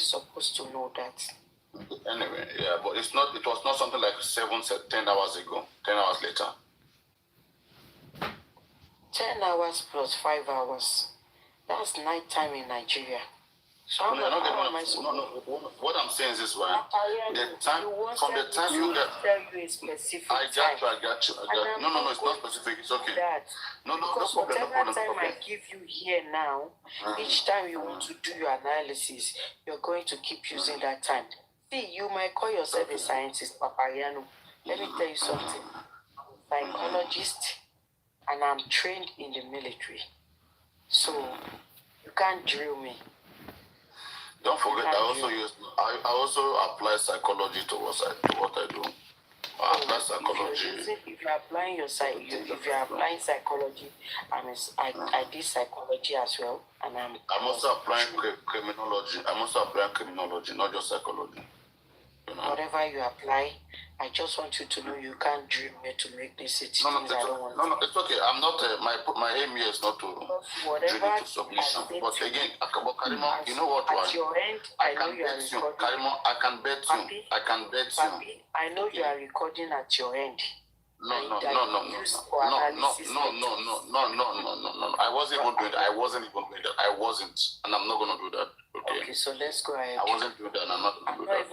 supposed to know that? Anyway, yeah, but it was not something like 10 hours ago, 10 hours later. 10 hours plus 5 hours. That's night time in Nigeria. So what I'm saying is this one. From the time you get, tell you a specific I got you. No, it's not specific. It's okay. No problem. Whatever time I give you here now, each time you want to do your analysis, you're going to keep using that time. See, you might call yourself a scientist, Papariano. Let me tell you something. I'm a psychologist, and I'm trained in the military. So you can't drill me. Don't forget, I also apply psychology to what I do. I apply psychology. If you're applying psychology, I did psychology as well, and I'm also applying criminology. I'm also applying criminology, not just psychology. Whatever you apply, I just want you to know you can't dream me to make this things I don't want. No, it's okay. I'm not. My aim here is not to dream you to submission. But again, Karimot, you know what? At your end, I know you are recording. Karimot, I can bet you. Papi, I know you are recording at your end. No. I wasn't even doing that. I wasn't, and I'm not gonna do that. Okay, so let's go ahead. I wasn't doing that, and I'm not gonna do that.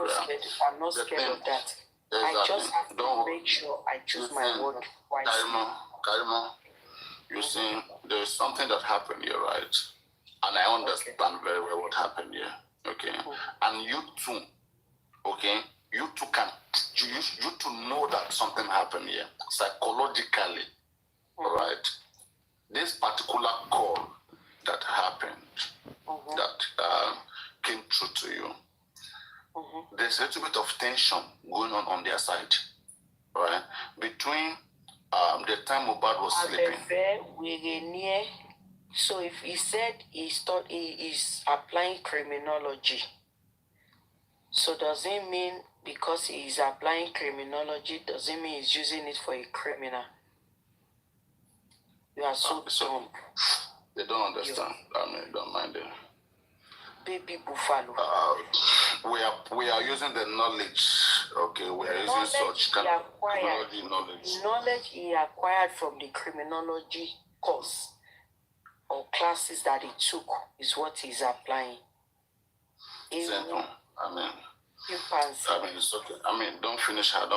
I'm not scared of that. I just have to make sure I choose my word wisely. Karimot, you see, there is something that happened here, right? And I understand very well what happened here. Okay, and you too. Okay. You to know that something happened here psychologically, right? This particular call that happened, that came through to you. There's a little bit of tension going on their side, right? Between the time Mohbad was sleeping. So if he said he is applying criminology, so does it mean because he is applying criminology, does it mean he's using it for a criminal? You are so dumb. They don't understand. Don't mind them. Baby buffalo. We are using the knowledge. Okay, we are using such kind of criminology knowledge. Knowledge he acquired from the criminology course or classes that he took is what he's applying. It's okay. Don't finish her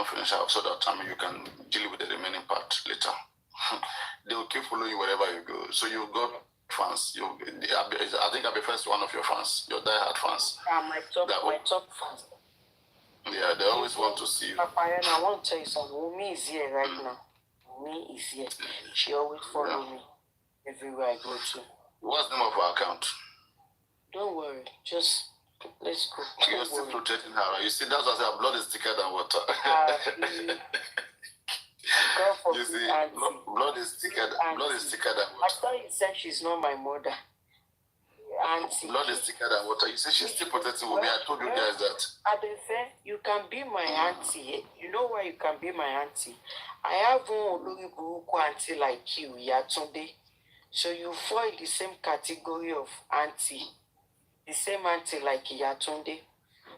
so that you can deal with the remaining part later. They will keep following you wherever you go. So you got fans. I think I'll be first one of your fans, your diehard fans. My top fans. Yeah, they always want to see you. Papariano, I want to tell you something. Umi is here right now. Umi is here. She always follows me everywhere I go to. What's the name of her account? Don't worry. Just let's go. You're still protecting her. You see, that's why I say blood is thicker than water. You see, blood is thicker than water. I thought you said she's not my mother. Auntie. Blood is thicker than water. You say she's still protecting me. I told you guys that. Adefe, you can be my auntie. You know why you can be my auntie? I have one Oluburuku auntie like you, Yatunde. So you fall in the same category of auntie. The same auntie like Yatunde.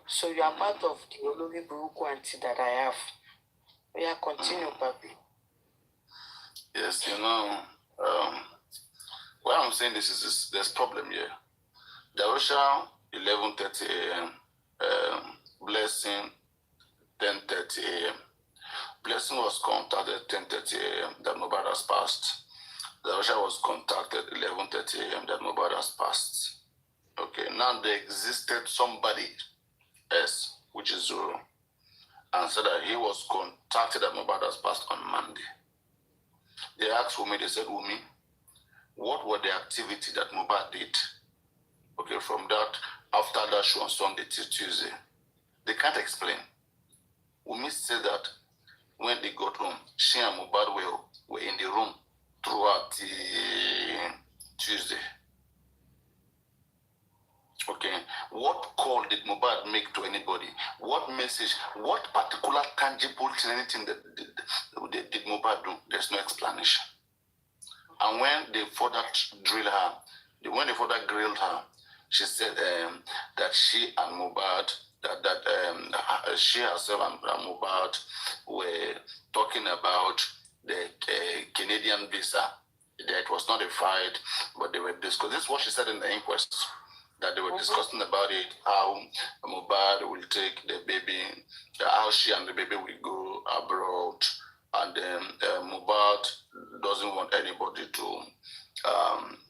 So you are part of the Oluburuku auntie that I have. We are continue, Papi. Yes, what I'm saying is there's problem here. Darusha, 11:30 a.m. Blessing, 10:30 a.m. Blessing was contacted 10:30 a.m. that Mohbad has passed. Darusha was contacted 11:30 a.m. that Mohbad has passed. Okay, now there existed somebody else, which is Zoro, and said that he was contacted that Mohbad has passed on Monday. They asked Wumi, they said, Wumi, what were the activity that Mohbad did? Okay, from that, after that show on Sunday till Tuesday. They can't explain. Wumi said that when they got home, she and Mohbad were in the room throughout the Tuesday. Okay, what call did Mohbad make to anybody? What message, what particular tangible anything that did Mohbad do? There's no explanation. And when they further grilled her, she said that she and Mohbad, she herself and Mohbad were talking about the Canadian visa. That it was not a fight, but they were discussing. This is what she said in the inquest, that they were discussing about it, how Mohbad will take the baby, how she and the baby will go abroad, and then Mohbad doesn't want anybody to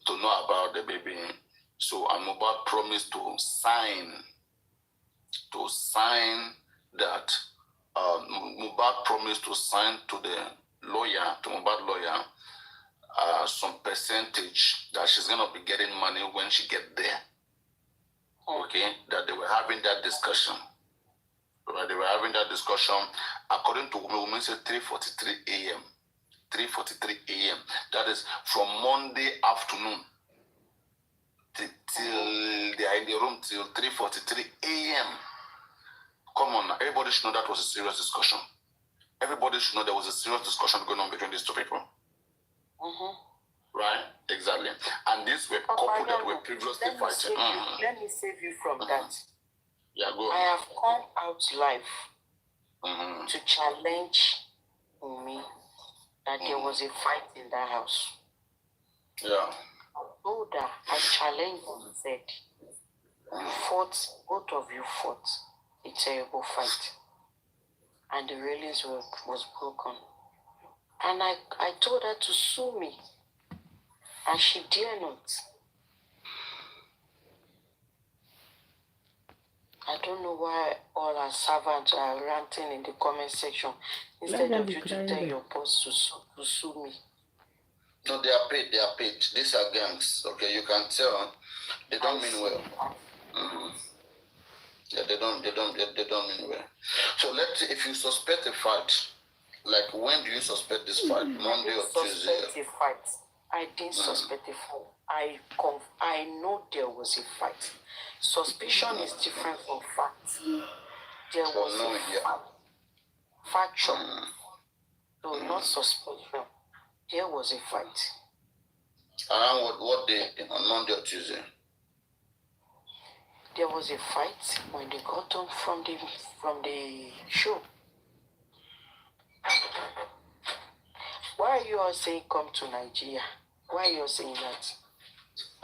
know about the baby. So, and Mohbad promised to sign that. Mohbad promised to sign to the lawyer, to Mohbad lawyer, some percentage that she's gonna be getting money when she get there. Okay, that they were having that discussion. Right, they were having that discussion. According to women, said 3:43 a.m. 3:43 a.m. That is from Monday afternoon till they are in the room till 3:43 a.m. Come on, everybody should know that was a serious discussion. Everybody should know there was a serious discussion going on between these two people. Right? Exactly. And these were couples that were previously fighting. Let me save you from that. Yeah, go on. I have come out live to challenge me that there was a fight in that house. Yeah. I told her, I challenged her and said, you fought, both of you fought a terrible fight. And the railings was broken. And I told her to sue me. And she dare not. I don't know why all our servants are ranting in the comment section instead of you to tell your boss to sue me. No, they are paid. These are gangs. Okay, you can tell they don't mean well. Yeah, they don't mean well. So if you suspect a fight, like when do you suspect this fight? Monday or Tuesday? I didn't suspect a fight. I know there was a fight. Suspicion is different from fact. There was a fact. Factual. So not suspicion. There was a fight. Around what day? On Monday or Tuesday? There was a fight when they got home from the show. Why are you all saying come to Nigeria? Why are you all saying that?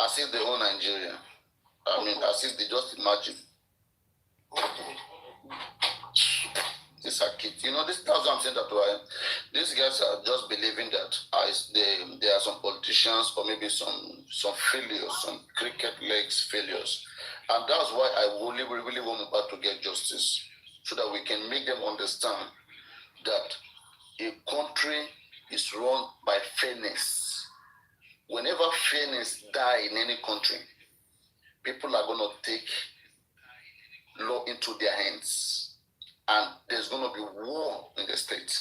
As if they own Nigeria. I mean, as if they just imagine. These are kids. You know, that's what I'm saying, that why these guys are just believing that there are some politicians or maybe some failures, some cricket legs failures. And that's why I really want Mohbad to get justice, so that we can make them understand that a country is run by fairness. Whenever fairness die in any country, people are going to take law into their hands, and there's going to be war in the state.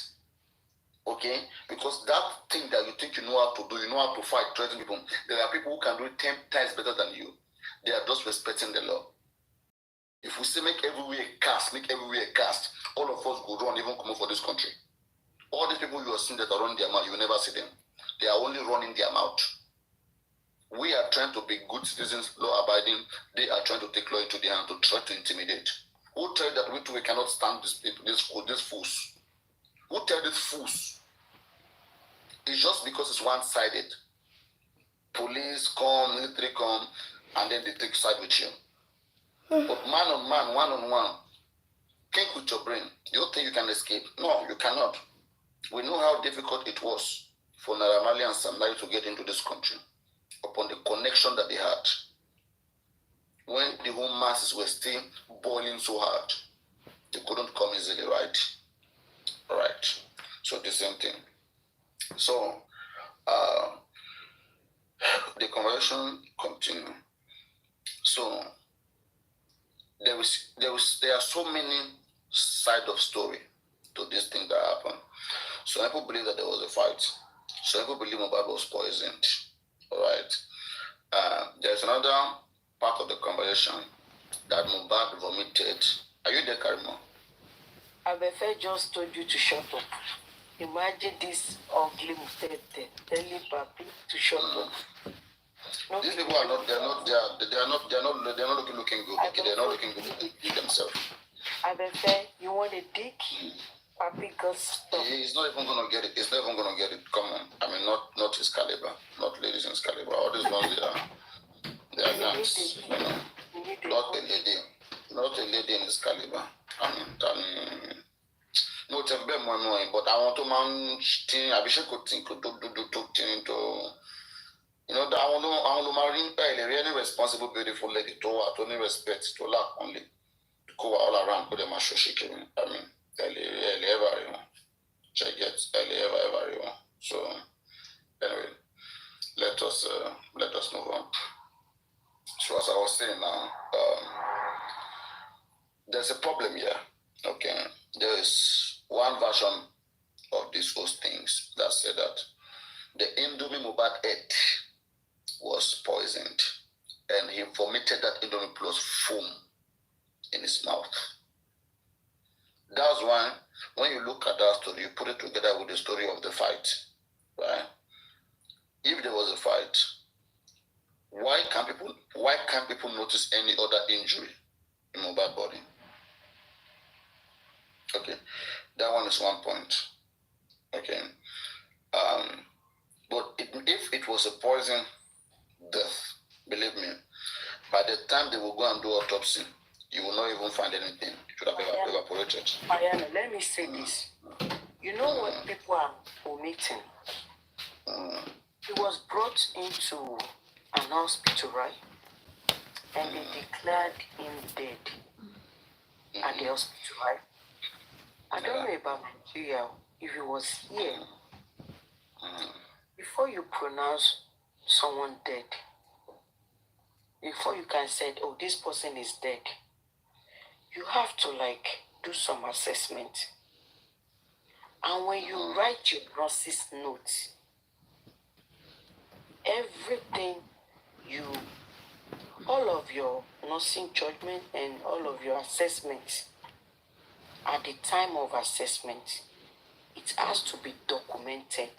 Okay? Because that thing that you think you know how to do, you know how to fight, threaten people, there are people who can do it 10 times better than you. They are just respecting the law. If we say make everywhere cast, all of us will run, even come for this country. All these people you are seeing that are running their mouth, you will never see them. They are only running their mouth. We are trying to be good citizens, law-abiding. They are trying to take law into their hand to try to intimidate. Who tell that we cannot stand this fools? Who tell these fools? It's just because it's one-sided. Police come, military come, and then they take side with you. But man on man, one-on-one, think with your brain. You don't think you can escape? No, you cannot. We know how difficult it was for Naira Marley and Sam Larry to get into this country upon the connection that they had. When the whole masses were still boiling so hard, they couldn't come easily, right? Right. So the same thing. So the conversation continued. So there are so many sides of story to this thing that happened. Some people believe that there was a fight. Some people believe Mohbad was poisoned. All right. There's another part of the conversation that Mohbad vomited. Are you there, Karimot? Abefe just told you to shut up. Imagine this ugly mistake telling Papi to shut up. No, These people are not. They're not looking good. Okay, they're not looking good themselves. Abefe, you want a dick? Papi got stuff. He's not even gonna get it. He's not even gonna get it. Come on. I mean, not his caliber. Not ladies in his caliber. All these ones they are guns. You know, not a lady in his caliber. I mean, no, it's a bit more annoying. But I want to man thing. I wish I could think to thing to. You know, I want to marry a really responsible, beautiful lady to only respect to lack only to go all around with them. I mean, everyone. Check it, everyone. So anyway, let us move on. So as I was saying now, there's a problem here. Okay, there is one version of these host things that said that the Indomie Mohbad head was poisoned, and he vomited that Indomie plus foam in his mouth. That's why when you look at that story, you put it together with the story of the fight, right? If there was a fight, why can't people notice any other injury in Mohbad's body? Okay, that one is one point. Okay, but if it was a poison death, believe me, by the time they will go and do autopsy, you will not even find anything. It should have evaporated. Papariano, let me say this. You know what people are omitting? He was brought into an hospital, right? And they declared him dead at the hospital, right? I don't know about Nigeria. If he was here, before you pronounce someone dead, before you can say, oh, this person is dead, you have to do some assessment. And when you write your process notes, everything all of your nursing judgment and all of your assessments, at the time of assessment, it has to be documented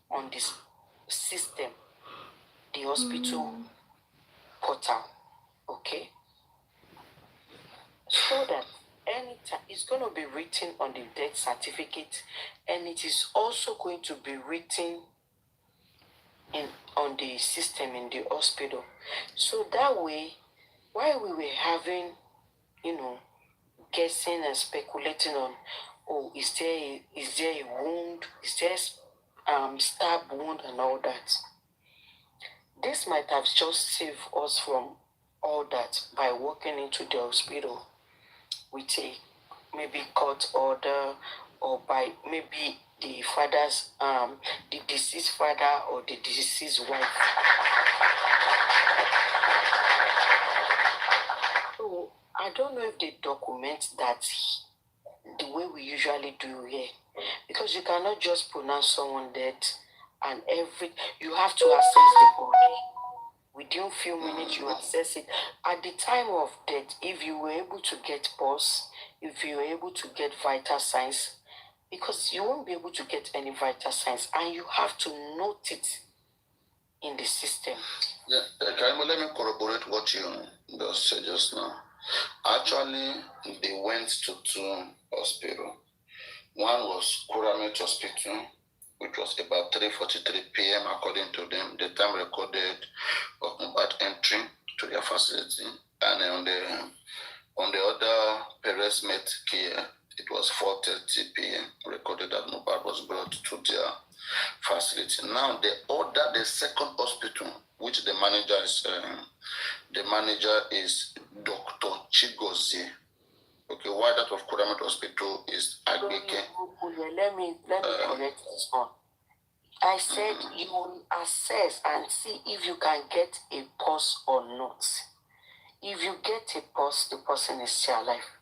on this system, the hospital portal, okay? So that anytime it's going to be written on the death certificate, and it is also going to be written on the system in the hospital. So that way, while we were having, guessing and speculating on, oh, is there a wound? Is there stab wound and all that? This might have just saved us from all that by walking into the hospital with a maybe court order, or by maybe the father's the deceased father or the deceased wife. So I don't know if they document that the way we usually do here, because you cannot just pronounce someone dead and you have to assess the body. Within few minutes, you assess it. At the time of death, if you were able to get pulse, if you were able to get vital signs, because you won't be able to get any vital signs, and you have to note it in the system. Yeah, Karimot, let me corroborate what you just said just now. Actually, they went to two hospitals. One was Karimot Hospital, which was about 3:43 p.m. according to them, the time recorded of Mohbad entry to their facility. And on the other Perez Met care, it was 4:30 p.m. recorded that Mohbad was brought to their facility. Now the second hospital, which the manager is Dr. Chigozie. Okay, why that of Karimot Hospital is Agbeke. Let me correct this one. I said you will assess and see if you can get a pulse or not. If you get a pulse, the person is still alive.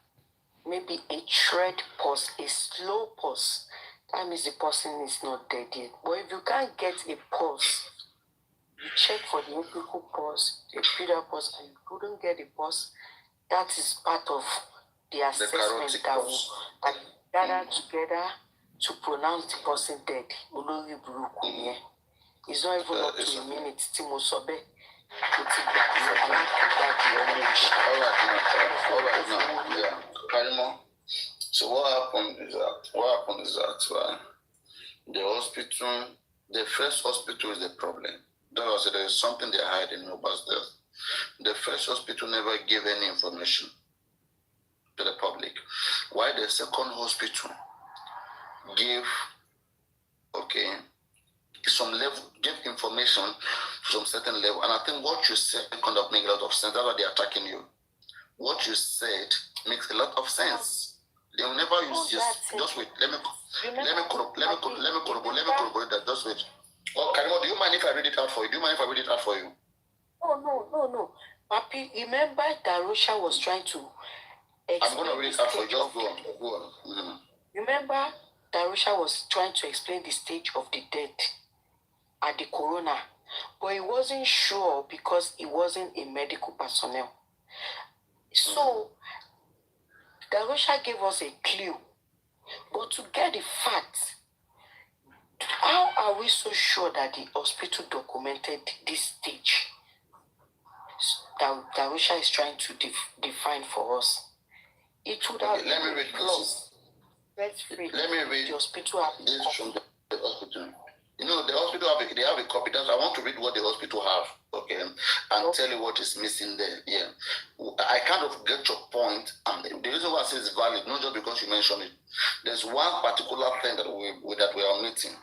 Maybe a tread pulse, a slow pulse, that means the person is not dead yet. But if you can't get a pulse, you check for the epical pulse, the pedal pulse, and you couldn't get a pulse, that is part of the assessment that will gather together to pronounce the person dead. It's not even up to it's a okay. minute. Timo Sobe. All right now. Yeah. Karimot. So what happened is that the hospital, the first hospital is the problem. There is something they hide in Mohbad's death. The first hospital never gave any information to the public. Why the second hospital gave some level, give information to some certain level. And I think what you said kind of make a lot of sense. That's why they're attacking you. What you said makes a lot of sense. They will never use just wait. Let me corroborate that. Just wait. Oh, Karimot, do you mind if I read it out for you? No. Papi, remember Darosha was trying to I'm going to read it out for you. Just go on. Mm-hmm. Remember Darosha was trying to explain the stage of the death at the corona, but he wasn't sure because he wasn't a medical personnel. So Darosha gave us a clue, but to get the facts, how are we so sure that the hospital documented this stage that Darusha is trying to define for us? It would have been let me read plus. Let's read. Let me read the hospital this from the hospital. You know, the hospital they have a copy. I want to read what the hospital have, okay, and tell you what is missing there. Yeah, I kind of get your point, and the reason why I say it's valid, not just because you mentioned it. There's one particular thing that we are omitting,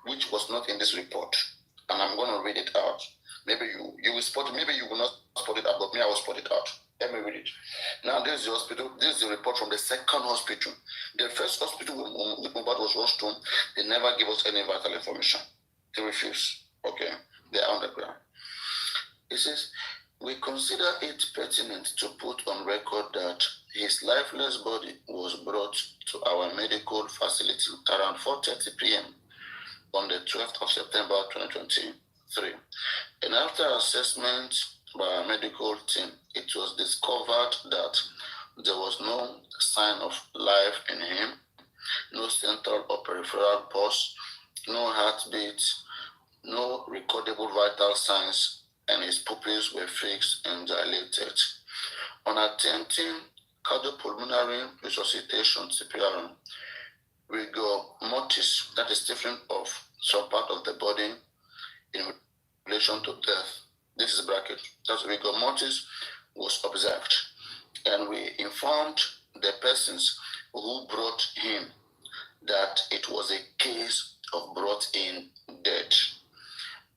which was not in this report, and I'm going to read it out. Maybe you will spot it. Maybe you will not spot it out, but me, I will spot it out. Let me read it. Now, this is the hospital. This is the report from the second hospital. The first hospital with Mohbad was rushed to. They never gave us any vital information. They refused. Okay, they are on the ground. It says, we consider it pertinent to put on record that his lifeless body was brought to our medical facility around 4:30 p.m. on the 12th of September 2023. And after assessment by our medical team, it was discovered that there was no sign of life in him, no central or peripheral pulse, no heartbeat, no recordable vital signs, and his pupils were fixed and dilated. On attempting cardiopulmonary resuscitation, CPR, rigor mortis, that is stiffening of some part of the body in relation to death. This is bracket. That's rigor mortis was observed, and we informed the persons who brought him that it was a case of brought in dead.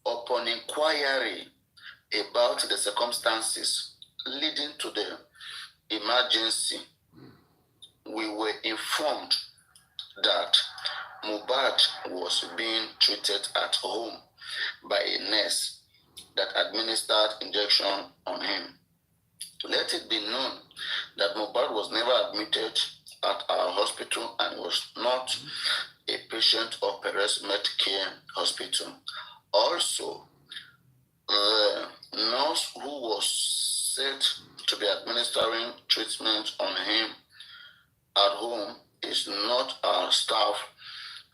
Upon inquiry about the circumstances leading to the emergency, we were informed that Mohbad was being treated at home by a nurse that administered injection on him. Let it be known that Mohbad was never admitted at our hospital and was not a patient of Perez Medcare Hospital. Also, the nurse who was said to be administering treatment on him at home is not our staff,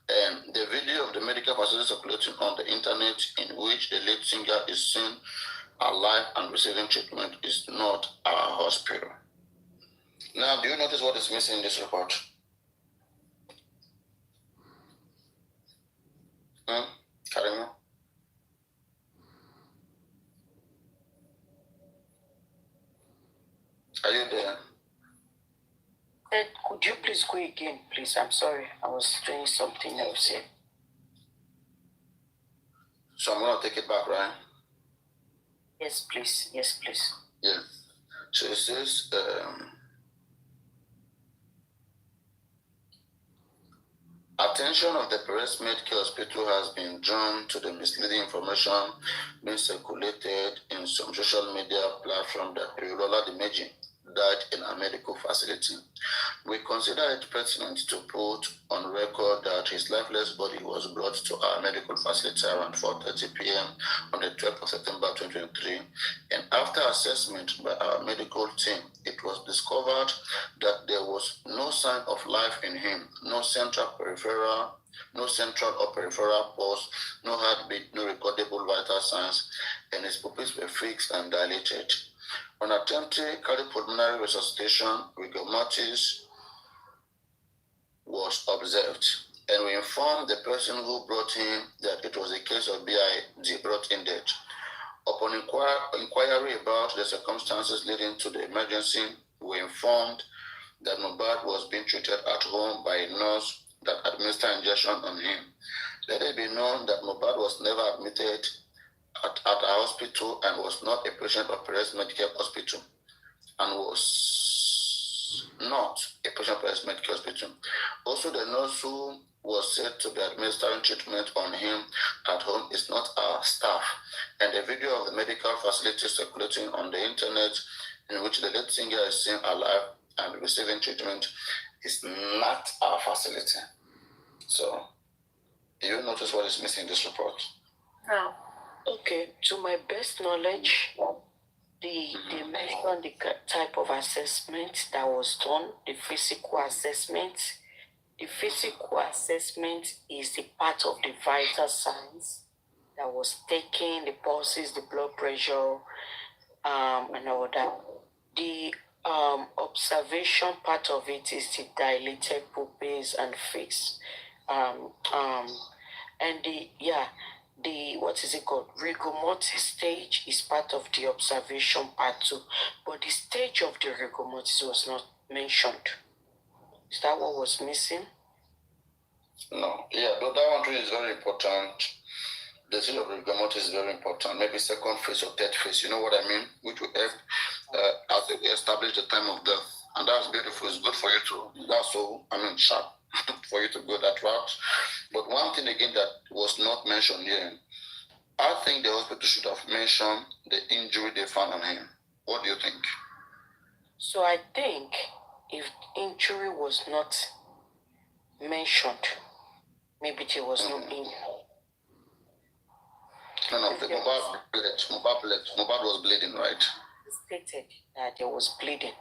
and the video of the medical facility circulating on the internet in which the lead singer is seen alive and receiving treatment is not our hospital. Now, do you notice what is missing in this report? Karimot? Are you there? Could you please go again, please? I'm sorry. I was doing something else here. So I'm going to take it back, right? Yes, please. Yes, please. Yeah. So it says, attention of the Perez Medcare Hospital has been drawn to the misleading information being circulated in some social media platform that Perirola Dimeji died in a medical facility. We consider it pertinent to put on record that his lifeless body was brought to our medical facility around 4:30 p.m. on the 12th of September 2023, and after assessment by our medical team, it was discovered that there was no sign of life in him, no central, peripheral, no central or peripheral pulse, no heartbeat, no recordable vital signs, and his pupils were fixed and dilated. On attempting cardiopulmonary resuscitation, rigor mortis was observed, and we informed the person who brought him that it was a case of BID, brought-in death. Upon inquiry about the circumstances leading to the emergency, we informed that Mohbad was being treated at home by a nurse that administered injection on him. Let it be known that Mohbad was never admitted at a hospital and was not a patient of Perez Medical Hospital and was not a patient of Perez Medical Hospital. Also, the nurse who was said to be administering treatment on him at home is not our staff, and the video of the medical facility circulating on the internet in which the lead singer is seen alive and receiving treatment is not our facility. So, do you notice what is missing in this report? No. Okay, to my best knowledge, they mentioned the type of assessment that was done, the physical assessment. The physical assessment is the part of the vital signs that was taken, the pulses, the blood pressure, and all that. The observation part of it is the dilated pupils and face. And the what is it called? Rigor mortis stage is part of the observation part too, but the stage of the rigor mortis was not mentioned. Is that what was missing? No. Yeah, but that one too is very important. The stage of rigor mortis is very important. Maybe second phase or third phase. You know what I mean? Which will help establish the time of death, and that's beautiful. It's good for you to. That's so. Sharp for you to go that route. But one thing again that was not mentioned here, I think the hospital should have mentioned the injury they found on him. What do you think? So I think if injury was not mentioned, maybe there was no injury. No, the Mohbad was bleeding, right? Stated that there was bleeding.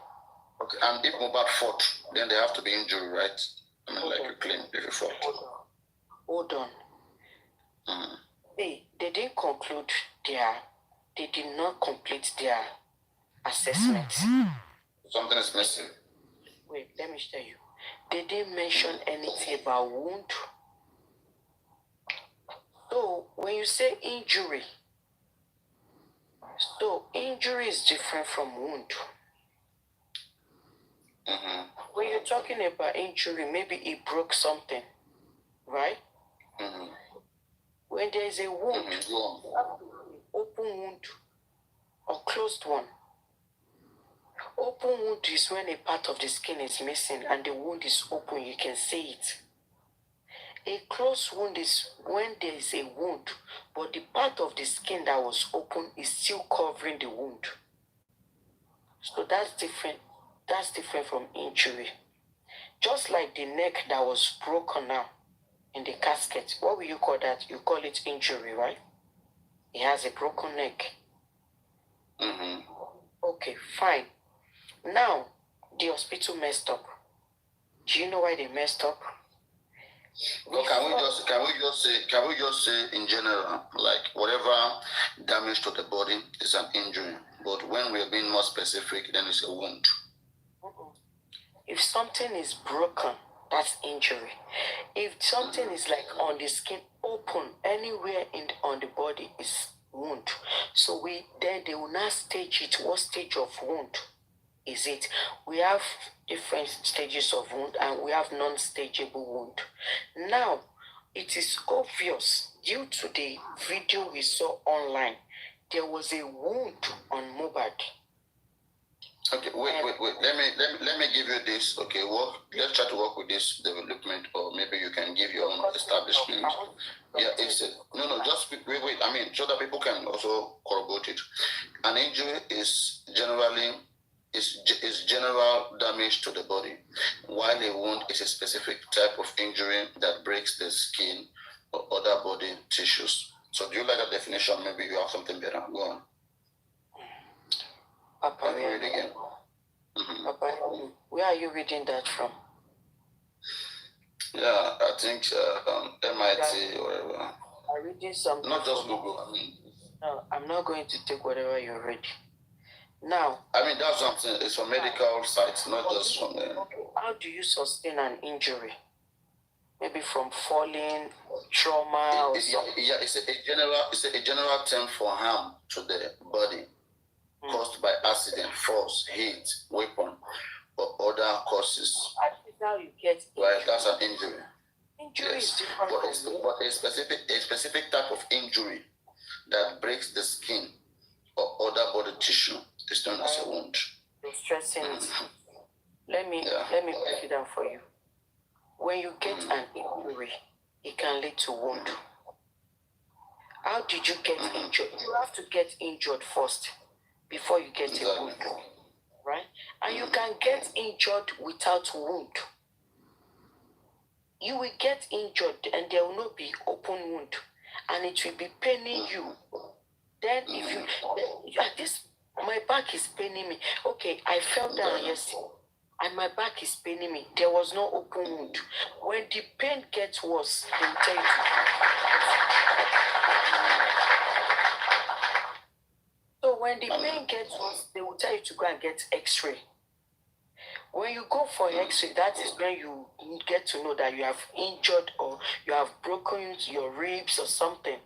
Okay, and if Mohbad fought, then there have to be injury, right? You claim if you fought. Hold on. They didn't conclude they did not complete their assessment. Something is missing. Wait, let me tell you. They didn't mention anything about wound. So when you say injury, so injury is different from wound. When you're talking about injury, maybe he broke something, right? When there's a wound, open wound or closed one. Open wound is when a part of the skin is missing and the wound is open, you can see it. A closed wound is when there is a wound, but the part of the skin that was open is still covering the wound. So that's different. That's different from injury. Just like the neck that was broken now in the casket. What will you call that? You call it injury, right? He has a broken neck. Okay, fine. Now, the hospital messed up. Do you know why they messed up? Well, can we just say in general, like whatever damage to the body is an injury, but when we're being more specific, then it's a wound. If something is broken, that's injury. If something is like on the skin, open anywhere on the body is wound. So then they will not stage it. What stage of wound is it? We have different stages of wound and we have non-stageable wound. Now, it is obvious due to the video we saw online, there was a wound on Mohbad. Okay, wait. Let me give you this. Okay, let's try to work with this development, or maybe you can give your own establishment. Yeah, just wait. So that people can also corroborate it. An injury is generally general damage to the body, while a wound is a specific type of injury that breaks the skin or other body tissues. So, do you like that definition? Maybe you have something better. Go on. Papariano. Papariano. Where are you reading that from? Yeah, I think MIT or whatever. I'm reading something. Not just Google. I mean, no, I'm not going to take whatever you read. Now, I mean that's something. It's from medical sites, not just from. Okay, how do you sustain an injury? Maybe from falling, trauma, or something. Yeah, it's a general term for harm to the body caused by accident, force, heat, weapon, or other causes. That is how you get injury. Right, that's an injury. Injury Yes, is different. but a specific type of injury that breaks the skin or other body tissue is known as a wound. You're stressing it. Let me break it down for you. When you get an injury, it can lead to wound. How did you get injured? You have to get injured first before you get a wound, right? And you can get injured without wound. You will get injured and there will not be open wound, and it will be paining you. Then if you this, my back is paining me. Okay, I fell down yesterday and my back is paining me. There was no open wound. When the pain gets worse, they will tell you so when the pain gets worse, they will tell you to go and get x-ray. When you go for x-ray, that is when you get to know that you have injured or you have broken your ribs or something.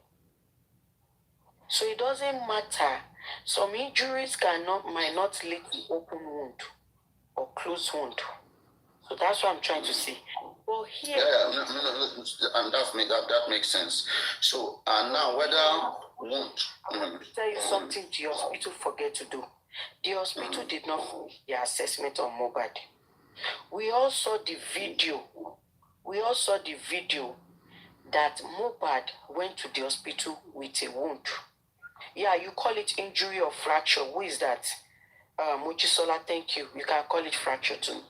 So it doesn't matter. Some injuries might not lead to open wound or closed wound. So that's what I'm trying to say. Well, here, and that makes sense. So now whether wound. Tell you something the hospital forget to do. The hospital did not finish the assessment on Mohbad. We all saw the video. That Mohbad went to the hospital with a wound. Yeah, you call it injury or fracture. Who is that? Mochisola, thank you. You can call it fracture too.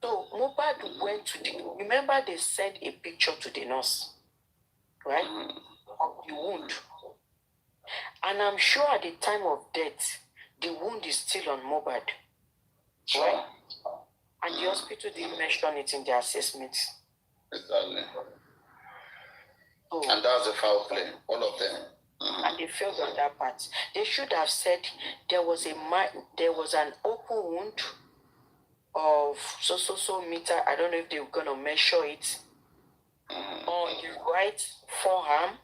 So Mohbad went to remember they sent a picture to the nurse, right? Of the wound. And I'm sure at the time of death, the wound is still on Mohbad. Right? And the hospital didn't mention it in their assessment. Exactly. And that's a foul play, all of them. And they failed on that part. They should have said there was an open wound of so meter. I don't know if they were gonna measure it on the right forearm,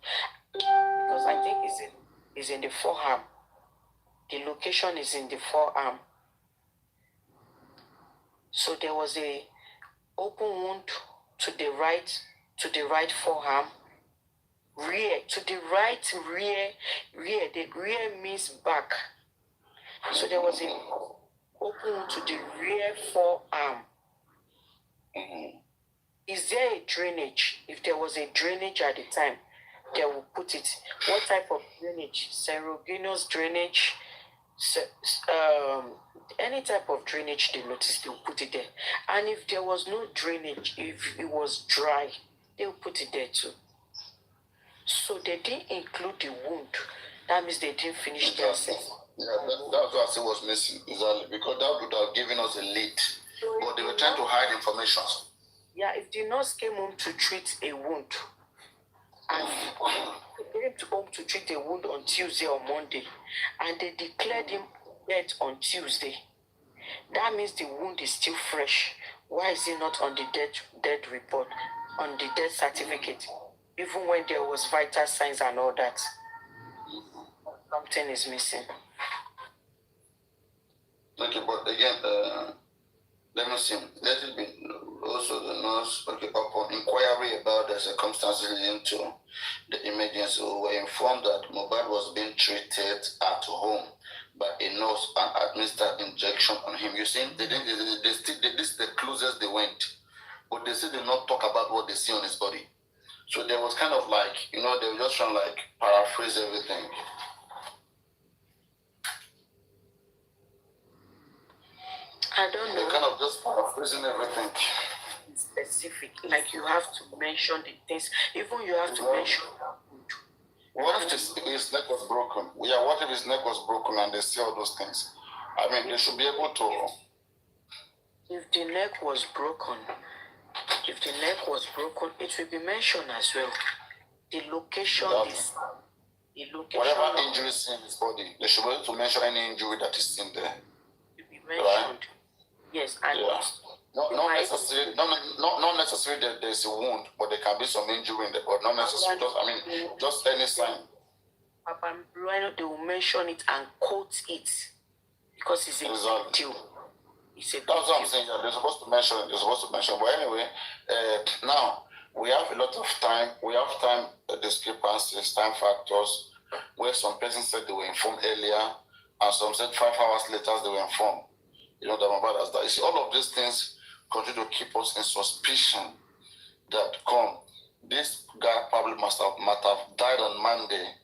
because I think it's in the forearm. The location is in the forearm. So there was a open wound to the right forearm. Rear to the right rear. The rear means back. So there was a open wound to the rear forearm. Is there a drainage? If there was a drainage at the time, they will put it. What type of drainage? Serogenous drainage, any type of drainage they notice, they'll put it there. And if there was no drainage, if it was dry, they'll put it there too. So they didn't include the wound. That means they didn't finish their assessment. Yeah, that's what I said was missing, exactly, because that would have given us a lead. So but they were trying to hide information. Yeah, if the nurse came home to treat a wound, and they came home to treat a wound on Tuesday or Monday, and they declared him dead on Tuesday, that means the wound is still fresh. Why is it not on the dead report, on the death certificate? Even when there was vital signs and all that, something is missing. Okay, but again, let me see. Let it be also the nurse. Okay, upon inquiry about the circumstances leading to the emergency, we were informed that Mohbad was being treated at home by a nurse and administered injection on him. You see, this is the closest they went, but they still did not talk about what they see on his body. So there was kind of like, they were just trying to like paraphrase everything. I don't know. They're kind of just paraphrasing everything. Specific, like you have to mention the things. Even you have to mention. What if his neck was broken? Yeah, what if his neck was broken and they see all those things? I mean, they should be able to. If the neck was broken, If the neck was broken, it will be mentioned as well. The location is the location. Whatever injury is in his body, they should be able to mention any injury that is in there. To be mentioned. Right? Yes, and not necessarily that there's a wound, but there can be some injury in there, but not necessarily. Just any sign. Papariano, they will mention it and quote it because it's a big deal. That's what I'm saying. They're supposed to mention it. But anyway, now we have a lot of time. We have time discrepancies, time factors, where some persons said they were informed earlier, and some said 5 hours later they were informed. You know, that my brothers that. You see, all of these things continue to keep us in suspicion that this guy probably might have died on Monday,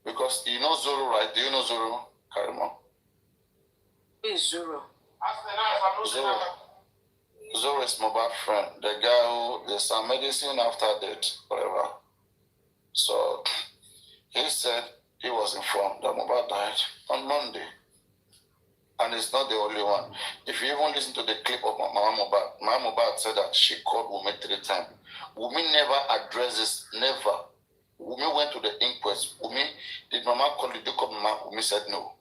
because you know Zoro, right? Do you know Zoro, Karimot? Who is Zoro? Zoro is my bad friend, the guy who did some medicine after death, whatever. So he said he was informed that Mohbad died on Monday. And it's not the only one. If you even listen to the clip of Mama Mohbad said that she called Wumi 3 times. Wumi never addressed this, never. Wumi went to the inquest. Wumi, did Mama call you? Mama? Wumi said no.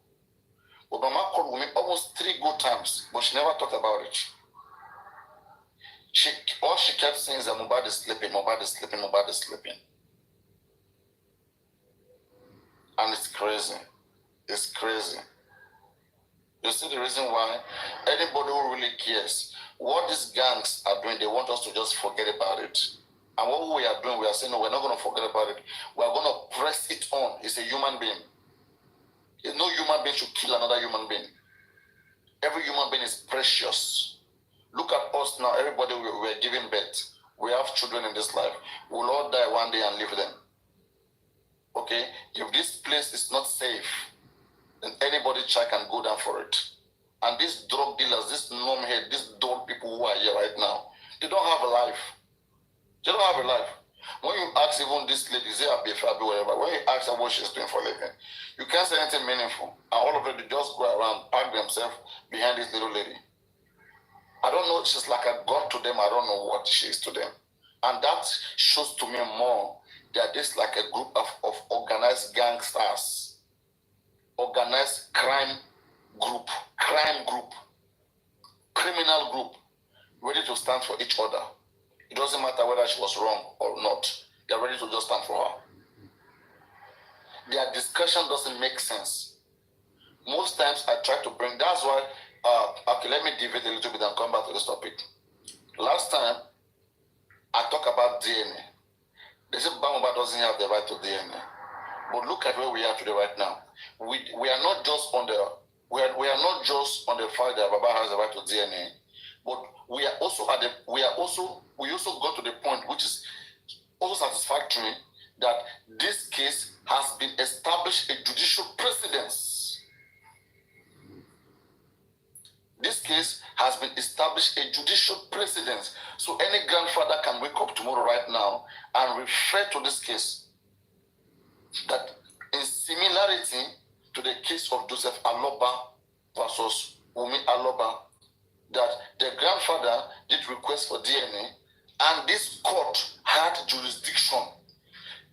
But Mama called Wumi almost 3 good times, but she never talked about it. All she kept saying is that Mohbad is sleeping, Mohbad is sleeping, Mohbad is sleeping. And it's crazy. It's crazy. You see the reason why anybody who really cares what these gangs are doing, they want us to just forget about it. And what we are doing, we are saying, no, we're not going to forget about it. We are going to press it on. It's a human being. No human being should kill another human being. Every human being is precious. Look at us now. Everybody, we are giving birth. We have children in this life. We will all die one day and leave them. Okay? If this place is not safe, then anybody can go down for it. And these drug dealers, these numbhead, these dull people who are here right now, they don't have a life. They don't have a life. When you ask even this lady, say I'll be whatever, when you ask her what she's doing for a living, you can't say anything meaningful. And all of them, they just go around, park themselves behind this little lady. I don't know, she's like a god to them. I don't know what she is to them. And that shows to me more that this is like a group of organized gangsters, organized crime group, criminal group, ready to stand for each other. It doesn't matter whether she was wrong or not. They're ready to just stand for her. Their discussion doesn't make sense. Most times I try to bring, that's why, okay, let me deviate a little bit and come back to this topic. Last time, I talked about DNA. They said Bamba doesn't have the right to DNA. But look at where we are today right now. We are not just on the we are not just on the fact that Baba has the right to DNA, but we also got to the point which is also satisfactory that this case has been established a judicial precedence. This case has been established a judicial precedence. So any grandfather can wake up tomorrow right now and refer to this case. That in similarity to the case of Joseph Aloba versus Wumi Aloba, that the grandfather did request for DNA and this court had jurisdiction.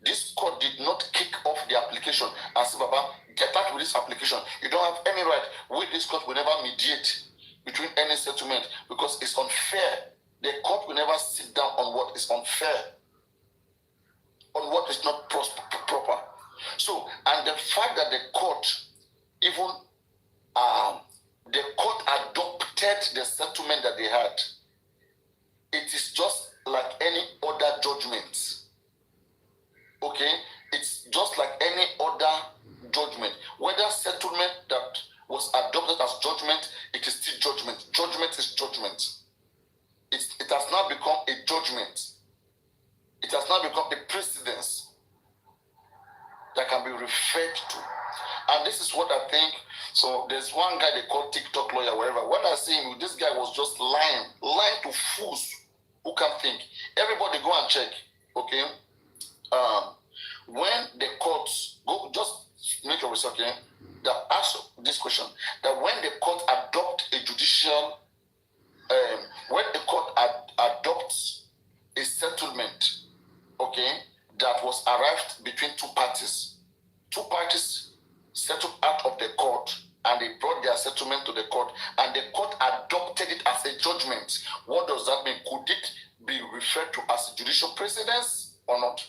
This court did not kick off the application and say, Baba, get out with this application. You don't have any right. We, this court, will never mediate between any settlement because it's unfair. The court will never sit down on what is unfair, on what is not proper. So, and the fact that the court adopted the settlement that they had, it is just like any other judgment. Okay? It's just like any other judgment. Whether settlement that was adopted as judgment, it is still judgment. Judgment is judgment. It has now become a judgment. It has now become a precedence that can be referred to. And this is what I think. So there's one guy they call TikTok lawyer, whatever. When I see him, this guy was just lying to fools who can think. Everybody go and check, okay? When the courts go, just make your research, okay? That ask this question, that when the court adopt a judicial, when the court adopts between two parties. Two parties settled out of the court, and they brought their settlement to the court, and the court adopted it as a judgment. What does that mean? Could it be referred to as a judicial precedence or not?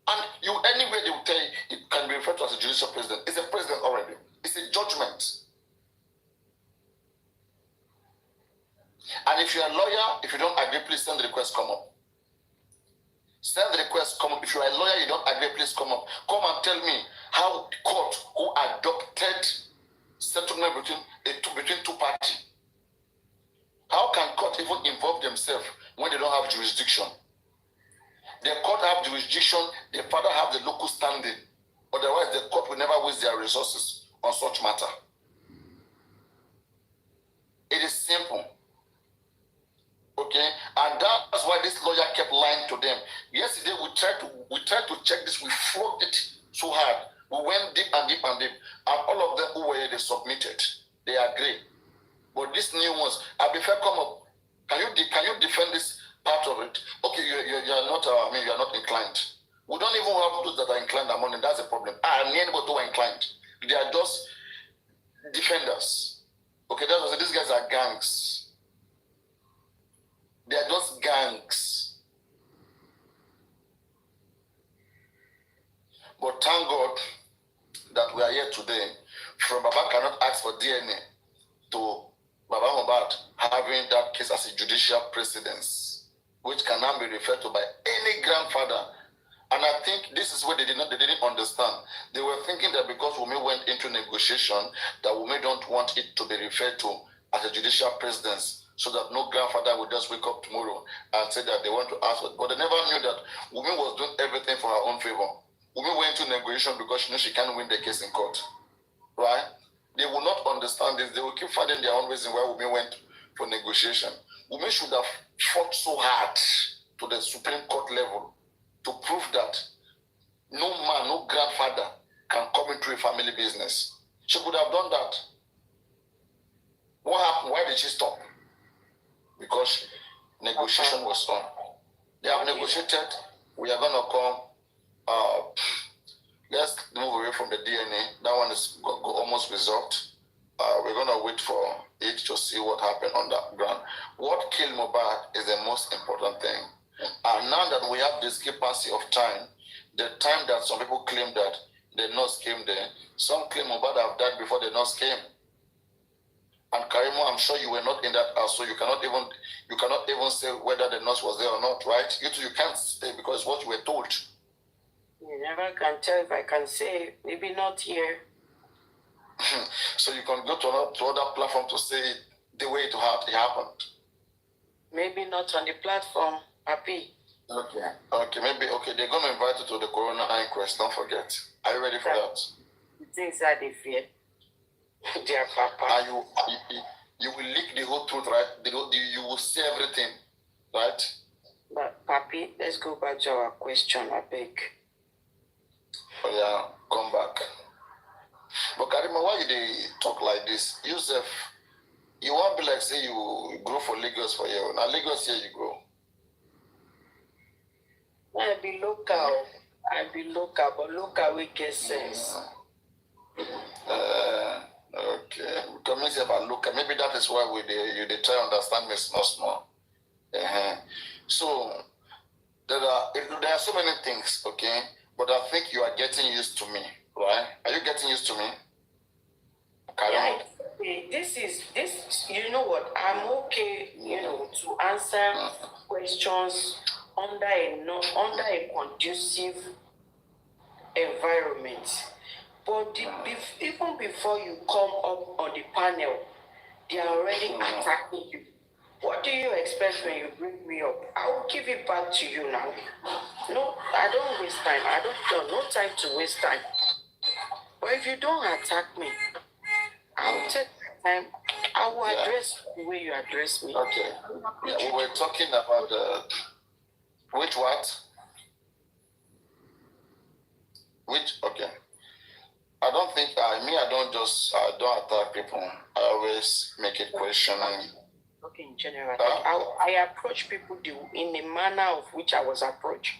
And you anyway they will tell you it can be referred to as a judicial precedent. It's a precedent already. It's a judgment. And if you're a lawyer, if you don't agree, please send the request, come up. Send the request, come up. If you're a lawyer, you don't agree, please come up. Come and tell me how the court who adopted settlement between two parties, how can court even involve themselves when they don't have jurisdiction? The court have jurisdiction, the father have the local standing. Otherwise, the court will never waste their resources on such matter. It is simple. Okay, and that's why this lawyer kept lying to them. Yesterday we tried to check this. We flogged it so hard. We went deep and deep and deep, and all of them who were here, they submitted. They agree. But these new ones, Abifair, come up. Can you defend this part of it? Okay, you are not. You are not inclined. We don't even have those that are inclined among them. That's the problem. Anybody who are inclined, they are just defenders. Okay, that's what these guys are gangs. They are just gangs. But thank God that we are here today. From Baba cannot ask for DNA to Baba Mohbad having that case as a judicial precedence, which can now be referred to by any grandfather. And I think this is what they didn't understand. They were thinking that because Wunmi went into negotiation, that Wunmi don't want it to be referred to as a judicial precedence, so that no grandfather would just wake up tomorrow and say that they want to ask for it. But they never knew that Wunmi was doing everything for her own favor. Wunmi went into negotiation because she knew she can't win the case in court. Right? They will not understand this. They will keep finding their own reason why Wunmi went for negotiation. Wunmi should have fought so hard to the Supreme Court level to prove that no man, no grandfather can come into a family business. She could have done that. What happened? Why did she stop? Because negotiation was on. They have negotiated. We are going to come. Let's move away from the DNA. That one is almost resolved. We're going to wait for it to see what happened on that ground. What killed Mohbad is the most important thing. And now that we have discrepancy of time, the time that some people claim that the nurse came there, some claim Mohbad have died before the nurse came. And Karimot, I'm sure you were not in that house, so you cannot even say whether the nurse was there or not, right? You can't say because what you were told. You never can tell. If I can say, maybe not here. So you can go to other platform to say the way it happened. Maybe not on the platform, Papi. Okay, maybe, they're going to invite you to the coroner inquest, don't forget. Are you ready for that? The things that they fear. Dear Papa. And you will leak the whole truth, right? You will say everything, right? But Papi, let's go back to our question, I beg. Oh yeah, come back. But Karimot, why they talk like this? Yusuf, you won't be like say you grow for Lagos for you. Now Lagos here you grow. I be local, but local we get sense. Okay, because me about local. Maybe that is why you try to understand me small. So there are so many things, okay? But I think you are getting used to me, right? Are you getting used to me? Yeah, this, you know what? I'm okay, to answer questions under a conducive environment. But even before you come up on the panel, they are already attacking you. What do you expect when you bring me up? I will give it back to you now. No, I don't waste time. No time to waste time. But if you don't attack me, I will take my time. I will address the way you address me. Okay. Yeah, we were talking about which what? Okay. I don't think I don't attack people. I always make it questioning. Okay, in general, I approach people in the manner of which I was approached.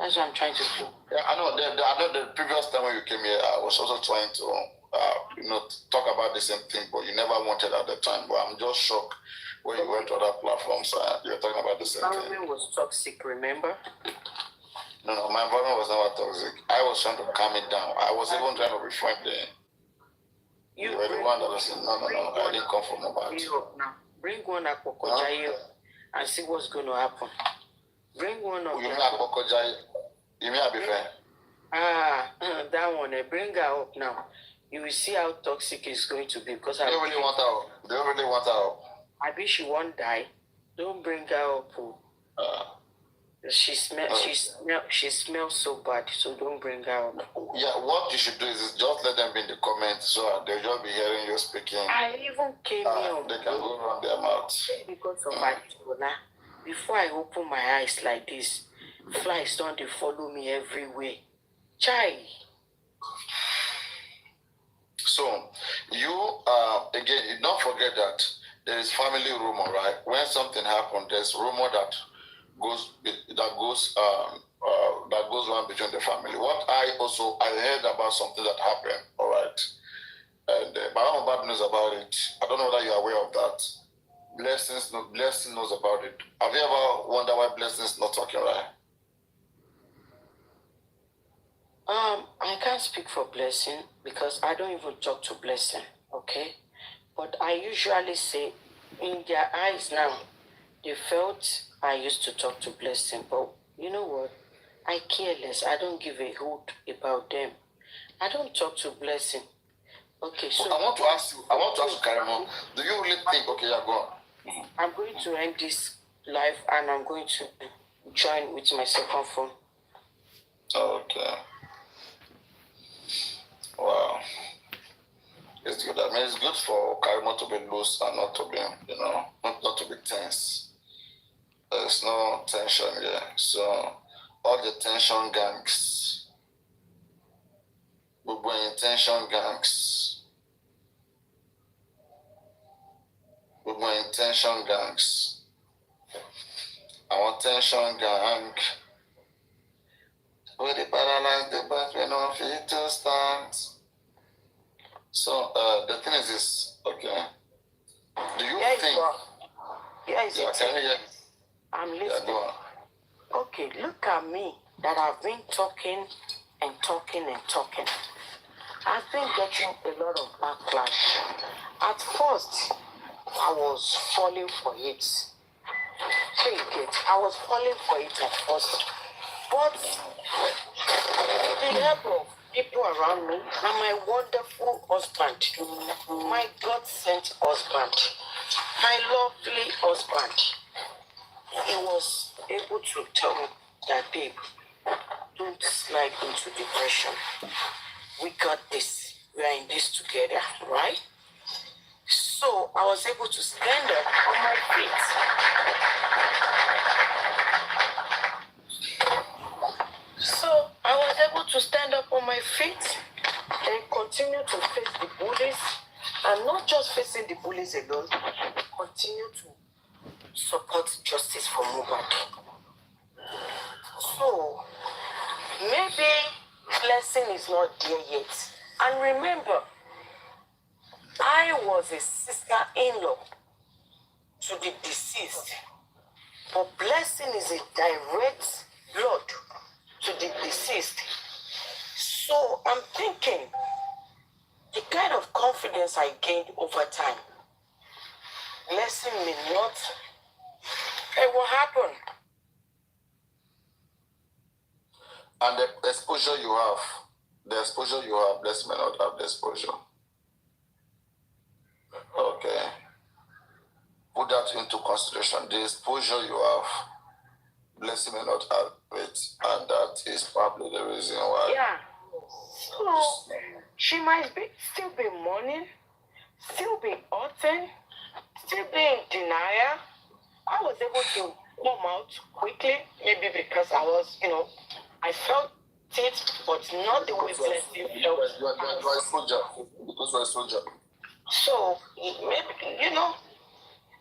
That's what I'm trying to do. Yeah, I know. I know the previous time when you came here, I was also trying to, talk about the same thing, but you never wanted at the time. But I'm just shocked when you went to other platforms. You're talking about the same thing. Environment was toxic, remember? No, my environment was never toxic. I was trying to calm it down. I was even trying to be friendly. You were the one that was saying, no, I didn't come from nobody. Bring one Akpokojayo and see what's going to happen. Bring one of You mean Akpokojayo? You mean Abife? That one. Bring her up now. You will see how toxic it's going to be because they don't really want her up. They don't really want her up. I bet she won't die. Don't bring her up. She smells so bad, so don't bring her up. Yeah, what you should do is just let them be in the comments so they'll just be hearing you speaking. I even came here. They can go around their mouths. Because of my corona. Before I open my eyes like this, flies don't they follow me everywhere. Chai. So you again, don't forget that there is family rumor, right? When something happened, there's rumor that goes on between the family. What I heard about something that happened, all right, and but I don't have bad news about it. I don't know whether you're aware of that. Blessing knows about it. Have you ever wondered why Blessing's not talking, right? I can't speak for Blessing because I don't even talk to Blessing, okay? But I usually say in their eyes now, they felt I used to talk to Blessing, but you know what? I care less. I don't give a hoot about them. I don't talk to Blessing. Okay, so I want to ask you, Karimot, do you really think, okay, yeah, go on. I'm going to end this live and I'm going to join with my second phone. Okay. Wow. It's good. I mean, it's good for Karimot to be loose and not to be, not to be tense. There's no tension here. So, all the tension gangs, we're going tension gangs. We're going tension gangs. I want tension gang. We the paralyze the but we no fit to stand. So the thing is this, okay? Do you think? I'm listening. Yeah, okay, look at me that I've been talking and talking and talking. I've been getting a lot of backlash. At first, I was falling for it. I was falling for it at first. But with the help of people around me and my wonderful husband, my God-sent husband, my lovely husband, he was able to tell me that, babe, don't slide into depression. We got this. We are in this together, right? So I was able to stand up on my feet. So I was able to stand up on my feet and continue to face the bullies, and not just facing the bullies alone, continue to support justice for Mohbad. So maybe Blessing is not there yet. And remember, I was a sister-in-law to the deceased, but Blessing is a direct blood to the deceased. So I'm thinking the kind of confidence I gained over time, Blessing may not. It will happen. And the exposure you have, Blessing may not have the exposure. Okay. Put that into consideration. The exposure you have, Blessing may not have it, and that is probably the reason why. Yeah. So she might still be mourning, still be hurting, still be in denial. I was able to come out quickly, maybe because I was, I felt it, but not the way Blessing felt. You are a soldier. Because you are a soldier. So maybe,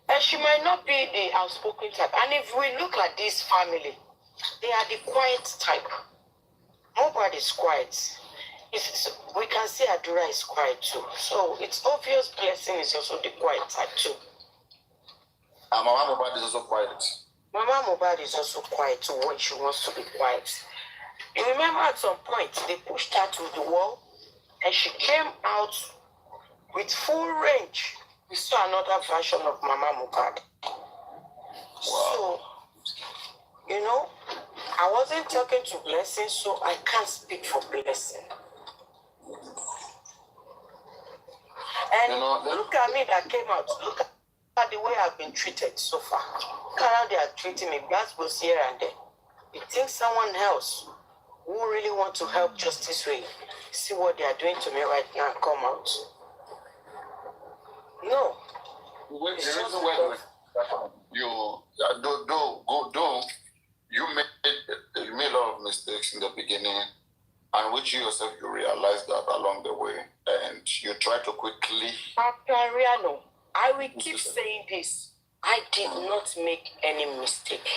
and she might not be the outspoken type. And if we look at this family, They are the quiet type. Nobody is quiet. We can see Adura is quiet too. So it's obvious Blessing is also the quiet type too. And Mama Mohbad is also quiet. Mama Mohbad is also quiet too when she wants to be quiet. You remember at some point they pushed her to the wall and she came out with full range. We saw another version of Mama Mohbad. Wow. So, you know, I wasn't talking to Blessing, so I can't speak for Blessing. And you know, look at me that came out. Look at the way I've been treated so far. Look at how they are treating me. Blast goes here and there. You think someone else who really want to help Justice Way see what they are doing to me right now come out? No. The reason why you made a lot of mistakes in the beginning, and which you yourself you realized that along the way, and you try to quickly. Papariano, I will keep saying this. I did not make any mistake.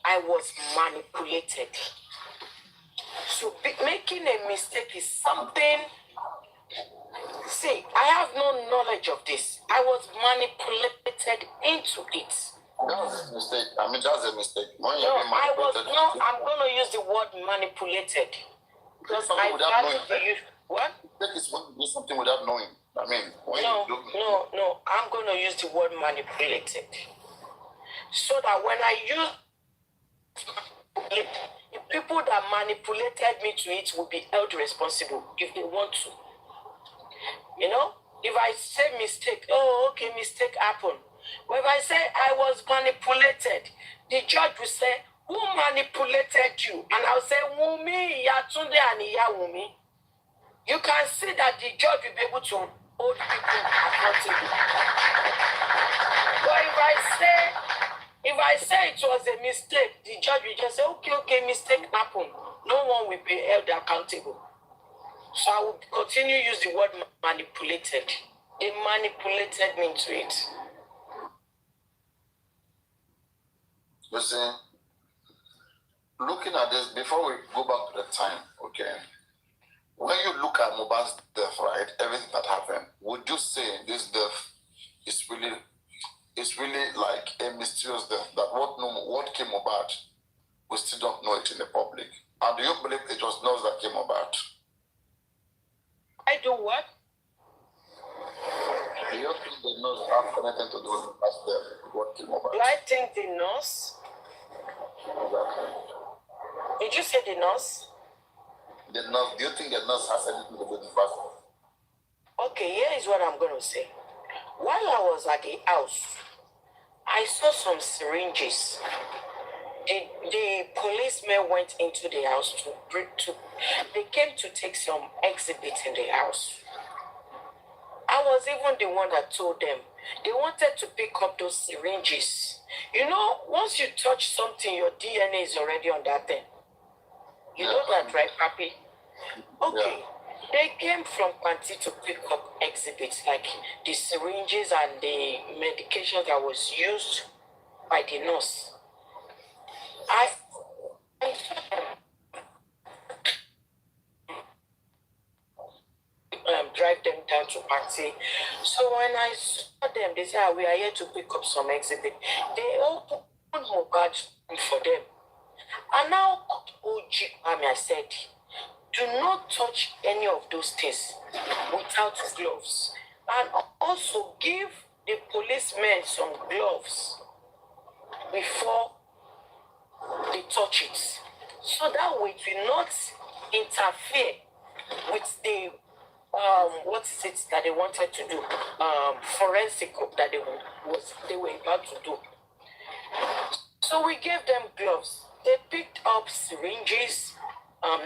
I was manipulated. So making a mistake is something. See, I have no knowledge of this. I was manipulated into it. That's a mistake. I mean, that's a mistake. I'm going to use the word manipulated. Because I value the use. What? Mistake is when you do something without knowing. I mean, no. I'm going to use the word manipulated. So that when I use it, the people that manipulated me to it will be held responsible if they want to. You know, if I say mistake, okay, mistake happened. But if I say I was manipulated, the judge will say, who manipulated you? And I'll say, Wumi, Yatunde, and Iya Wumi. You can see that the judge will be able to hold people accountable. But if I say it was a mistake, the judge will just say, okay, mistake happened. No one will be held accountable. So I will continue to use the word manipulated. They manipulated me into it. Listen, looking at this, before we go back to the time, okay, when you look at Mohbad's death, right, everything that happened, would you say this death is really like a mysterious death, that what came about, we still don't know it in the public? And do you believe it was nurse that came about? I do what? Do you think the nurse has anything to do with Mohbad's death? What came about? Do I think the nurse? Exactly. Did you say the nurse? The nurse. Do you think the nurse has anything to do with the first? Okay, here is what I'm going to say. While I was at the house, I saw some syringes. The policemen went into the house they came to take some exhibits in the house. I was even the one that told them. They wanted to pick up those syringes. You know, once you touch something, your DNA is already on that thing. You know that, right, Papi? Okay. Yeah. They came from Panti to pick up exhibits like the syringes and the medication that was used by the nurse. I drive them down to Panti. So when I saw them, they said, we are here to pick up some exhibit. They opened Mohbad for them. And now, I said, do not touch any of those things without gloves. And also give the policemen some gloves before they touch it. So that way it will not interfere with the, what is it that they wanted to do? Forensic that they were about to do. So we gave them gloves. They picked up syringes,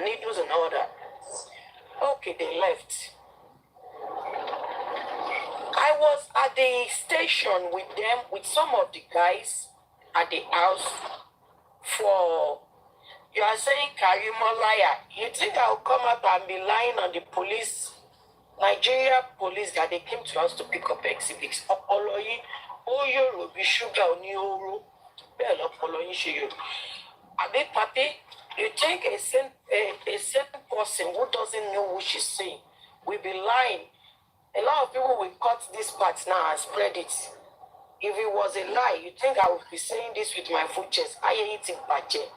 needles and all that. Okay, they left. I was at the station with them, with some of the guys at the house for, you are saying Karimot liar. You think I'll come up and be lying on the police, Nigeria police, that they came to us to pick up exhibits? Abi Papi, you think a same person who doesn't know what she's saying will be lying? A lot of people will cut this part now and spread it. If it was a lie, you think I would be saying this with my full chest? I hate it, Baje.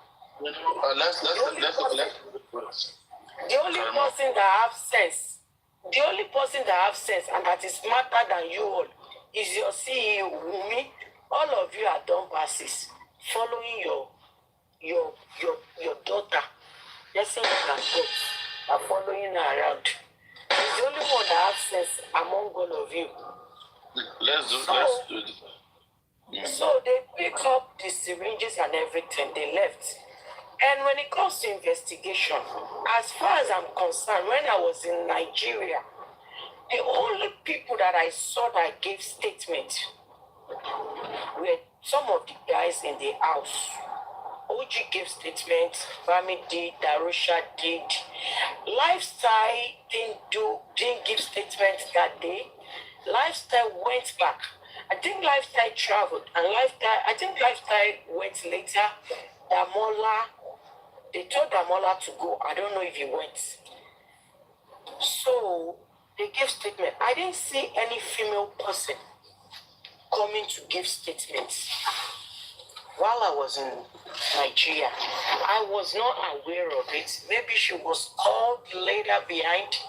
The only person that have sense, and that is smarter than you all is your CEO, Wumi. All of you are dumb passes, following your daughter. Yes, you can go. Are following her around. He's the only one that has sense among all of you. Let's do this. So they pick up the syringes and everything, they left. And when it comes to investigation, as far as I'm concerned, when I was in Nigeria, the only people that I saw that gave statements were some of the guys in the house. OG gave statements, Bami did, Darusha did. Lifestyle didn't give statements that day. Lifestyle went back. I think Lifestyle traveled, and Lifestyle went later. Damola, they told Damola to go. I don't know if he went. So they gave statement. I didn't see any female person coming to give statements. While I was in Nigeria, I was not aware of it. Maybe she was called later behind.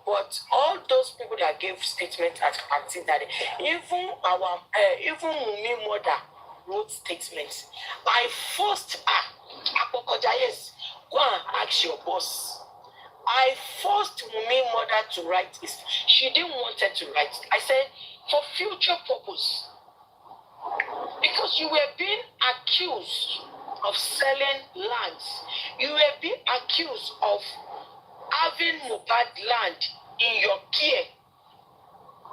But all those people that gave statements at that, even Mumi mother wrote statements. I forced her, yes, go and ask your boss. I forced Mumi mother to write this. She didn't want her to write it. I said, for future purpose. Because you were being accused of selling lands. You were being accused of having Mohbad land in your care.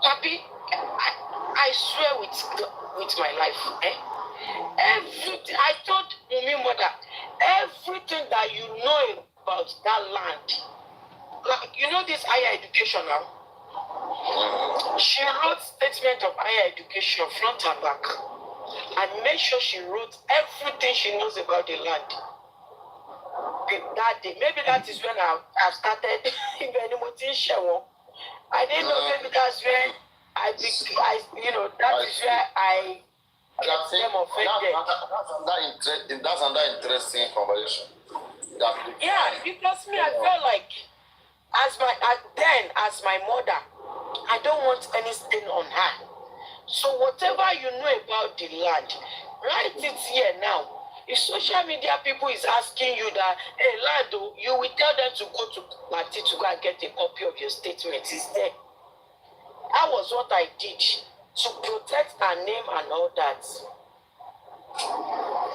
Papi, I swear with my life. Everything, I told Mumi mother, everything that you know about that land. Like, you know this higher education now? She wrote statement of higher education front and back. And made sure she wrote everything she knows about the land. That day, maybe that is when I started in the I didn't know, maybe that's when that is where I became offended. That's another interesting conversation. Yeah, because me, I felt like as my mother, I don't want any stain on her. So whatever you know about the land, write it here now. If social media people is asking you that, hey, Lado, you will tell them to go to Mati to go and get a copy of your statement. It's there. That was what I did to protect her name and all that.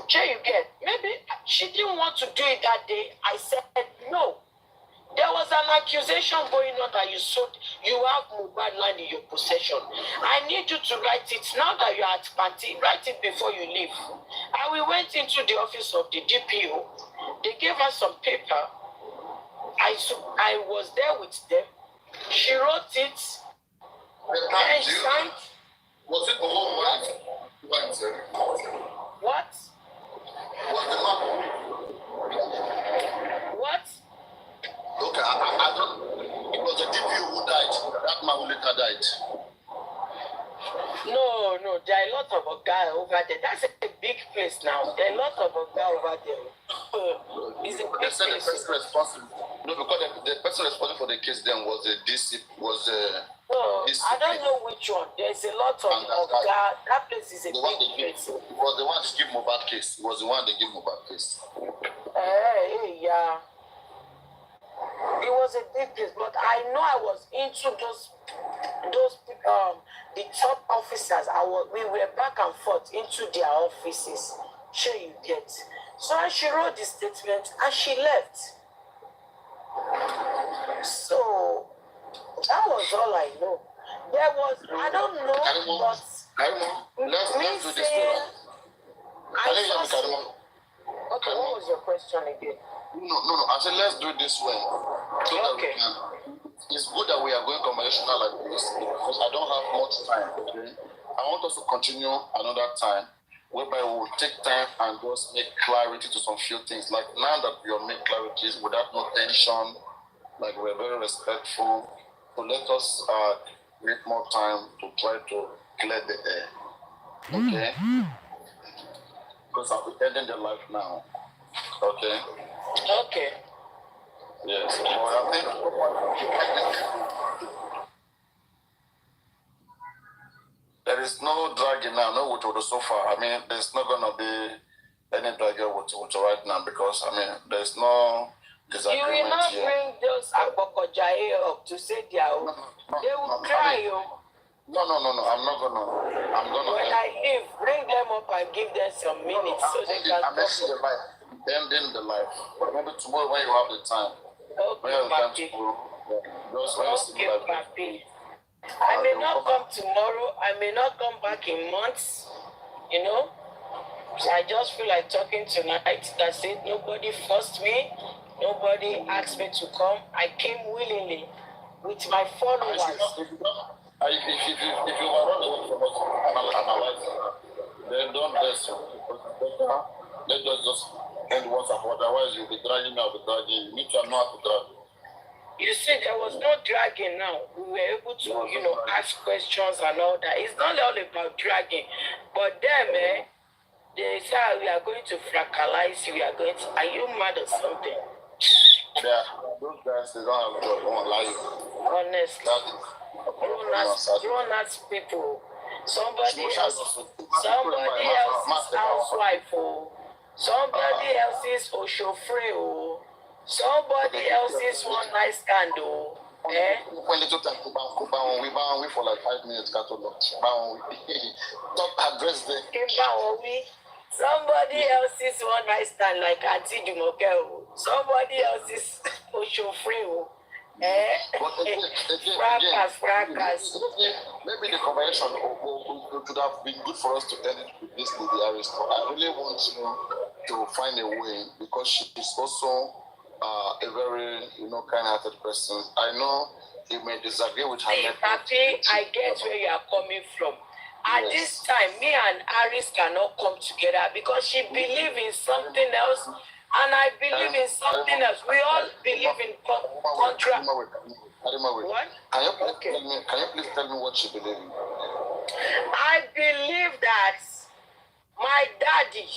Sure, you get. Maybe she didn't want to do it that day. I said no. There was an accusation going on that you have Mohbad land in your possession. I need you to write it now that you are at Panti. Write it before you leave. And we went into the office of the DPO. They gave us some paper. I was there with them. She wrote it. And she signed. Was it the whole one? What? What? Okay, I don't. It was the DPO who died. That man who later died. No, there are a lot of guys over there. That's a big place now. There are a lot of guys over there. It's a big place. The person responsible. No, because the person responsible for the case then was the DC. No, I don't know which one. There's a lot of guys. That place is a big place. It was the one to give Mohbad case. It was the one they give Mohbad case. Yeah. It was a big place, but I know I was into those the top officers. We were back and forth into their offices. Sure you get. So she wrote the statement and she left. So that was all I know. There was, I don't know, but let's do this one. Okay, what was your question again? No. I said let's do it this way. So Okay. It's good that we are going conventional like this because I don't have much time. Okay? I want us to continue another time. whereby we will take time and just make clarity to some few things. Like now that we are making clarities without no tension, like we're very respectful. So let us make more time to try to clear the air. Okay? Because I'll be ending the life now. Okay? Okay. Yes. But I think there is no dragging now, no with so far. I mean, there's not gonna be any dragging with right now because I mean there's no disagreement. You will not here. bring those Abokojaye up to say they are they will cry you. No, I'm not gonna. When I leave, bring them up and give them some minutes so they can I'm ending the life. Ending the life. Maybe tomorrow when you have the time. Okay, Papi. Okay, Papi. I may not come tomorrow. I may not come back in months. You know. So I just feel like talking tonight. That's it. Nobody forced me. Nobody asked me to come. I came willingly with my followers. If you are not able to analyze, then don't bless you. Let us just end once and for otherwise you'll be dragging out the dragging. You need to know how to drag. You see, there was no dragging now. We were able to, ask questions and all that. It's not all about dragging. But them, they say we are going to fractalize you. We are going to. Are you mad or something? Yeah, those guys, they don't have job. They won't lie. Honestly. Grown-ass people. Somebody else's housewife, somebody else's oshofre, somebody else's one night scandal. When little time we for like 5 minutes, top address there. Somebody else's one night stand like Auntie Jumoke. Somebody else's oshofre. Fracas. Maybe the convention would have been good for us to end it with this Lady Aris. I really want to find a way because she is also a very kind-hearted person. I know you may disagree with her. Papi, I get where you are coming from. At this time, me and Aris cannot come together because she believes in something else. And I believe in something else. We all believe in contract. What? Can you please tell me what you believe in? I believe that my daddy,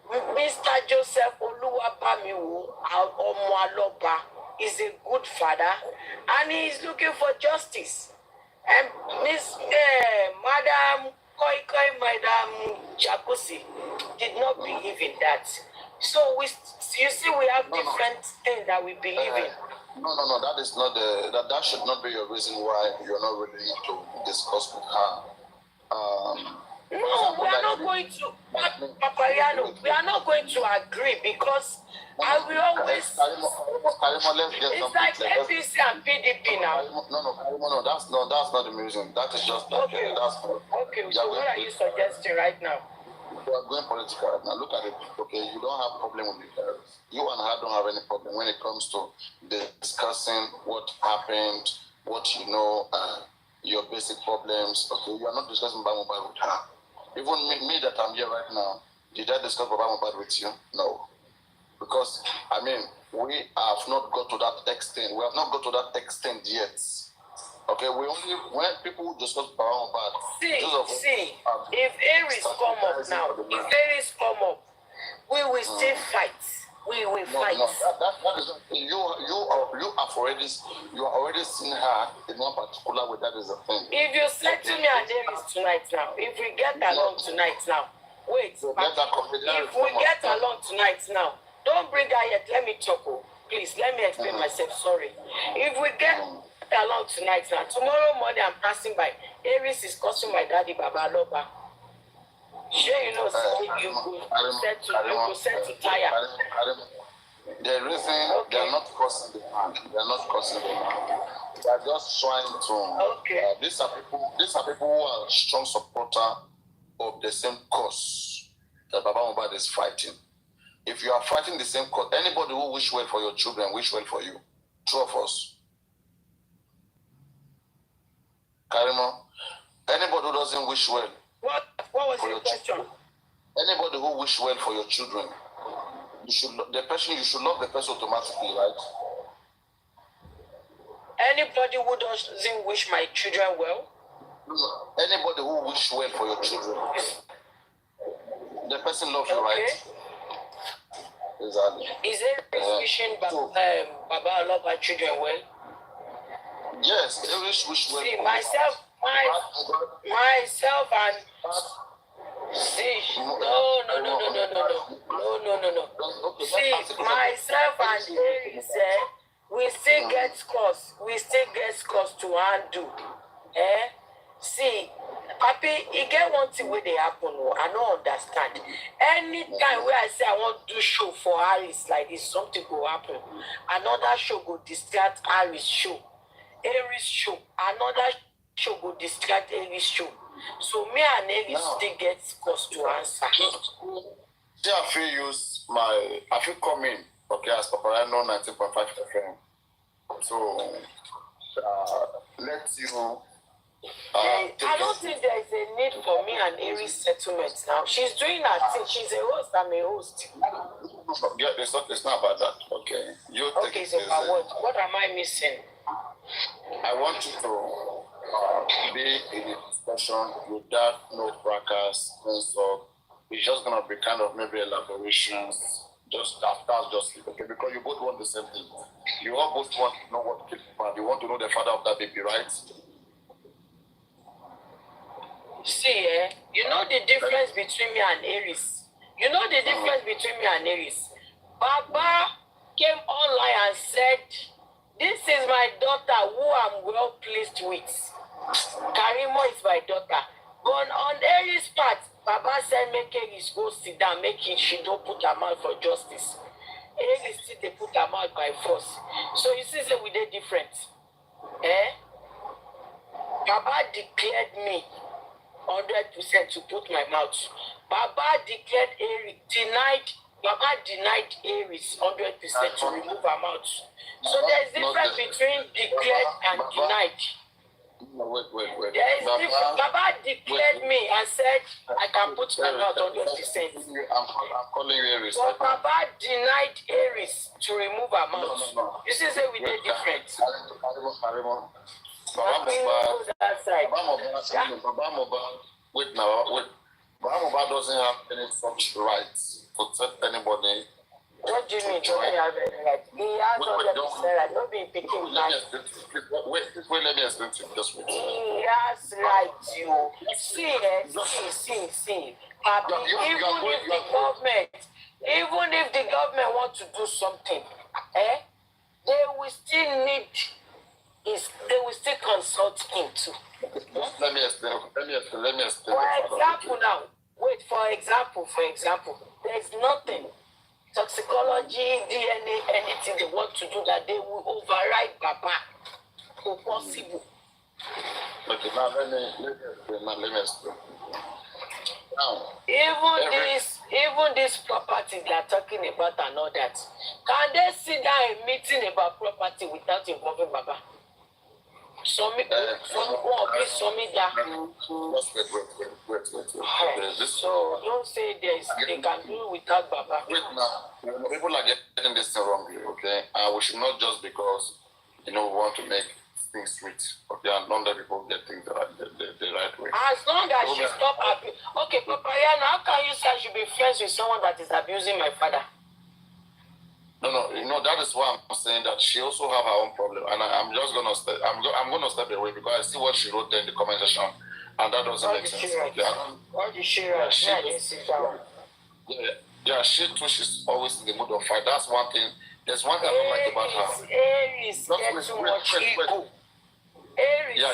Mr. Joseph Oluwabamiwo Omoaloba, is a good father and he is looking for justice. And Madam Madam Jakusi did not believe in that. So you see, we have different things that we believe in. No. That is not that should not be your reason why you're not ready to discuss with her. No, we are not going to, Papariano. We are not going to agree because I will always. It's like APC and PDP now. No. That's not the reason. That is just okay. So what are you suggesting right now? You are going political right now. Look at it. Okay, you don't have problem with the terrorists. You and her don't have any problem when it comes to discussing what happened, what your basic problems. Okay, you are not discussing Bamobad with her. Even me that I'm here right now, did I discuss Bamobad with you? No. Because, I mean, we have not got to that extent. We have not got to that extent yet. Okay, we only when people discuss Bamobad. See, if Aries come up now, we will still fight. We will fight. No, that is you are already seen her in one particular way. That is the thing. If you say to me and Aries tonight now, if we get along tonight now, wait. If we get along tonight now, don't bring her yet. Let me talk. Please, let me explain myself. Sorry. If we get along tonight now, tomorrow morning I'm passing by. Aries is causing my daddy Baba Loba. Sure, you go set to tire. The reason they are not causing the man, they are not causing the man. They are just trying to. These are people who are strong supporter of the same cause that Baba Mohbad is fighting. If you are fighting the same cause, anybody who wish well for your children wish well for you. Two of us. Karimot, anybody who doesn't wish well. What was your question? Anybody who wish well for your children, you should love the person automatically, right? Anybody who doesn't wish my children well? Anybody who wish well for your children, the person loves you, right? Exactly. Is it wishing Baba love our children well? Yes, they wish well. See, myself and see, no. See, myself and Aries, we still get scores. We still get scores to undo. See, Papi, you get one thing where they happen. I don't understand. Anytime where I say I want to do show for Aries like this, something will happen. Another show go distract Aries show. Aries show. Another show go distract Aries show. So me and Aries still get scores to answer. See, I feel coming, okay, as Papariano 19.5 FM. So, let's you. I don't think there is a need for me and Aries settlement now. She's doing her thing. She's a host. I'm a host. Yeah, it's not about that. Okay. Okay, so about what? What am I missing? I want you to be in a discussion without no fracas, no talk. It's just gonna be kind of maybe elaborations. That's just it, okay? Because you both want the same thing. You all both want to know what killed the man. You want to know the father of that baby, right? See, you know the difference between me and Aries. You know the difference between me and Aries. Baba came online and said, "This is my daughter who I'm well pleased with. Karimot is my daughter." But on Aries' part, Baba said, "Make Aries go sit down, she don't put her mouth for justice." Aries still they put her mouth by force. So you see, we did different. Baba declared me 100% to put my mouth. Baba declared Baba denied Aries 100% to remove her mouth. So there's difference between declared and denied. No, wait. There is difference. Baba declared me and said I can put my mouth 100%. I'm calling you Aries. But Baba denied Aries to remove her mouth. No. You see, we did different. Karimot. Wait. Baba doesn't have any such rights to tell anybody. What do you mean? Don't have any right? He has 100% right. Don't be picking right. Wait, let me explain to you this way. He has right, you. See. Papi, even if the government want to do something, they will still consult him too. Let me explain. For example, there's nothing. Toxicology, DNA, anything they want to do that they will override Baba. Possible. Okay, now let me explain. Now, even this property they are talking about and all that, can they sit down a meeting about property without involving Baba? Wait. So don't say they can do without Baba. Wait now, people are getting this thing wrong here, okay? We should not just because we want to make things sweet, okay, and not let people get things the right way. As long as she stop abusing. Okay, Papariano, how can you say I should be friends with someone that is abusing my father? No, that is why I'm saying that she also have her own problem, and I'm just gonna step away because I see what she wrote there in the comment section, and that doesn't make sense. What did she write? She too. She's always in the mood of fight. That's one thing. There's one thing I don't like about her. Aries get too much ego. Aries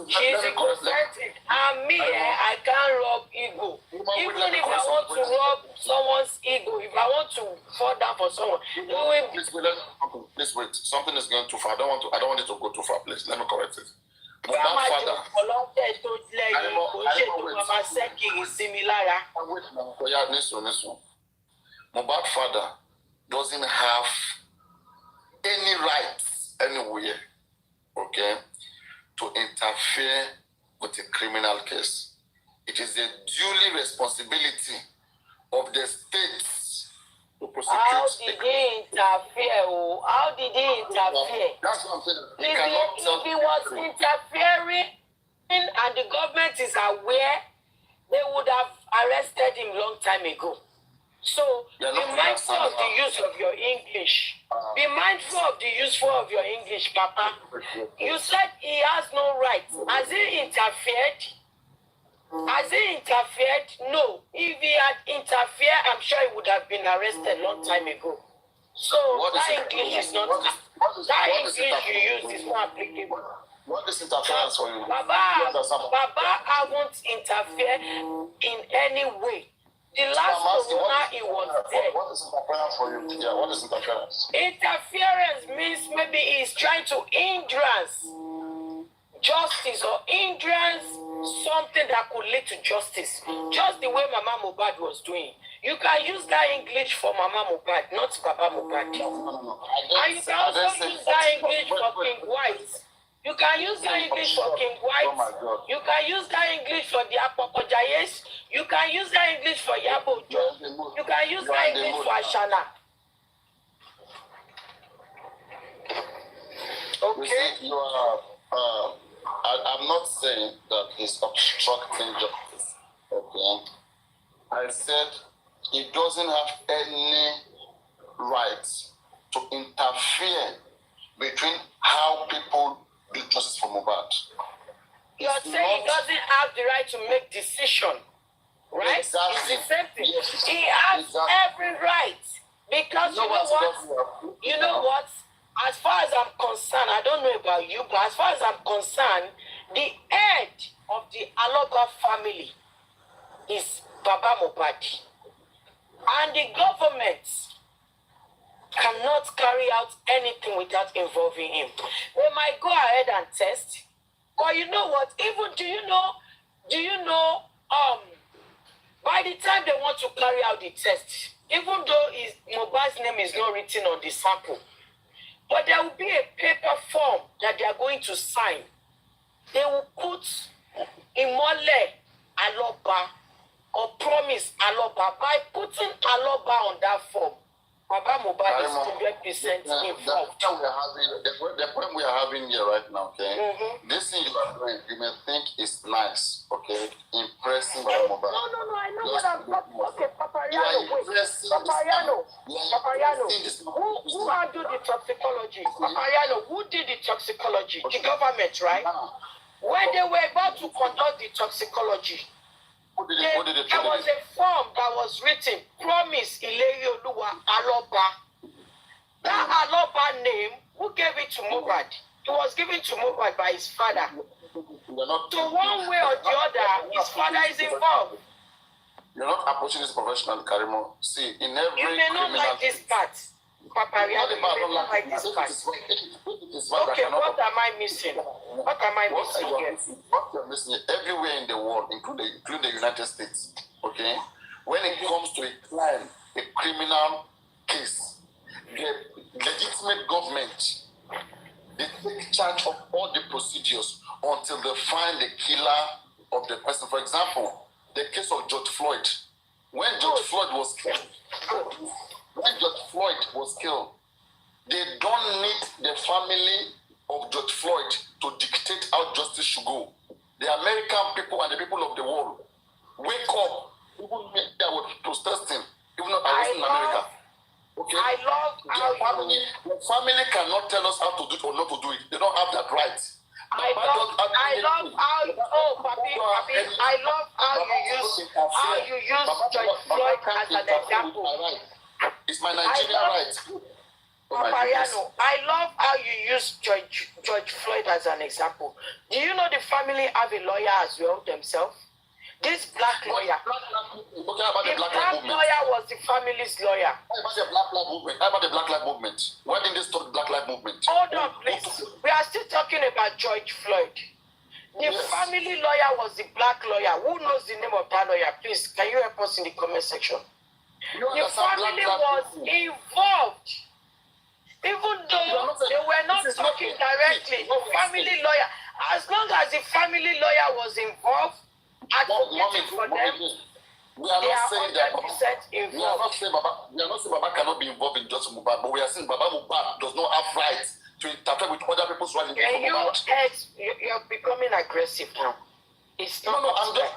she's egocentric. And me, I can't rub ego. Even if I want to rub someone's ego, if I want to fall down for someone, please wait. Something is going too far. I don't want it to go too far, please. Let me correct it. Mohbad's father doesn't have any rights anywhere, okay, to interfere with a criminal case. it is the duly responsibility of the states to prosecute. How did he interfere? Oh? How did he interfere? That's what I'm saying. If he was interfering and the government is aware, they would have arrested him long time ago. So be mindful of the use of your English. Be mindful of the useful of your English, Papa. You said he has no rights. Has he interfered? Has he interfered? No. If he had interfered, I'm sure he would have been arrested long time ago. So that English is not that English you use is not applicable. What is interference for you? Baba haven't interfered in any way. The last corona he was there. What is interference for you? Yeah, what is interference? Interference means maybe he's trying to hindrance justice or hindrance something that could lead to justice. Just the way Mama Mohbad was doing. You can use that English for Mama Mohbad, not Baba Mohbad. No. And you can also use that English for King White. You can use that English for King White. Oh, you can use that English for the Apokojayes. You can use that English for Yabo Joe. You can use that English for Ashana. Okay? You are, I'm not saying that he's obstructing justice. Okay? I said he doesn't have any right to interfere between how people do justice for Mohbad. You're saying he doesn't have the right to make decision, right? Exactly. It's the same thing. Yes. He has Exactly. every right. Because you know what? You know what? As far as I'm concerned, I don't know about you, but as far as I'm concerned, the head of the Aloba family is Baba Mohbad. And the government cannot carry out anything without involving him. They might go ahead and test. But you know what? Even do you know by the time they want to carry out the test, even though Mohbad's name is not written on the sample, but there will be a paper form that they are going to sign. They will put Imole Aloba or promise Aloba. By putting Aloba on that form, Baba Mohbad is 100% involved. The point we are having here right now, okay? Mm-hmm. This thing you are doing, you may think is nice, okay? Impressing Baba Mohbad. No, I know what I'm talking about. Okay, Papariano, Papariano. Who handled the toxicology? Papariano, who did the toxicology? The government, right? When they were about to conduct the toxicology, there was a form that was written, Promise Ileri Oluwa Aloba. That Aloba name, who gave it to Mohbad? It was given to Mohbad by his father. So one way or the other, his father is involved. You're not approaching this professional, Karimot. See, in every you may not like this part. Papariano, you may not like this part. Okay, what am I missing? What am I missing here? What you're missing everywhere in the world, including the United States, okay? When it comes to a crime, a criminal case, the legitimate government, they take charge of all the procedures until they find the killer of the person. For example, the case of George Floyd. When George Floyd was killed, they don't need the family of George Floyd to dictate how justice should go. The American people and the people of the world wake up. People that were protesting, even though I was in America. Okay? I love how the family cannot tell us how to do it or not to do it. They don't have that right. I love how you use George Floyd as an example. It's my Nigerian right. Papariano, I love how you use George Floyd as an example. Do you know the family have a lawyer as well themselves? This black lawyer. The black lawyer was the family's lawyer. How about the Black Lives Movement? Why didn't they stop the Black Lives Movement? Hold on, please. We are still talking about George Floyd. The family lawyer was the black lawyer. Who knows the name of that lawyer? Please, can you help us in the comment section? The family was involved. Even though they were not talking directly, the family lawyer, as long as the family lawyer was involved, advocating for them. We are They not are saying that 100% we are not involved. saying Baba cannot be involved in justice Mohbad, but we are saying Baba Mohbad does not have rights to interfere with other people's rights. Can you you're becoming aggressive now? It's not. No, I'm just.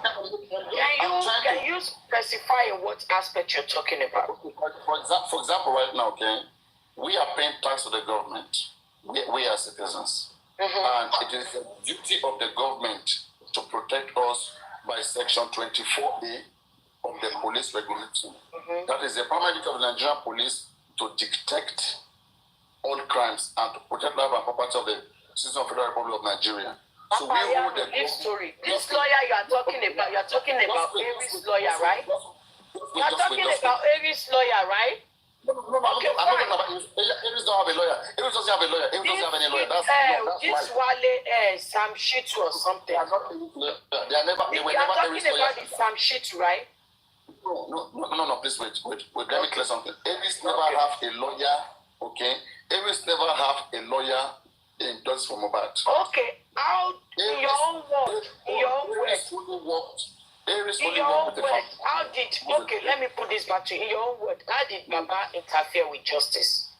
Can you specify in what aspect you're talking about? For example, right now, okay, we are paying tax to the government. We are citizens, and it is the duty of the government to protect us by Section 24A of the police regulation. That is the primary duty of the Nigerian police to detect all crimes and to protect life and property of the citizens of the Federal Republic of Nigeria. So we hold the story. This lawyer you are talking about, Aries lawyer, right? You are talking about Aries lawyer, right? No, okay, I'm not talking about Aries don't have a lawyer. Aries doesn't have a lawyer. Aries doesn't have any lawyer. That's this Wale Sam Shitu or something. They are not. They are never. They were never Aries talking lawyers. about the Sam Shitu, right? No. Please wait. Let me clear something. Aries never have a lawyer. Okay. Aries never have a lawyer in justice for Mohbad. Okay. How in your own word? How did? Okay, let me put this back to you. In your own word, how did Baba interfere with justice?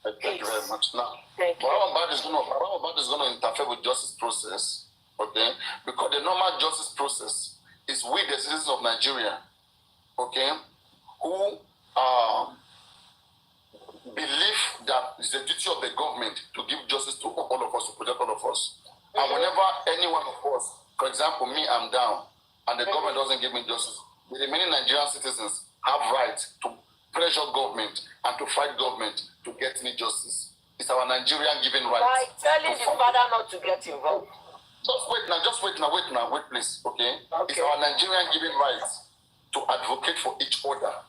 Thank you very much. Now, Thank you. Baba is going to interfere with justice process, okay? Because the normal justice process is we, the citizens of Nigeria, okay, who believe that it's the duty of the government to give justice to all of us, to protect all of us. And whenever any one of us, for example, me, I'm down, and the government doesn't give me justice, the remaining Nigerian citizens have rights to pressure government and to fight government to get me justice. It's our Nigerian given rights. By telling the father not to get involved. Just wait now, wait please, okay? It's our Nigerian given rights to advocate for each other.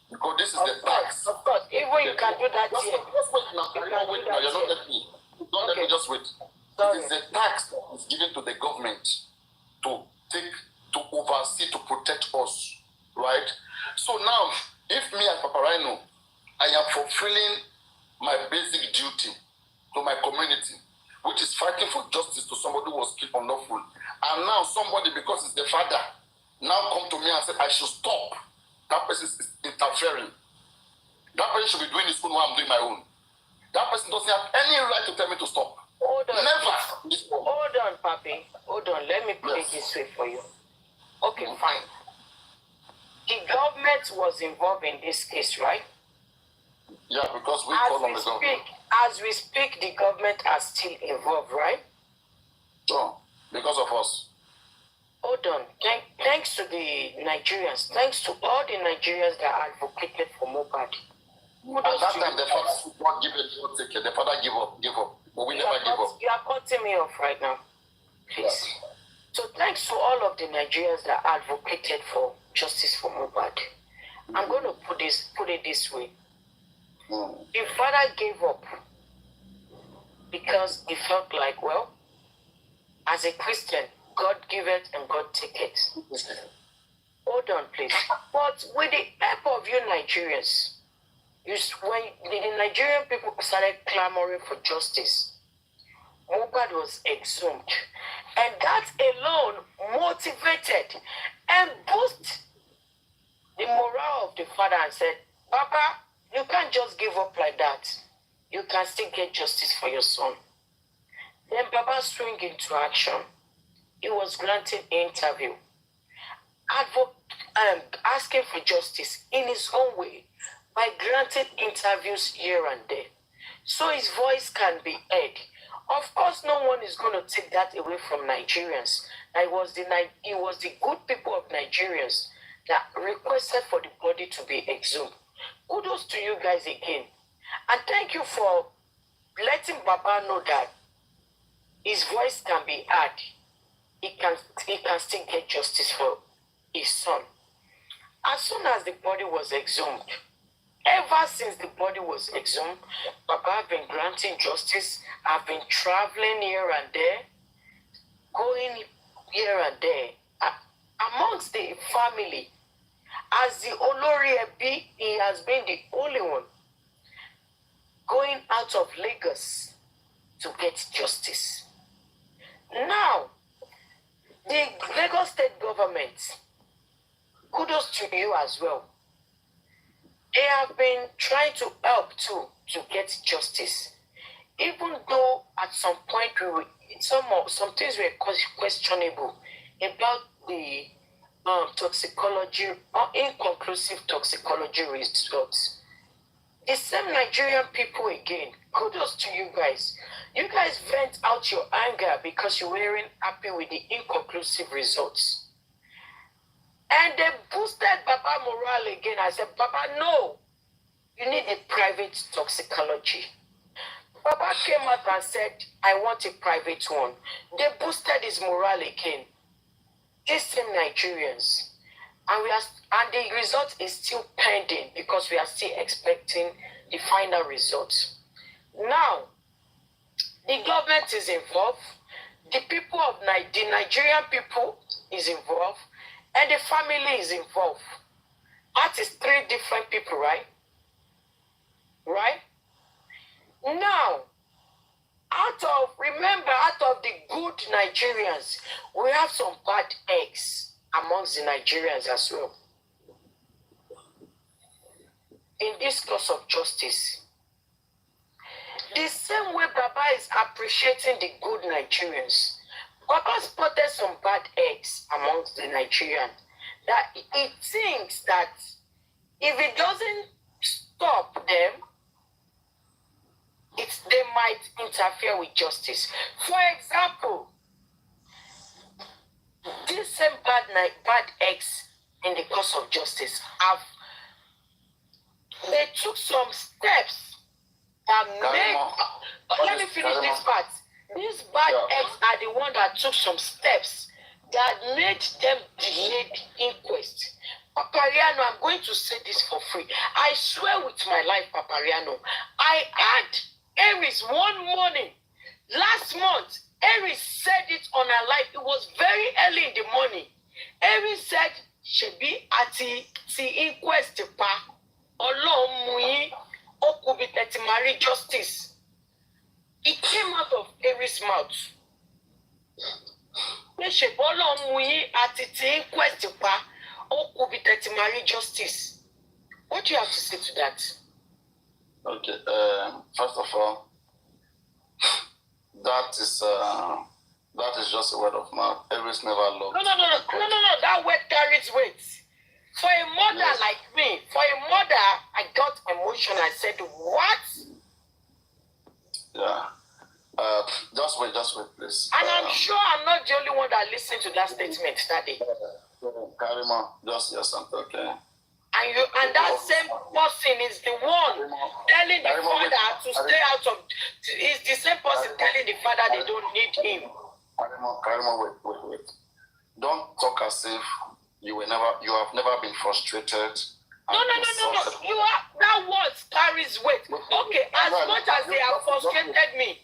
Because this is the tax. Of course, even you can do that here. Just wait now, you're not letting me. Don't let me just wait. Sorry. It is the tax that is given to the government to oversee, to protect us, right? So now, if me as Papariano, I am fulfilling my basic duty to my community, which is fighting for justice to somebody who was killed unlawful, and now somebody, because it's the father, now come to me and say I should stop. That person is interfering. That person should be doing his own while I'm doing my own. That person doesn't have any right to tell me to stop. Hold on. Never. Hold on, Papi. Hold on. Let me put it this way for you. Okay, fine. The government was involved in this case, right? Yeah, because we call on the government. As we speak, the government are still involved, right? Sure. Because of us. Hold on. Thanks to the Nigerians, thanks to all the Nigerians that advocated for Mohbad. At that time, the father would not give it, not take it. The father give up. But we never give up. You are cutting me off right now. Please. Yes. So thanks to all of the Nigerians that advocated for justice for Mohbad. I'm going to put it this way. The father gave up because he felt like, well, as a Christian, God give it and God take it. Hold on, please. But with the help of you Nigerians, when the Nigerian people started clamoring for justice, Mohbad was exhumed. And that alone motivated and boosted the morale of the father and said, Papa, you can't just give up like that. You can still get justice for your son. Then Baba swung into action. He was granted an interview, asking for justice in his own way by granting interviews here and there, so his voice can be heard. Of course, no one is going to take that away from Nigerians. It was the good people of Nigerians that requested for the body to be exhumed. Kudos to you guys again, and thank you for letting Baba know that his voice can be heard. He can still get justice for his son. As soon as the body was exhumed, ever since the body was exhumed, Baba have been granting justice. I've been traveling here and there, going here and there. Amongst the family, as the Olori Ebi, he has been the only one going out of Lagos to get justice. Now, the Lagos State government it. Kudos to you as well. They have been trying to help too to get justice. Even though at some point some things were questionable about the toxicology or inconclusive toxicology results. The same Nigerian people again. Kudos to you guys. You guys vent out your anger because you weren't happy with the inconclusive results. And they boosted Baba morale again. I said, Baba, no. You need a private toxicology. Baba came out and said, I want a private one. They boosted his morale again. These same Nigerians. And the result is still pending because we are still expecting the final result. Now, the government is involved. The people of the Nigerian people is involved. And the family is involved. That is 3 different people, right? Right? Now, out of the good Nigerians, we have some bad eggs amongst the Nigerians as well. In this cause of justice. The same way Baba is appreciating the good Nigerians, Baba spotted some bad eggs amongst the Nigerians that he thinks that if it doesn't stop them, they might interfere with justice. For example, these same bad eggs in the cause of justice they took some steps that made. Let me finish this part. These bad eggs are the ones that took some steps that made them delay the inquest. Papariano, I'm going to say this for free. I swear with my life, Papariano, I had Aries one morning, last month, Aries said it on her life. It was very early in the morning. Aries said, Shebi ati ti inquest pa, Ọlọ́run mú yín, ó kù bí tẹ́ ti máa rí justice. It came out of Aries' mouth. Shebi Ọlọ́run mú yín ati ti inquest pa, ó kù bí tẹ́ ti máa rí justice. What do you have to say to that? Okay, first of all, that is just a word of mouth. Aries never loved. No. That word carries weight. For a mother like me, I got emotional. I said, what? Yeah. Just wait, please. And I'm sure I'm not the only one that listened to that statement that day. Karimot, just hear something, okay? And that same person is the one telling the father to stay out of. It's the same person telling the father they don't need him. Karimot, wait. Don't talk as if you have never been frustrated. No. You have that word carries weight. Okay, as much as they have frustrated me,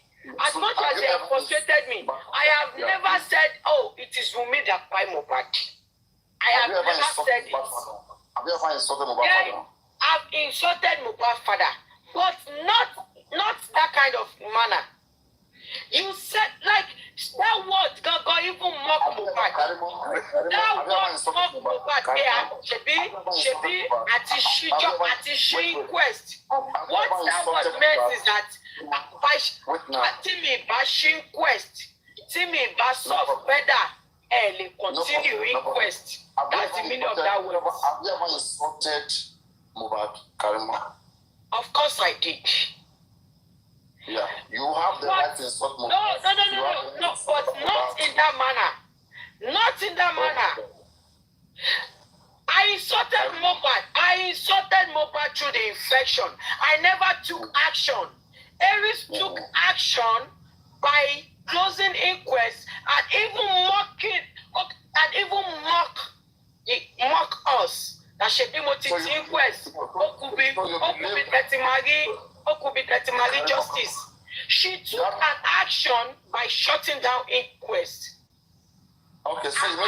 I have never said, oh, it is Wunmi that buy Mohbad. I have never said it. Have you ever insulted Mohbad's father? I've insulted Mohbad's father, but not that kind of manner. You said like that word got even mock Mohbad. That word mock Mohbad. Shebi ati she inquest. What that word meant is that Timi ba she inquest. Timi ba solve better. Continue inquest. That's the meaning of that word. Have you ever insulted Mohbad, Karimot? Of course I did. Yeah, you have the right to insult Mohbad. No, but not in that manner. Not in that manner. I insulted Mohbad through the infection. I never took action. Aries took action by closing inquest and even mock us. That should be motivated inquest. Justice. She took an action by shutting down inquest. Okay, so her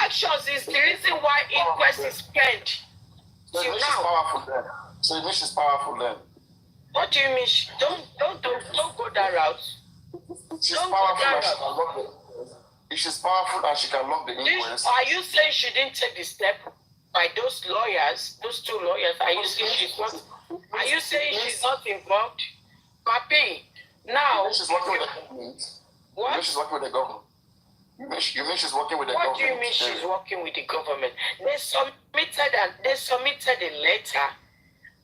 actions is the reason why inquest is penned. So it means she's powerful then. What do you mean? Don't go that route. She's powerful. if she's powerful and she can lock the inquest. Are you saying she didn't take the step by those lawyers, those two lawyers? Are you saying she's not? Are you saying she's not involved? Papi, now. She's working with the government. What? You mean she's working with the government? You mean she's working with the government? What do you mean she's working with the government? They submitted a letter,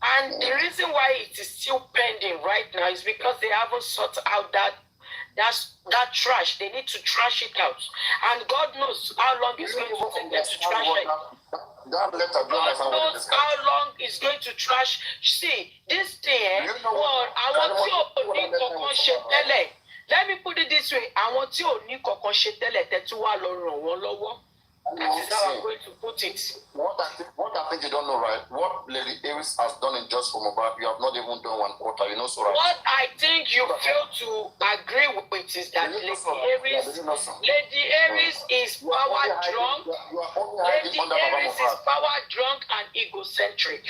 and the reason why it is still pending right now is because they haven't sorted out that trash. They need to trash it out, and God knows how long it's going to take them to trash it. God knows how long it's going to trash. See, this thing, I want you to let me put it this way. I want you to that is how I'm going to put it. What I think you don't know, right? What Lady Aries has done in Just for Mobile, you have not even done 1/4. You know, so right? What I think you fail to agree with is that Lady Aries is power drunk. Lady Aries is power drunk and egocentric.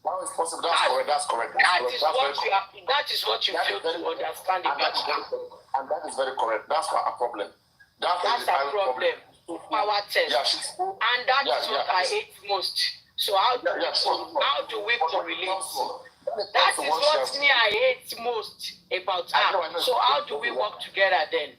How is possible? That's correct. That is what you fail to understand about her. And that is very correct. That's a problem. That's a problem. Power test. Yeah, and that is what I hate most. So how do we correlate? That is what I hate most about her. So how do we work together then?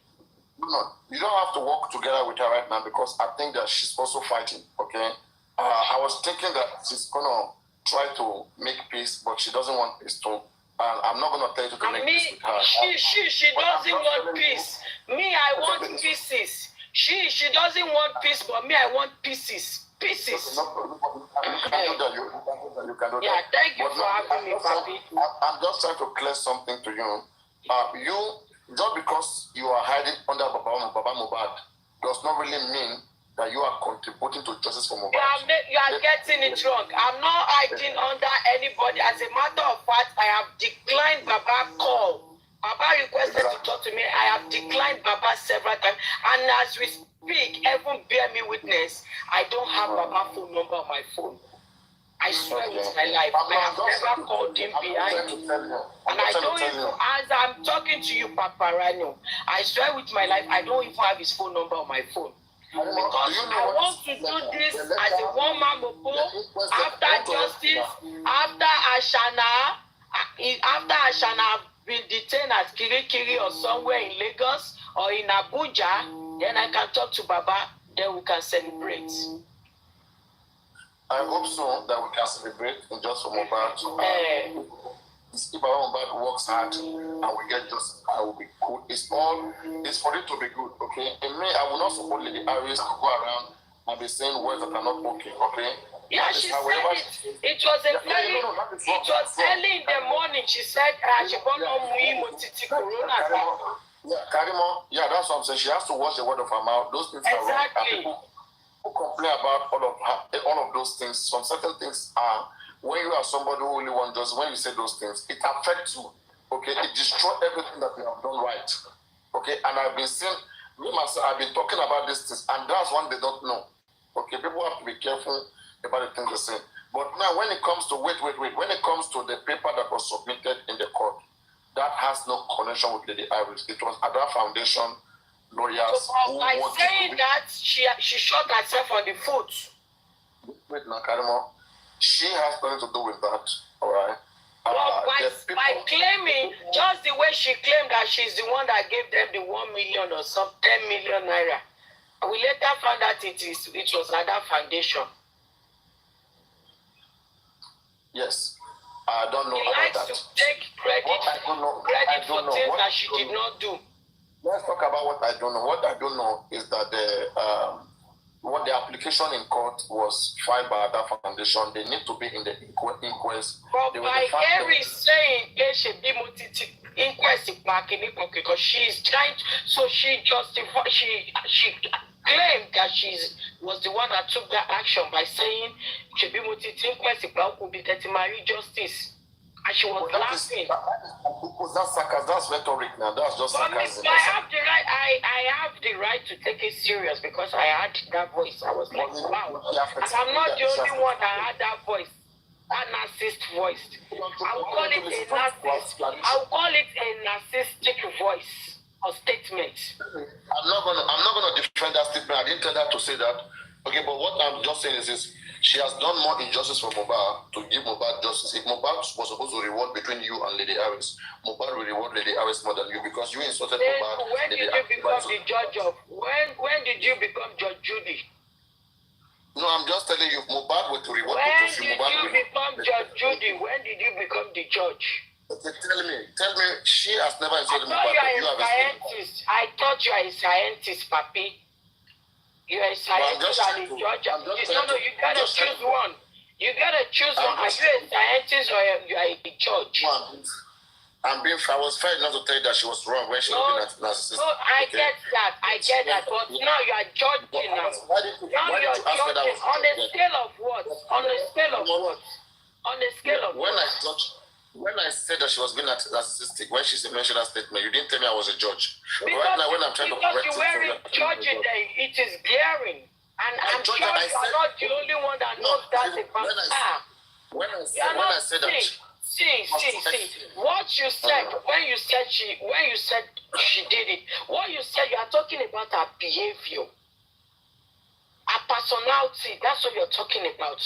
No, you don't have to work together with her right now because I think that she's also fighting. Okay, I was thinking that she's gonna try to make peace, but she doesn't want peace too. And I'm not gonna tell you to make peace with her. She doesn't want peace. Me, I want pieces. She doesn't want peace, but me, I want pieces. Pieces. You can do that. You can do that. Yeah, thank you for having me, Papi. I'm just trying to clear something to you. You, just because you are hiding under Baba Mohbad does not really mean that you are contributing to justice for Mohbad. You are getting it wrong. I'm not hiding under anybody. As a matter of fact, I have declined Baba's call. Baba requested to talk to me. I have declined Baba several times. And as we speak, heaven bear me witness, I don't have Baba's phone number on my phone. I swear with my life, I have never called him behind me. And I don't even, as I'm talking to you, Papariano, I swear with my life, I don't even have his phone number on my phone. Because I want to do this as a one-man mopo, after justice, after Ashana been detained at Kirikiri or somewhere in Lagos or in Abuja, then I can talk to Baba, then we can celebrate. I hope so that we can celebrate in Just for Mohbad. If our Mohbad works hard and we get just, I will be good. It's for it to be good, okay? In me, I will not support Lady Aries to go around and be saying words that are not okay, okay? Yeah, she said it. It was early in the morning. She said, she got no corona. Yeah, Karimot, yeah, that's what I'm saying. She has to watch the word of her mouth. Those things are wrong. And people who complain about all of those things, some certain things are, when you are somebody who really wants justice, when you say those things, it affects you. Okay, it destroys everything that you have done right. Okay, and I've been saying, me myself, I've been talking about these things, and that's one they don't know. Okay, people have to be careful about the things they say. But now, when it comes to when it comes to the paper that was submitted in the court, that has no connection with Lady Iris. It was other foundation lawyers. So, by saying that she shot herself on the foot. Wait, now, Karimot, she has nothing to do with that. All right. By claiming, just the way she claimed that she's the one that gave them the 1 million or some 10 million naira. We later found out it was another foundation. Yes, I don't know about that. She likes to take credit for things that she did not do. Let's talk about what I don't know. What I don't know is that what the application in court was filed by that foundation. They need to be in the inquest. But by Harry saying it should be inquest because she's trying to, so she claimed that she was the one that took that action by saying she be inquest could be that marry justice. And she was laughing. That's rhetoric now. That's just sarcasm. I have the right. I have the right to take it serious because I had that voice. I was like, wow. And I'm not the only one that had that voice. That narcissist voice. I will call it a narcissistic voice. or statement. I'm not gonna defend that statement. I didn't tell her to say that. Okay, but what I'm just saying is this: she has done more injustice for Mohbad to give Mohbad justice. If Mohbad was supposed to reward between you and Lady Harris, Mohbad will reward Lady Harris more than you because you insulted Mohbad. When did you become the judge of? When did you become Judge Judy? No, I'm just telling you, Mohbad will to reward. When did you become Judge Judy? When did you become the judge? Okay, tell me. She has never insulted Mohbad. You are a scientist. I thought you are a scientist, Papi. You are a scientist and a judge. No, you gotta choose one. You gotta choose one. Are you a scientist or you are a judge? I was fair enough to tell you that she was wrong when she was looking at narcissist. No, I get that. But now you are judging now. Now you are judging on a scale of what? On a scale of what? On a scale of what? When I said that she was being narcissistic, when she mentioned that statement, you didn't tell me I was a judge. Because right now, when I'm trying to correct you wearing judging, it is glaring. And I'm sure you are not the only one that knows that about. When I said that. See. What you said when you said she did it, what you said, you are talking about her behavior, her personality. That's what you're talking about.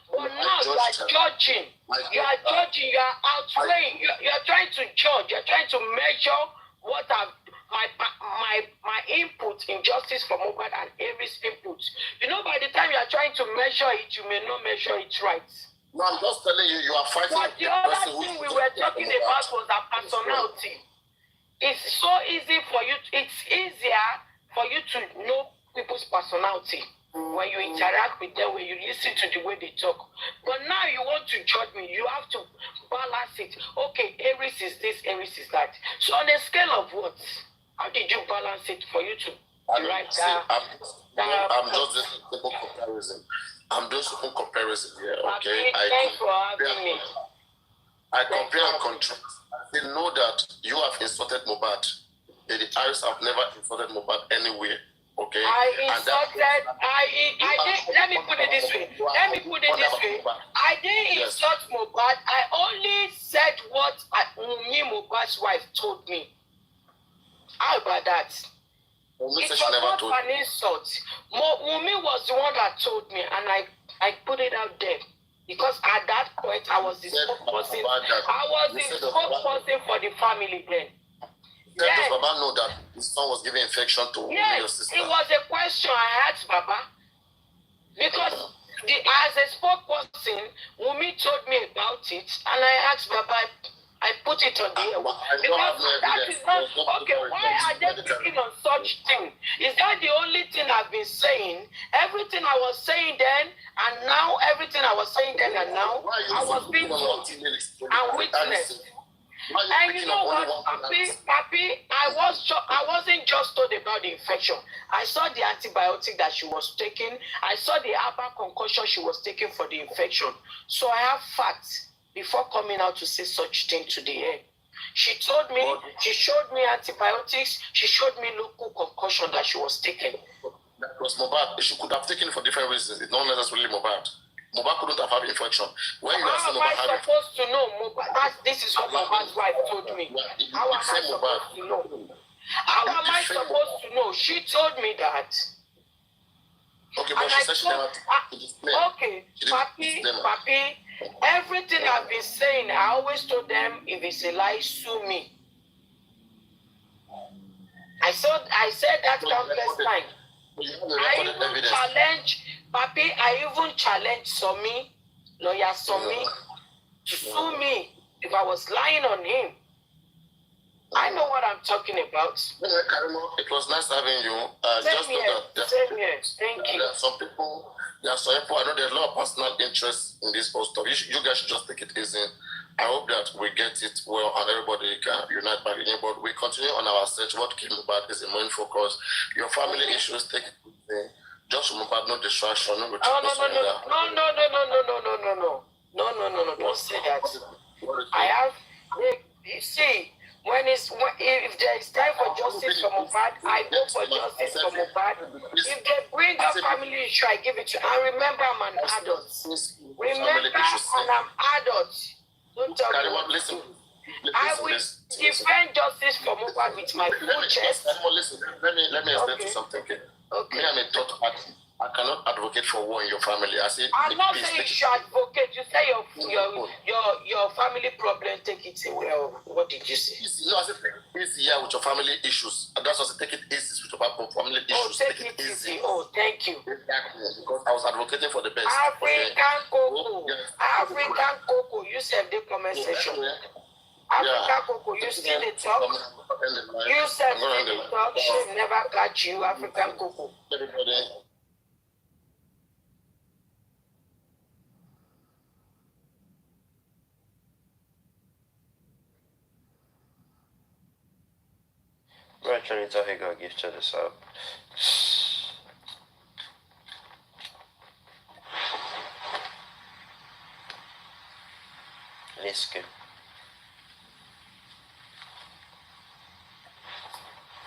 But now you are judging. You are outweighing. You are trying to judge. You are trying to measure what my input in justice for Mohbad and Aries input. You know, by the time you are trying to measure it, you may not measure it right. No, I'm just telling you, you are fighting. But the other thing we were talking about was her personality. It's so easy for you. It's easier for you to know people's personality when you interact with them, when you listen to the way they talk. But now you want to judge me. You have to balance it. Okay, Aries is this, Aries is that. So on a scale of what? How did you balance it for you to derive that? I'm just doing a simple comparison. I'm doing simple comparison here, okay? Thanks for having me. I compare and contrast. They know that you have insulted Mohbad. Lady Harris have never insulted Mohbad anywhere. Okay. Let me put it this way. I didn't insult Mohbad. I only said what Mohbad's wife told me. How about that? It was not an insult. Wumi was the one that told me, and I put it out there. Because at that point, I was the spokesperson. I was the spokesperson for the family then. Does Baba know that his son was giving infection to your sister? It was a question I asked Baba. Because as a spokesperson, Wumi told me about it, and I asked Baba, I put it on the air. Because that is not, okay, why are they picking on such thing? Is that the only thing I've been saying? Everything I was saying then, and now, everything I was saying then and now, I was being told and witnessed. And you know what, Papi, I wasn't just told about the infection. I saw the antibiotic that she was taking. I saw the herbal concussion she was taking for the infection. So I have facts before coming out to say such thing to the air. She told me, she showed me antibiotics, she showed me local concussion that she was taking. That was Mohbad. She could have taken it for different reasons. It's not necessarily Mohbad. Mohbad couldn't have had infection. When you how am I supposed to know Mohbad? This is what Mohbad's wife told me. How am I supposed to know? How am I supposed to know? She told me that. Okay, but she said she never okay, Papi, everything I've been saying, I always told them, if it's a lie, sue me. I said that countless times. I even challenge, Papi, I even challenged Somi, lawyer Somi, to sue me if I was lying on him. I know what I'm talking about. Karimot, it was nice having you. Same here. Thank you. There are some people, I know there's a lot of personal interest in this whole stuff. You guys should just take it easy. I hope that we get it well and everybody can unite back again. But we continue on our search. What came about is the main focus. Your family issues, take it easy. Just remember, no distraction, no. No. Don't say that. You see, if there is time for justice for Mohbad, I go for justice for Mohbad. If they bring a family issue, I give it to you. And remember, I'm an adult. Remember, and I'm adult. Don't tell Karimot, listen. I will defend justice for Mohbad with my full chest. Listen, let me explain to something. Okay. Me, I'm a third party. I cannot advocate for war in your family. I say I'm not saying you should advocate. You say your family problem, take it away. What did you say? No, I said easy here with your family issues. And that's what I said, take it easy with your family issues. Take it easy. Oh, thank you. Exactly. Because I was advocating for the best. African cocoa. African cocoa. You said the comment section. African cocoa. You see the talk. You said the talk. She never catch you. African cocoa. Everybody. We're actually talking about gift to this up. Liske.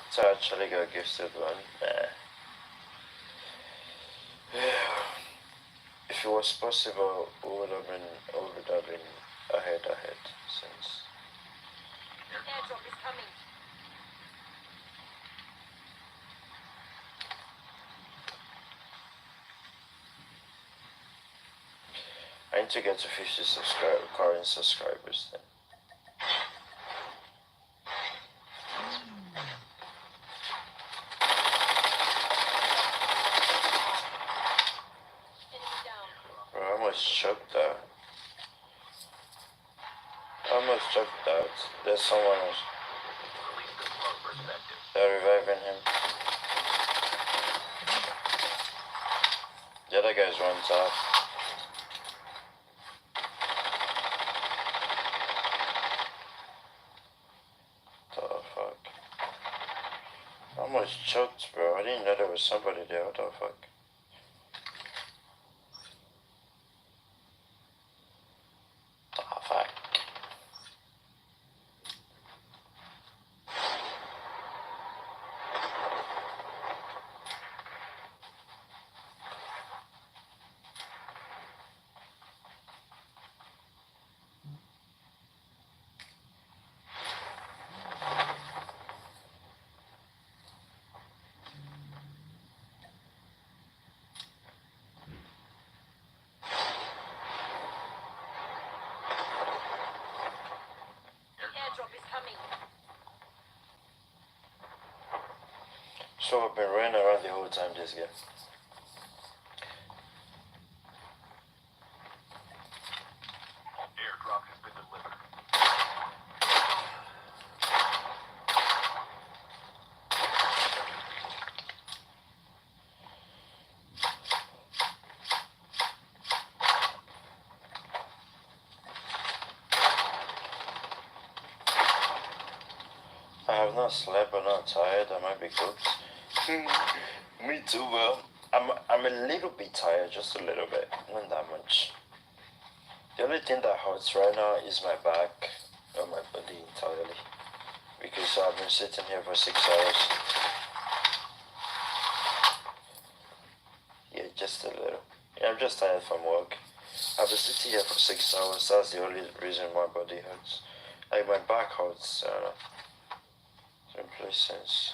So actually got gifted one. If it was possible, we would have been ahead since. Airdrop is coming. I need to get to 50 current subscribers then. Bro, I almost choked that. There's someone else. They're reviving him. The other guy's on top. I almost choked, bro. I didn't know there was somebody there. What the fuck? Oh, fuck. So I've been running around the whole time this game. Airdrop has been delivered. I have not slept, but not tired. I might be cooked. Me too, bro. I'm a little bit tired, just a little bit, not that much. The only thing that hurts right now is my back or my body entirely, because I've been sitting here for 6 hours. Yeah, just a little. Yeah, I'm just tired from work. I've been sitting here for 6 hours. That's the only reason my body hurts. Like my back hurts. I don't know. It makes sense.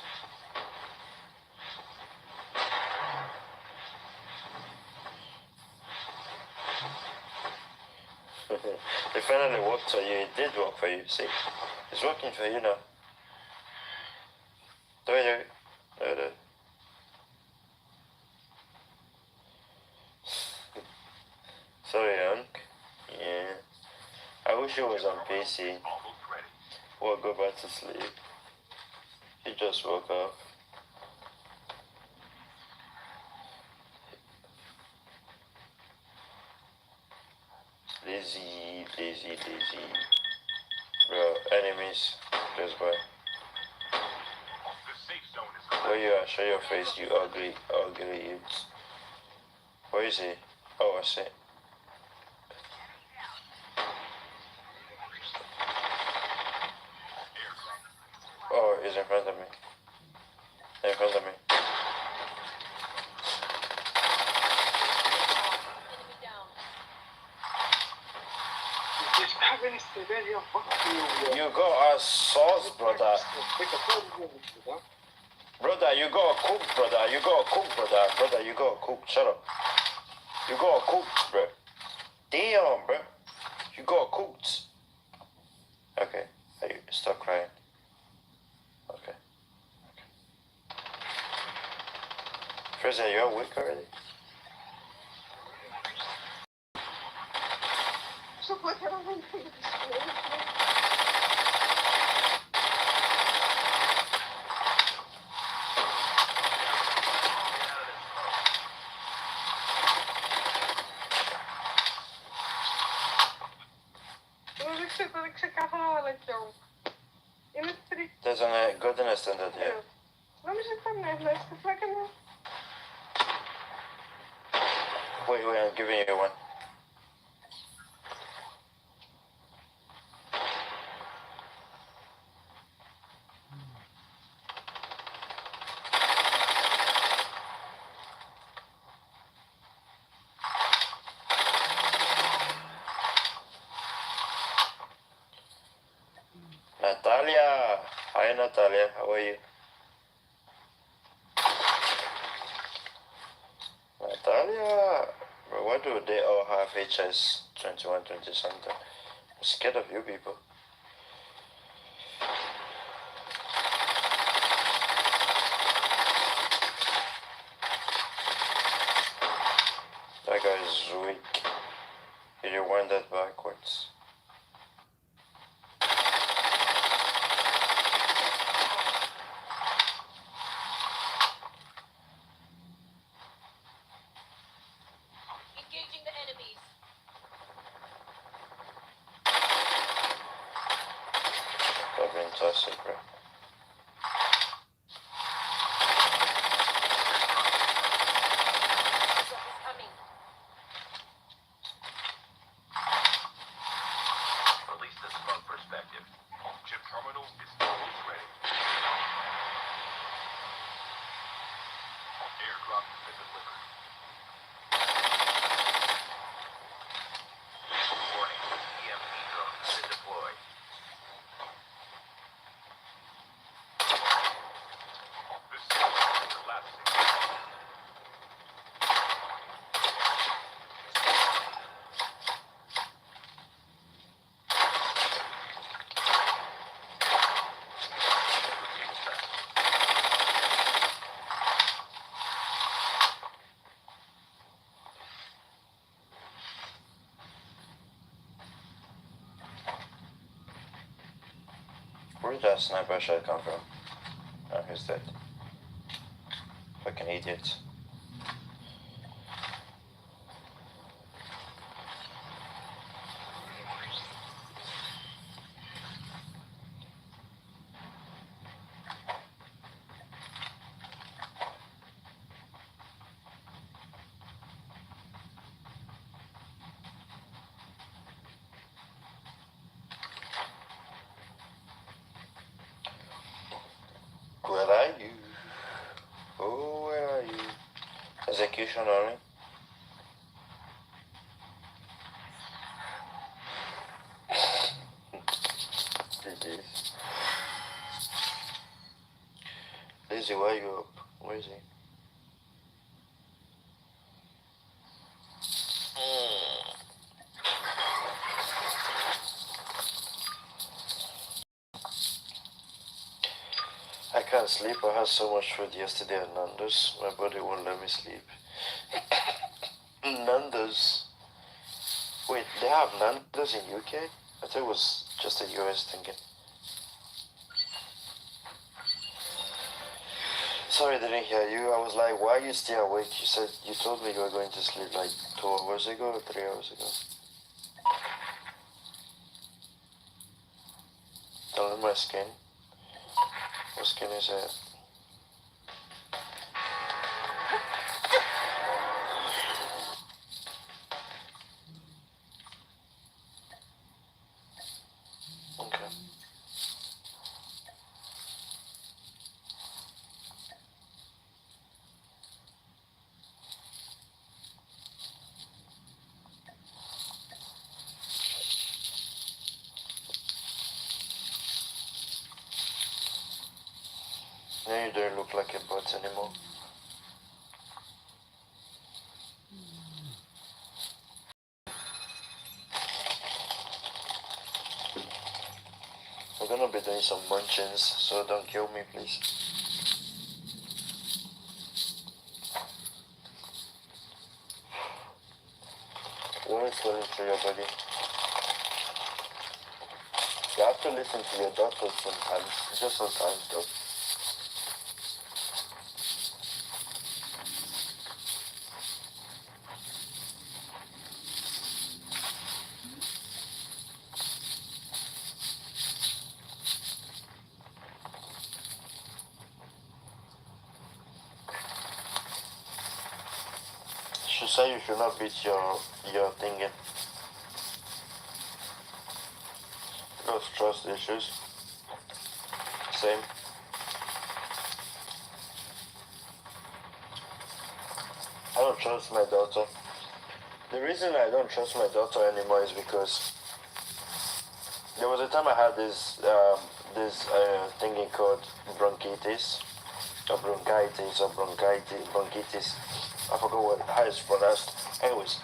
It finally worked for you. It did work for you. See, it's working for you now. Do it. Sorry, Hank. Yeah. I wish it was on PC. Or go back to sleep. He just woke up. Lazy. Bro, enemies. Just by. Where you at? Show your face, you ugly youths. Where is he? Oh, I see. Oh, he's in front of me. In front of me. He's having You got a sauce, brother. Brother, you got a cook, brother. You got a cook, brother. Brother, you got a cook. Shut up. You got a cook, bro. Damn, bro. You got cooked. Okay. Hey, stop crying. Okay. Fraser, you're awake already? There's a good in a standard here. Wait, I'm giving you one. Natalia! Hi, Natalia. How are you? Natalia! Bro, why do they all have HS 21, 20 something? I'm scared of you people. That guy is weak. You wind that backwards. Engaging the enemies. I've been tossing, bro. Drop is coming. Release the smoke perspective. Chip terminal is almost ready. Airdrop has been delivered. Warning, EMP drone has been deployed. The system is collapsing. Where did that sniper shot come from? Oh, he's dead. Fucking idiot. Where are you? Oh, where are you? Execution only. GG. Lizzie, why are you up? Where is he? I can't sleep. I had so much food yesterday at Nando's. My body won't let me sleep. Nando's. Wait, they have Nando's in UK? I thought it was just a US thing. Sorry, I didn't hear you. I was like, why are you still awake? You said you told me you were going to sleep like 2 hours ago or 3 hours ago. Tell me my skin. What skin is it? Okay. you don't look like a bot anymore. We're gonna be doing some munchins, so don't kill me, please. What is going through your body? You have to listen to your doctor sometimes, just sometimes though. She said you should not beat your thinking. Those trust issues. Same. I don't trust my daughter. The reason I don't trust my daughter anymore is because there was a time I had this thingy called bronchitis, or bronchitis. I forgot how it's pronounced. Anyways,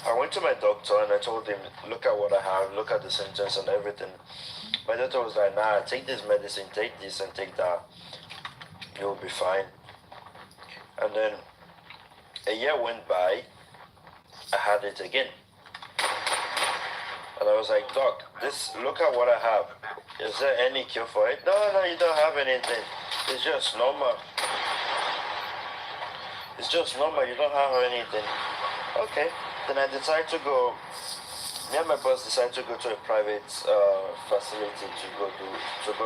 I went to my doctor and I told him, look at what I have, look at the symptoms and everything. My doctor was like, nah, take this medicine, take this and take that. You'll be fine. And then a year went by, I had it again. And I was like, doc, look at what I have. Is there any cure for it? No, you don't have anything. It's just normal. It's just normal, you don't have anything. Okay, then I decided to go, me and my boss decided to go to a private facility to go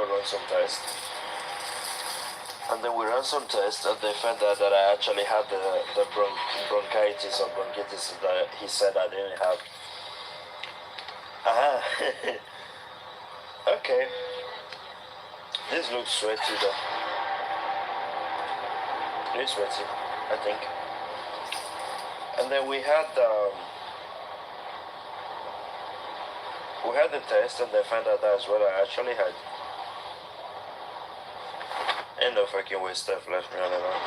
run some tests. And then we ran some tests and they found out that I actually had the bronchitis or bronchitis that he said I didn't have. Okay. This looks sweaty though. It's sweaty, I think. And then we had the test and they found out that's what I actually had. Ain't no fucking way stuff left me all alone.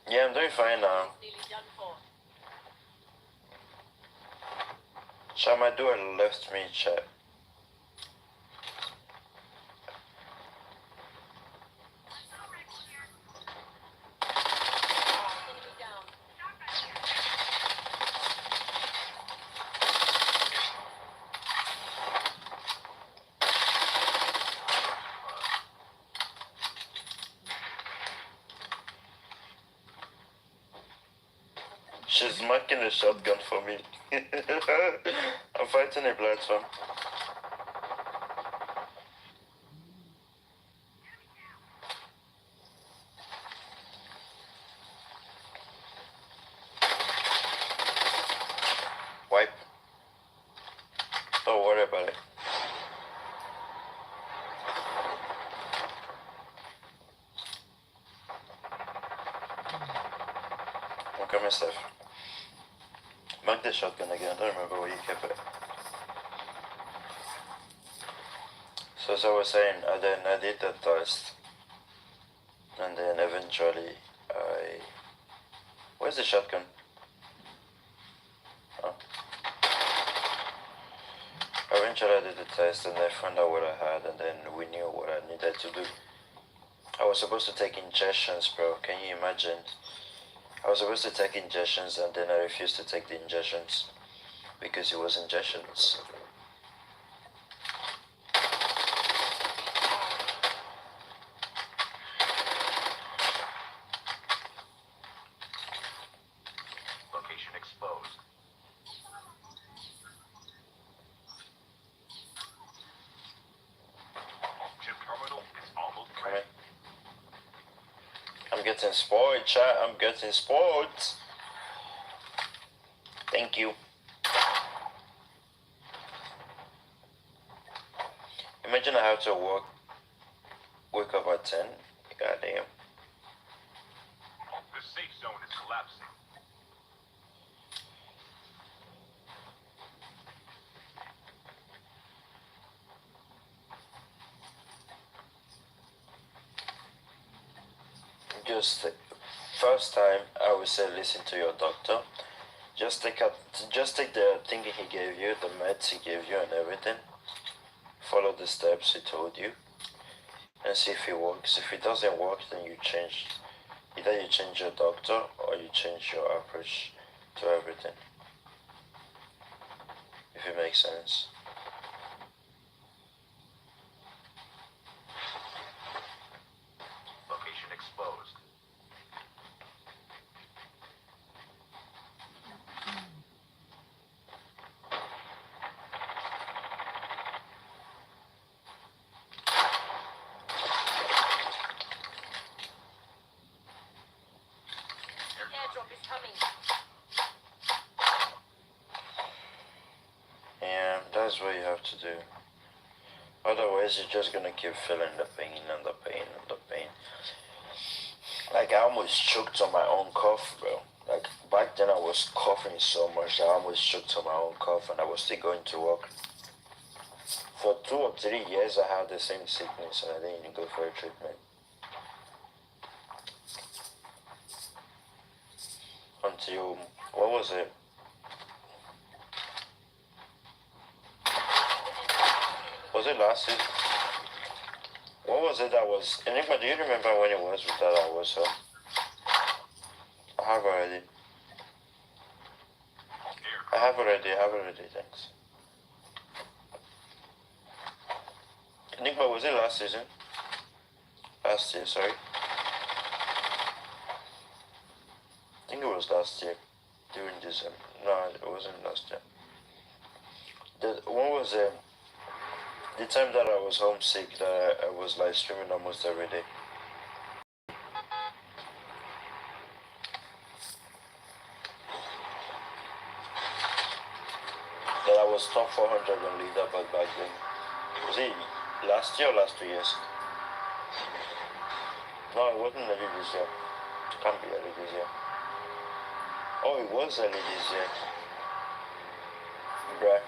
Yeah, I'm doing fine now. Nearly done for. Shall I do a left me check? Enemy down. She's marking a shotgun for me. I'm fighting a platform. Wipe. Don't worry about it. I'm coming, Steph. Mark the shotgun again. I don't remember where you kept it. So as I was saying, I did the test. And then eventually where's the shotgun? Oh. Eventually I did the test and I found out what I had and then we knew what I needed to do. I was supposed to take injections, bro. Can you imagine? I was supposed to take injections and then I refused to take the injections because it was injections. Location exposed. Chip terminal is almost Come ready. in. I'm getting spoiled, chat. I'm getting spoiled. Thank you. Imagine I have to wake up at 10. Goddamn. The safe zone is collapsing. Just first time I would say listen to your doctor. Just take the thing he gave you, the meds he gave you, and everything. Follow the steps he told you, and see if it works. If it doesn't work, then you change. Either you change your doctor or you change your approach to everything. If it makes sense. Location exposed. Airdrop is coming. Yeah, that's what you have to do. Otherwise, you're just gonna keep feeling the pain and the pain and the pain. Like, I almost choked on my own cough, bro. Like, back then I was coughing so much, I almost choked on my own cough, and I was still going to work. For 2 or 3 years, I had the same sickness, and I didn't even go for a treatment. Until, what was it? Was it last season? What was it that was? Anybody, do you remember when it was that I was home? I have already. I have already, thanks. Enigma, was it last season? Last year, sorry. I think it was last year. During December. No, it wasn't last year. What was it? The time that I was homesick, that I was live streaming almost every day. That I was top 400 on leaderboard back then. Was it last year or last 2 years? No, it wasn't early this year. It can't be early this year. Oh, it was early this year. Bruh.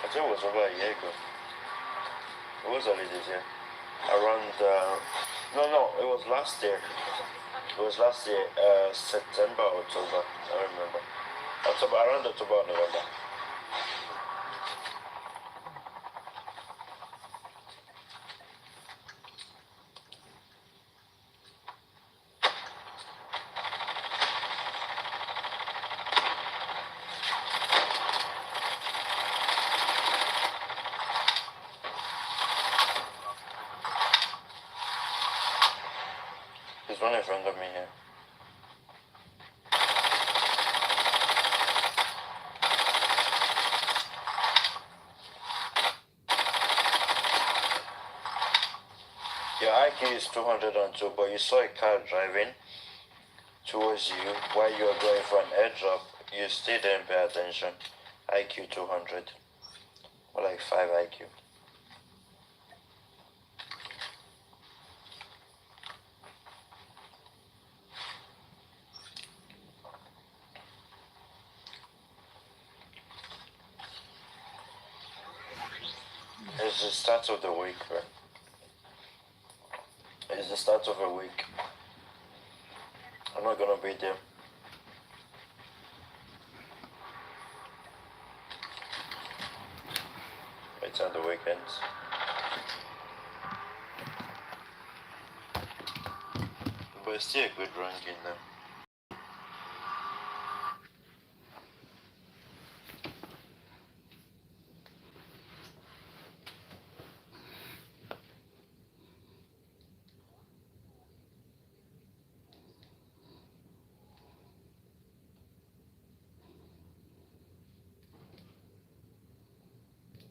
I think it was over a year ago. It was early this year. Around, no, it was last year. It was last year, September, October. I don't remember. Around October or November. There's one in front of me here. Your IQ is 202, but you saw a car driving towards you while you were going for an airdrop. You still didn't pay attention. IQ 200. Or like 5 IQ. It's the start of the week, right? It's the start of a week. I'm not gonna be there. It's on the weekends. But it's still a good ranking now.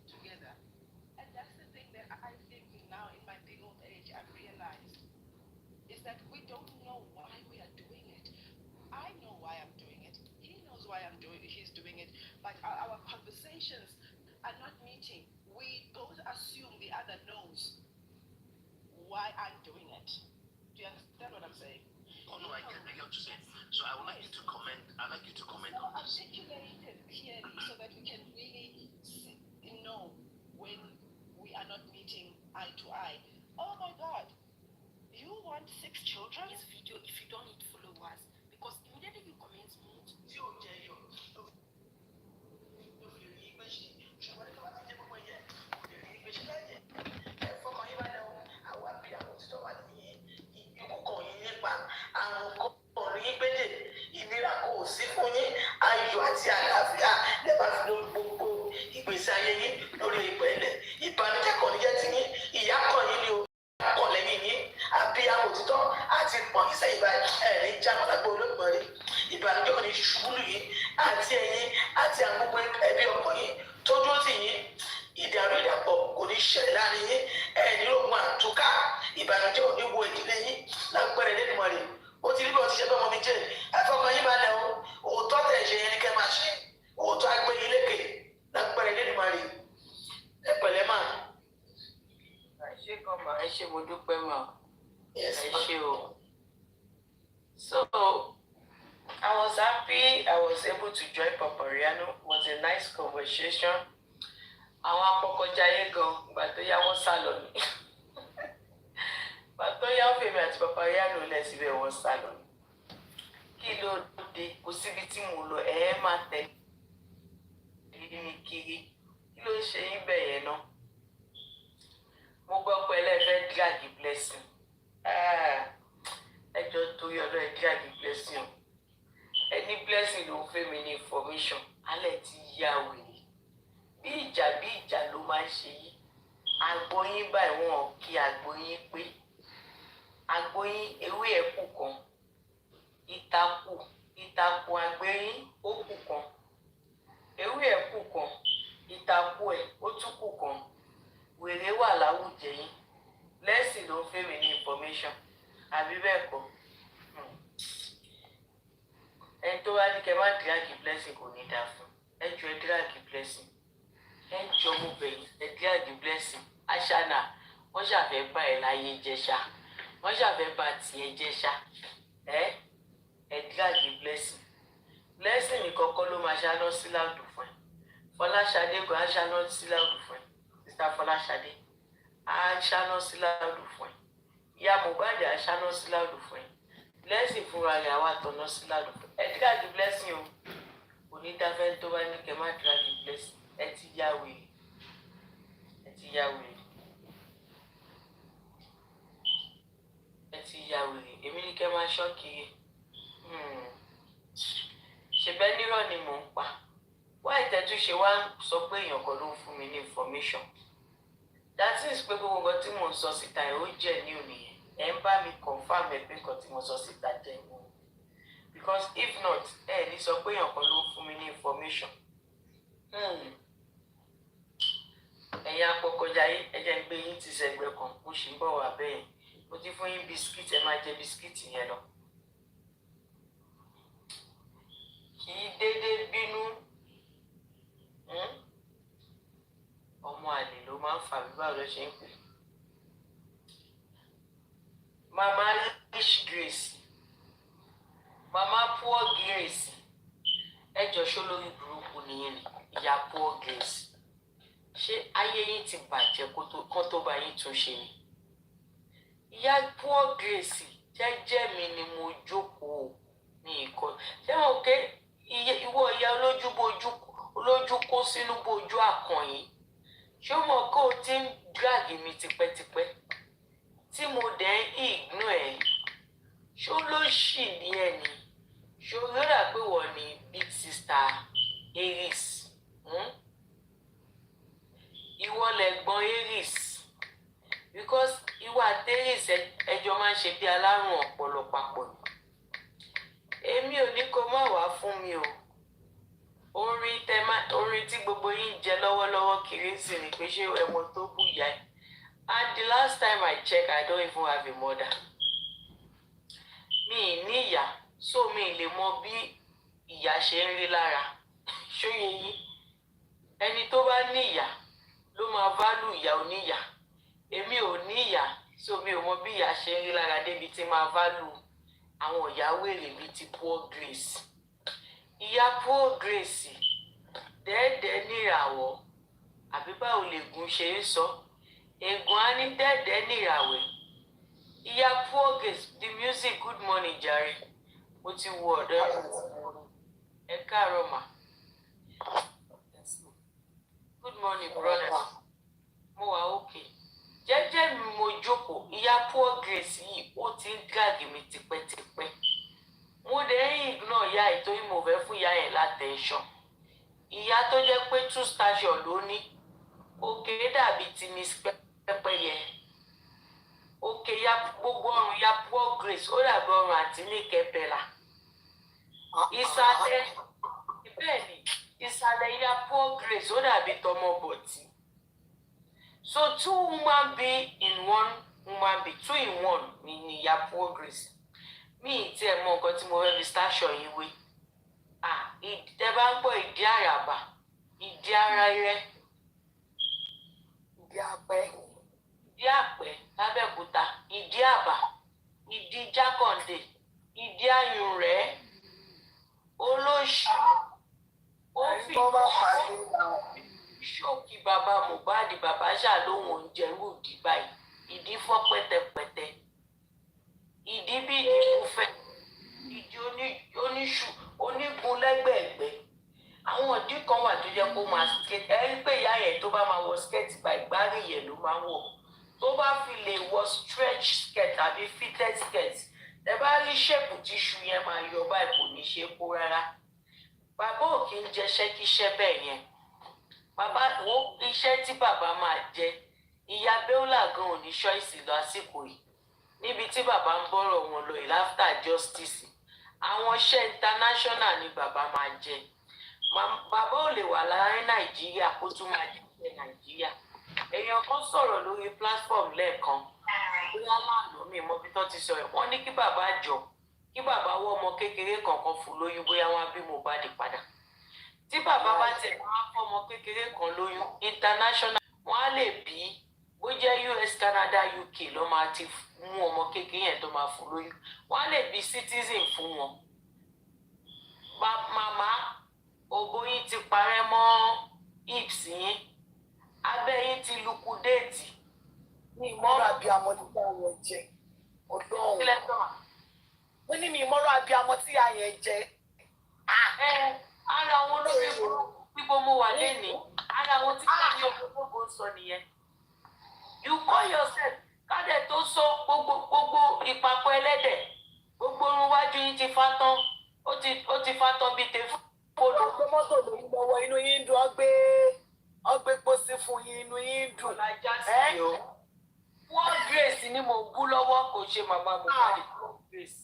Together. And that's the thing that I think now in my big old age I've realized is that we don't know why we are doing it. I know why I'm doing it. He knows why he's doing it. But our conversations are not meeting, we both assume the other knows why I'm doing it. Do you understand what I'm saying? Oh no, I get what you're saying. So I would like you to comment. I'd like you to comment on this. Articulate it clearly so that we can really know when we are not meeting eye to eye. Oh my God, you want 6 children? This video, if you don't need followers, because immediately you comment mood, sí fún yín ayọ̀ àti àlàáfíà lẹ́bàá fi lórí gbogbo ìgbésí ayé yín lórí ìpẹ́lẹ̀ ìbànújẹ́ kan níjẹ́ ti yín ìyá kan yín ni o kọ̀ lẹ́yìn yín abiyamọ òtítọ́ àti pọ̀n yín sẹ́yìn báyìí ẹ̀rí jámọ́ lágbo olóògbé ìbànújẹ́ kan ní ṣubúlù yín àti ẹ̀yin àti àwọn gbogbo ẹbí ọkọ yín tó dúró tì yín ìdàrú ìdàpọ̀ kò ní ṣẹlẹ̀ láàrin yín ẹ̀ẹ́dì lóògùn àtúkà ìbànújẹ́ ò ní wo ìdílé yín lágbẹ́rẹ́ lẹ́nu mọ́ rẹ̀ ó ti rí bí wọ́n ti ṣe bá ọmọ mi jẹ́ ẹ̀fọ́kàn yín balẹ̀ o òótọ́ tẹ̀ ṣe yẹn ní kẹ́ máa ṣe òótọ́ agbẹ́yìn lékè lágbẹ́rẹ́ lẹ́nu mọ́ rẹ̀ ẹ pẹ̀lẹ́ mà. ẹ ṣé kan mà ẹ ṣé mo dúpẹ́ mà ẹ ṣé o. So I was happy I was able to join Papariano. It was a nice conversation. Àwọn apọkọjáyé gan ìgbà tó yá wọ́n sá lọ ní. Ìgbà tó yá wọ́n fèmí àti Papariano lẹ̀ síbẹ̀ wọ́n sá lọ ní. Kí ló dé kò síbi tí mo lọ máa tẹ̀lé mi kiri kí ló ń ṣe yín bẹ̀ yẹn náà. Mo gbọ́ pé ẹlẹ́fẹ́ drag blessing. Ẹjọ́ torí ọ̀dọ́ ẹ drag blessing o. Ẹni blessing ló ń fẹ́ mi ní information alẹ́ ti yá wèrè. Bí ìjà ló máa ń ṣe yìí. Àgbóyín báyìí wọn kí àgbóyín pé. Àgbóyín ewé ẹ̀kú kan. Ìtàkù àgbẹ̀yìn ó kù kan. Ewé ẹ̀kú kan. Ìtàkù ẹ̀ ó tún kù kan. Wèrè wà láwùjẹ yín. Lẹ́sìn ló ń fẹ́ mi ní information. Àbí bẹ́ẹ̀ kọ́. Ẹni tó wá ní kẹ́ má drag blessing kò ní dáa fún. Ẹ jọ̀ọ́ ẹ drag blessing. Ẹ jọ̀ọ́ mo bẹ̀ yín ẹ drag blessing. Aṣáná wọ́n ṣàfẹ́ bá ẹ láyé jẹ́ ṣá. Wọ́n ṣàfẹ́ bá tiẹ̀ jẹ́ ṣá. Ẹ drag blessing. Blessing nìkan kọ́ ló máa ṣáná sí láàdù fún ẹ. Fọláṣadé kò á ṣáná sí láàdù fún ẹ. Mr. Fọláṣadé á ṣáná sí láàdù fún ẹ. Ìyá Mohbad á ṣáná sí láàdù fún ẹ. Blessing fúnra rẹ̀ àwa tọ̀nà sí láàdù fún ẹ. Ẹ drag blessing o. Onídàáfẹ́ tó bá ní kẹ́ má drag blessing. Ẹ ti yá wèrè. Ẹ ti yá wèrè. Ẹ ti yá wèrè. Èmi ní kẹ́ máa ṣọ́ọ̀kì. Ṣèbẹ́ nírọ̀ ni mò ń pa. Wá ìtẹ́jú ṣe wá sọ pé èèyàn kan ló ń fún mi ní information. That is pé gbogbo nǹkan tí mò ń sọ síta ẹ̀ ó jẹ́ ní òní yẹn. Ẹ ń bá mi confirm ẹ pé nǹkan tí mo sọ síta jẹ́ ní òní. Because if not, ẹ ní sọ pé èèyàn kan ló ń fún mi ní information. Ẹ̀yin apọkọjáyé ẹ jẹ́ ń gbé yín ti sẹ́gbẹ́ kan mo sì ń bọ̀ wá bẹ́ẹ̀. Mo ti fún yín bisikíìtì ẹ máa jẹ bisikíìtì yẹn lọ. Kì í dédé bínú. Ọmọ àlè ló máa ń fà bí báwo ló ṣe ń pè. Mama rich grace. Mama poor grace. Ẹ jọ ṣó lórí burúkú nìyẹn ni ìyá poor grace. Ṣé ayé yín ti bàjẹ́ kán tó bá yín tún ṣe ni? Ìyá poor grace jẹ́jẹ́ mi ni mo jókòó ní ìkọ́. Ṣé wọn ké ìwọ ìyá olójú kó sínú bójú àkànyìn? Ṣé o mọ̀ kó o ti ń drag mi tipẹ́tipẹ́ tí mo dẹ̀ ń ignore ẹ̀? Ṣó ló ṣì ní ẹ ni? Ṣó rírà pé wọ́n ní big sister Aries? Ìwọ lẹ̀gbọ́n Aries because ìwà Aries ẹjọ́ máa ń ṣe bí alárùn ọpọlọ papọ̀ ni. Èmi ò ní kó má wá fún mi o. Orin tí gbogbo yín jẹ lọ́wọ́lọ́wọ́ kiri sí ni pé ṣé ẹmọ tó bú ìyá ẹ̀. And the last time I checked, I don't even have a mother. Mi ní ìyá, so mi lè mọ bí ìyá ṣe ń rí lára. Ṣóyè yín ẹni tó bá ní ìyá ló máa value ìyá oníyà. Èmi ò ní ìyá, so mi ò mọ bí ìyá ṣe ń rí lára débi tí máa value àwọn ìyá wèrè bíi ti poor Grace. Ìyá poor Grace dẹ́ẹ̀dẹ́ níràwọ̀, àbí báwo lègùn ṣe ń sọ, ègùn á ní dẹ́ẹ̀dẹ́ níràwẹ̀. Ìyá poor Grace, the music, good morning jàre. Mo ti wo ọ̀dọ́ ẹ káàárọ̀ mà. Good morning brother. Mo wà okay. Jẹ́jẹ́ mi mo jókòó, ìyá poor Grace yìí ó ti ń gàgì mi tipẹ́tipẹ́. Mo dẹ̀ ń ignore ìyá ẹ̀ torí mo fẹ́ fún ìyá ẹ̀ látẹ̀ńṣọ̀n. Ìyá tó jẹ́ pé 2 station ló ní, òkè dàbí ti Miss Pẹ́pẹ́yẹ. Òkè ya gbogbo ọrùn ya poor Grace ó dàbí ọrùn àti ní kẹpẹ́là. Ìsàlẹ̀ bẹ́ẹ̀ ni ìsàlẹ̀ ya poor Grace ó dàbí tọmọ bọ̀tì. So 2 woman being in 1 woman being, 2 in 1 ni ìyá poor Grace. Mi ì tiẹ̀ mọ nǹkan tí mo fẹ́ fi station yìí wé. Tẹ bá ń gbọ́ ìdí àràbà, ìdí ara rẹ, ìdí àpẹ́ lábẹ́òkúta, ìdí àbà, ìdí jákàndé, ìdí ayùn rẹ̀, olóṣù, ó fi ṣókí bàbá Mohbad, bàbá ṣàlóhùn oúnjẹ rúdì báyìí, ìdí fọ́ pẹ́tẹpẹ́tẹ, ìdí bí ìdí fúnfẹ́, ìdí oníṣù onígun lẹ́gbẹ̀ẹ́gbẹ́. Àwọn ìdí kan wà tó jẹ́ kó máa skate. Ẹ rí pé ìyá yẹn tó bá máa wọ skate bá ìgbárí yẹn ló máa wọ̀. Tó bá fi lè wọ stretch skirt tàbí fitted skirt, ẹ bá rí ṣépù tí iṣu yẹn máa yọ báyìí kò ní ṣe kó rárá. Bàbá ò kí ń jẹṣẹ́ kíṣẹ́ bẹ́ẹ̀ yẹn. Bàbá wo iṣẹ́ tí bàbá máa jẹ, ìyá Bẹ́ọ́là gan ò ní ṣọ́ìsì lásìkò yìí. Níbi tí bàbá ń bọ́rọ̀ wọn lọ yìí after justice, àwọn iṣẹ́ international ni bàbá máa jẹ. Bàbá ò lè wà láàrin Nàìjíríà kó tún máa jẹ́ Nàìjíríà. Èèyàn kan sọ̀rọ̀ lórí platform lẹ́ẹ̀kan, bóyá láàánú mi mọ bí tó ti sọ ẹ̀. Wọ́n ní kí bàbá jọ, kí bàbá wọ́ ọmọ kékeré kankan fún lóyún bóyá wọ́n á bí Mohbad padà. Tí bàbá bá tẹ̀ wọ́n á fọ́ ọmọ kékeré kan lóyún international, wọ́n á lè bí bó jẹ́ US, Canada, UK ló máa ti mú ọmọ kékeré yẹn tó máa fún lóyún. Wọ́n á lè bí citizen fún wọn. Màmá ògo yín ti parẹ́ mọ́ hips yín, abẹ́ yín ti lukudéètì. Ní ìmọ̀ràn abiyamọ tí àyẹ̀ jẹ ọlọ́run. Wọ́n ní mi ìmọ̀ràn abiyamọ tí àyẹ̀ jẹ. Ara àwọn olórí gbogbo mo wà lẹ́nìí, ara àwọn tí kò ní gbogbo sọ nìyẹn. You call yourself kádẹ̀ tó sọ gbogbo ìpapọ̀ ẹlẹ́dẹ̀, gbogbo orun wájú yín ti fa tán, ó ti fa tán bíi tèfú. Ọgbẹ́ mọ́tò ló ń lọ́wọ́ inú yín dùn, ọgbẹ́ pósí fún yín inú yín dùn. Poor Grace ni mo bú lọ́wọ́, kò ṣe màmá Mohbad. Poor Grace,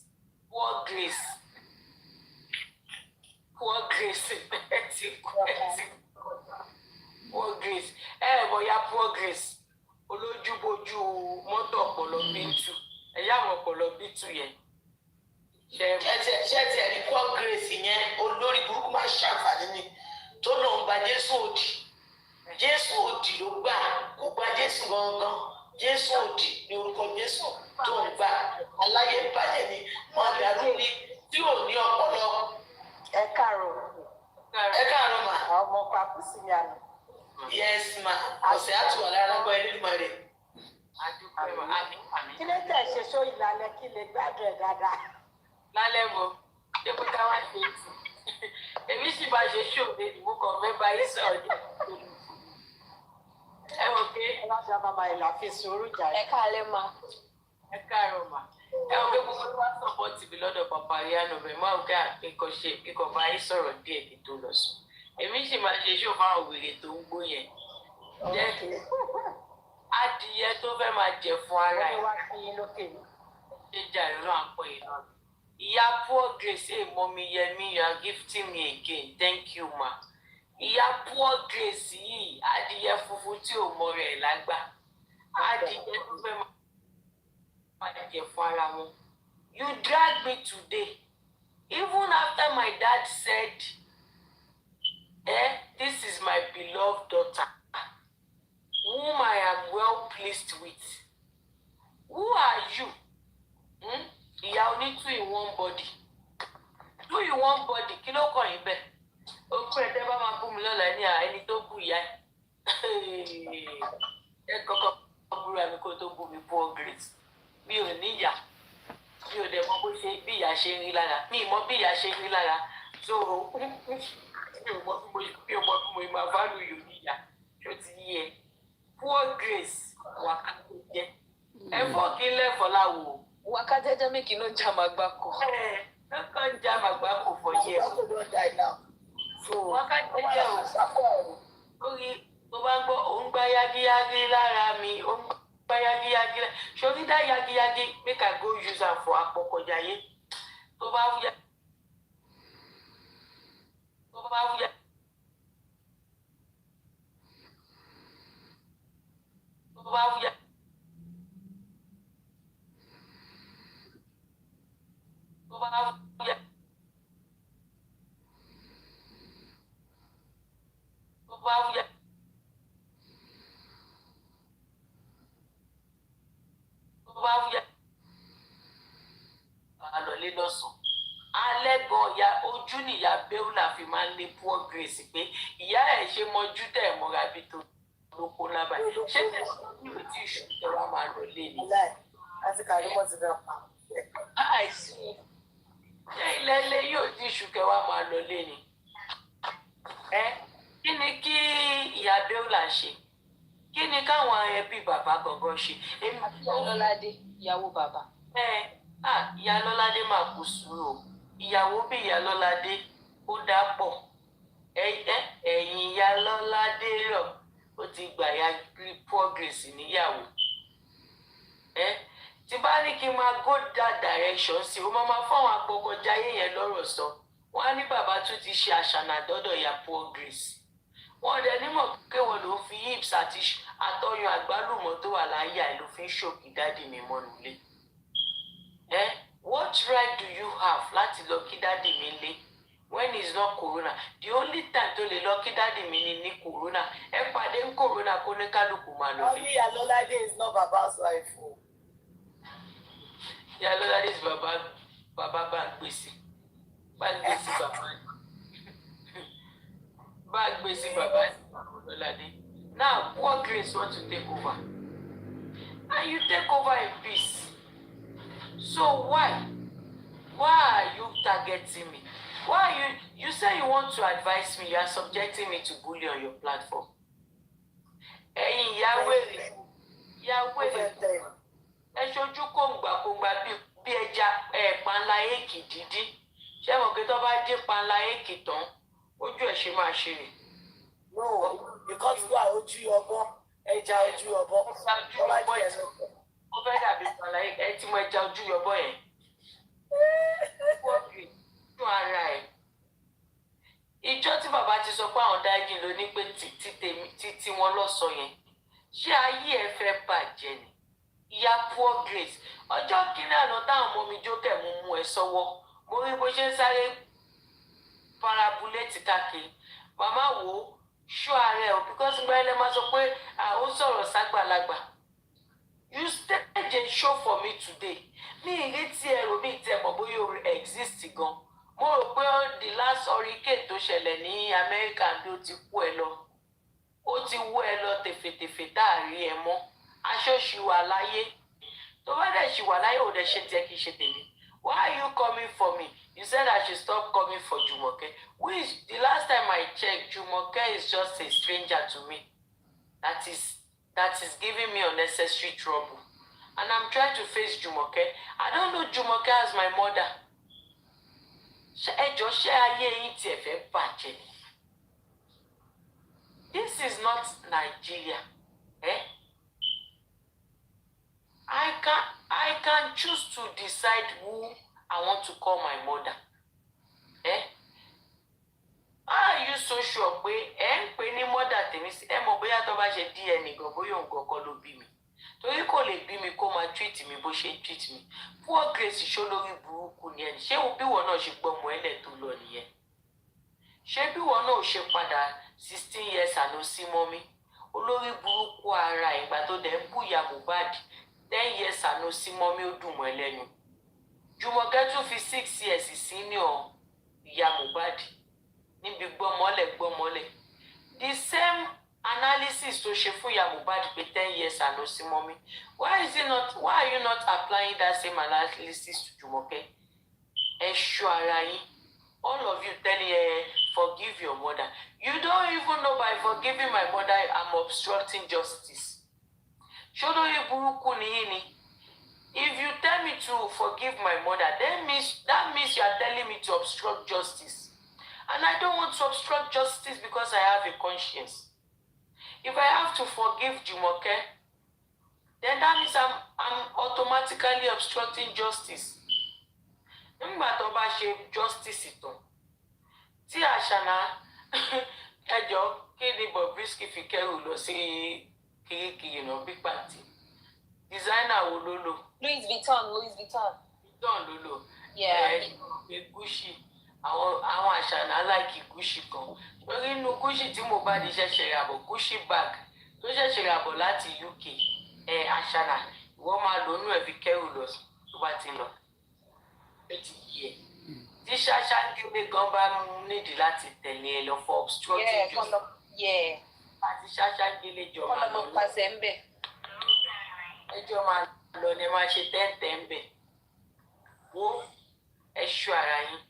Poor Grace, Poor Grace, Poor Grace. Bọ̀yá Poor Grace olójúbojú mọ́tò ọ̀pọ̀lọ bíntù, ẹ̀yà àwọn ọ̀pọ̀lọ bíntù yẹn. Ṣé ti ẹ̀rí Poor Grace yẹn olórí burúkú máa ṣàǹfààní ni tó lọ ń gba Jésù òdì. Jésù òdì ló gbà, kò gba Jésù gangan. Jésù òdì ní orúkọ Jésù tó ń gbà. Aláyé bàjẹ́ ni wọ́n dàrú ní tí ò ní ọpọlọ. Ẹ káàárọ̀. Ẹ káàárọ̀ mà. Ọmọ pàkú sí mi àná. Yes ma, ọ̀sẹ̀ àtúwọ̀ lára gbọ́ ẹni ní mọ̀rẹ̀. Kí ló tẹ̀ ṣe só ìlànà kí lè gbádùn ẹ̀ dáadáa? Lálẹ́ mo, ṣé kó ká wá ṣe é sí? Èmi sì bá ṣe ṣòde ìmú kan fẹ́ bá yín sọ̀rọ̀ ní ìlú. Ẹ wò pé. Ẹ má ṣe àbámá ìlà fi sùúrù jà. Ẹ káalẹ́ ma. Ẹ káàárọ̀ mà. Ẹ wò pé gbogbo tó wá sọ̀pọ̀tì mi lọ́dọ̀ Papariano bẹ̀ máa ń gbé kíkọ̀ bá yín sọ̀rọ̀ díẹ̀ kí tó lọ sùn. Èmi sì máa ṣe ṣó fáwọn wèrè tó ń gbó yẹn. Jẹ́ adìyẹ tó fẹ́ máa jẹ fún ara ẹ̀. Ṣé jàre náà pọ̀ yìí náà? Ìyá Poor Grace, Mommy Yemi, you are gifting me again. Thank you, ma. Ìyá Poor Grace yìí, adìyẹ funfun tí ò mọ rẹ̀ lágbà. Adìyẹ tó fẹ́ máa jẹ fún ara wọn. You dragged me today. Even after my dad said This is my beloved daughter, whom I am well pleased with. Who are you? Ìyá oní two in one body. Two in one body, kí ló kàn yín bẹ́ẹ̀? Ó pẹ́ tẹ́ bá máa bú mi lọ́la ní ẹni tó bú ìyá ẹ̀. Ẹ kọ́kọ́ búra mi kó tó bú mi poor grace. Mi ò níyà. Mi ò dẹ̀ mọ bó ṣe bí ìyá ṣe ń rí lára. Mi ì mọ bí ìyá ṣe ń rí lára. So mi ò mọ bí mo máa value yòó níyà. Ṣó ti yí ẹ? Poor grace wà ká tó jẹ́. Ẹ̀fọ́ kí n lẹ́fọ̀ọ́ láwo. Waka jeje make you no jam agbako. No can jam agbako for years. Waka don't die now. So Waka jeje o. Orí tó bá ń gbọ́ òun gba yagiyagi lára mi, òun gba yagiyagi. Ṣorí dá yagiyagi make I go use am for àpọ̀kọ̀jayé. Tó bá wúyà. Tó bá wúyà. Tó bá wúyà. Àlọ́lé lọ́sàn. Alẹ́ gan ya ojú nìyá Bẹ́úlà fi máa ń lé poor grace pé ìyá ẹ̀ ṣe mọ́jú tẹ̀ mọ́ra bí tó lóko lábàá. Ṣé tẹ̀sán ní ìwé tí ìṣù tẹ̀wá máa lọ lé ni? Àti Karimot ti fẹ́ pa. Àìsí. Ṣé ilẹ̀ ilé yóò tí ìṣù kẹwàá máa lọ lé ni? Kí ni kí ìyá Bẹ́úlà ṣe? Kí ni káwọn ẹbí bàbá gangan ṣe? Ìyá Lọ́ládé, ìyàwó bàbá. Ìyá Lọ́ládé máa kú sùúrù o. Ìyàwó bí ìyá Lọ́ládé ó dá pọ̀. Ẹ̀yìn ìyá Lọ́ládé rọ̀ ó ti gbà ya poor grace níyàwó. Tí bá ní kí n máa go that direction sí o máa fáwọn apọkọjáyé yẹn lọ́rọ̀ sọ. Wọ́n á ní bàbá tún ti ṣe àṣànà dọ́dọ̀ ya poor grace. Wọ́n dẹ̀ nímọ̀ pé wọ́n ló fi hips àti àtọyàn àgbálùmọ̀ tó wà láyà ẹ̀ ló fi ń ṣòkì dáàdì mi mọ́nu lé. What right do you have láti lọ kí dáàdì mi lé when it's not corona? The only time tó lè lọ kí dáàdì mi ní corona. Ẹ pàdé ń corona kó ní kálukú máa lọ lé. Ìyá Lọ́ládé is not Baba's wife o. Ìyá Lọ́ládé is bàbá bá ń gbèsè. Bá ń gbèsè bàbá. Bá ń gbèsè bàbá Lọ́ládé. Now, poor grace want to take over. And you take over in peace. So why? Why are you targeting me? Why are you say you want to advise me, you are subjecting me to bully on your platform. Ẹ̀yin ìyàwó ẹ ṣojú kòǹgbà bí ẹja panla èkì dídí. Ṣé mo kí tó bá dín panla èkì tán, ojú ẹ̀ ṣe máa ṣe rè. No, because you are ojú ọbọ, ẹja ojú ọbọ. Ó fẹ́ dàbí panla èkì, ẹ ti mọ ẹja ojú ọbọ yẹn. Fún ara ẹ̀. Ìjọ tí bàbá ti sọ pé àwọn dájú ló ní pé títí wọn lọ́sọ yẹn. Ṣé ayé ẹ fẹ́ bàjẹ́ ni? Ìyá poor grace. Ọjọ́ kìíní àná táwọn ọmọ mi jókè mú ẹ sọ́wọ́. Mo rí bó ṣe ń sáré parabulẹ́tì káàkiri. Màmá wo ṣọ́ ara ẹ̀ o because gbẹ́rẹ́ lẹ́ máa sọ pé ó sọ̀rọ̀ ságbàlagbà. You stage a show for me today. Mi ìrètí ẹ̀rọ mi tẹ̀ mọ̀ bóyá o exist gan. Mo rò pé the last hurricane tó ṣẹlẹ̀ ní Amẹ́ríkà ló ti kú ẹ lọ. Ó ti wú ẹ lọ tèfètèfè tá a rí ẹ mọ́. Aṣọ ṣì wà láyé. Tó bá dẹ̀ ṣì wà láyé ò dẹ̀ ṣe tiẹ̀ kì í ṣe tèmi. Why are you coming for me? You said I should stop coming for Jumoke. Which the last time I checked, Jumoke is just a stranger to me. That is giving me unnecessary trouble. And I'm trying to face Jumoke. I don't know Jumoke as my mother. Ẹjọ́ ṣé ayé yín tiẹ̀ fẹ́ bàjẹ́ ni? This is not Nigeria. I can choose to decide who I want to call my mother. Are you so sure pé ń pè ní mother tèmi sí mọ̀ bóyá tó bá ṣe DNA gan bóyá òun gangan ló bí mi. Torí kò lè bí mi kó máa treat mi bó ṣe treat mi. Poor grace ṣó lórí burúkú ni ẹni. Ṣé bí wọn náà ṣe gbọ́ ọmọ ẹlẹ́ tó lọ nìyẹn? ṣé bí wọn náà ṣe padà 16 years àná sí mọ́mí olórí burúkú ara ìgbà tó dẹ̀ ń bú ìyá Mohbad 10 years àná sí mọ́mí ó dùn mọ́ ẹ lẹ́nu Jùmọ̀kẹ́ tún fi 6 years senior ìyá Mohbad níbi gbọ́mọlẹ̀ the same analysis tó ṣe fún ìyá Mohbad pé 10 years àná sí mọ́mí why are you not applying that same analysis to Jùmọ̀kẹ́ ẹ ṣọ́ ara yín all of you telling forgive your mother you don't even know by forgiving my mother I'm obstructing justice ṣolórí burúkú nìyí ni if you tell me to forgive my mother that means you are telling me to obstruct justice and I don't want to obstruct justice because I have a conscience if I have to forgive Jumoke then that means I'm automatically obstructing justice nígbà tó bá ṣe justice ìtàn tí Àṣànà ẹjọ́ kí ni Bobrisky fi kẹ́rù lọ sí kirikiri náà bí pàtì designer wo ló lò. Louis Vuitton ló lò. Gucci àwọn Àṣànà láìkì Gucci kan lórí inú Gucci tí mo bá di ṣẹ̀ṣẹ̀ ràbọ̀ Gucci bag tó ṣẹ̀ṣẹ̀ ràbọ̀ láti UK Àṣànà ìwọ máa lò nú ẹ̀ fi kẹ́rù lọ tó bá ti lọ ó ti yẹ tí Ṣáṣángélé gan bá nídìí láti tẹ̀lé ẹ lọ for obstructing justice àti Ṣáṣángélé jọ máa lọ ẹjọ́ máa lọ ní máa ṣe tẹ́ǹtẹ́ ń bẹ̀ wo ẹ ṣọ́ ara yín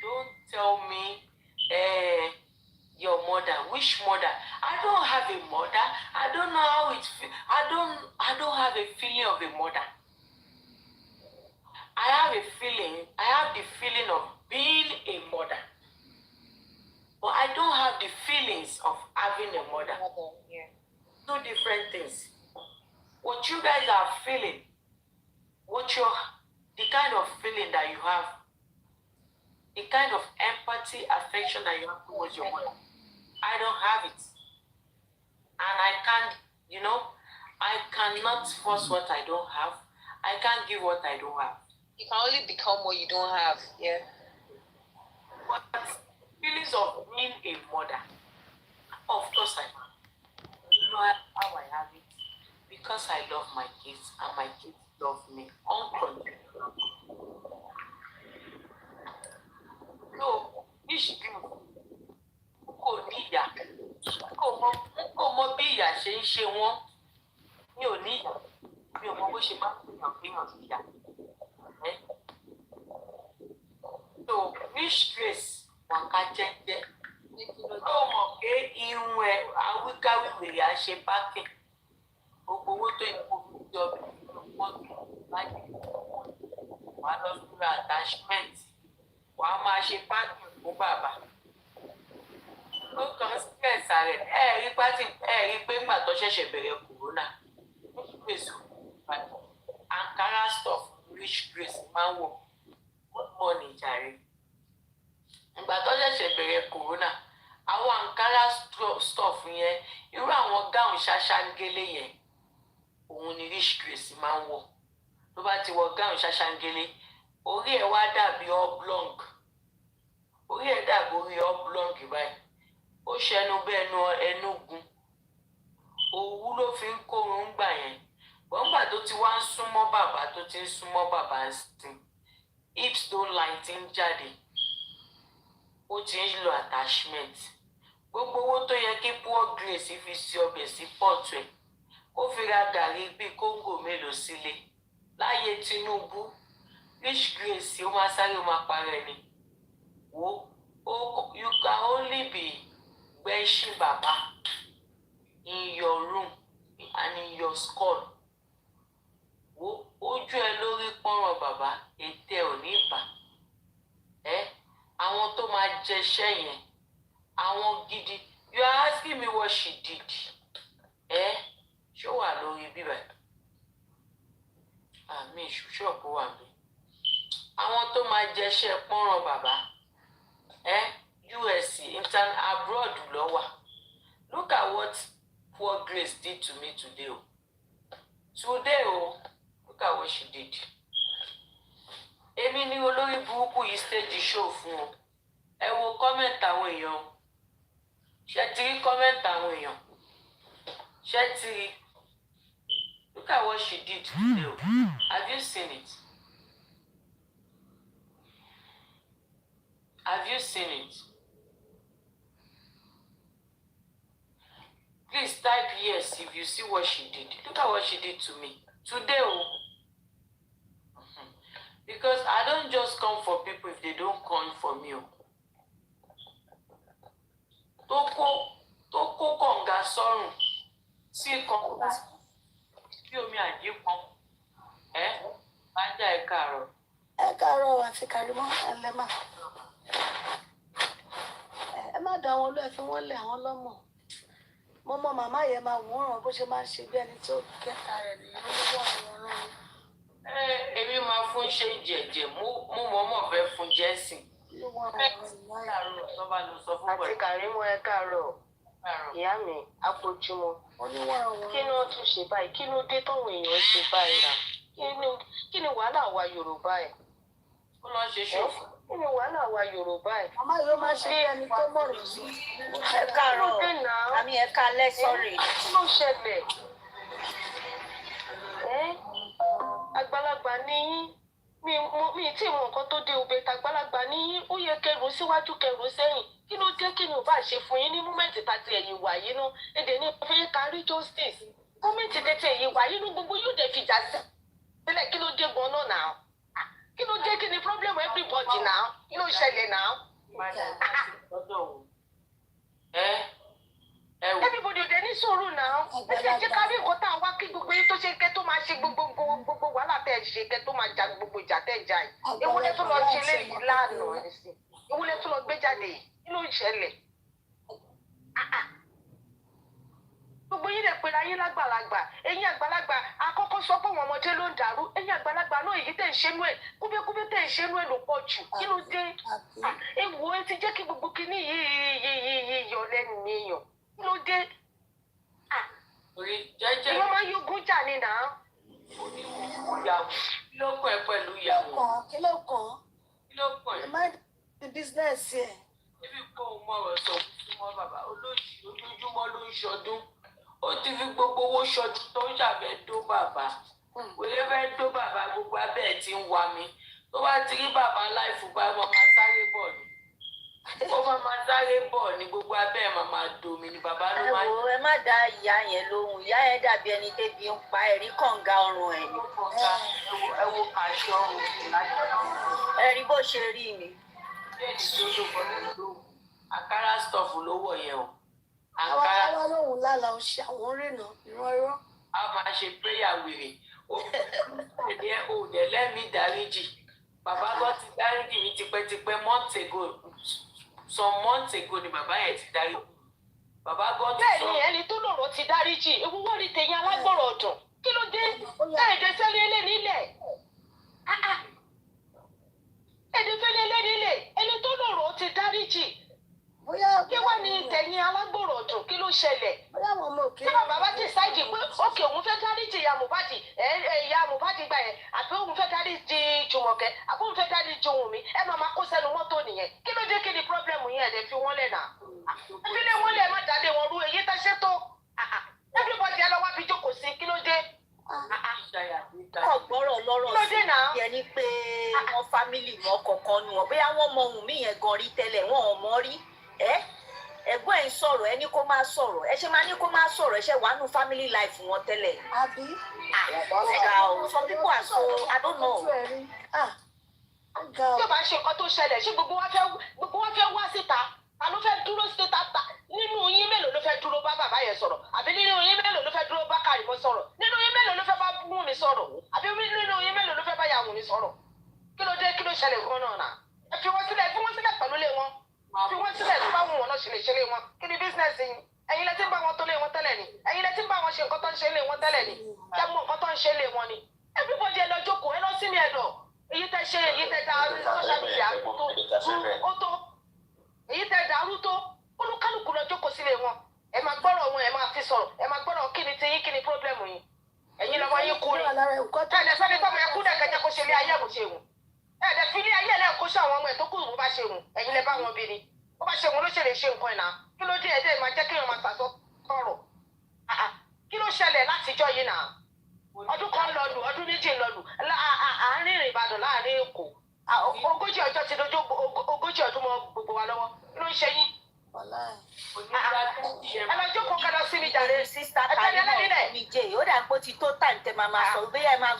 don't tell me your mother which mother I don't have a mother I don't know how it feel I don't have a feeling of a mother I have the feeling of being a mother but I don't have the feelings of having a mother. Two different things. What you guys are feeling, the kind of feeling that you have, the kind of empathy, affection that you have towards your mother, I don't have it. And I cannot force what I don't have. I can't give what I don't have. You can only become what you don't have, yeah. But feelings of being a mother, of course I have. You know how I have it? Because I love my kids and my kids love me unconditionally. No, this girl kò ní ìyá kò mọ bí ìyá ṣe ń ṣe wọ́n mi ò ní ìyá mi ò mọ bó ṣe máa ń gbìyàn sí ìyá. So which grace wọn ká jẹ́jẹ́ ó mọ̀ pé irun ẹ̀ awíkáwíwèrè á ṣe bákẹ́ gbogbo owó tó yẹ kó fi jọ mọ́tò láti wàá lọ fúnra attachment wàá máa ṣe bákẹ́ fún bàbá ó kàn stress rẹ̀ rí pé ńgbà tó ṣẹ̀ṣẹ̀ bẹ̀rẹ̀ corona gbèsè Ankara stuff rich grace máa ń wọ̀ good morning jàre ìgbà tó ṣẹ̀ṣẹ̀ bẹ̀rẹ̀ corona àwọn Ankara stuff yẹn irú àwọn gown Ṣáṣángélé yẹn òun ni rich grace máa ń wọ̀ tó bá ti wọ gown Ṣáṣángélé orí ẹ̀ wá dàbí oblong báyìí ó ṣẹnu bẹ́ẹ̀ ẹnu gun òwú ló fi ń kórun gbà yẹn gbọ̀ngbà tó ti wá ń súnmọ́ bàbá tó ti ń súnmọ́ bàbá ń sìn hips don't line ti ń jáde ó ti ń lo attachment gbogbo owó tó yẹ kí poor grace fi sí ọbẹ̀ sí pọ̀tù ẹ̀ ó fi ra gàrí bíi kóńgò mélòó sílé láyé Tinubu rich grace ó máa sáré ó máa parẹ́ ni wo you can only be gbẹ̀ṣin bàbá in your room and in your skull wo ojú ẹ lórí pọ́nrán bàbá ètè ò ní bà àwọn tó máa jẹṣẹ́ yẹn àwọn gidi you are asking me what she did ṣó wà lórí bíbẹ̀ àmì ìṣúṣọ̀pù wà mí àwọn tó máa jẹṣẹ́ pọ́nrán bàbá US abroad ló wà look at what poor Grace did to me today look at what she did èmi ni olórí burúkú yìí stage show fún o ẹ wo comment àwọn èèyàn ṣe ti rí comment àwọn èèyàn ṣe ti rí look at what she did today o have you seen it have you seen it please type yes if you see what she did look at what she did to me today o. Because I don't just come for people if they don't come for me. Toko konga sorun. Si konga. Bí omi àjí kan. Máa já ẹ káàárọ̀. Ẹ káàárọ̀ àti Karimot ẹlẹ́mà. Ẹ má dá wọn lọ ẹ fi wọ́n lé àwọn lọ́mọ. Mo mọ màmá yẹn máa wòran bó ṣe máa ń ṣe bí ẹni tó kẹta rẹ̀ nìyẹn ló wọ̀ àwọn ọ̀ràn mi. Èmi máa fún ṣe jẹ̀jẹ̀ mú mọ́mọ́ fẹ́ fún jẹ́sìn. Àti Karimot ẹ káàárọ̀. Ìyá mi, àpòjúmọ́. Kí ni wọ́n tún ṣe báyìí? Kí ló dé táwọn èèyàn ṣe báyìí náà? Kí ni wàhálà wa Yorùbá ẹ̀? Ó lọ ṣe ṣòfò. Kí ni wàhálà wa Yorùbá ẹ̀? Màmá yóò máa ṣe ẹni tó mọ̀rọ̀ sí. Ẹ káàárọ̀. Àmì ẹ káalẹ́ sọ́rí. Kí ló ṣẹlẹ̀? Àgbàlagbà ni yín. Mi tí mọ nǹkan tó dé òbẹ tàgbàlagbà ní yín ó yẹ kẹrù síwájú kẹrù sẹ́yìn kí ló dé kí ni ò bá ṣe fún yín ní múmẹ́ǹtì tàti ẹ̀yìn wà yín nú èdè ní fẹ́ kárí justice múmẹ́ǹtì tètè ẹ̀yìn wà yín nú gbogbo yóò dé fìjà sílẹ̀ kí ló dé gan-an náà kí ló dé kí ni problem everybody náà kí ló ṣẹlẹ̀ náà. Everybody ò dé ní sùúrù náà ẹ jẹ́ ká rí nǹkan tá à ń wá kí gbogbo yín tó ṣe kẹ́ tó máa ṣe gbogbo wàhálà tẹ́ ẹ ṣe kẹ́ tó máa ja gbogbo ìjà tẹ́ ẹ jà yìí ewúrẹ́ tó lọ ṣe léyìí lánàá ewúrẹ́ tó lọ gbé jáde yìí kí ló ń ṣẹlẹ̀ gbogbo yín lè pera yín lágbàlagbà ẹ̀yin àgbàlagbà àkọ́kọ́ sọ pé àwọn ọmọdé ló ń dàrú ẹ̀yin àgbàlagbà náà èyí tẹ̀ ń ṣe nú ẹ̀ kúbẹ́kúbẹ́ tẹ̀ ń ṣe nú ẹ̀ ló pọ̀ jù kí ló dé ewu ẹ ti jẹ́ kí gbogbo kinní yìí yọ lẹ́nu èèyàn kí ló dé wọ́n máa ń yógún jà ní náà. Kí ló kàn ẹ́ pẹ̀lú ìyàwó? Kí ló kàn? Kí ló kàn ẹ́? Ẹ má di bísínẹ́sì ẹ̀. Níbi kó o mọ̀ ọ̀rọ̀ sọ fún bàbá olóṣì ojoojúmọ́ ló ń ṣọdún. Ó ti fi gbogbo owó ṣọdún tó ń ṣàfẹ́ dó bàbá. Òye fẹ́ dó bàbá gbogbo abẹ́ ẹ̀ ti ń wa mi. Tó bá ti rí bàbá láìfù bá wọn máa sáré bọ̀ ni. Ó máa sáré bọ̀ ni gbogbo abẹ́ ẹ̀ máa domi ni bàbá ló máa. Ẹ wo ẹ má dá ìyá yẹn lóhùn ìyá yẹn dàbí ẹni tẹ́bi ń pa ẹ̀rí kànga ọrùn ẹ̀ ni. Ẹ wo aṣọ òun láti ọ̀run. Ẹ rí bó ṣe rí mi. Àkàrà stuff ló wọ̀ yẹn o. Àwa lóhùn lálà ó ṣe àwọn rìnà ìrọ̀. A máa ṣe prayer wèrè. Òde lẹ́mìí dáríjì. Bàbá gan ti dáríjì mi tipẹ́tipẹ́ months ago. Some months ago ni bàbá yẹn ti dárí. Bàbá gan ti sọ. Bẹ́ẹ̀ni ẹni tó lọ̀rọ̀ ti dáríjì ewu wọ́n rí tẹ̀yìn alágbọ̀rọ̀ ọ̀dùn kí ló dé ẹ̀ẹ́dẹ̀ sẹ́lẹ̀ lé nílẹ̀ ẹ̀ẹ́dẹ̀ sẹ́lẹ̀ lé nílẹ̀ ẹni tó lọ̀rọ̀ ti dáríjì kí wá ní tẹ̀yìn alágbọ̀rọ̀ ọ̀dùn kí ló ṣẹlẹ̀ tí bàbá bá ti ṣáìdì pé òkè òun fẹ́ dáríjì ìyá Mohbad ìyá Mohbad gbà yẹn àbí òun fẹ́ dáríjì Jùmọ̀kẹ́ àbí òun fẹ́ dáríjì Wùnmí ẹ máa kó sẹ́nu mọ́tò nìyẹn kí ló dé kí ni pírọ́blẹ̀mù yẹn ẹ̀dẹ̀ fi wọ́n lẹ̀ náà ẹ̀fílẹ̀ wọ́n lẹ̀ má dálé wọn rú èyí tá ṣe tó everybody ẹ lọ wá fi jókòó sí kí ló dé. Ọ̀gbọ́rọ̀ lọ́rọ̀ sí yẹn ni pé wọ́n fámìlì mọ́ kọ̀ọ̀kan nu wọn bóyá wọ́n mọ Wùnmí yẹn gan rí tẹ́lẹ̀ wọ́n ò mọ̀ rí ẹ̀gbọ́n ẹ̀ ń sọ̀rọ̀ ẹ ní kó máa sọ̀rọ̀ ẹ ṣe máa ní kó máa sọ̀rọ̀ ẹ ṣe wà nù family life wọn tẹ́lẹ̀. Àbí? Some people are so I don't know. Tí o bá ṣe nǹkan tó ṣẹlẹ̀ ṣé gbogbo wa fẹ́ wá síta ta ló fẹ́ dúró síta nínú yín mélòó ló fẹ́ dúró bá bàbá yẹn sọ̀rọ̀ àbí nínú yín mélòó ló fẹ́ dúró bá Karimot sọ̀rọ̀ nínú yín mélòó ló fẹ́ bá Wùnmí sọ̀rọ̀ àbí nínú yín mélòó ló fẹ́ bá ya Wùnmí sọ̀rọ̀ kí ló dé kí ló ṣẹlẹ̀ gan-an náà ẹ fi wọ́n sílẹ̀ pẹ̀lú lé wọn fi wọ́n sílẹ̀ tó bá wù wọn náà ṣe lè ṣe lé wọn kí ni bísínẹ́sì yín ẹ̀yin lẹ ti ń bá wọn tó lé wọn tẹ́lẹ̀ ni ẹ̀yin lẹ ti ń bá wọn ṣe nǹkan tó ń ṣe lé wọn tẹ́lẹ̀ ni ẹ mọ nǹkan tó ń ṣe lé wọn ni everybody ẹ lọ jókòó ẹ lọ sí mi ẹ̀dọ̀ èyí tẹ ṣe èyí tẹ da social media ó tó èyí tẹ dàrú tó olúkálùkù lọ jókòó sílé wọn ẹ máa gbọ́rọ̀ wọn ẹ máa fi sọ̀rọ̀ ẹ máa gbọ́rọ̀ kí ni tiyín kí ni pírọ́blẹ́mù yín ẹ̀yin lọ́wọ́ yín kú ni tẹ́lẹ̀ sẹ́ni tó máa kú dẹ̀ kẹjẹ kó ṣe lé ayé àmúṣe wọn ẹ̀ẹ́dẹ̀ fi ilé ayé ẹlẹ́ẹ̀kọ́ sí àwọn ọmọ ẹ̀ tó kù bó bá ṣe wù ẹ̀yin lẹ bá wọn bí ni bó bá ṣe wù ló ṣe lè ṣe nǹkan ẹ̀ náà kí ló dé ẹ̀dẹ̀ máa jẹ́ kéèyàn máa sàtọ́ tọrọ kí ló ṣẹlẹ̀ látijọ́ yìí náà ọdún kan lọ lù ọdún méjì lọ lù àárín Ìbàdàn láàrin Èkó ogójì ọjọ́ ti dojú ogójì ọdún mọ́ gbogbo wa lọ́wọ́ kí ló ń ṣe yín. ẹ lọ jókòó kẹlọ sí mi jàre sísá Karimot mi jẹ ó dà ń pé ó ti tó tàǹtẹ máa sọ bóyá ẹ máa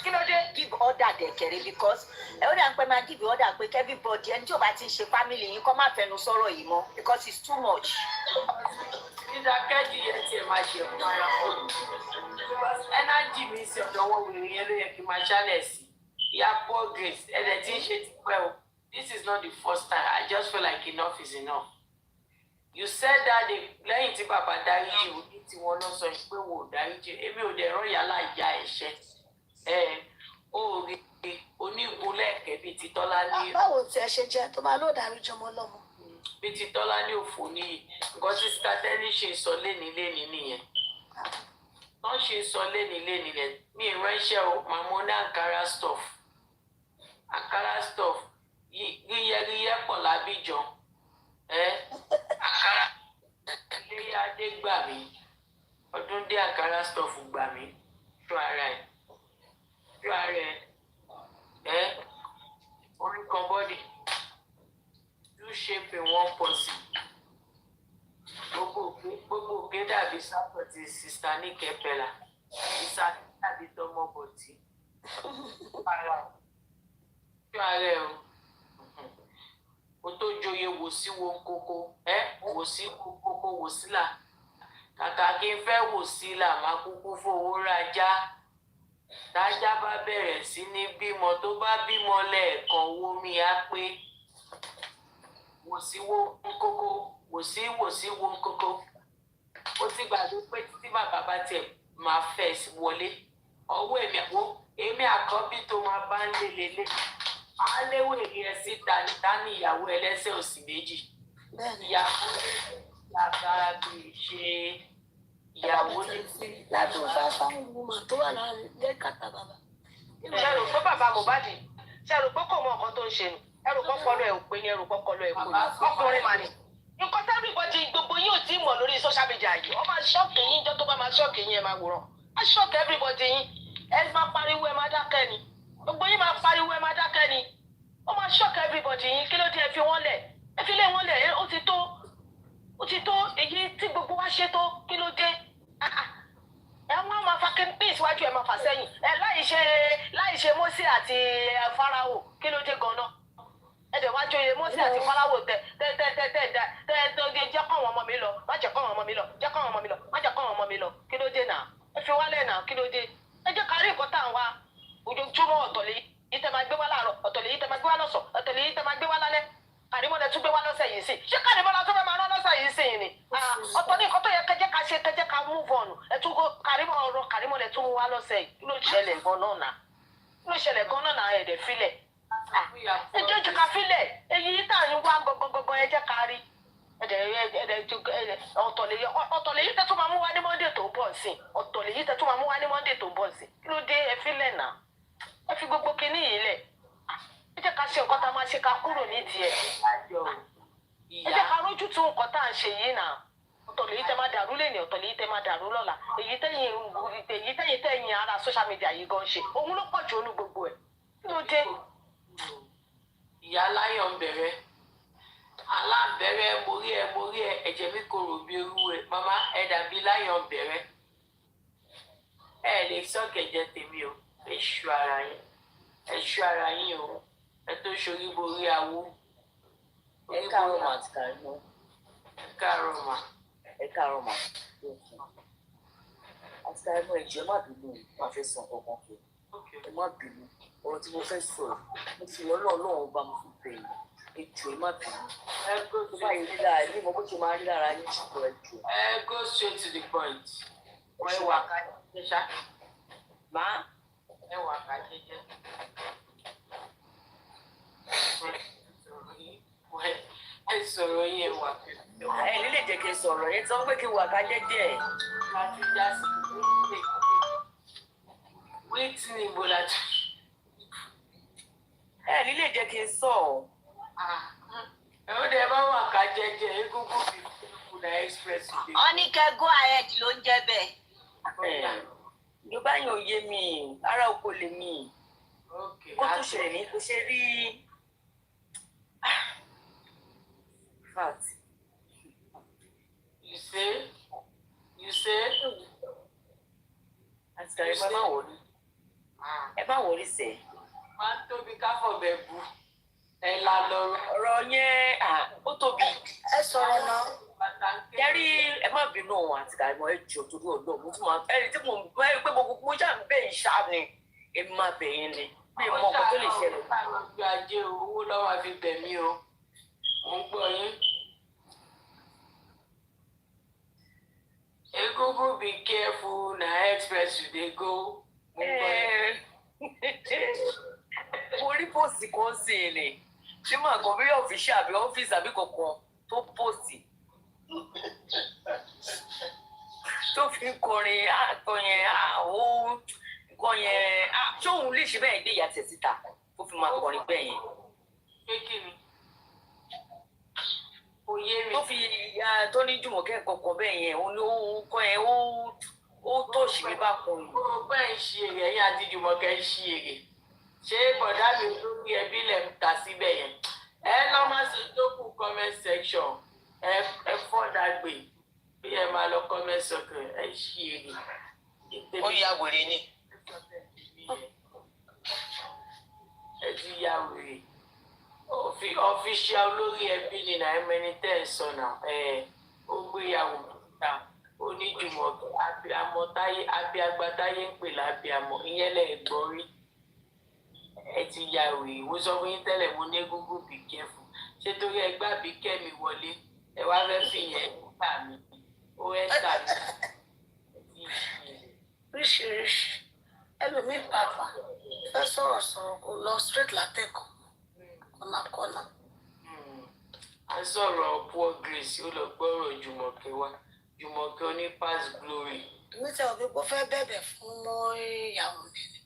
give order dẹ̀kẹ̀rẹ̀ because ó dà ń pé máa give order pé everybody ẹni tí ò bá ti ń ṣe family yín kọ́ máa fẹnu sọ̀rọ̀ yìí mọ́ because it's too much. ìdákẹ́jì yẹn tiẹ̀ máa ṣe fún ara fún mi ẹnájì mi sí ọ̀dọ̀ ọwọ́ wèrè yẹn ló yẹ kí n máa ṣálẹ̀ sí ìyá poor grace ẹ̀dẹ̀ tí ń ṣe ti pẹ́ o this is not the first time I just feel like enough is enough. You said that lẹ́yìn tí bàbá dáríjì ò ní tiwọn lọ sọ pé wò ó dáríjì èmi ò dẹ̀ rán yàrá ìyá ẹ̀ṣẹ̀ ó rí onígun lẹ́ẹ̀kẹ́ bíi ti Tọ́lá ní. báwo tí ẹ ṣe jẹ tó máa lóò dáríjì ọmọ ọlọ́mọ. bíi ti Tọ́lá ní òfò nìyí nǹkan tí sítátẹ́nì ṣe sọ léni nìyẹn wọ́n ṣe sọ léni nìyẹn mi ìránṣẹ́ o màmú ní Ankara stuff yíyẹ pọ̀ lábíjan Ankara ilé adé gbà mí ọdún dé Ankara stuff gbà mí tó ara ẹ orí kan bọ́dì two shape in one person gbogbo òkè dàbí sápẹ̀tì sista ní kẹpẹ́lá ìsà dàbí tọmọ bọ̀tì tó ara ẹ o tó joyè wò sí wo kókó wò sí kókó wò sí là kàkà kí n fẹ́ wò sí là máa kúkú fowó rajá tájá bá bẹ̀rẹ̀ sí ní bímọ tó bá bímọ lẹ́ẹ̀kan owó mi á pé wò sí wo kókó wò sí wo kókó ó ti gbàgbé pé títí bàbá bá tiẹ̀ máa fẹ́ wọlé ọwọ́ èmi àkọ́bí tó máa bá ń lélẹ̀ aléwò èyí síta ní ìyàwó ẹlẹ́sẹ̀ òsì méjì ìyàwó yàrá bí ṣe ìyàwó létí. láti ọ̀sán fáwọn ìwúmọ̀ tó wà láàrin lẹ́kàtà bàbá. ṣe rò pé bàbá Mohbad ṣe rò pé kò mọ nǹkan tó ń ṣe nù ẹ rò pọ́pọ́lọ́ ẹ̀ ò pé ní ẹ rò pọ́pọ́lọ́ ẹ̀ kò ní ọkùnrin mà ní. nǹkan tẹ́lifíbọ̀dì gbogbo yín ò tí ì mọ̀ lórí social media yìí ọ máa ṣọ́ọ̀kì yín jọ́ tó bá máa ṣọ́ọ̀kì yín ẹ máa wòran á ṣọ́ọ̀kì everybody yín ẹ máa pariwo ẹ máa dákẹ́ ni gbogbo yín máa pariwo ẹ máa dákẹ́ ni ó máa ṣọ́ọ̀kì everybody yín kí ló dé ẹ fi wọ́n lẹ̀ ẹ fi lé wọ́n lẹ̀ ó ti tó èyí tí gbogbo wa ṣe tó kí ló dé ẹ wọ́n máa fa kí ìsíwájú ẹ máa fà sẹ́yìn ẹ láì ṣe Mósè àti Fáráò kí ló dé gan-an ẹ dẹ̀ wá joyè Mósè àti Fáráò jẹ́ kọ́ àwọn ọmọ mi lọ má jẹ́ kọ́ àwọn ọmọ mi lọ jẹ́ kọ́ àwọn ọmọ mi lọ má jẹ́ kọ́ àwọn ọmọ mi lọ kí ló dé náà ẹ fi wálẹ̀ náà kí ló dé ẹ jẹ́ ká rí nǹkan tá à ń wá ojoojúmọ́ ọ̀tọ̀ lè yí tẹ́ máa gbé wá láàárọ̀ ọ̀tọ̀ lè yí tẹ́ máa gbé wá lọ́sàn ọ̀tọ̀ lè yí tẹ́ máa gbé wá lálẹ́ Karimot lẹ tún gbé wá lọ́sẹ̀ yìí sí ṣé Karimot la tún fẹ́ máa rán lọ́sẹ̀ yìí sí ni ọ̀tọ̀ ní nǹkan tó yẹ kẹjẹ́ ká ṣe kẹjẹ́ ká move on ẹ tún kó Karimot lẹ tún wá lọ́sẹ̀ yìí kí ló ṣẹlẹ̀ gan-an náà ẹ̀dẹ̀ filẹ̀ ẹ jẹ́ ká filẹ̀ èyí tá à ń wá gangan ẹ jẹ́ ká rí ọ̀tọ̀ lè yí tẹ́ tún máa mú wá ní Monday tó bọ̀ sí ọ̀tọ̀ lè yí tẹ́ tún máa mú wá ní Monday tó bọ̀ sí kí ló dé ẹ filẹ̀ náà ẹ fi gbogbo kinní yìí lẹ̀ ẹ jẹ́ ká ṣe nǹkan tá a máa ṣe ká kúrò nídìí ẹ̀ ẹ jẹ́ ká rójú tún nǹkan tá à ń ṣe yìí náà ọ̀tọ̀ lè yí tẹ́ máa dàrú lẹ́ni ọ̀tọ̀ lè yí tẹ́ máa dàrú lọ́la èyí tẹ́yìn ara social media yìí gan ṣe òun ló pọ̀ jù ó ní gbogbo ẹ̀ kí ló dé. ìyá láyọ̀ ń bẹ̀rẹ̀ alábẹ̀rẹ̀ morí ẹ ẹ̀jẹ̀ mi korò bí irú ẹ màmá ẹ dàbí láyọ̀ ń bẹ̀rẹ̀ ẹ lè sọ́kẹ̀jẹ̀ tèmi o ẹ ṣú ara yín o ẹ tó ṣorí borí awó. ẹ káàárọ̀ mà àti Karimot. ẹ káàárọ̀ mà. ẹ káàárọ̀ mà àti Karimot ẹ̀jẹ̀ má bínú má fẹ́ sàn kankan kí ẹ má bínú ọ̀rọ̀ tí mo fẹ́ sọ̀rọ̀ mo fi ọlọ́run bá mo fi bẹ̀rẹ̀ ètò ẹ má bínú. tó bá yẹ rí lára ní mo bó ṣe máa rí lára yín ṣùgbọ́n ètò. ẹ go straight to the point. wọ́n wà ká jẹ́ ṣá. má. ẹ wà ká jẹ́jẹ́. ẹ sọ̀rọ̀ yẹn wà pé. ẹ nílé jẹ́ kí n sọ̀rọ̀ yẹn tí wọ́n pé kí n wà ká jẹ́jẹ́. láti já sí wíìtì ní ibo láti. ẹ nílé jẹ́ kí sọ. ẹ̀rọ dẹ̀ bá wà ká jẹjẹ egungun fi kúnà express dé. wọ́n ní kẹ́ go ahead ló ń jẹ́ bẹ́ẹ̀. Yorùbá yẹn ò yé mi ara oko lè mi kó tó ṣẹlẹ̀ ní kó ṣe rí fact. You say àti kàrí ẹ má wọrí ẹ má wọrí sẹ. máa ń tóbi káfọ̀bẹ̀ bu ẹ̀ la lọ́rọ̀. ọ̀rọ̀ yẹn ó tóbi. ẹ sọ̀rọ̀ náà. Kẹ́rí ẹ má bínú òun àti Karimot ẹ jọ torí ọ̀dọ́ mo tún máa ẹni tí mo bá ẹ pé mo ṣáà ń bẹ̀ yín ṣáà ni èmi máa bẹ̀ yín ni bí mo ọkọ tó lè ṣẹlẹ̀. ọjọ́ ajé owó lọ́wọ́ àfi bẹ̀ mí o mo ń gbọ́ yín. Egungun be careful na express you dey go. Mo ń gbọ́ yín. Mo rí póòsì kan sí i ni ṣé màá kàn bí ọ̀fíìsì àbí ọ́fíìsì àbí kankan tó póòsì. Tó fi ń kọrin àtọ yẹn ó nǹkan yẹn ṣé òun lè ṣe bẹ́ẹ̀ gbé ìyá tẹ̀ síta tó fi máa kọrin bẹ́ẹ̀ yẹn. Pé kí ni? Oyé mi. Tó fi ìyá tó ní Jùmọ̀kẹ́ kankan bẹ́ẹ̀ yẹn òun ló ń kọ́ yẹn ó tòṣì mi bá kun yìí. Ó pẹ́ ń ṣe èrè ẹ̀yìn àti Jùmọ̀kẹ́ ń ṣe èrè. Ṣé bọ̀dá mi tó gbé ẹbí lẹ̀ ń ta síbẹ̀ yẹn? Ẹ lọ́ máa ṣe tó kù comment section. Ẹ fọ́dà gbé bí ẹ máa lọ comment section ẹ ṣí èrè. Ó ya wèrè ni. Ẹ ti ya wèrè. Ọ̀fíṣíà olórí ẹbí ni Nàìmẹ́ni tẹ̀ ń sọ náà. Ó gbéyàwó ta oníjùmọ̀kẹ́ abiyamọ táyé abiyagbá táyé ń pè lábiyamọ ìyẹn lẹ̀ gbọ́ rí. Ẹ ti ya wèrè. Mo sọ fún yín tẹ́lẹ̀ mo ní Google be careful. Ṣé torí ẹgbẹ́ àbíkẹ́ mi wọlé? Ẹ wá fẹ́ fi yẹn nígbà mi ó ẹ tà mí. oríṣiríṣi ẹlòmíì pàápàá fẹ́ sọ̀rọ̀ kò lọ straight látẹ̀kọ̀ kọ́nàkọ́nà. À ń sọ̀rọ̀ poor grace ó lọ gbọ́rọ̀ Jùmọ̀kẹ́ wá Jùmọ̀kẹ́ oní pass glory. èmi tẹ òbí kó fẹ́ bẹ̀bẹ̀ fún mọ́ ìyàwó mi ni.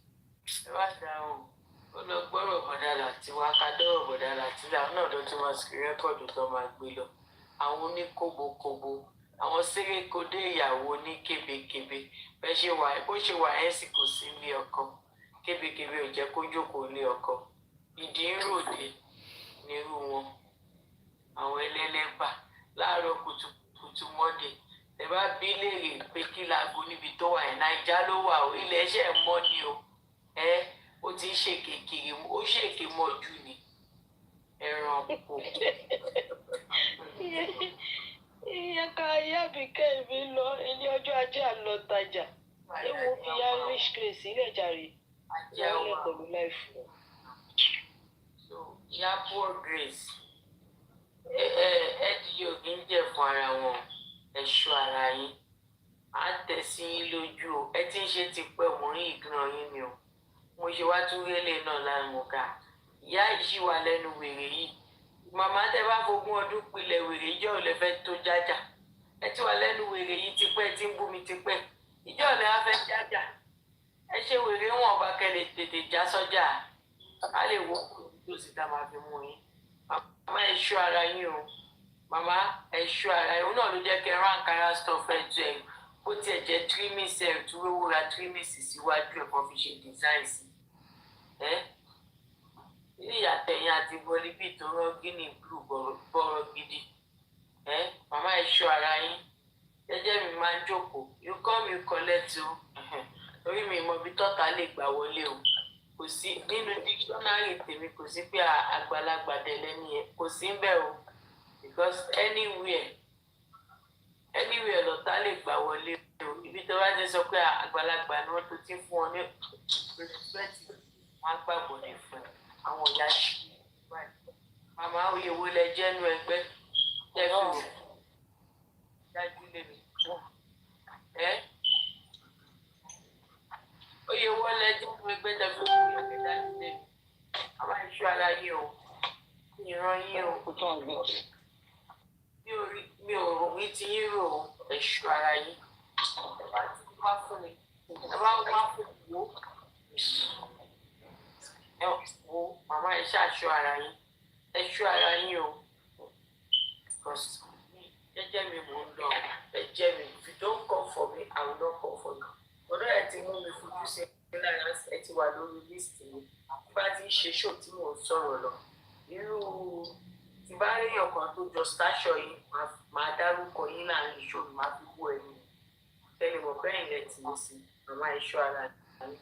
Ẹ wá dáhùn ó lọ gbọ́rọ̀ bọ̀dàlà tí wá ká dọ́rọ̀ bọ̀dàlà tí làwọn náà lọ tún máa sìkì rẹ́kọ̀dù tó máa gbé lọ. Àwọn oníkóbókóbó àwọn sérékodé ìyàwó ní kébékébé bó ṣe wà ẹ́ sì kò sí ilé ọkọ kébékébé ò jẹ́ kó jókòó ilé ọkọ ìdí ń ròde nírú wọn àwọn ẹlẹ́lẹ́bà láàárọ̀ kùtùkùtù mọ́dé tẹ bá bí léèrè pé kí láago níbi tó wà ẹ̀ Naija ló wà ó ilẹ̀ ẹ̀ṣẹ̀ mọ́ ni o ó ti ń ṣèké kiri ó ṣèké mọ́ jù ni ẹran kò. Ìyá ká ìyá Àbíkẹ́ mi lọ ilé ọjọ́ ajé àlọ́tajà. Ewu fi ya rich grace sílẹ̀ jàre. Wọ́n pẹ̀lú láìfù. Ìyá poor grace ẹ̀ẹ́dì yóò kí ń jẹ́ fún ara wọn ẹ̀ṣọ́ ara yín. À ń tẹ̀sí yín lójú o ẹ ti ń ṣe ti pẹ́ mo rí ìgbìràn yín ni o. Mo ṣe wá tún rélé náà lánàá ká. Ìyá yìí ṣì wà lẹ́nu wèrè yìí. Màmá tẹ bá fogún ọdún pilẹ̀ wèrè ìjọ ò lè fẹ́ tó jájà ẹ ti wà lẹ́nu wèrè yìí tipẹ́ tí ń bú mi tipẹ́ ìjọ ò lè wá fẹ́ jájà ẹ ṣe wèrè wọn bá kẹlẹ̀ tètè já sọ́jà á lè wọ́ tó sì dá máa fi mú yín màmá ẹ ṣọ́ ara yín o màmá ẹ ṣọ́ ara yín òun náà ló jẹ́ kẹ́ rán àǹkárá stuff ẹ̀ jẹ́ bó tiẹ̀ jẹ́ trimmings ẹ̀ tó rówó ra trimmings síwájú ẹ̀ kan fi ṣe design sí ní ìyàtẹ̀yìn àti bọ́líbì tó rán guinea blue bọ́rọ̀ gidi màmá ẹ ṣọ́ ara yín jẹ́jẹ́ mi máa ń jókòó you come you collect o torí mi mọ ibi tọ́ta lè gbà wọlé o kò sí nínú dictionary tèmi kò sí pé àgbàlagbà dẹ̀lẹ́ni ẹ̀ kò sí ń bẹ̀ o because anywhere lọ́ta lè gbà wọlé o ibi tó bá ti sọ pé àgbàlagbà ni wọ́n tó ti fún ọ ní respect wọn á gbàgbọ́ ní fún ẹ àwọn ìyá ṣì màmá oyè wo lẹ jẹ́nu ẹgbẹ́ tẹ́fù dájú lé mi oyè wo lẹ jẹ́nu ẹgbẹ́ tẹ́fù dájú lé mi àwọn ìṣú ara yín o ìran yín o mi ò rò wí tí yín rò ẹ̀ṣù ara yín ẹ bá ti wá fún mi ẹ bá wá fún mi wo màmá ẹ ṣàṣọ ara yín fojú sí lára ẹ ti wà lórí list mi bá ti ń ṣe ṣó tí mò ń sọ̀rọ̀ lọ irú tí bá rí ọkàn tó jọ stáṣọ yìí máa dárúkọ yín láàrin ìṣó mi máa fi wú ẹni tẹ́lẹ̀ mọ̀ bẹ́ẹ̀ lẹ tì í sí màmá ẹ̀ṣọ́ ara yìí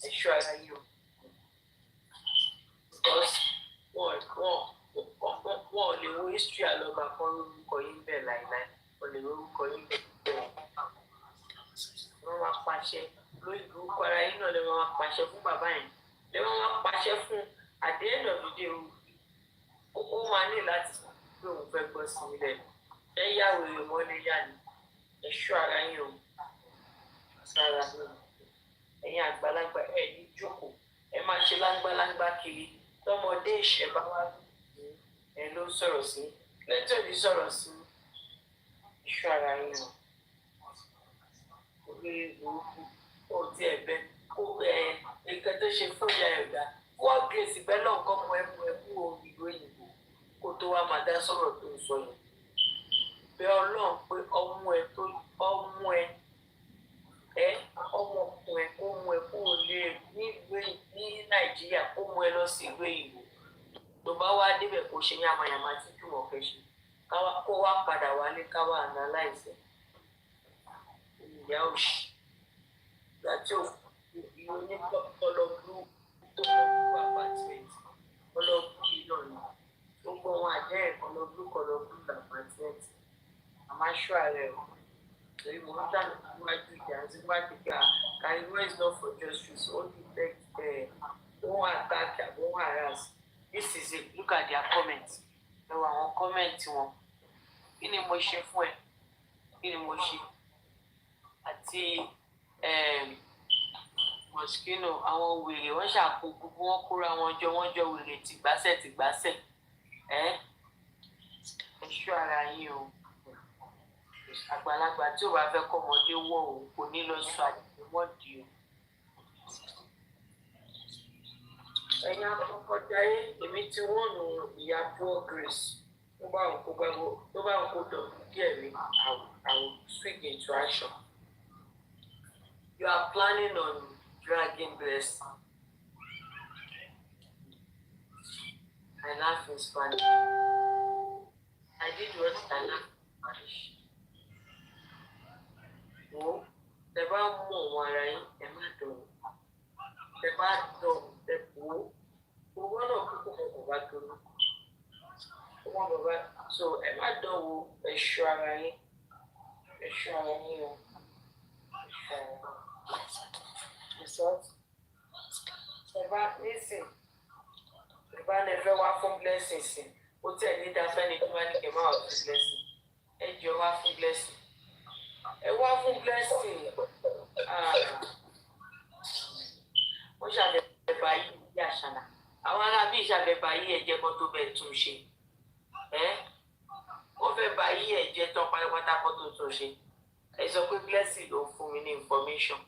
ẹ̀ṣọ́ ara yìí o because wọn ò lè wo history àlọ́ba kan lórúkọ yín bẹ́ẹ̀ láìláì wọn lè lórúkọ yín bẹ́ẹ̀ wọ́n máa pàṣẹ lórí burúkú ara yín náà lè máa pàṣẹ fún bàbá yẹn lè máa pàṣẹ fún at the end of the day ó máa ní láti pé òun fẹ́ gbọ́ sí ilẹ̀ ẹ yá wèrè mọ́lé yá ni ẹ ṣọ́ ara yín o sára ẹ̀yin àgbàlagbà ẹ̀ ní jókòó ẹ máa ṣe láńgbáláńgbá kiri tọmọdé ìṣẹ́ bá wá ẹ ló sọ̀rọ̀ sí lẹ́tọ̀ ní sọ̀rọ̀ sí ṣọ́ ara yín o orí burúkú ó ti ẹ̀bẹ̀ ó nǹkan tó ṣe fún ìyá ẹ̀dá wọ́n gèsì bẹ́ẹ̀ náà kọ́ mọ ẹ̀mú òyìnbó òyìnbó kó tó wá máa dá sọ̀rọ̀ tó ń sọ yẹn bẹ́ẹ̀ ọlọ́run pé ọmọ ẹ ọmọkùnrin kó mú ẹ kúrò ní nàìjíríà kó mú ẹ lọ sí ìlú òyìnbó tó bá wá débẹ̀ kó ṣe yàmàyàmà tí jùmọ̀ fẹ́ ṣe kó wá padà wálé káwá analyze ìyá òṣì láti ìlú onípọlọbù tó kọlọbù apartment kọlọbù yìí náà ni gbogbo wọn àjẹ́ kọlọbù apartment àmàṣọ ààrẹ o torí mo ń dànù níwájú ìjà àti wájú ìjà Karimot is not for justice ó ti tẹ́ wọ́n attack àbí wọ́n harass this is it look at their comments ẹ wọ àwọn comment wọn kí ni mo ṣe fún ẹ kí ni mo ṣe àti mosquito àwọn wèrè wọ́n ṣàpò gbogbo wọn kóra wọn jọ wèrè tìgbásẹ̀ ẹ ṣọ́ ara yín o àgbàlagbà tí ò bá fẹ́ kọ́mọdé wọ̀ o kò ní lọ sọ àdìmọ́dì o. ẹ̀yin akọ́kọ́ dáyé èmi tí wọ́n nù ìyá poor grace tó bá ń kó dọ̀bù díẹ̀ mi I will swing into action. You are planning on dragging blessing. I laugh in Spanish. I did what I laugh in Spanish. Wo tẹ bá mú òun ara yín ẹ má dọ̀wọ́ tẹ bá dọ̀wọ́ ẹ wò ó owó náà kúkú mọ bàbá tó ní ọmọ bàbá so ẹ má dọ̀wọ́ ẹ ṣọ́ ara yín o ẹ ṣọ́ ara yín ẹ bá nísìn ẹ bá ní ẹ fẹ́ wá fún blessing sí ó tẹ̀ ní dáfẹ́ ní tó bá ní kẹ́ máa wà fún blessing ẹ jọ wá fún blessing. Ẹ wá fún blessing wọ́n ṣàbẹ̀bà yìí ní àṣàlà àwọn arábí ìṣàbẹ̀bà yìí ẹ̀jẹ̀ kan tó bẹ̀ tún ṣe wọ́n fẹ́ bá yìí ẹ̀jẹ̀ tán pátápátá kan tó tún ṣe ẹ sọ pé blessing ló fún mi ní information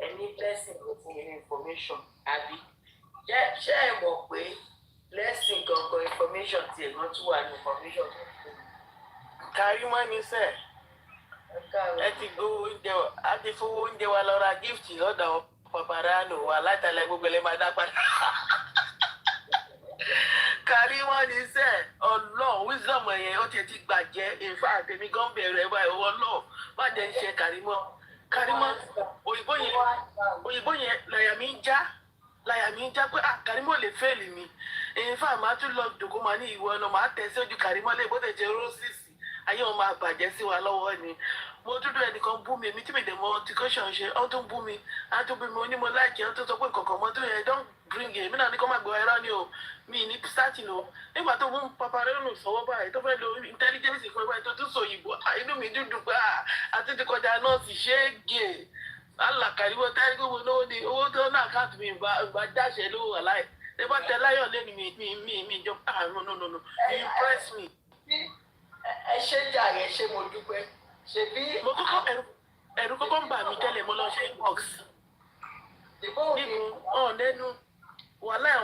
ẹni blessing ló fún mi ní information àbí ṣé ẹ mọ̀ pé blessing gangan information tí ẹ̀gbọ́n tún wà ní information tó fún mi. Karimot ní sẹ́ ẹ ti gbowó oúnjẹ a ti fowó oúnjẹ wa lọ ra gift lọ́dọ̀ Papariano wà látàlẹ́ gbogbo ẹ̀ máa dá padà. Karimot ní sẹ́ ọlọ́ọ̀ wisdom yẹn ó ti gbàjẹ́ in fact èmi gan bẹ̀rẹ̀ báyìí ọlọ́ọ̀ má jẹ́ ń ṣe Karimot òyìnbó yẹn láyà mi ń já pé Karimot lè fẹ́ẹ̀lì mi in fact máa tún lọ dògó máa ní ìwọ náà máa tẹ̀ sí ojú Karimot lè bó tẹ̀ jẹ́ roses ayé wọn máa bàjẹ́ sí wa lọ́wọ́ ni mo dúdú ẹnìkan bú mi èmi tí mi dẹ̀ mọ tíkọ́ṣọ̀n ṣe ọ́ tún bú mi á tún bí mi onímọ̀ láìkí ọ́ tún sọ pé nǹkan mọ́ tó yẹ don bring it èmi náà ní kó má gbọ́ ẹ̀rọ ni o mi ní starting o nígbà tó mú Papariano sọ́wọ́ báyìí tó fẹ́ lo intelligence fún ẹ báyìí tó tún sọ òyìnbó inú mi dúdú pé àti ti kọjá nọ́ọ̀sì ṣé é gé Karimot táyé gbogbo lówó ni owó tó náà káàtì mi ìgbà jáṣẹ lówó wà láì ẹ bá tẹ láyọ̀ lẹ́nu mi jọ no impress me. Ẹ ṣe jàre ṣé mo dúpẹ́ ṣe bí. mo kọ́kọ́ ẹ̀rù kọ́kọ́ ń bà mí tẹ́lẹ̀ mo lọ ṣe inbox. nínú ọ̀nẹ́nu wàláì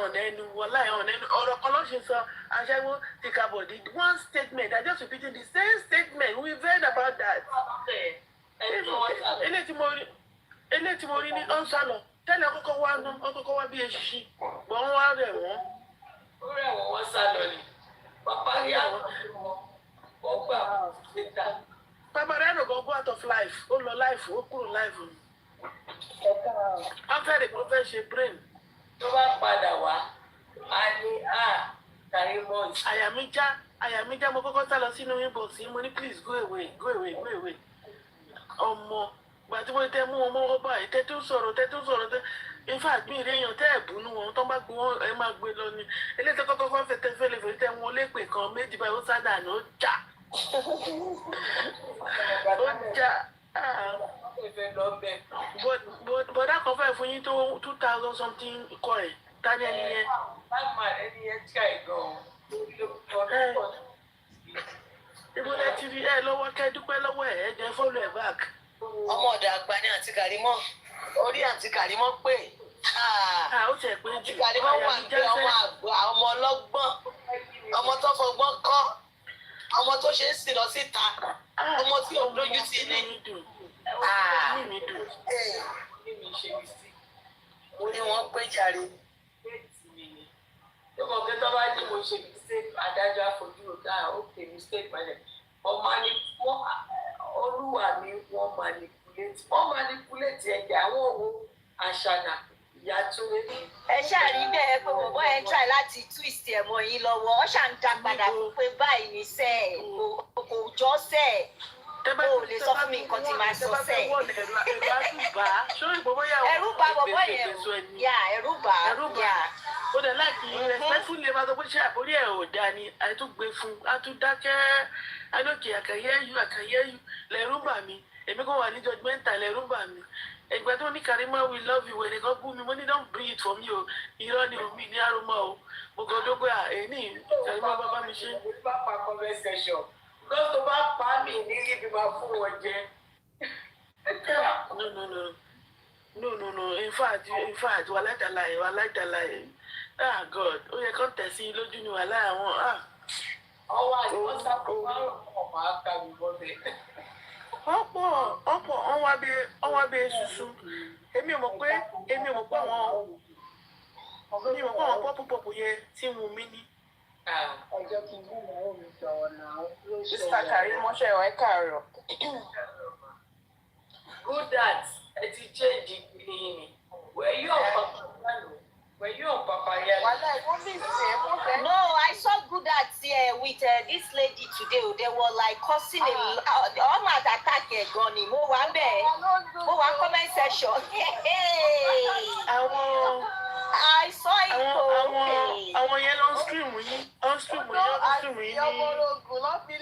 ọ̀nẹ́nu ọ̀rọ̀ kan ló ṣe sọ aṣẹ́wó ti kàbọ̀dì one statement I just repeating the same statement we read about that. eléyìí tí mo ilé tí mo rí ní ọ̀nsálọ̀ tẹ́lẹ̀ kọ́kọ́ wá ná kọ́kọ́ wá bí eṣiṣi gbọ́n wá rẹ̀ wọ́n. Ó rẹ̀ wọ́n sá lọ ni. Papariano ó gbà síta. Papariano go out of life ó lọ life ó kúrò life ni. After the profession brain. Tó bá padà wá a ní Karimot. àyà mi já mo kọ́kọ́ sá lọ sínú inbox mo ní please go away. Ọmọ gbà tí wọ́n tẹ́ mú ọmọ ọba yìí tẹ́ tó sọ̀rọ̀ in fact mi ìrẹ́yàn tẹ́ ẹ̀bùnú wọn tó bá gbé wọn ẹ máa gbé lọ ni eléyìí tó kọ́kọ́ fẹ́ fẹ́lẹ̀ tẹ́ wọn lépè kan méjì báyìí ó sádà ní ó jà. Bọ̀dá kan fẹ́ fún yín tó 2,000 something kọ ẹ̀ tani ẹni yẹn. Báwo ẹni yẹn tí a gan-an. Ibo lẹ ti rí ẹ lọ́wọ́ kẹ́ dúpẹ́ lọ́wọ́ ẹ̀ jẹ́ follow ẹ̀ back. Ọmọ ọ̀dọ̀ àgbà ni àǹtí Karimot. Orí àǹtí Karimot pé. Ó tẹ̀ pé jù. Àǹtí Karimot wà ní ọmọ àgbà, ọmọ ọlọ́gbọ́n, ọmọ tó fọgbọ́n kọ́, ọmọ tó ṣe é sì lọ síta, ọmọ tí ò lójú sí ni. Mo ní wọ́n pé jàre. Tó mọ̀ pé tó bá ní mo ṣe mistake adájọ́ àfojú ọ̀gá òkè mistake balẹ̀. Olúwa mi wọ́n manipulate ẹ̀jẹ̀ àwọn owó àṣànà ìyá Túnde. Ẹ ṣáà rí bẹ́ẹ̀ pé bọ̀bọ́ ẹ try láti twist ẹ̀ mọ́ yín lọ́wọ́ ọ ṣáà ń dá padà pé báyìí ní sẹ́ ẹ̀ kò jọ sẹ́ ẹ̀ o lè sọ fún mi nǹkan tí màá sọ sẹ́ ẹ̀. Ẹ̀rù bà bọ̀bọ́ yẹn yà ẹ̀rù bà yà. Ó dẹ̀ láti respectful lè máa sọ pé ṣé àbórí ẹ̀ ò dáa ni àìtúgbé fún àtúndákẹ́ àdókè àkàyẹ́yù lẹ́rù bà mí èmi kò wà ní judgmental lẹ́rù bà mí. Ìgbà tó ní Karimot we love you wẹ̀rẹ̀ kan bú mi mo ní don't breathe for me o irọ́ ni omi ní arúmọ́ o mo kàn dógbé èyí Karimot bàbá mi ṣe. Mo bá pa conversation lọ́sọ̀ tó bá pa mí nílé bí máa fún wọn jẹ. No in fact wà láìdàláyé God ó yẹ kán tẹ̀sí lójú ni wà láì àwọn. Ọwọ́ àìsàn sábà máa ń rọ̀ máa ka mi bọ́bẹ̀. ọ̀pọ̀ ọ̀wá bí esusu èmi ò mọ̀ pé àwọn pọ́pù yẹn tí wù mí ní. Ọjọ́ kí n bú ìyàwó mi sọ̀rọ̀ náà. Mr. Karimot ṣe ìwà ẹ̀ka rọ̀. Good that ẹ ti change ìpínlẹ̀ ni. Were you on Papariano? No, I saw good at with this lady today. They were like cussing almost attack Goni. Mo wà comment section. I saw it. Àwọn yẹn lọ stream yín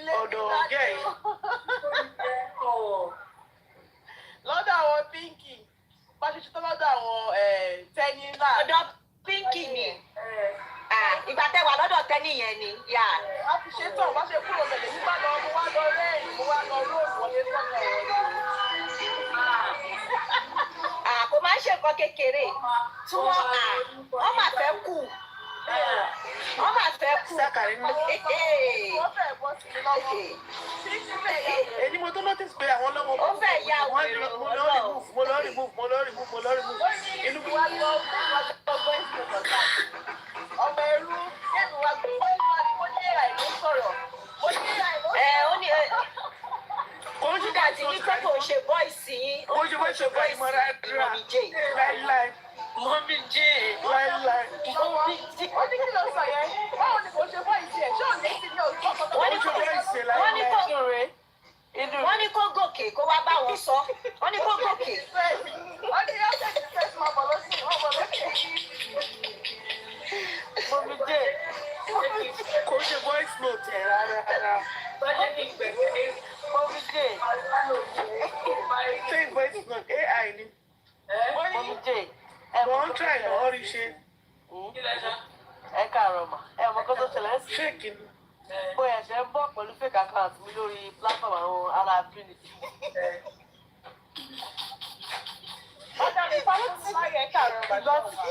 ní ọ̀dọ̀ ọ̀gá yìí. Lọ́dọ̀ àwọn Pinky bá ṣe tó lọ́dọ̀ àwọn tẹ́ni náà. Ọ̀dọ̀ Pinky ni. Ìgbà tẹ́ wà lọ́dọ̀ tẹ́ni yẹn ni. A ti ṣe tán wá ṣe kúrò bẹ̀rẹ̀ nígbà lọ mo wá lọ rẹ́ẹ̀rì mo wá lọ róòmù wọlé sọ́dọ̀ kò máa ń ṣe nǹkan kékeré tí wọ́n máa fẹ́ kú. Wọ́n máa fẹ́ kú. Èyí mo tó notice pé àwọn ọlọ́mọ ó fẹ́ yá wèrè mo lọ remove. Inú bí wá lọ ọmọ ẹrú kẹ́mi wá gbé wọ́n ní ẹ̀rà ìlú sọ̀rọ̀. Ó ní kóńtà tí ní pé kò ṣe bọ́ìsì yín. Ó ṣe bọ́ìsì Mọ́mí J. Láíláí. Mọ́mí J. Láíláí. Wọ́n ní kí ló sọ yẹn? Báwo ni kò ṣe bọ́ìsì ẹ̀? Ṣé ò ní sí ní òtún ọkọ̀ tó wọ́n ní kó gòkè kó wá bá wọn sọ. Wọ́n ní kó gòkè. Wọ́n ní yóò tẹ̀sí fẹ́ẹ́ máa bọ̀ lọ́sí ọmọ lókè. Mọ́mí J. Kò ṣe voice note ẹ̀ rárá. Bọ́jẹ́ kí n gbẹ̀gbẹ́ Mọ́mí J. Say voice note AI ni. Mọ́mí J. Wọ́n ń try náà rí ṣe. Ẹ káàárọ̀ mà. Ẹ mọ̀ kó tó ṣẹlẹ̀ sí. Fake ni. Mo ẹ̀ṣẹ̀ ń bọ̀ pẹ̀lú fake account mi lórí platform àwọn ará Trinity. Ọ̀dà mi pa ló ti máa yẹ káàárọ̀ Ìgbà tí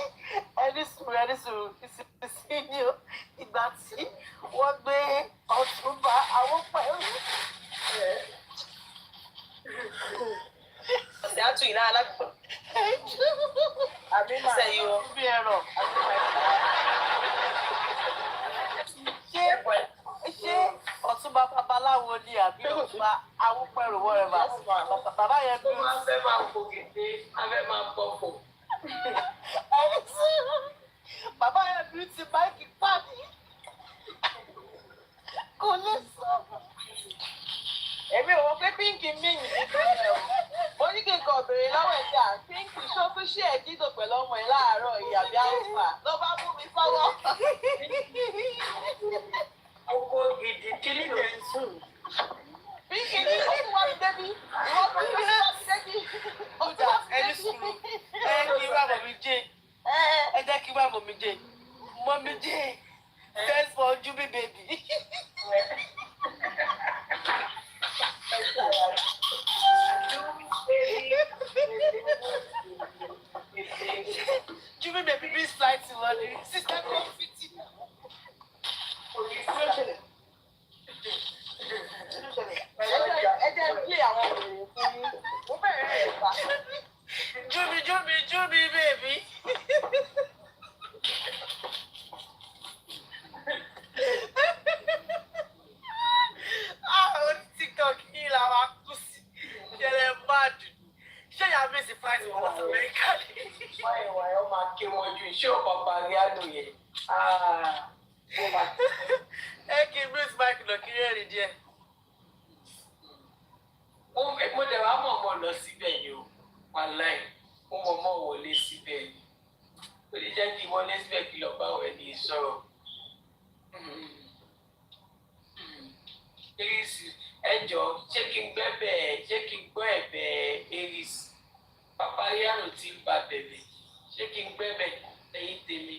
ẹni sùúrù sí ni o. Ìgbà tí wọ́n gbé Ọ̀túnba àwọn pẹ̀lú. Ọ̀sẹ̀ tún iná alágbèbọ̀. Àbí máa sẹ́yìn o. Bí ẹ̀rọ. Ṣé ọ̀túnba babaláwo ni àbí ọ̀túnba awúpẹ̀rù wọ́rẹ̀bà? Bàbá yẹn bí. Wọ́n fẹ́ máa fò gèdè, wọ́n fẹ́ máa pọ̀ fò. Bàbá yẹn bí ti máìkì pàdé. Kò lè sọ. Èmi ò wọ pé pínkì míì ní ìpínlẹ̀ o. Mo ní kí n kàn béèrè lọ́wọ́ ẹ̀ jà. Pínkì ṣó fi ṣe ẹ̀dídò pẹ̀lú ọmọ ẹ̀ láàárọ̀ ìyàbí àwùfà ló bá mú mi sọ́wọ́. Oko gidi kí ni lè sùn? Pínkì ní ìwọ́n mi débi. Ìwọ́n mi débi. Ọjà ẹni sùúrù. Ẹ kí wá mọ̀ mi jẹ́. Ẹ jẹ́ kí wá mọ̀ mi jẹ́. Mọ̀ mi jẹ́. First for Jubi baby. Jubi baby be flight to London. Sister come fit. Ẹ jẹ́ bí àwọn òṣèré fún yín. Mo bẹ̀rẹ̀ rẹ̀ pa. Jubi baby. TikTok yìí la wa kú sí. Ṣẹlẹ̀ máa dùn. Ṣé ìyá mi sì flight wọn láti Amẹ́ríkà ni? Wọ́n ìwà ẹ̀ máa ké wọn ju iṣẹ́ Papariano yẹn. Ẹ kí n bíi Mike lọ kí rẹ́rìn díẹ̀. Mo dẹ̀ wá mọ̀ lọ síbẹ̀ yìí o. Wàláì, mo mọ̀ wọlé síbẹ̀ yìí. Ó lè jẹ́ kí wọlé síbẹ̀ kí lọ bá wọn ẹni sọ̀rọ̀. Eris ẹjọ́ ṣé kí n gbẹ́bẹ̀ ṣé kí n gbọ́ ẹ̀bẹ̀ Eris Papariano ti ń ba bẹ̀bẹ̀ ṣé kí n gbẹ́bẹ̀ lẹ́yìn tèmi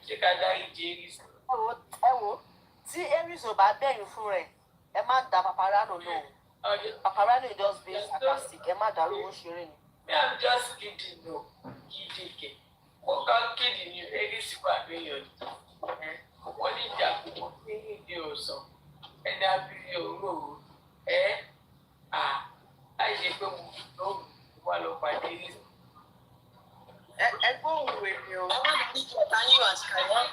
ṣé ká dáríjì Eris. Ẹ wo tí Eris ò bá bẹ̀yìn fún rẹ̀ ẹ má da Papariano lóhùn. Papariano is just being sarcastic. Ẹ má dàrú owó ṣeré ni. Me, I'm just kidding, no. Kidding. Mo kàn kidding ni Eris wà lóyún. Wọ́n ní ìjà kúkú ní ìdí òsàn. Ẹni abiri òru àìṣe pé mo lóòrùn wà lọ pàdé Eris. Ẹgbẹ́ òun wèrè o. Ẹ má dàrí kí ọ̀tá yín àti Karimot.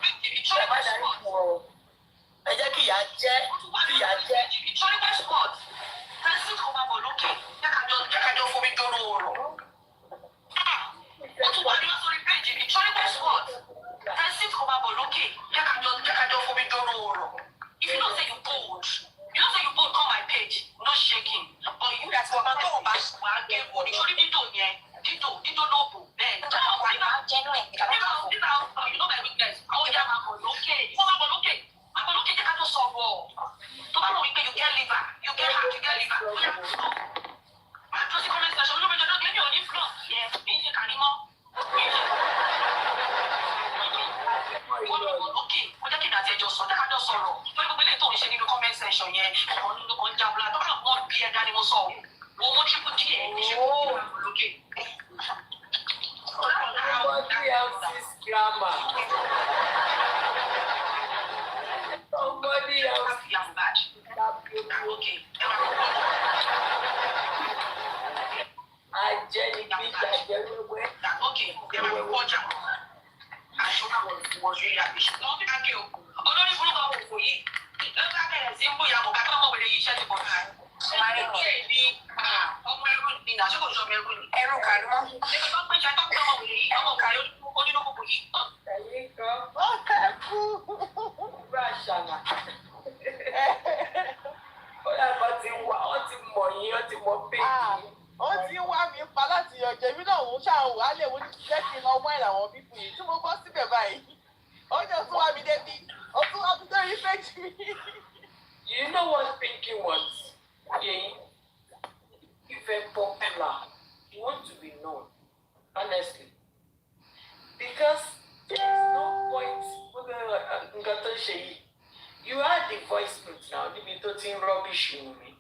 Ẹ má dàrí kí wọn o. Ẹ jẹ́ kí ìyá jẹ́ kí ìyá jẹ́. Ìtọ́rí bá sport. Tẹ́sí kò máa bọ̀ lókè. Jákàjọ́ fomi dóró ọ̀rọ̀. Ó tún wà ní sórí péjì. Ìtọ́rí bá sport. Tẹ́sí kò máa bọ̀ lókè. Jákàjọ́ fomi dóró ọ̀rọ̀. If you don't say you bold, come my page. No shaking. But you that were not talking about swag, only Dito yẹn. Dito noble. Then. Genuine. You know my weakness. Àwọn ìyá máa bọ̀ lókè. Wọ́n máa bọ̀ lókè. Máa bọ̀ lókè jẹ́ ká tó sọ̀rọ̀. Tó bá mọ̀ wípé you get liver, you get heart, you get liver. Máa tó sí comment section olóògbé jọjọ́ kí ni ò ní flop yẹn. Bí n ṣe Karimot. Wọ́n lọ bọ̀ lókè. Wọ́n jẹ́ kí ìdàtí ẹjọ́ sọ. Jẹ́ ká jọ sọ̀rọ̀. Lórí gbogbo ilé tó ń ṣe nínú comment section yẹn. Ọ̀rọ̀ nínú kan jábúlá. Tó bá wọ́n bí ẹ̀dá ni mo sọ. Wọ́n mú triple D ẹ̀ ní ṣe kó kí wọ́n bọ̀ lókè. Somebody else's grammar. Somebody else. Ajẹ́ni gbígbà jẹ́ wẹ́wẹ́. Olórí burúkú àwọn òfò yìí lọ́gbà bẹ̀rẹ̀ sí ń bóyá mọ̀ kákọ́ ọmọ wẹ̀rẹ̀ yìí ṣẹ́ ti pọ̀ náà. Ọmọ ẹrú ni nàṣẹ́kọ̀ọ́ sọmọ ẹrú ni. Ẹrú Karimot. Ṣé kí wọ́n pè ṣe àtọ́kùn ọmọ wẹ̀rẹ̀ yìí ọmọ kàrí onínúkùkù yìí. Ẹ̀yin kan. Ó kẹ́kù. Bá a ṣàlà. Ó yàgbọ́ ti wá, ó ti mọ̀ yín, ó ti mọ péjì. Ó ti wá mi pa láti ọjọ́ ìbí náà òun ṣáà wà á lè wọ́n jẹ́ kí n lọ wá ìlànà bíbù yìí tí mo bọ́ síbẹ̀ báyìí. Ó jẹ́ tún wá mi débi, ó tún wá mi lórí péjì mi. You know what Pinky wants? Okay? If you're popular, you want to be known, honestly. Because there's no point. You had the voice note now, the rubbish in me.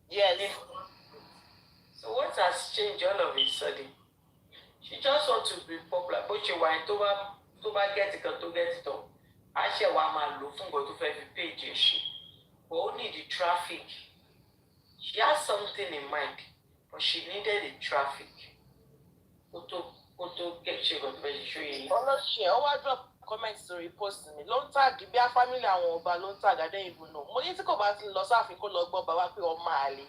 Yes. So what has changed all of a sudden? She just wants to be popular, but she wants to get it up. I share one man looking go to page. But only the traffic. She has something in mind. but she needed the traffic. Photo get she got to show you. Ọlọ́ṣẹ́ ọ wá drop comment sórí post mi ló ń tag bí a family àwọn ọba ló ń tag I don't even know. Mo ní tí kò bá ti lọ sáàfin kó lọ gbọ́ bàbá pé ọmọ àlè.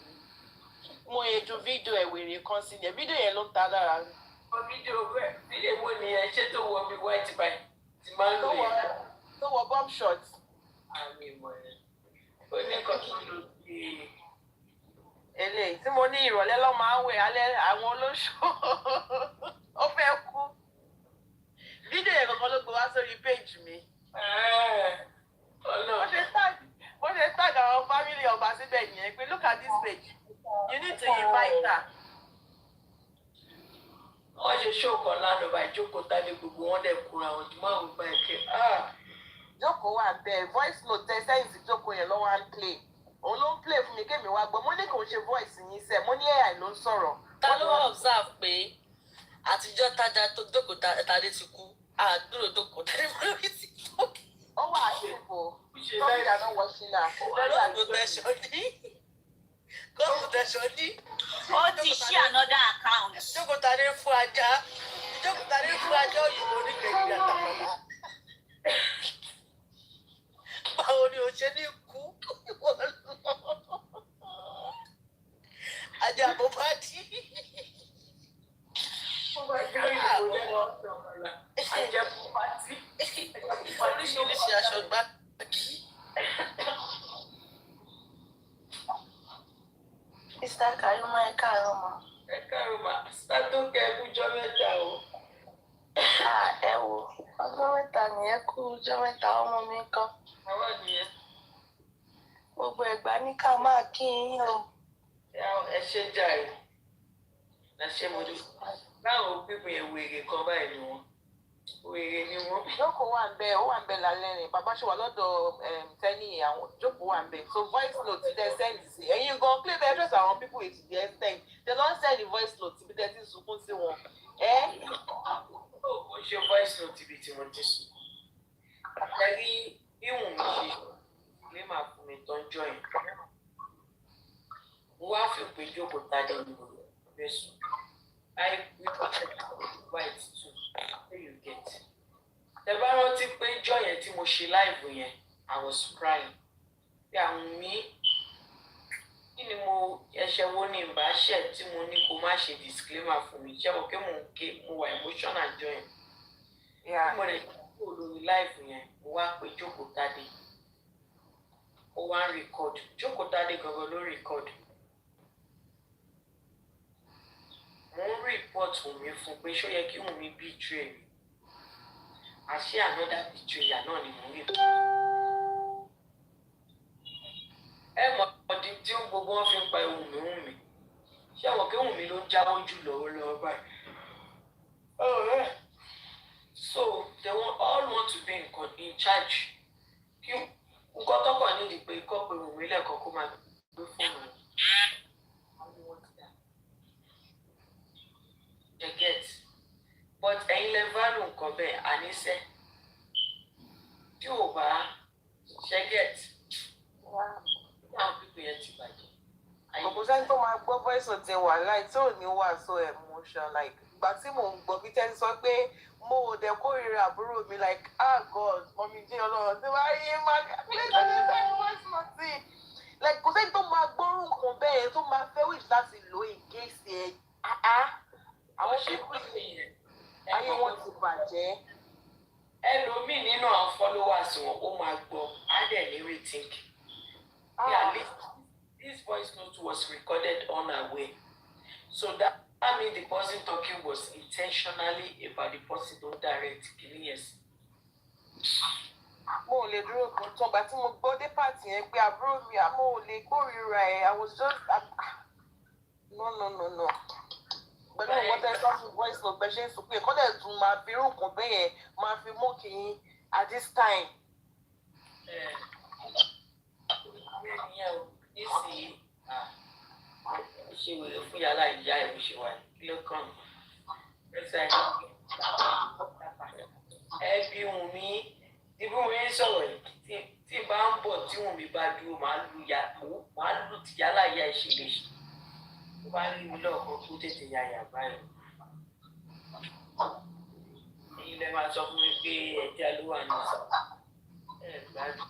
Mo yẹ ju fídíò ẹ̀wèrè kan sí ni fídíò yẹn ló ń ta lára. Fídíò wo ni ẹ ṣe tó wọ bí white bike ti máa ń lò yẹn? Tó wọ bomb shot. Àmì ìmọ̀ ẹ̀. Ó ní kan tó lò sí Eléyìí tí mo ní ìrọ̀lẹ́ lọ́ máa ń wẹ̀ alẹ́ àwọn olóṣù ó fẹ́ kú. Fídíò yẹn kankan ló gbé wá sórí page mi. Bó ṣe tag àwọn family ọba síbẹ̀ yẹn pé look at this page you need to invite her. Wọ́n ṣe ṣóòkan lánàá bá ìjókòó tálé gbogbo wọn dẹ̀ kúra wọn jù máa ń gba ẹ̀kẹ́. Jókòó wà bẹ́ẹ̀ voice note tẹ sẹ́yìn sí jókòó yẹn lọ́wọ́ à ń play. Òun ló ń play fún mi kémi wá gbọ́ mo ní kò ń ṣe voice yín sẹ́ mo ní AI ló ń sọ̀rọ̀. Ta ló observe pé àtijọ́ tájà tó jókòó tàdé ti kú àdúró jókòó tàdé mọ́ lórí ti tó. Ó wà àṣìkò lórí àná wọ̀ṣínà. Kọ́ọ̀mù tẹ̀sán ní. Ó ti ṣí another account. Jókòó tàdé fún ajá. Jókòó tàdé fún ajá òyìnbó ní kẹ̀kẹ́ àtàkọ́lá. Báwo ni o ṣe ní kú? Ajá bó bá dí. Oríṣiríṣi aṣọ gbá kí. Mr. Karimot ẹ káàárọ̀ mà. Ẹ káàárọ̀ mà, sátó kẹ ẹkújọ́ mẹ́ta o. Ẹ wò ọjọ́ mẹ́ta nìyẹn kú ọjọ́ mẹ́ta ọmọ mi kan. Àwọn nìyẹn. Gbogbo ẹ̀gbá ní ká máa kí yín o. Ẹ ṣe jàre. Ẹ ṣe mo dúró. Báwo pípín ìwèrè kan báyìí ni wọ́n? Wèrè ni wọ́n. Jókòó wà ń bẹ ó wà ń bẹ lálẹ́ rìn bàbá ṣe wà lọ́dọ̀ tẹ́ni àwọn jókòó wà ń bẹ so voice note tẹ send sí ẹ̀yin gan play the address àwọn people with the extent they don send the voice note bí tẹ ti sunkún sí wọn. Ó ṣe voice note ibi tí wọ́n ti sùn. Ẹ rí bí wùn mi ṣe lè máa fún mi tán join. Mo wá fi pé jókòó tádé ní ọ̀rẹ́ sùn. I white too. There you get. Tẹ bá rántí pé ìjọ yẹn tí mo ṣe live yẹn, I was crying. Bí àwọn mi, kí ni mo ẹ̀ṣẹ̀ wo ni ìbá ṣẹ̀ tí mo ní kó má ṣe disclaimer fún mi? Ṣé mo pé mo wà emotional joy yẹn? Bí mo lè kó lórí live yẹn, mo wá pé jókòó tádé. Ó wá ń record. Jókòó tádé gangan ló record. Mo ń report Wùnmí fún pé ṣó yẹ kí Wùnmí betray mi. Àṣé another betrayer náà ni mo rí. Ẹ mọ̀ ọdí tí gbogbo wọn fi ń pa Wùnmí. Ṣé àwọn kí Wùnmí ló ń jáwọ́ jù lọ́wọ́lọ́wọ́ báyìí? So they all want to be in charge. Kí nǹkan tọ́kàn nídìí pé kọ́ pé Wùnmí lẹ́ẹ̀kan kó máa gbé fóònù rẹ̀. You get, but ẹ̀yin lè value nǹkan bẹ́ẹ̀ àníṣe tí ò bá ṣe get àwọn pípé yẹn ti bàjẹ́. Kò sẹ́ni tó máa gbọ́ voice note wà láì tí ò ní wà so emotion like ìgbà tí mò ń gbọ́ bí tẹ́ni sọ pé mo ò dẹ̀ kórìíra àbúrò mi like God mọ̀mí jẹ́ ọlọ́run tí wàá yé máa kàkúlẹ̀tì ní sẹ́ni voice note like kò sẹ́ni tó máa gbọ́rù nǹkan bẹ́ẹ̀ tó máa fẹ́ wíṣ láti lò in case ẹ̀ àwọn ṣèkúrò yẹn ayé wọn ti bàjẹ́. Ẹlòmíì nínú àwọn followers wọn ó máa gbọ́ á dẹ̀ ní rethink. At least this voice note was recorded unaware. So that means the person talking was intentionally about the person don't direct kìnìyẹn. Mo ò lè dúró kan tán gbà tí mo gbọ́ dé pàtì yẹn pé àbúrò mi àmọ́ ò lè kórìíra ẹ̀ I was just no. Pẹ̀lú ìwọ́n tẹ́ sọ́ọ̀tún voice note bẹ́ẹ̀ ṣe ń sọ pé kọ́lẹ̀ tún máa fi irú nǹkan bẹ́ẹ̀ yẹn máa fi mú kí yín at this time. Nísìnyí ṣe wèrè fún yàrá ìyá ẹ̀ bó ṣe wà kí ló kàn ẹ bí Wùnmí tí bí Wùnmí sọ̀rọ̀ yìí tí bá ń bọ̀ tí Wùnmí bá dúró màá lù ti yàrá ìyá ẹ̀ ṣe lè ṣe. bá rí mi lọ́ọ̀kan kú tètè yàyà báyìí. Èyí lè máa sọ fún mi pé ẹja ló wà ní sọ. Gbádùn.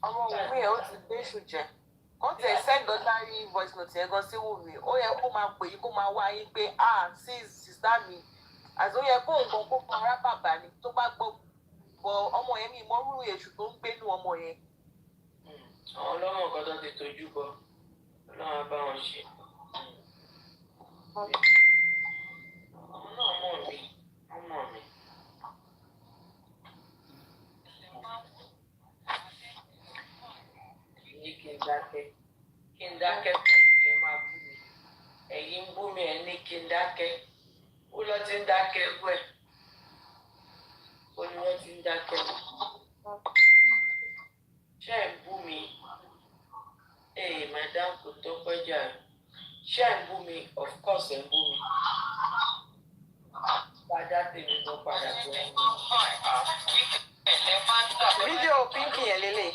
ọmọ Wùmí ẹ̀ ó ti gbé èṣù jẹ. Wọ́n ti send ordinary voice note yẹn gan sí Wùmí. Ó yẹ kó máa pè yín kó máa wá yín pé sísá mi. Àti ó yẹ kó nǹkan kó máa rá bàbá ni tó bá gbọ́ ọmọ yẹn mi ìmọ̀rú èṣù tó ń gbénú ọmọ yẹn. Àwọn ọlọ́mọ kan tó ti tójú bọ Ọlọ́run á bá wọn ṣe. Àwọn náà mọ̀ mí, wọ́n mọ̀ mí. Ní kí n dákẹ́ fún ìkẹ́ máa bú mi. Ẹ̀yin ń bú mi ẹ̀ ní kí n dákẹ́. Ó lọ ti ń dákẹ́ ẹgbẹ́ ẹ̀. Ó ní wọ́n ti ń dákẹ́. Ṣé ẹ̀ ń bú mi? Madam kò tó pẹ́jà. Ṣé ẹ̀ ń bú mi? Of course ẹ̀ ń bú mi. Padà tèmi tó padà tó ń bú. Fídíò pínkì yẹn lélẹ̀.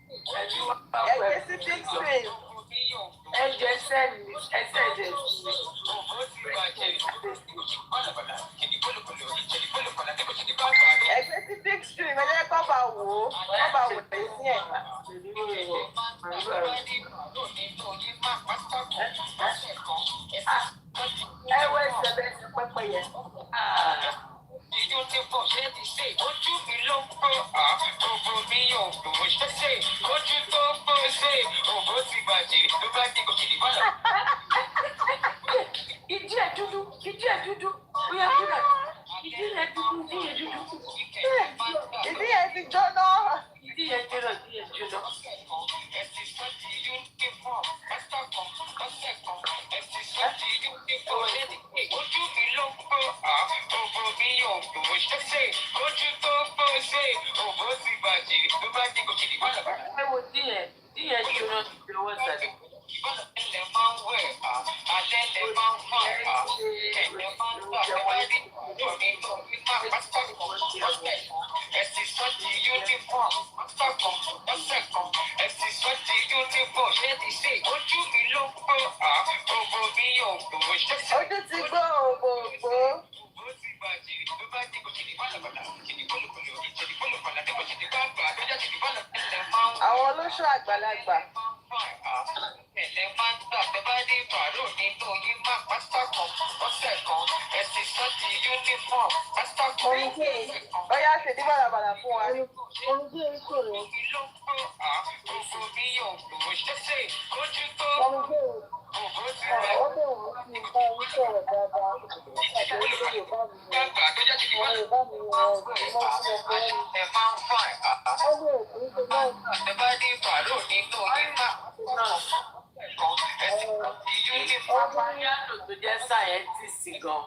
Ẹgbẹ́ sí big screen. Ẹjẹ sẹ́ni ẹsẹ̀ ẹ̀jẹ̀ sí. Ẹgbẹ́ sí big screen ẹjẹ́ kọ́ bá wò ó lè sí ẹ̀. Ẹwọ́ ẹsẹ̀ bẹ́ẹ̀ sí pẹ́pẹ́ yẹn. Ojú mi ló ń pọ̀, ògbó mi yóò gbòó ṣẹ́ṣẹ́, ojú tó gbòó ṣe, ògbó ti bàjẹ́, ló bá dé gòkìlì bọ́lá. Ìdí ẹ̀ dúdú, bóyá kúrẹ̀. Ìdí ẹ̀ dúdú. Ìdí yẹn ti jóná. Ìdí ẹ̀ jóná. Ojú mi ló ń pọ̀, ògbó mi yóò gbòó ṣẹ́ṣẹ́, ojú tó gbòó ṣe, ògbó ti bàjẹ́, ló bá dé gòkìlì bọ́lá. Ẹ wo díẹ̀ jóná ti lọ́wọ́ sàlẹ̀. Alẹ́ máa ń wẹ̀, alẹ́ lẹ máa ń fà, ẹ̀jẹ̀ máa ń gbà pẹ́ẹ́lí, lórí pátákó ọ̀sẹ̀ kan, ẹ̀sìn sọ́ọ̀tì uniform, pátákó ọ̀sẹ̀ kan, ẹ̀sìn sọ́ọ̀tì uniform, ṣé ti ṣe ojú mi ló ń pọ̀, ògbó mi yóò gbòó ṣẹ́ṣẹ́. Ojú ti gbó ògbó. Ògbó ti bàjẹ́, ló bá dé gòkìlì bálàbàlà, kìlì kólòkòlò, ìjẹ̀lì kólòkòlò, àdébọ̀jẹ̀lì bá gbà, lọ́jà kìlì bálà, ẹ̀lẹ̀ máa ń wẹ̀. Àwọn olóṣù àgbàlagbà. Ẹ̀lẹ́ máa ń gbà tẹ́ bá dé pàró nínú yín máa pátákó ọ̀sẹ̀ kan, ẹ̀sìn sọ́ọ̀tì uniform, pátákó ọ̀sẹ̀ kan. Bóyá ṣèdí bàlàbàlà fún wa. Ojú mi ló ń pọ̀, ògbó mi yóò gbòó ṣẹ́ṣẹ́, ojú tó ògbó ti bàjẹ́. Gbàgbà tó jẹ́ kìkì wọ́n. Ẹ máa ń fà tẹ́ bá dé pàró nínú yín máa pátákó ẹ̀sìn sọ́ọ̀tì uniform. Papariano tó jẹ́ sáyẹ́ntìsì gan.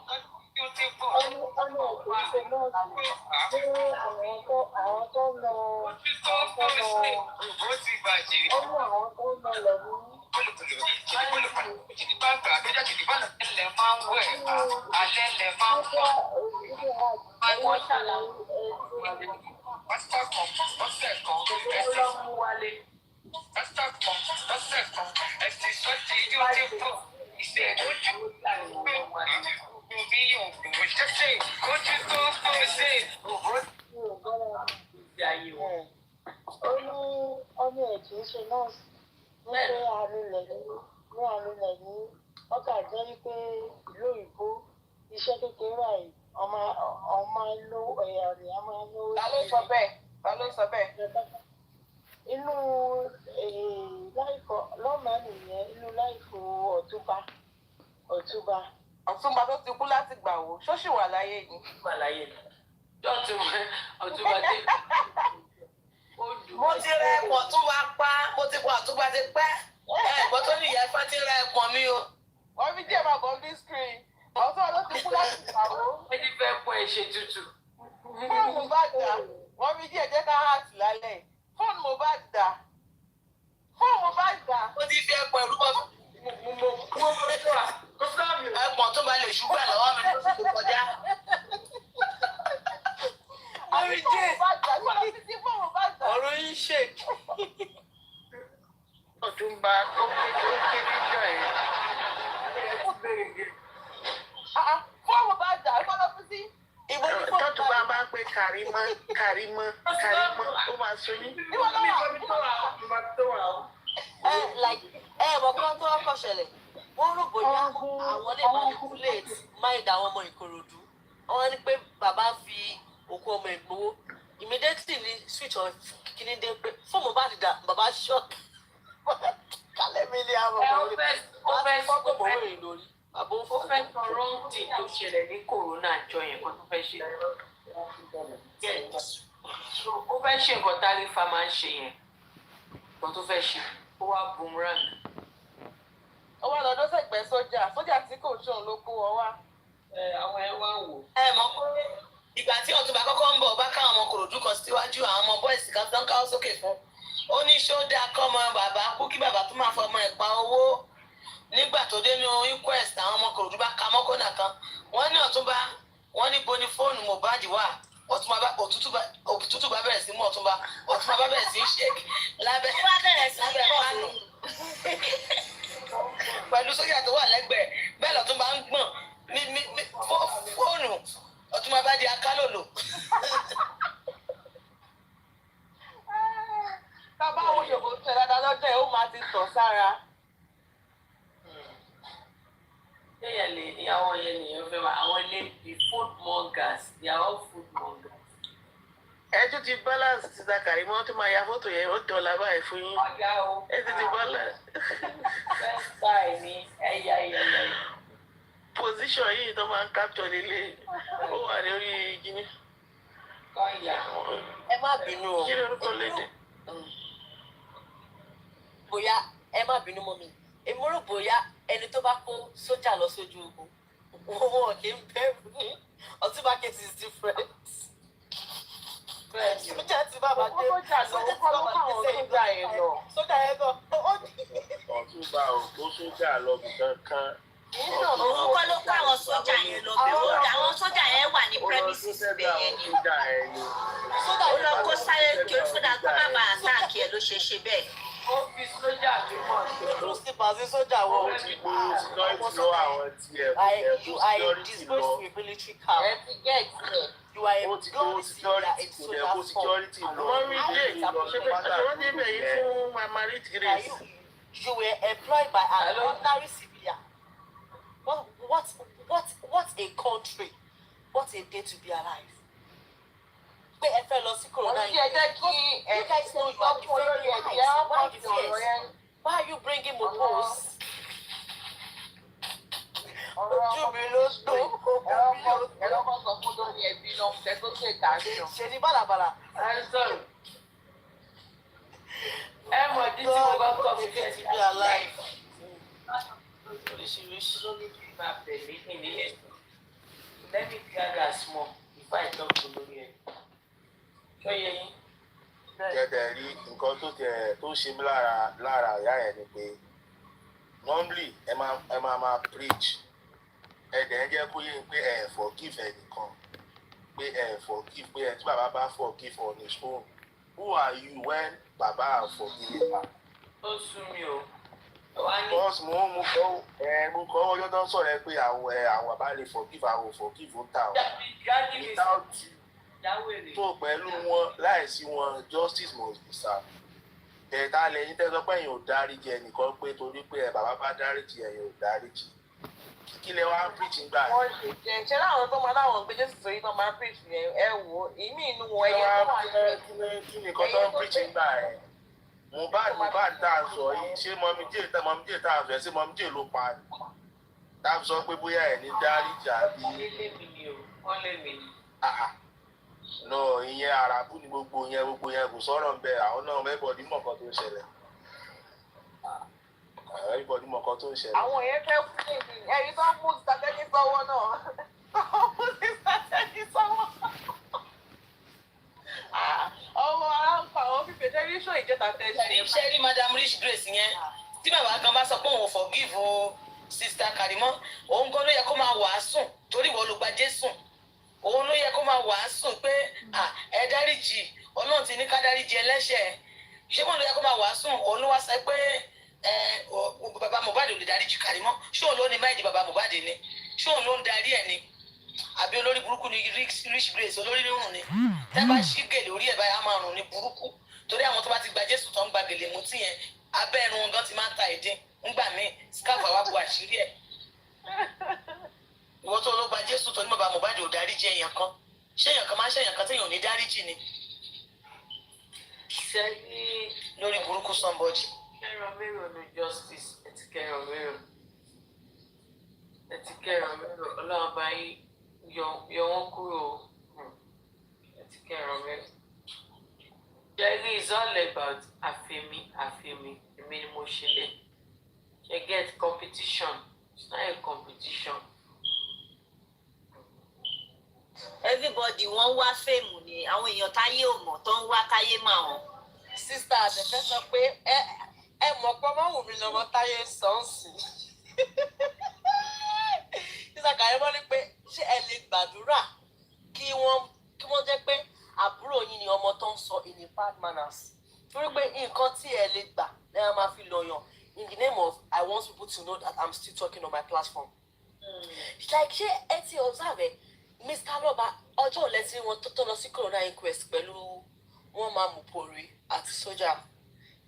Ọlọ́mú wálé. Ó ní ọmọ ẹ̀ kì í ṣe nọ́ọ̀sì ní àrùnlẹ̀ ní ọkà jẹ́ wípé ìlú òyìnbó iṣẹ́ kékeré àì ọmọ ló ẹ̀yà rẹ̀ a máa lówó. Ta ló sọ bẹ́ẹ̀? Inú láìfọ lọ́mọ nìyẹn inú láìfọ ọ̀túnba. Ọ̀túnba tó ti kú láti gbà wò ṣóṣì wà láyé ni. Wà láyé ni. Ọ̀túnba dé. Mo ti rẹ ẹ̀pọ̀n tó wá pa, mo ti pa àtúgbà ti pẹ́. Ẹ̀gbọ́n tó ní ìyá Ifá ti rẹ ẹ̀pọ̀n mi o. Wọ́n fi díẹ̀ máa bọ̀ bí screen. Ọ̀túnba ló ti kú láti gbà wò. Wọ́n ti fẹ́ pọ̀ ẹ̀ ṣe tútù. Fóònù Mohbad dà. Wọ́n fi díẹ̀ jẹ́ ká hàtì lálẹ́. Fóònù Mohbad dà. Ó ti fi ẹ̀pọ̀n ẹ̀rú bọ́. Ẹ̀pọ̀n tó bá lè ṣúgbà lọ́wọ́ mi lóṣù tó kọjá. Orí jẹ́ ń ṣe. Ọ̀túnba ó kéré jọ ẹ̀. Fọ́ọ̀mù bá jà ẹ kọ́lọ́ fún sí. Tọ́tù bá bá pé Karimọ́ ó máa so yín. Ìwọ ló wà. Mọ̀ kí wọ́n tó ọkọ̀ ṣẹlẹ̀. Wọ́n rò bóyá àwọn lè manipulate mind àwọn ọmọ Ìkòròdú. Wọ́n ní pé bàbá fi òkú ọmọ ìgbowó. Immediately ni switch on kíní dé pé fóònù bá dìda bàbá shock. Kálẹ̀ mi ní àwọn ọmọ rẹ̀. Ó fẹ́ fọ́gbọ̀n mọ́ wẹ̀rẹ̀ lórí. ó fẹ́ sọ rọ́ǹtì tó ṣẹlẹ̀ ní kòrónà jọ yẹn kan tó fẹ́ ṣe. Ó fẹ́ ṣe nǹkan tálífà máa ń ṣe yẹn kan tó fẹ́ ṣe ó wá boomerang. Ọwọ́ lọ́dọ́ sẹ̀gbẹ́ sójà tí kò ṣóun ló kó ọ wá. Àwọn ẹ wá wò. Mọ̀ pé ìgbà tí Ọ̀túnba kọ́kọ́ ń bọ̀ bá káwọn ọmọ Kòròdú kan síwájú àwọn ọmọ bọ́ìsì kan tó ń káwọ́ sókè fún. Ó ní ṣó dáa kọ́ ọmọ bàbá kú kí bàbá tó máa fọmọ ẹ̀ pa owó. Nígbà tó dé ní inquest àwọn ọmọ Kòròdú bá ka mọ́kànnà kan wọ́n ní Ọ̀túnba wọ́n ní bo ní fóònù Mohbad wà òtútù bá bẹ̀rẹ̀ sí mú Ọ̀túnba bá bẹ̀rẹ̀ sí ṣéèkì lábẹ́ pánù pẹ̀lú sójà tó wà lẹ́gbẹ̀ẹ́ bẹ́ẹ̀ l'Ọ̀túnba ń gbọ̀n ní fóònù Ọ̀túnba bá di akálòlò. Bàbá àwọn yòókù tẹ̀ dáadáa lọ́jọ́ ẹ̀ ó máa ti tọ̀ sára. Yẹ́yẹ̀ lè ní àwọn yẹn nìyẹn fẹ́ wá àwọn ilé the food mongers they are all food mongers. Ẹ tún ti balance ti ta Karimọ́ tó máa ya fọ́tò yẹn ó dọ̀la báyìí fún yín. Ọ̀gá o. Ẹ tún ti balance. Best buy ni ẹ̀yà. Position yìí tó máa ń capture nílé ó wà lórí kíní. Kọ́ńyà. Ẹ má bínú o. Kí lórúkọ lédè? Bóyá ẹ má bínú mọ́ mi. Èmi rò bóyá ẹni tó bá kó sójà lọ sójú ogun wọn kì í bẹ̀rù ní Ọ̀túnba case is different. Sójà tí bàbá dé sójà tí bàbá dé sójà yẹn lọ. Sójà yẹn lọ. Ọ̀túnba ò kó sójà lọ kankan. Òun kọ́ ló kó àwọn sójà yẹn lọ bẹ̀rù. Àwọn sójà yẹn wà ní premises bẹ́ẹ̀ yẹn ni. Ó lọ kó sáré kí ó sódà kó má bàa àtàkì ẹ̀ ló ṣe ṣe bẹ́ẹ̀. Ó fi sójà tó mọ̀ sí. True sleepers ní sójà wọ̀. Ó ti gbó security lọ àwọn tiẹ̀ You are a disgrace to a military camp. Ẹ ti gẹ̀ ẹ̀. You are a ó ti gbó security kò dẹ̀ kó security lọ. Wọ́n rí dé wọ́n dé bẹ̀ yìí fún my marriage grace. You were employed by an ordinary civilian. What a country. What a day to be alive. Pé ẹ fẹ́ lọ sí Corona yìí. Ẹ jẹ́ kí you guys know you are defending lives. Why are you bringing Mopos? Ojú mi ló tó. Ẹ̀rọ kan sọ fún lórí ẹbí náà ṣe tó ṣe ìdájọ́. Ṣé ní bàlàbàlà? Ẹ sọ̀rọ̀. Ẹ mọ̀ títí mo bá kọ́ mi fẹ́ ti be alive. Oríṣiríṣi ló ní kí n máa tẹ̀lé ìnílẹ̀. Let me gather small if I talk to lórí ẹ̀. Ṣé yẹ yín? Gẹ́gẹ́ rí nǹkan tó ṣe mí lára ìyá yẹn ni pé normally ẹ máa preach ẹ̀dẹ̀ ń jẹ́ kó yé pé ẹ̀ forgive ẹnìkan pé ẹ̀ forgive pé ẹ̀ tí bàbá bá forgive on his own. Who are you when bàbá are forgiving her? Ó sú mi o. Because mo kọ́ ọjọ́ tó ń sọ̀rọ̀ ẹ pé àwọn bàbá lè forgive àwọn forgive ó tà wọ́n. Without tó pẹ̀lú wọn láìsí wọn justice must be served. Ẹ̀ta lẹ́yìn tẹ́sán pé ẹ̀yin ò dáríjì ẹnìkan pé torí pé bàbá bá dáríjì ẹ̀yin ò dáríjì. Kí lẹ wá ń preach gbà yẹn? Wọ́n ṣe jẹ́ ṣé láwọn tó máa láwọn gbé Jésù sórí tó máa preach yẹn ẹ wò ó ìmí inú wọn ẹyẹ tó wà ní. Kí ni nǹkan tó ń preach gbà yẹn? Mohbad tá a sọ yìí ṣé mọ̀mídìí tá a sọ yẹn ṣé mọ̀mídìí ló pa ni? Tá a sọ pé bóyá ẹ̀ ní dáríjì àbí. Wọ́n lé mi ni. No, ìyẹn àràbù ni gbogbo yẹn kò sọ̀rọ̀ ń bẹ àwọn náà everybody mọ̀ nǹkan tó ń ṣẹlẹ̀. Everybody mọ̀ nǹkan tó ń ṣẹlẹ̀. Àwọn yẹn fẹ́ fún èmi ẹ̀rí tó ń mú sàtẹ́kì sọ́wọ́ náà. Mú sàtẹ́kì sọ́wọ́. Ọmọ aráǹfà àwọn fífẹ́ tẹ́lifíṣàn ìjẹta tẹ́lifíṣàn. Ṣé rí Madam Rich Grace yẹn tí bàbá kan bá sọ pé òun ò forgive Sister Karimot òun gan ló yẹ kó máa wàásù torí ìwọ ló gba Jésù òun ló yẹ kó máa wàásù pé ẹ dáríjì Ọlọ́run ti ní ká dáríjì ẹlẹ́ṣẹ̀. Ṣé wọ́n ló yẹ kó máa wàásù? Òun ló wá sọ pé bàbá Mohbad ò lè dáríjì Karimot. Ṣé òun ló ní máìdì bàbá Mohbad ni? Ṣé òun ló ń darí ẹ̀ ni? Àbí olórí burúkú ni rich grace olórí rírùn ni? Tẹ́ bá ṣí gèlè orí ẹ̀ báyìí á máa rùn ní burúkú. Torí àwọn tó bá ti gba Jésù tó ń gba gèlè mú tí yẹn abẹ́ ẹnu wọn gan ti máa ń ta ìdín. Ńgbà míì scarf àwa bu àṣírí ẹ̀. Ìwọ́n tó ló gba Jésù tó ní bàbá Mohbad ò dáríjì èèyàn kan. Ṣé èèyàn kan máa ń ṣe èèyàn kan téèyàn ò ní dáríjì ni? Sẹ́ni Lórí burúkú somebody. kẹ́rọ mẹ́rọ no justice ẹ̀tí kẹ́rọ mẹ́rọ. Ẹ̀tí kẹ́rọ mẹ́rọ ọlọ́run bá yín yọ wọ́n kúrò. Ẹ̀tí kẹ́rọ mẹ́rọ. Jerry is all about àfẹ́mi. Èmi ni mo ṣe lẹ̀. You get competition. It's not a competition. everybody wọ́n wá fèmù ni àwọn èèyàn táyé ò mọ̀ tó ń wá káyé mà wọ́n. sísá àtẹ̀fẹ́ sọ pé ẹ mọ̀ pé ọmọ wù mí lọ́mọ táyé sọ́ọ̀sì. sísá Karimot ní pé ṣé ẹ lè gbàdúrà kí wọ́n jẹ́ pé àbúrò yín ni ọmọ tó ń sọ in a bad manners. torí pé nǹkan tí ẹ lè gbà lẹ́yìn máa fi lọ yàn in the name of I want people to know that I'm still talking on my platform. Like ṣé ẹ ti observe Mr. Loba ọjọ́ ọ̀lẹ́tí wọn tó lọ sí corona inquest pẹ̀lú wọn máa mú pòrí àti sójà.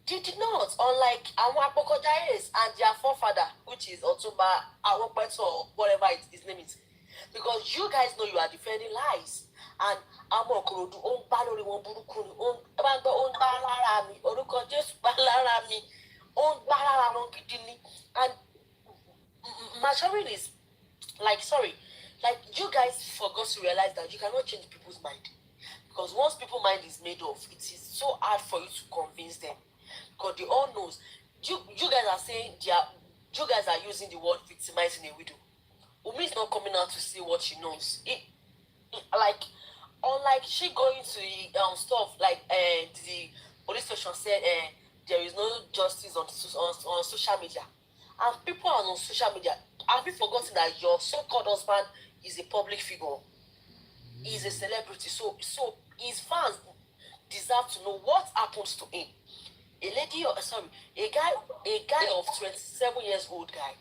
They did not, unlike àwọn apokojayes and their forefather, which is Otunba Awopeto or whatever his name is. Because you guys know you are defending lies. And àwọn Okorodu ó ń bá lórí wọn burúkú ni ó ń bá lára mi orúkọ Jésù bá lára mi ó ń bá lára wọn gidi ni. And maturing is like you guys forgot to realize that you cannot change people's mind. Because once people's mind is made up, it is so hard for you to convince them. Because they all knows. You guys are saying you guys are using the word victimizing a widow. Umi is not coming out to say what she knows. Unlike she going to the stuff like the police station said there is no justice on social media. And people are on social media. Have you forgotten that your so-called husband is a public figure? He's a celebrity. So his fans deserve to know what happens to him. A guy of 27 years old guy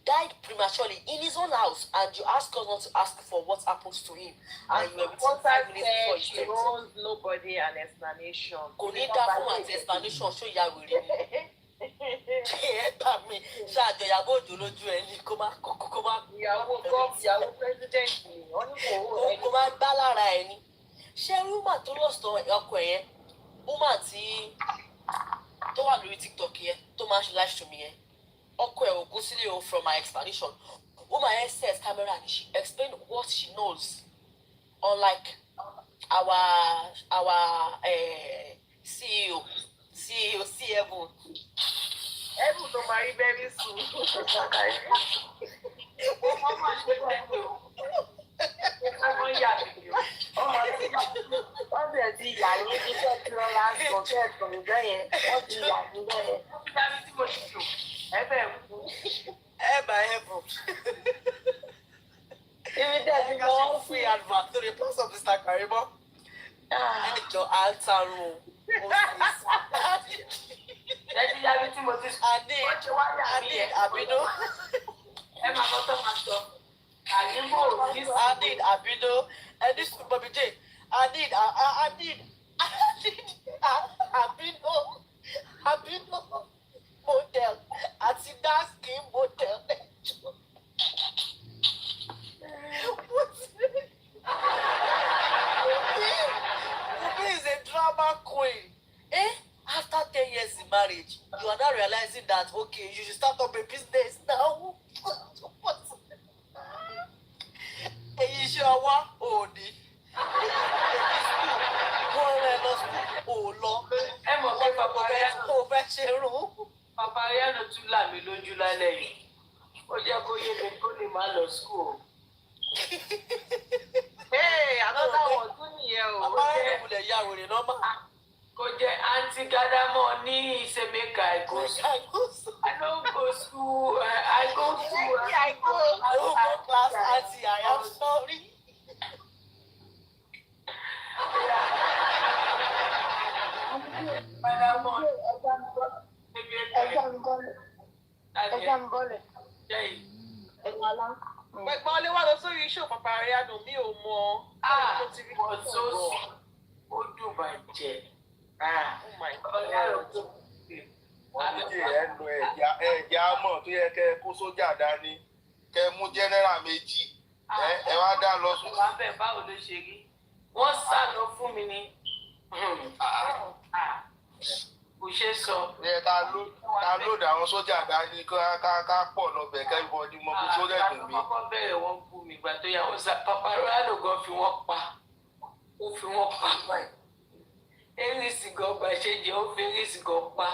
died prematurely in his own house, and you ask us not to ask for what happens to him. And you were within 5 minutes before she owes nobody an explanation. Kò ní dá fún àti explanation ṣó ya wèrè ni. Ẹ gbà mí ṣáàjọ ìyàwó òjò lójú ẹ ní kó má. Ìyàwó president ni wọ́n ní kó má gbá lára ẹ ní. Ṣé rúmà tó lọ́sọ̀ ọkọ ẹ̀ yẹn rúmà tó wà lórí TikTok yẹn tó máa ń ṣe live stream yẹn ọkọ ẹ̀ ò kó sílé o from my explanation woman yẹn set camera and she explained what she knows, unlike our CEO Evan. Evan tó máa rí very soon. Wọ́n bẹ̀rẹ̀ sí ìyá ní iṣẹ́ tí wọ́n máa ń sọ fẹ́ẹ̀ sọ ìjọ yẹn wọ́n ti yà níbẹ̀ yẹn. Dábí tí mo ti sùn, ẹ bẹ̀ kú. Ẹ bá ẹ bọ̀. Ibi tẹ̀ sí wọ́n free advert to the place of Mr. Karimot. Ẹjọ́ àǹtarun o. Lẹ́yìn dábí tí mo ti sùn, wọ́n ti wá yà mí ẹ̀. Àbínú. Ẹ máa kọ́ tó máa sọ. I need Abino, and this Bobby J. I need Abino model. I see that skin model. What's it? Ubi is a drama queen. After 10 years in marriage, you are now realizing that okay, you should start up a business now. What's èyí iṣẹ́ ọwọ́ òní wọ́n rẹ̀ lọ ò lọ ẹ mọ̀ pé kò fẹ́ ṣe rún. Papariano tún là mí lójú lálẹ́ yìí ó jẹ́ kó yé mi kó lè má lọ school. Àlọ́dà wọ̀ tún nìyẹn o. Papariano kò lè ya wèrè nọ́mbà. Kò jẹ́ àǹtí Gádàmọ́ ní ìsèmẹ́ka ẹ̀kọ́. I don't go school. I go school. I go class, auntie. I am sorry. Pẹ̀gbọ́n lé wá lọ sórí iṣẹ́ Papariano mi ò mọ. Wọ́n tó sùn, ó dùn bàjẹ́. Wọ́n ní kí ẹ lo ẹ̀já mọ̀ tó yẹ kẹ́ kó sójà dání kẹ́ mú jẹ́nẹ́rà méjì ẹ wá dá lọ sùn. Wọ́n bẹ̀ báwo ló ṣe rí? Wọ́n sá lọ fún mi ni. Kò ṣe sọ. Ẹ ká lóòdù àwọn sójà dání ká pọ̀ lọ́bẹ̀ kẹ́ ìbọn ní mọ bí sójà dùn mí. Wọ́n bẹ̀rẹ̀ wọ́n bú mi ìgbà tó yà wọ́n sá. Papariano gan fi wọ́n pa. Ó fi wọ́n pa báyìí. Erésì gan bá ṣe jẹ́ ó fi erésì gan pa.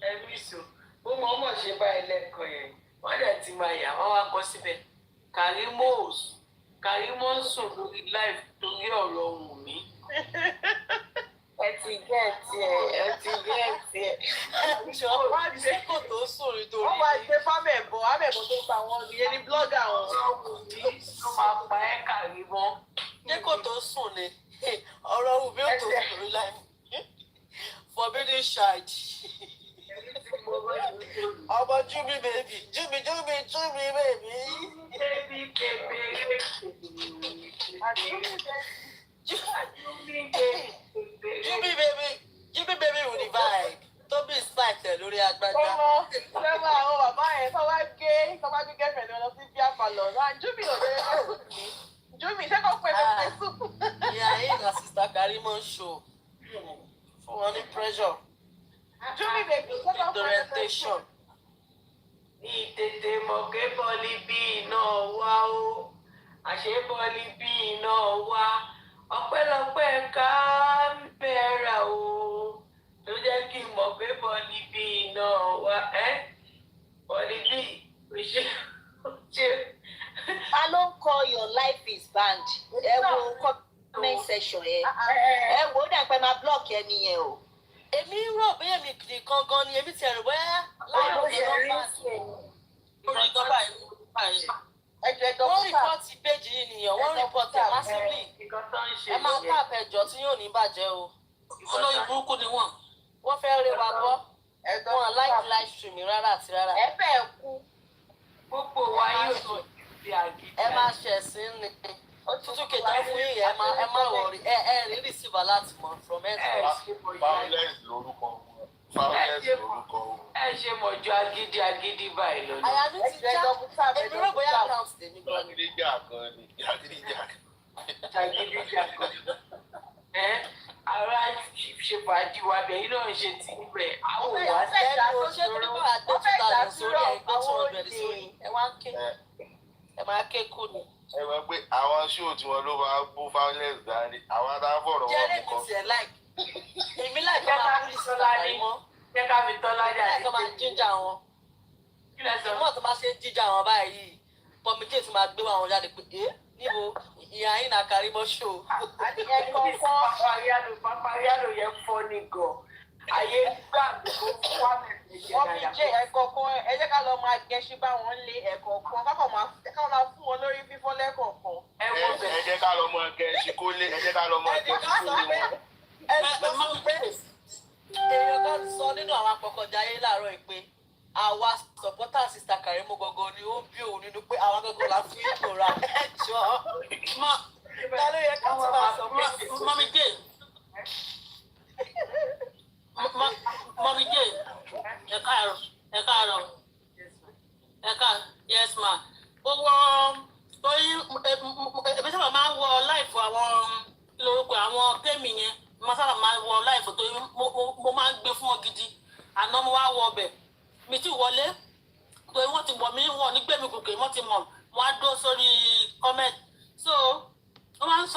Ẹ̀mí sùn. Ó mọ̀ ọmọ ṣe bá ẹlẹ́kọ̀ọ́ yẹn. Wọ́n dẹ̀ ti máa yà wọ́n wá kọ́ síbẹ̀. Karimot sùn lórí live torí ọ̀rọ̀ ohun mi. Ẹ ti gẹ̀ẹ́tì ẹ̀. Wọ́n á gbé kò tó sùn nítorí. Wọ́n máa gbé fámẹ̀bọ̀ tó pa wọn rí ẹni blọ́gà wọn. Ó máa pa ẹ́ Karimot. Ṣé kò tó sùn ni? Ọ̀rọ̀ ohun mi ò tó sùn lórí live. Forbidden child. Ọmọ Júmi bèbí. Júmi bèbí. Júmi bèbí will divide. Tóbi spike lórí agbájá. Sẹ́wọ̀n àwọn bàbá yẹn tó wá gbé gẹ́fẹ̀ẹ́ lọ sí bíá palọ̀ náà. Júmi ò lè sùn ní. Júmi ṣé kò pé lè sùn. Ìyá yìí na Sister Karimot show. Fún wọn ní pressure. Júmi bèbí ṣé kò pé lè sùn. Orientation. Ìtètè mọ̀ pé bọ́ọ̀lì bí iná wá o. Àṣé bọ́ọ̀lì bí iná wá. Ọpẹ́lọpẹ́ kámẹ́rà o. Ló jẹ́ kí n mọ̀ pé bọ́ọ̀lì bí iná wá. Bọ́ọ̀lì bí ṣe. Ta ló ń kọ your life is banned? Ẹ wo comment section yẹn. Ẹ wo ó dà pé máa block ẹni yẹn o. Èmi rò bí èmi nìkan gan ni èmi tẹ̀rù wẹ́ láìpẹ́ lórí gọ́bà yìí. Wọ́n rìpọ́tì péjì yìí nìyẹn, wọ́n rìpọ́tì massively. Ẹ máa ká àpẹjọ tí yóò ní bàjẹ́ o. Olóyìn burúkú ni wọ́n. Wọ́n fẹ́ rí wa gbọ́. Wọ́n láìpẹ́ live stream rárá àti rárá. Ẹ bẹ́ẹ̀ kú. Gbogbo wa yóò di àgídí. Ẹ máa ṣẹ̀sìn ni. Tútù kejì fún yìí ẹ má wọrí ẹ rí receiver láti mọ from ẹ Violence lórúkọ wọn. Ẹ ṣe mọ̀jọ agídí báyìí lọ. Àyà mi ti já èmi rò bóyá account tèmi gan ni. Jàgídíjà kan. Ara ṣe fàájì wa bẹ̀ yín náà ṣe ti níbẹ̀. Àwọn wà sẹ́nu ṣé tó ní bá àgbẹ̀ 2000 sórí ẹ̀ gbé 200 sórí ẹ wá ń ké ẹ máa ké kú ni. Ẹ mọ̀ pé àwọn ṣóò tí wọ́n ló máa bú violence dání àwọn adáfọ̀rọ̀ wọn kọ́. Jẹ́rìí mi tiẹ̀ láì. Èmi láì kọ́ máa kú sí ọ̀la wọn. Jẹ́ ká fi tọ́lá jà sí. Láì kọ́ máa jíjà wọn. Ìmọ̀ tó bá ṣe jíjà wọn báyìí kọ́míkì tí máa gbé wọn jáde pé níbo ìyá yín na Karimot show. Papariano yẹn fọ́ ní gan. Ayé gbà mí kó fún wa mẹ́rin. Wọ́n fi jẹ́ ẹ̀kọ̀ọ̀kan ẹ jẹ́ ká lọ máa gẹṣí bá wọn lé ẹ̀kọ̀ọ̀kan káwọn máa fún wọn lórí fífọ́ lẹ́kọ̀ọ̀kan. Ẹ jẹ́ ká lọ mọ gẹṣí kó lé ẹ jẹ́ ká lọ mọ gẹṣí kó lé wọn. Èèyàn kan sọ nínú àwọn apọkọjáyé láàárọ̀ ìpè àwa supporter Sister Karimot gangan ni ó bí òun nínú pé àwa gangan la fi ìkóra ẹjọ́. Ta ló yẹ ká tí máa sọ pé Mọ́mí Jay. Mọ́mí Jay. Ẹ káàárọ̀. Yes ma. Gbogbo torí ebi sábà máa ń wọ láìfọ àwọn lórúkọ àwọn tẹ́mì yẹn. Mo sábà máa ń wọ láìfọ torí mo máa ń gbé fún ọ gidi. Àná mo wá wọ ọbẹ̀. Mi ti wọlé torí wọ́n ti wọ̀ mí wọ̀ ní gbẹ̀mí gòkè wọ́n ti mọ̀ wọ́n á dó sórí comment. So wọ́n máa ń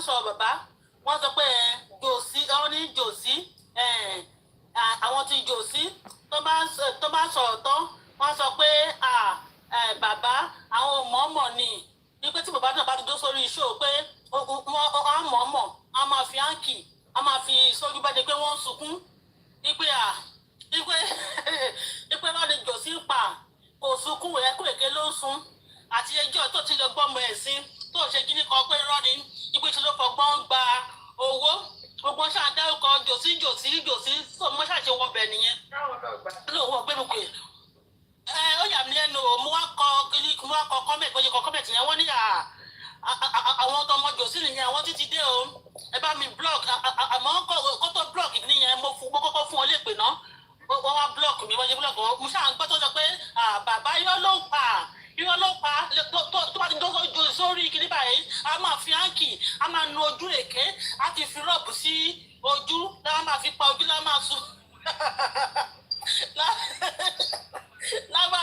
sọ̀rọ̀ bàbá wọ́n sọ pé jòsí wọ́n ní jòsí àwọn ti jòsí tó bá sọ̀rọ̀ tán wọ́n sọ pé bàbá àwọn mọ̀ọ́mọ̀ ni wípé tí bàbá náà bá ti dó sórí iṣó pé wọ́n mọ̀ọ́mọ̀ a máa fi áǹkì a máa fi sójú bá de pé wọ́n ń sunkún wípé wọ́n lè jòsí pa kò sunkún ẹ̀kú èké ló ń sun àti ẹjọ́ tó ti lọ gbọ́mọ ẹ̀ sí tó ṣe kíní o ẹ bá mi block àmọ́ kó tó block nìyẹn mo kọ́kọ́ fún ọ lè pè náà wọ́n wá block mi wọ́n ṣe block wọn mo ṣáà ń gbọ́ tó sọ pé bàbá irọ́ ló ń pa tó bá ti dọ́sọ́ ju sórí kiri báyìí a máa fi áǹkì a máa nu ojú èké a ti fi rọ́ọ̀bù sí ojú láwọn máa fi pa ojú láwọn máa sùn láwọn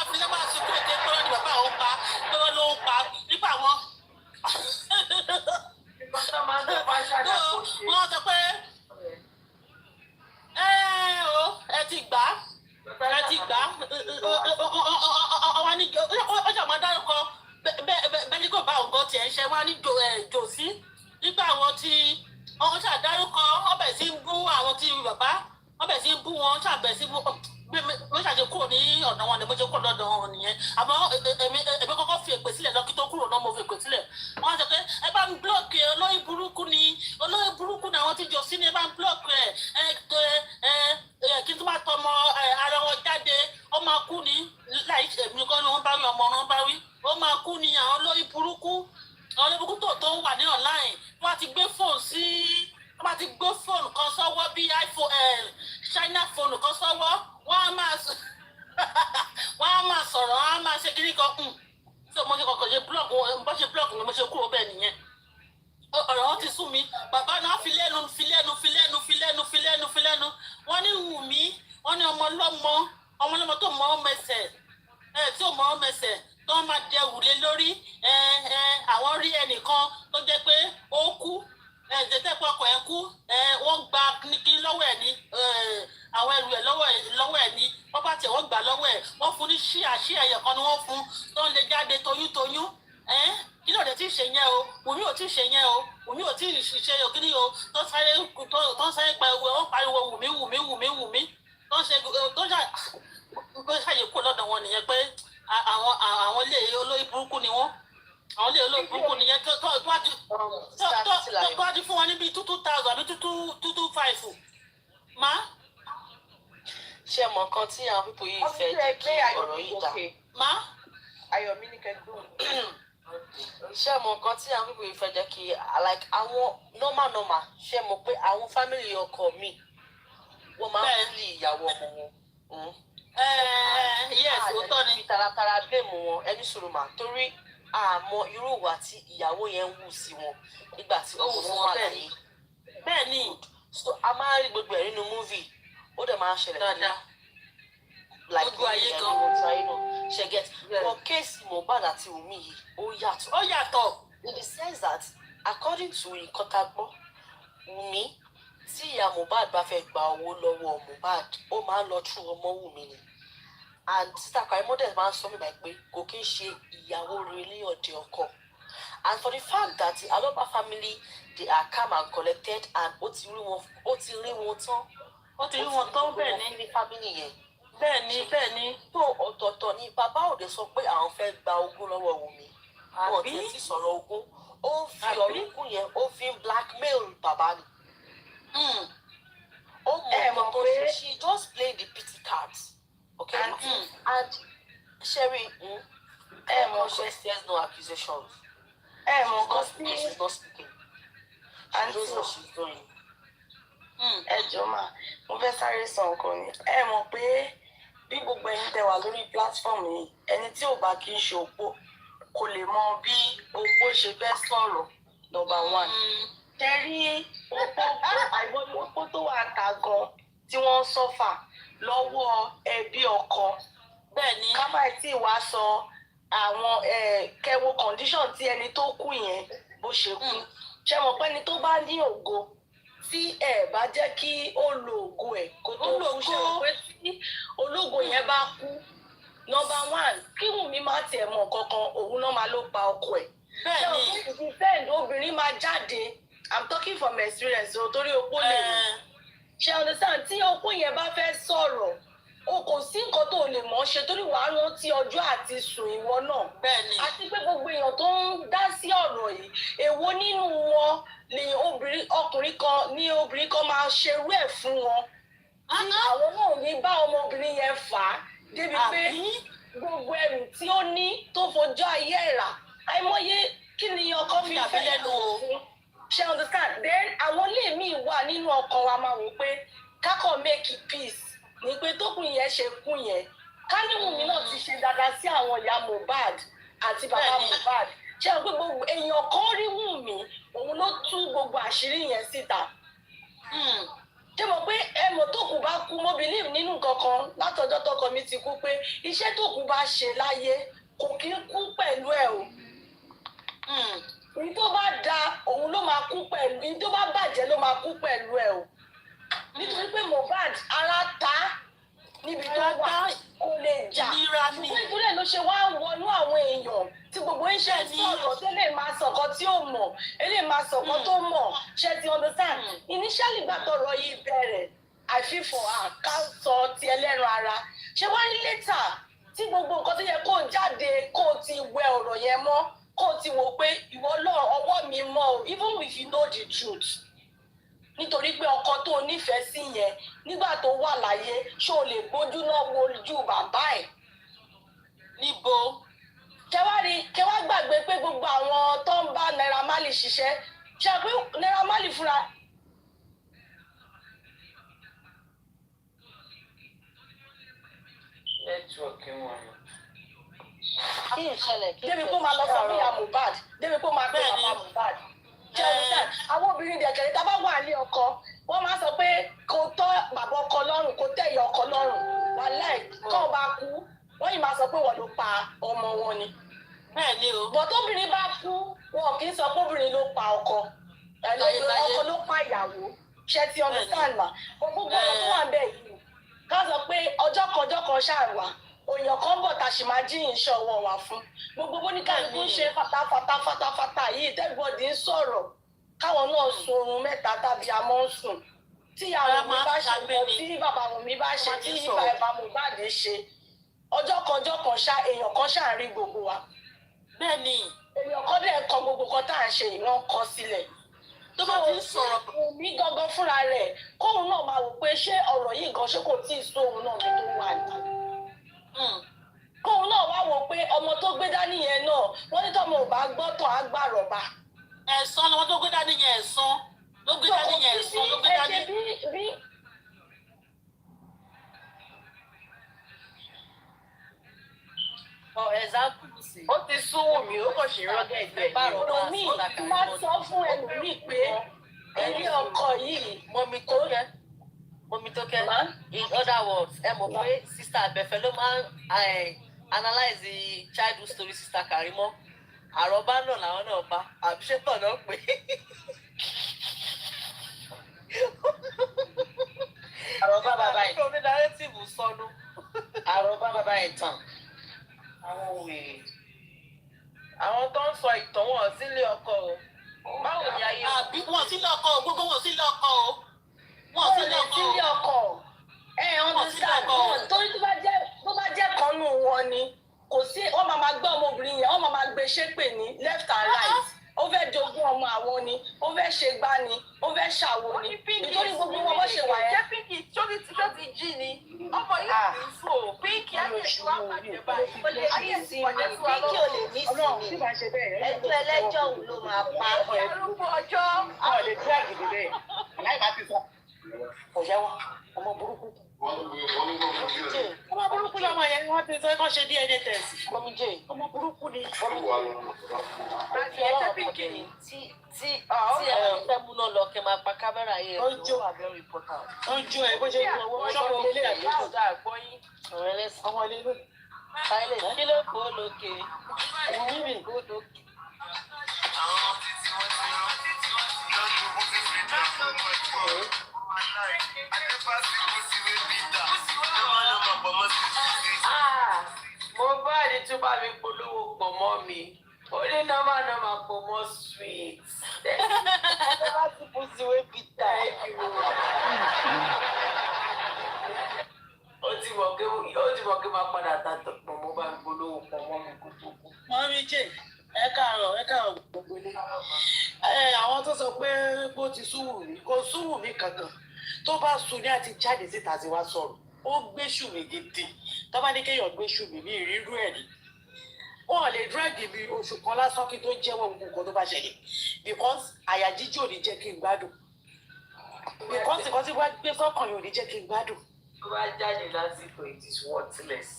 sùn kúrò pé kọ́lọ́ ni bàbá òun pa kọ́lọ́ ló ń pa nípa wọn. Wọ́n sọ pé ẹ ti gbà ọwọ́ ní ọjọ́ máa dárúkọ bẹ́ẹ̀ ni kò bá òǹkọ́ tiẹ̀ ń ṣe wá ní jòsí nígbà àwọn tí wọ́n ṣàdárúkọ ọbẹ̀ sí ń bú àwọn tí bàbá ọbẹ̀ sí ń bú wọn ṣàbẹ̀ sí bú mo ṣàṣe kúrò ní ọ̀nà wọn ni mo ṣe kúrò lọ́dọ̀ wọn nìyẹn àmọ́ èmi kọ́kọ́ fi èpè sílẹ̀ lọ́kí tó kúrò náà mo fi èpè sílẹ̀ wọ́n sọ pé ẹ bá ń blọ́ọ̀kì olóyè burúkú ni àwọn tí jọ sí ni ẹ bá ń blọ́ọ̀kì kí n tó máa tọmọ ara wọn jáde ó máa kú ni láì èmi kọ́ ni wọ́n bá wí ọmọ wọn bá wí ó máa kú ni àwọn olóyè burúkú tó wà ní online wọ́n ti gbé fóònù sí wọ́n bá ti gbé fóònù kan sọ́wọ́ bí iPhone China fóònù kan sọ́wọ́ wọ́n á máa sọ̀rọ̀ wọ́n á máa ṣe kiri kan so mo ṣe kọ̀kọ̀ ṣe blog bó ṣe blog ni mo ṣe kúrò bẹ́ẹ̀ nìyẹn ọ̀rọ̀ wọn ti sún mi bàbá náà fi lẹ́nu wọ́n ní Wùmí wọ́n ní ọmọ ọlọ́mọ tó mọ ọmọ ẹsẹ̀ tí ò mọ ọmọ ẹsẹ̀ tó máa dẹ wùlé lórí àwọn rí ẹnìkan tó jẹ́ pé ó kú tẹ́tẹ́ pọkọ̀ ẹ̀ kú wọ́n gba kí lọ́wọ́ ẹ̀ ní àwọn ẹrù ẹ̀ lọ́wọ́ ẹ̀ ní wọ́n bá tiẹ̀ wọ́n gbà lọ́wọ́ ẹ̀ wọ́n fún ní ṣíà ẹ̀yẹ̀ kan ni wọ́n fún tó ń lè jáde toyúntoyún kí ló dé tí ì ṣe yẹn o Wùmí ò tí ì ṣe yẹn o Wùmí ò tí ì ṣe òkìní o tó ń sáré pa ewu ẹ̀ wọ́n pariwo Wùmí tó ṣàyè kú lọ́dọ̀ wọn nìyẹn pé àwọn ilé olóyè burúkú ni wọ́n àwọn ilé olóyè burúkú nìyẹn tó wá di fún wọn níbi 2,000 àbí 2,500 má. ṣé mọ nǹkan tí àwọn pípọ̀ yìí fẹ́ jẹ́ kí ọ̀rọ̀ yìí dà má. Ayọ̀mí ní kẹ́kọ̀ọ́. ṣé mọ nǹkan tí àwọn pípọ̀ yìí fẹ́ jẹ́ kí like àwọn normal ṣé mọ pé àwọn family ọkọ mi wọ́n máa ń lé ìyàwó ọmọ wọn. yes òótọ́ ni. taratara blame wọn ẹni sọ̀rọ̀ mà torí àmọ́ irú ìwà tí ìyàwó yẹn ń wù sí wọn nígbà tí ọmọ wọn wà láyé. bẹ́ẹ̀ ni so a máa ń rí gbogbo ẹ̀ nínú múvì ó dẹ̀ máa ń ṣẹlẹ̀ dáadáa like ayé gan ṣe get but kéèsì Mohbad àti Wùmí yìí ó yàtọ̀ in the sense that according to ìkọ́tagbọ́ Wùmí tí ìyá Mohbad bá fẹ́ gba owó lọ́wọ́ Mohbad ó máa ń lọ tú ọmọ Wùmí ni and sister Karimot máa ń sọ mí báyìí pé kò kí ń ṣe ìyàwó rẹ̀ ní ọ̀dẹ̀ ọkọ and for the fact that the Aloba family they are calm and collected and ó ti rí wọn tán bẹ́ẹ̀ ní family yẹn bẹ́ẹ̀ ni tó ọ̀tọ̀ọ̀tọ̀ ni bàbá òde sọ pé àwọn fẹ́ gba ogún lọ́wọ́ Wùmí wọn ti ti sọ̀rọ̀ ogún ó fi ọ̀rọ̀ ogún yẹn ó fi ń blackmail bàbá ni. ó mọ̀ pé she just play the pity cards okay and Sherry she says no accusations she's not speaking she knows what she's doing. ẹ jọ̀ọ́ mà mo fẹ́ sáré sọ nǹkan ni ẹ mọ̀ pé bí gbogbo ẹ̀yin tẹ́ wà lórí platform yìí ẹni tí ò bá kí ń ṣe òpó kò lè mọ bí òpó ṣe fẹ́ sọ̀rọ̀ number one tẹ́rí òpó tó wà ta gan tí wọ́n ń sọ́fà lọ́wọ́ ẹbí ọkọ bẹ́ẹ̀ ni ká má tí wá sọ àwọn kẹwo condition tí ẹni tó kú yẹn bó ṣe kú ṣe mọ̀ pé ẹni tó bá ní ògo tí ẹ bá jẹ́ kí ó lo ògo ẹ̀ kó tó kú ṣe mọ̀ pé tí ológo yẹn bá kú number one kí Wùmí má tiẹ̀ mọ̀ kankan òun náà máa ló pa ọkọ ẹ̀. bẹ́ẹ̀ ni defend obìnrin máa jáde I'm talking from experience o torí opó lè rí ṣe understand tí opó yẹn bá fẹ́ sọ̀rọ̀ o kò sí nǹkan tó lè mọ̀ ṣe torí wàá rántí ọjọ́ àti sùn ìwọ náà. bẹ́ẹ̀ ni àti pé gbogbo èèyàn tó ń dá sí ọ̀rọ̀ yìí èwo nínú wọn ni ọkùnrin kan máa ṣerú ẹ̀ fún wọn tí àwọn náà ní bá ọmọbìnrin yẹn fà á débi pé gbogbo ẹrù tí ó ní tó fojú ayé ẹ̀ rà àìmọye kí ni ọkọ fi fẹ́ lẹ́nu òfin ṣe understand then àwọn ilé mi wà nínú ọkàn wa máa wò pé kákọ̀ make peace ní pé tókùn yẹn ṣe kú yẹn Kánìwùmí náà ti ṣe dáadáa sí àwọn ìyá Mohbad àti bàbá Mohbad ṣe àwọn gbogbo èèyàn kan rí Wùmí òun ló tú gbogbo àṣírí yẹn síta ṣé mo pé ẹmọ tó kù bá kú mo believe nínú kankan látọjọ́ tọkọ mi ti kú pé iṣẹ́ tó kù bá ṣe láyé kò kí ń kú pẹ̀lú ẹ̀ o ní tó bá da òun ló máa kú pẹ̀lú ní tó bá bàjẹ́ ló máa kú pẹ̀lú ẹ̀ o nítorí pé Mohbad ara ta níbi tó wà kò lè jà ṣùgbọ́n ìdúró ló ṣe wá wọnú àwọn èèyàn tí gbogbo iṣẹ́ sọ̀rọ̀ tó lè máa sọ̀kọ́ tí ó mọ̀ lè máa sọ̀kọ́ tó mọ̀ ṣe ti understand initially gbà tọrọ yìí bẹ̀rẹ̀ àfihàn àká sọ ti ẹlẹ́ran ara ṣé wá ní later tí gbogbo nǹkan tó yẹ kó jáde kó ti wẹ ọ̀rọ̀ yẹn mọ́ kó ti wò pé ìwọ náà ọwọ́ mi mọ́ o even if you know the truth nítorí pé ọkọ tó nífẹ̀ẹ́ sí yẹn nígbà tó wà láyé ṣó o lè gbójú náà wo ojú bàbá ẹ̀ níbo kẹwàá gbàgbé pé gbogbo àwọn tó ń bá Naira Marley ṣiṣẹ́ ṣe pé Naira Marley fúnra. nẹ́tíwọ̀kì wọn ni. kí n ṣẹlẹ̀ kí n débi kó máa lọ sọ fún ìyá Mohbad débi kó máa pè bàbá Mohbad àwọn obìnrin dẹ̀kẹ̀rẹ̀ tá a bá wà ní ọkọ wọ́n máa sọ pé kò tọ́ bàbá ọkọ lọ́rùn kò tẹ́ ìyá ọkọ lọ́rùn wàláì kọ́ bá kú wọ́n yìí máa sọ pé wọ́n ló pa ọmọ wọn ni. bẹ́ẹ̀ ni o. bọ̀ tóbìnrin bá kú wọn kì í sọ pé obìnrin ló pa ọkọ ọkọ ló pa ìyàwó ṣe ti understand ma gbogbo ọ̀rọ̀ tó wà bẹ́ẹ̀ yìí ká sọ pé ọjọ́ kan ṣáà wà òyìnbó kan bọ̀ tá a sì máa jíyìn iṣẹ́ ọwọ́ wa fún gbogbo bóníkàlùkù ń ṣe fatafata yìí tẹ́gbọ́dì ń sọ̀rọ̀ káwọn náà sun oorun mẹ́ta tàbí àmọ́ ń sùn tí àwọn mi bá ṣe mọ tí bàbá mi bá ṣe tí bàbá Mohbad ṣe ọjọ́ kan ṣá èèyàn kan ṣáà rí gbogbo wa. bẹ́ẹ̀ ni èèyàn kan dẹ̀ kọ gbogbo kan tá à ń ṣe ìwọ̀n kọ sílẹ̀ tó bá ti ń sọ̀rọ̀ mi gangan fúnra rẹ̀ kóun náà máa wò pé ṣé ọ̀rọ̀ yìí gan ṣé kò tí ì sóhun náà tó wà ní kóun náà wá wò pé ọmọ tó gbé dání yẹn náà wọ́n ní tọ́mọ ò bá gbọ́ tán á gbà rọ̀bà. ẹ̀sán lọ́wọ́ tó gbé dání yẹn ẹ̀sán ló gbé dání yẹn ẹ̀sán ló gbé dání. ó ti súnwò mí ó kàn ṣe rọ́gẹ̀ ìgbẹ́ mi máa sọ fún ẹlòmíì pé ilé ọkọ yìí mọ́mí tó kẹ́ in other words ẹ mọ̀ pé sister abẹ́fẹ́ ló máa ń analyze the childhood story sister Karimot àròbá náà làwọn náà bá àbíṣẹ́tọ̀ náà pé àròbá bàbá ẹ̀ omi narrative sọnù àròbá bàbá ẹ̀ tàn àwọn wèrè àwọn tó ń sọ ìtàn wọn sílé ọkọ o báwo ni ayé àbí wọn sílé ọkọ o gbogbo wọn sílé ọkọ o wọn sílé ọkọ torí tó bá jẹ́ kan nù wọn ni kò sí wọ́n máa gbé ọmọbìnrin yẹn wọ́n máa gbé ṣépè ní left and right ó fẹ́ jogún ọmọ àwọn ni ó fẹ́ ṣe gbá ni ó fẹ́ ṣàwo ni nítorí gbogbo wọn ṣe wà yẹn. jẹ́ pínkì tó ti jí ni ọmọ yìí ti fò pínkì ayé ìwà pàṣẹ báyìí ayé ìpọ̀jẹ́ sí wa pínkì ò lè ní sinmi ẹjọ́ ẹlẹ́jọ́ òun ló máa pa. arúgbó ọjọ́ àwọn lè dúró àgìdì bẹ́ẹ̀ láì bá ti sọ ọ̀yá wa ọmọ burúkú. ọmọ burúkú lọmọ yẹn wọ́n ti sọ kán ṣe DNA test. ọmọ burúkú ni. tí ẹ fẹ́ mú náà lọ kẹ́ máa pa kámẹ́rà yẹn ó wà very important. ó ń jó ẹ bó ṣe ń lọ wọ́n ṣọ́kọ̀ ilé àgbẹ̀jọ́. ọ̀rẹ́ lẹ́sìn. ọmọ ilé ló. silent kí ló kó lókè. kó lókè. Mohbad tún bá mi polówó pọ̀ mọ́ mi ó ní nọ́mà pọ̀ mọ́ sweet. ó ti mọ̀ kí máa padà ta pọ̀ mọ́ bá mi polówó pọ̀ mọ́ mi kúkú. mọ́mí jẹ́ ẹ káàárọ̀ gbogbo ilé. àwọn tó sọ pé bó ti súnwù mí kò súnwù mí kankan tó bá sùn ní àti jáde síta ti wá sọ̀rọ̀ ó gbé ṣùmí gidi tó bá ní kéèyàn gbé ṣùmí ní ìrírú ẹ̀ ní wọn ò lè dírẹ́gì mi oṣù kan lásán kí n tó jẹ́wọ́ gbogbo nǹkan tó bá ṣẹlẹ̀ because àyà jíjí ò ní jẹ́ kí n gbádùn because nǹkan tí wọ́n gbé sọ́kàn yóò ní jẹ́ kí n gbádùn. tó bá jáde lásìkò it is worthless.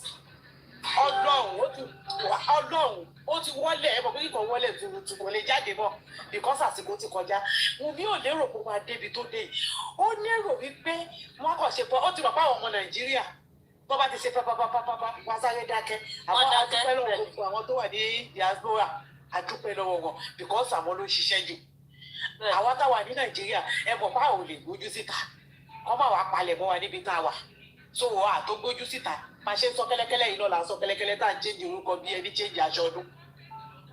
Ọlọ́run ó ti wọlé ẹ mọ̀ pé kíkan wọlé tuntun kò lè jáde mọ́ because àsìkò ti kọjá Wùmí ò lérò pé máa débi tó dé yìí ó lérò wípé wọ́n kàn ṣe pọ̀ ó ti rọ̀ pé àwọn ọmọ Nàìjíríà tó bá ti ṣe pápápápápá wá sáré dákẹ́ àwọn adúpẹ́ lọ́wọ́ gbogbo àwọn tó wà ní diaspora adúpẹ́ lọ́wọ́ wọn because àwọn ló ṣiṣẹ́ jù àwọn táwa ní Nàìjíríà ẹ mọ̀ pé àwọn ò lè gbójú síta kọ́ máa wá palẹ̀ mọ́ wa níbi tá a wà so wà tó gbójú síta máa ṣe ń sọ kẹ́lẹ́kẹ́lẹ́ yìí lọ́la sọ kẹ́lẹ́kẹ́lẹ́ tá à ń change orúkọ bí ẹni change aṣọ ọdún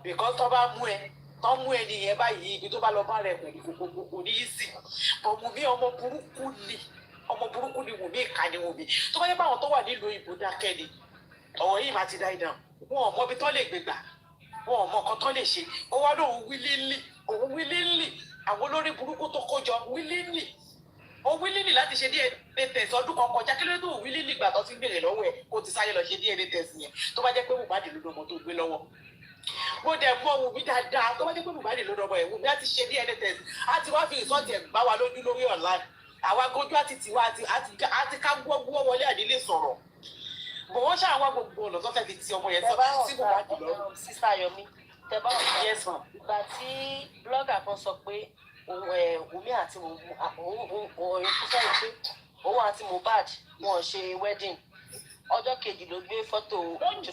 because tó bá mú ẹ tó mú ẹ nìyẹn báyìí ibi tó bá lọ bá rẹ pẹ̀lú kò ní í sì ọmọ mi ọmọ burúkú ni Wùmí ìka ni Wùmí tó bá yẹ báwọn tó wà nílùú ìbò dákẹ́ ni ọ̀rọ̀ yìí máa ti dá ìdáhùn wọn ò mọ ibi tó lè gbégbà wọn ò mọ nǹkan tó lè ṣe ó wá lóun wílílì àwọn olórí burúkú tó kó jọ wílílì láti ṣe DNA test ọdún kan kọjá kí ló tó wílílì gbà tó ti ń béèrè lọ́wọ́ ẹ̀ kó ti sáré lọ ṣe DNA test yẹn tó bá jẹ́ pé Mohbad ló lọ́mọ tó gbé lọ́wọ́ mo dẹ̀ mọ Wùmí dáadáa tó bá jẹ́ pé Mohbad ló lọ́mọ ẹ̀ Wùmí á ti ṣe DNA test á ti wá fi ìsọ́ọ̀tì ẹ̀ gbá wa lójú lórí online àwa gojú àti tiwa àti ká gbọ́ wọlé àdílé sọ̀rọ̀ bò wọ́n ṣàwọn gbogbo ọ̀nà tó fẹ́ fi ti ọmọ yẹn sí Mohbad lọ́rùn. sísá Yomi tẹ bá wọn yes ma. ìgbà tí blogger kan sọ pé Wùmí àti òun pé òun àti Mohbad wọn ṣe wedding ọjọ́ kejì ló gbé fọ́tò lójú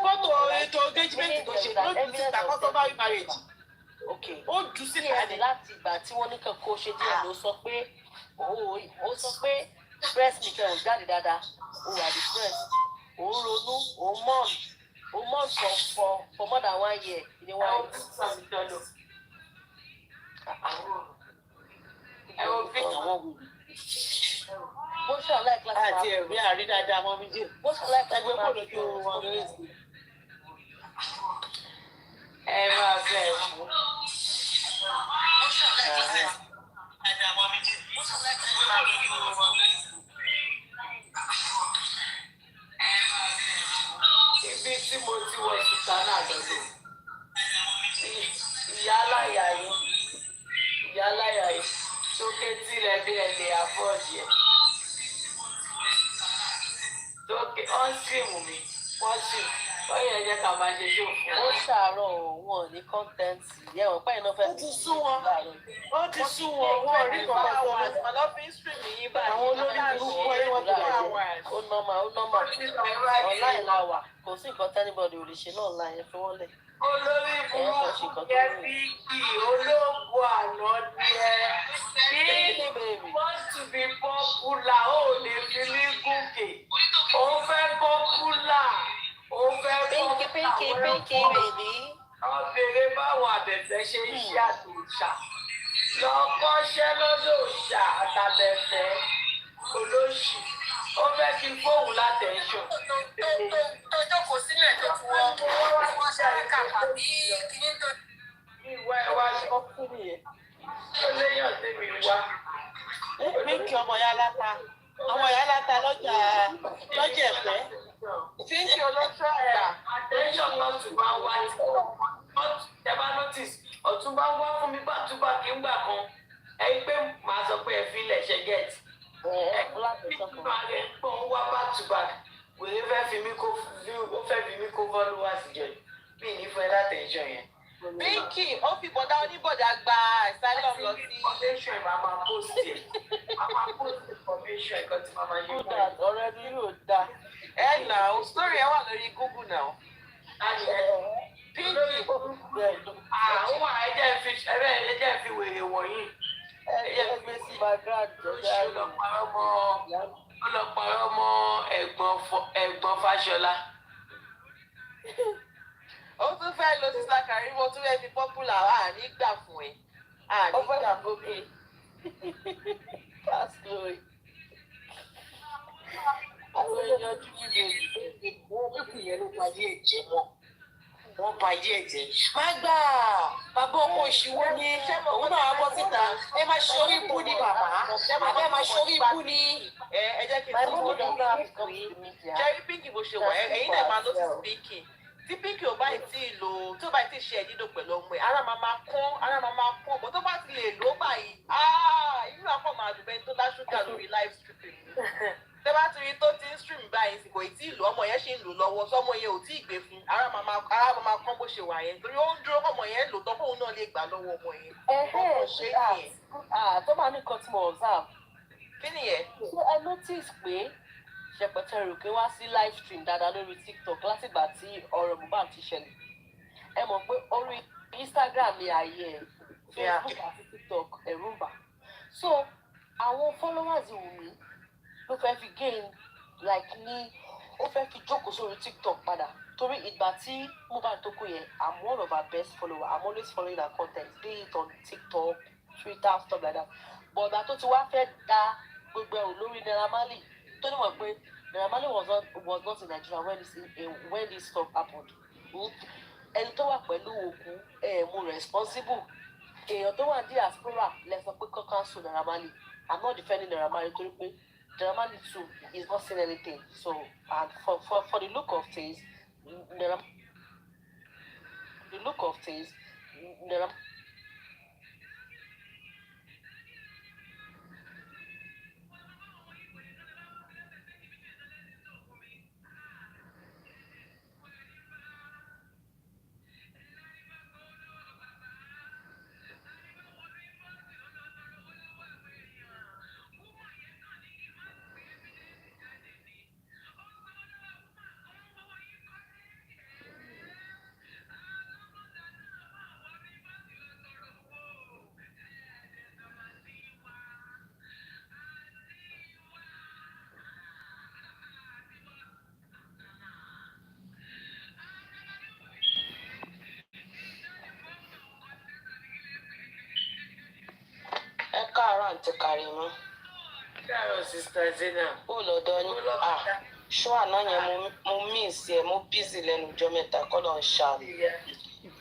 fọ́tò ètò engagement tó ṣe lójú síta customary marriage ó jù síta ní láti ìgbà tí wọ́n ní kan kó ṣe díẹ̀ ló sọ pé ó sọ pé breast milk ẹ̀ ò jáde dáadáa ó wà depressed ó ń ronú ó ń mourn for more than 1 year ní wọ́n bó ṣe ọ̀la ìkíláàsì máa àti ẹ̀rí àrídáadáa mọ́ méjì bó ṣe ọ̀la ìkíláàsì ẹgbẹ́ máa kò lójú wọn lórí ìsìn. ẹ máa fẹ́ fún. ibi tí mo ti wọ sùtánà lọ́dọ̀ ìyá aláya yìí sókè tirẹ̀ bí ẹ lè àfọ́ọ̀dì ẹ̀ sókè ọ́n sírìmù mi wọ́n sírìmù ó yẹ jẹ́ ká máa ṣe ṣó fún ó ṣàárọ̀ wọn ní kọ́ńtẹ́ǹtì yẹ̀wọ̀n pẹ́yìn náà fẹ́ẹ́ ó ti sún wọn wọ́n rí kọ̀ọ̀kan fún wọn. àwọn olórí burúkú ayé wọn tó wà jẹ́ ó nọ́mà ọ̀nláìn la wà kò sí nǹkan tẹ́nibọ̀dì ò lè ṣe náà láyé fi wọ́n lẹ̀. olórí burúkú kẹ́bíkì olóògùn àná díẹ̀ bí want to be popular ó lè fi ní gòkè ó fẹ́ popular ó fẹ́ popular ọ̀bẹ̀rẹ̀ báwọn àbẹ̀fẹ́ ṣe ń ṣe àtòṣà lọ kọ́ṣẹ́ lọ́dọ̀ òṣà àtàbẹ̀fẹ́ olóṣì ó fẹ́ kí fóònù látẹ̀ṣọ̀. tó jókòó sílẹ̀ tó ti wọ́n ṣe àríkà tàbí kíní tó. ìwà ẹwà ọkùnrin yẹn tó léyàn tèmi wá. Pínkì ọmọ ya láta lọ́jà ẹ̀fẹ́. Pínkì olóṣù àgbà attention not to bá wá ẹ bá notice ọ̀tún bá wá fún mi back to back ńgbà kan ẹ pé màá sọ pé ẹ fi ilẹ̀ ṣe get. Ẹ pọ̀ wá back to back wèrè fẹ́ fi mí kó followers jẹ bí ní fún ẹ látẹ̀jọ́ yẹn. Bínkì ó fi bọ̀dá oníbọ̀dá gba asylum lọ sí. Information màmá post ẹ̀ màmá post information ẹ̀kọ́ tí màmá yẹ kó dà ọ̀rẹ́ mi yóò dá. Ẹ nà ó story ẹ wà lórí Google náà. Bínkì àwọn ẹ̀jẹ̀ fi wèrè wọ̀nyí. Ẹ̀jẹ̀ gbé sí background jọjá ọlọ́pàá ọmọ ẹ̀gbọ́n Fáṣọlá. Ó tún fẹ́ lo sísá Karimot tún fẹ́ fi popular àní gbà fún ẹ. Àní gbà fún mi. That's glory. Àwọn èèyàn dúdú lè rí. Wọ́n pípì yẹn ló parí ẹ̀jẹ̀ wọn. Wọ́n ba ayé ẹ̀jẹ̀. Má gbà bàbá ọkọ òṣìwọ́ ni òun náà bọ́ síta. Ẹ máa ṣe orí ibú ni bàbá. Bàbá ẹ máa ṣe orí ibú ni. Ẹ jẹ́ kí n tún bọ̀ dọ̀. Jerry Pinky bó ṣe wà ẹ̀yin náà máa lọ sí Pinky. tí Pinky ò bá tí ì lò tó bá tí ì ṣe ẹ̀dídò pẹ̀lú ọmọ ẹ̀ ara máa kán bó tó bá ti lè lò ó báyìí inú àpò máa dùn bẹ́ẹ̀ tó dá ṣúgà lórí live streaming tẹ́ bá ti rí tó ti ń stream báyìí kò tí ì lò ọmọ yẹn ṣì ń lò lọ́wọ́ sọmọ yẹn ò tí ì gbé fún ara máa kán bó ṣe wà yẹn torí ó ń dúró ọmọ yẹn lò tán kóun náà lè gbà lọ́wọ́ ọmọ yẹn. tó máa ní kan tí mo observe. kí nìyẹn. ṣé ẹ notice pé Ṣẹpẹtẹ Ròkè wá sí live stream dáadáa lórí TikTok látìgbà tí ọ̀rọ̀ Mohbad ti ṣẹlẹ̀ ẹ mọ̀ pé orí Instagram ni ààyè Facebook àti TikTok ẹ̀rù ń bà so àwọn followers Wùmí ló fẹ́ fi gain like ní ó fẹ́ fi jókòó sórí TikTok padà torí ìgbà tí Mohbad tó kú yẹn I'm one of her best followers I'm always following her content be it on TikTok Twitter stuff like that but ìgbà tó ti wá fẹ́ da gbogbo ẹ̀rù lórí Naira Marley tó ní mọ̀ pé Naira Marley was not in Nigeria when this stuff happened. Ẹni tó wà pẹ̀lú òkú mo responsible. Èèyàn tó wà ní diaspora lẹ́sọ̀ pé kọ́ cancel Naira Marley. I'm not defending Naira Marley torí pé Naira Marley too is not saying anything. So and for the look of things, Naira káàárọ̀ àǹtí Karimot. káàárọ̀ sista Zena. ó lọ́dọ̀ ní ṣó àná yẹn mo miss ẹ mo busy lẹ́nu ọjọ́ mẹ́ta kọ́ ló ń ṣàlù